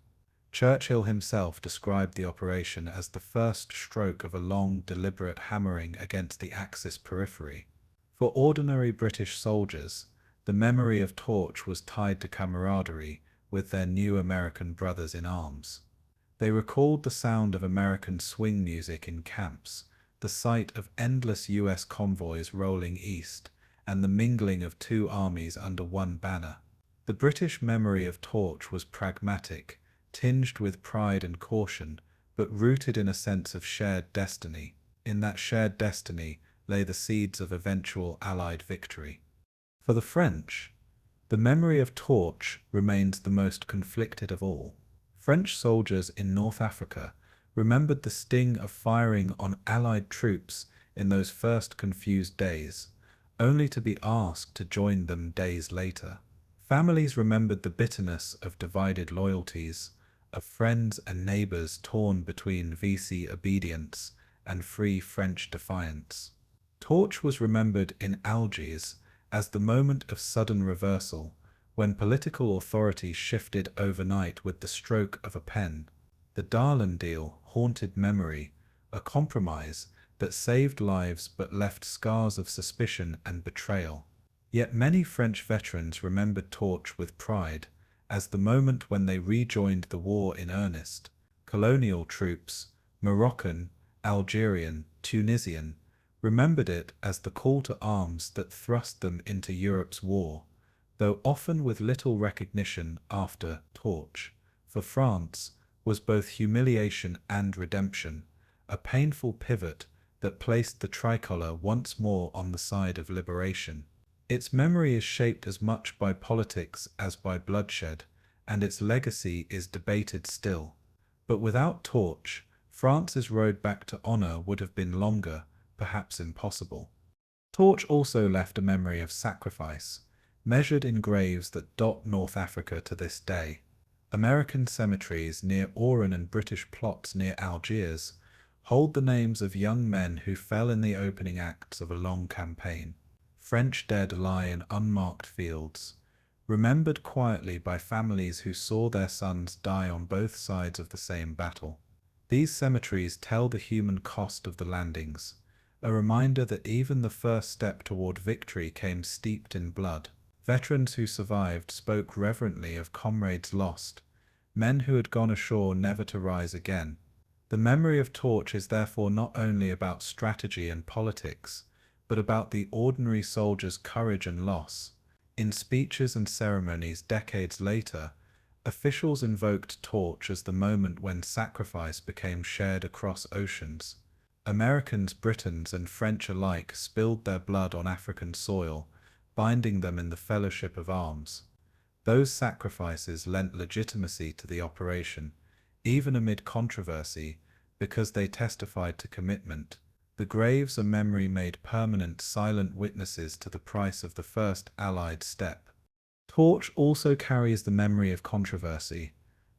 Speaker 1: Churchill himself described the operation as the first stroke of a long, deliberate hammering against the Axis periphery. For ordinary British soldiers, the memory of Torch was tied to camaraderie with their new American brothers in arms. They recalled the sound of American swing music in camps, the sight of endless US convoys rolling east, and the mingling of two armies under one banner. The British memory of Torch was pragmatic, tinged with pride and caution, but rooted in a sense of shared destiny. In that shared destiny lay the seeds of eventual Allied victory. For the French, the memory of Torch remains the most conflicted of all. French soldiers in North Africa remembered the sting of firing on Allied troops in those first confused days, only to be asked to join them days later. Families remembered the bitterness of divided loyalties, of friends and neighbors torn between Vichy obedience and free French defiance. Torch was remembered in Algiers as the moment of sudden reversal, when political authority shifted overnight with the stroke of a pen. The Darlan deal haunted memory, a compromise that saved lives but left scars of suspicion and betrayal. Yet many French veterans remembered Torch with pride, as the moment when they rejoined the war in earnest. Colonial troops, Moroccan, Algerian, Tunisian, remembered it as the call to arms that thrust them into Europe's war, though often with little recognition after. Torch, for France, was both humiliation and redemption, a painful pivot that placed the tricolour once more on the side of liberation. Its memory is shaped as much by politics as by bloodshed, and its legacy is debated still. But without torch, France's road back to honour would have been longer, perhaps impossible. Torch also left a memory of sacrifice, measured in graves that dot North Africa to this day. American cemeteries near Oran and British plots near Algiers hold the names of young men who fell in the opening acts of a long campaign. French dead lie in unmarked fields, remembered quietly by families who saw their sons die on both sides of the same battle. These cemeteries tell the human cost of the landings, a reminder that even the first step toward victory came steeped in blood. Veterans who survived spoke reverently of comrades lost, men who had gone ashore never to rise again. The memory of Torch is therefore not only about strategy and politics, but about the ordinary soldier's courage and loss. In speeches and ceremonies decades later, officials invoked Torch as the moment when sacrifice became shared across oceans. Americans, Britons, and French alike spilled their blood on African soil, binding them in the fellowship of arms. Those sacrifices lent legitimacy to the operation, even amid controversy, because they testified to commitment. The graves are memory made permanent, silent witnesses to the price of the first Allied step. Torch also carries the memory of controversy,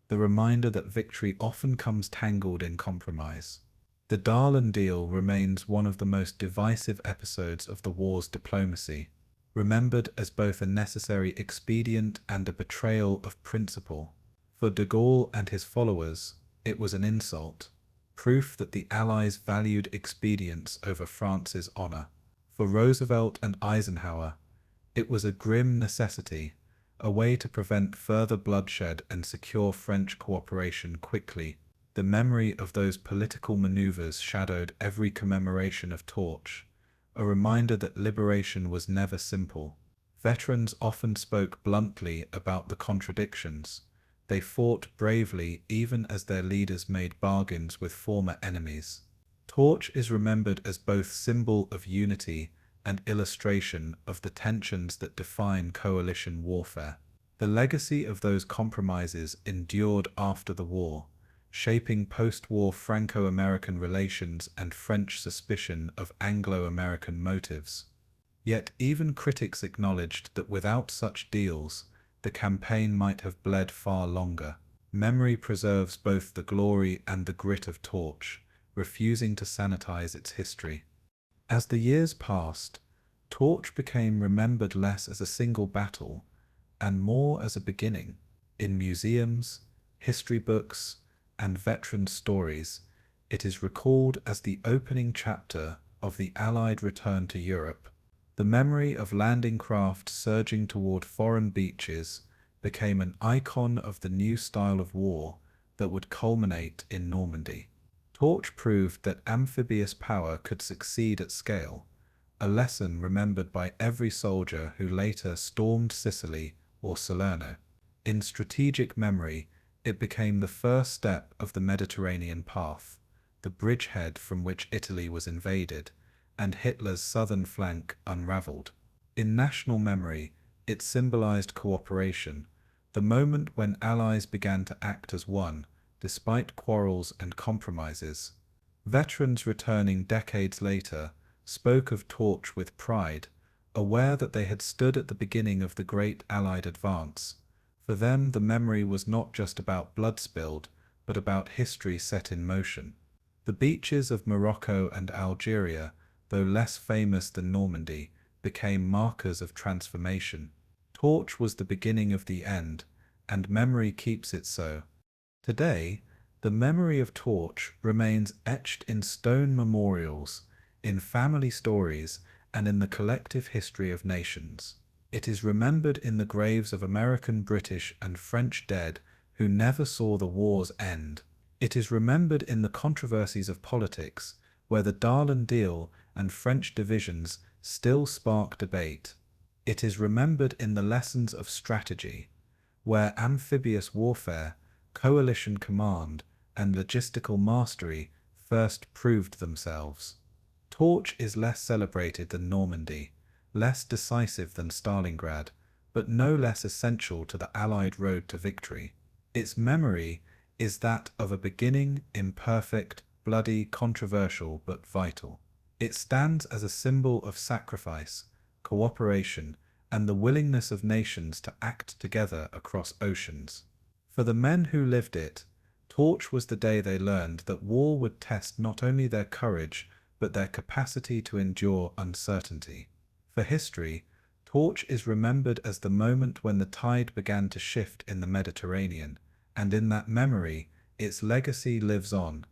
Speaker 1: the reminder that victory often comes tangled in compromise. The Darlan deal remains one of the most divisive episodes of the war's diplomacy, remembered as both a necessary expedient and a betrayal of principle. For de Gaulle and his followers, it was an insult, proof that the Allies valued expedience over France's honor. For Roosevelt and Eisenhower, it was a grim necessity, a way to prevent further bloodshed and secure French cooperation quickly. The memory of those political maneuvers shadowed every commemoration of Torch, a reminder that liberation was never simple. Veterans often spoke bluntly about the contradictions. They fought bravely even as their leaders made bargains with former enemies. Torch is remembered as both symbol of unity and illustration of the tensions that define coalition warfare. The legacy of those compromises endured after the war, shaping post-war Franco-American relations and French suspicion of Anglo-American motives. Yet even critics acknowledged that without such deals, the campaign might have bled far longer. Memory preserves both the glory and the grit of Torch, refusing to sanitize its history. As the years passed, Torch became remembered less as a single battle and more as a beginning. In museums, history books, and veteran stories, it is recalled as the opening chapter of the Allied return to Europe. The memory of landing craft surging toward foreign beaches became an icon of the new style of war that would culminate in Normandy. Torch proved that amphibious power could succeed at scale, a lesson remembered by every soldier who later stormed Sicily or Salerno. In strategic memory, it became the first step of the Mediterranean path, the bridgehead from which Italy was invaded, and Hitler's southern flank unraveled. In national memory, it symbolized cooperation, the moment when Allies began to act as one, despite quarrels and compromises. Veterans returning decades later spoke of Torch with pride, aware that they had stood at the beginning of the great Allied advance. For them, the memory was not just about blood spilled, but about history set in motion. The beaches of Morocco and Algeria, though less famous than Normandy, became markers of transformation. Torch was the beginning of the end, and memory keeps it so. Today, the memory of Torch remains etched in stone memorials, in family stories, and in the collective history of nations. It is remembered in the graves of American, British, and French dead who never saw the war's end. It is remembered in the controversies of politics, where the Darlan deal and French divisions still spark debate. It is remembered in the lessons of strategy, where amphibious warfare, coalition command, and logistical mastery first proved themselves. Torch is less celebrated than Normandy, less decisive than Stalingrad, but no less essential to the Allied road to victory. Its memory is that of a beginning, imperfect, bloody, controversial, but vital. It stands as a symbol of sacrifice, cooperation, and the willingness of nations to act together across oceans. For the men who lived it, Torch was the day they learned that war would test not only their courage, but their capacity to endure uncertainty. For history, Torch is remembered as the moment when the tide began to shift in the Mediterranean, and in that memory, its legacy lives on,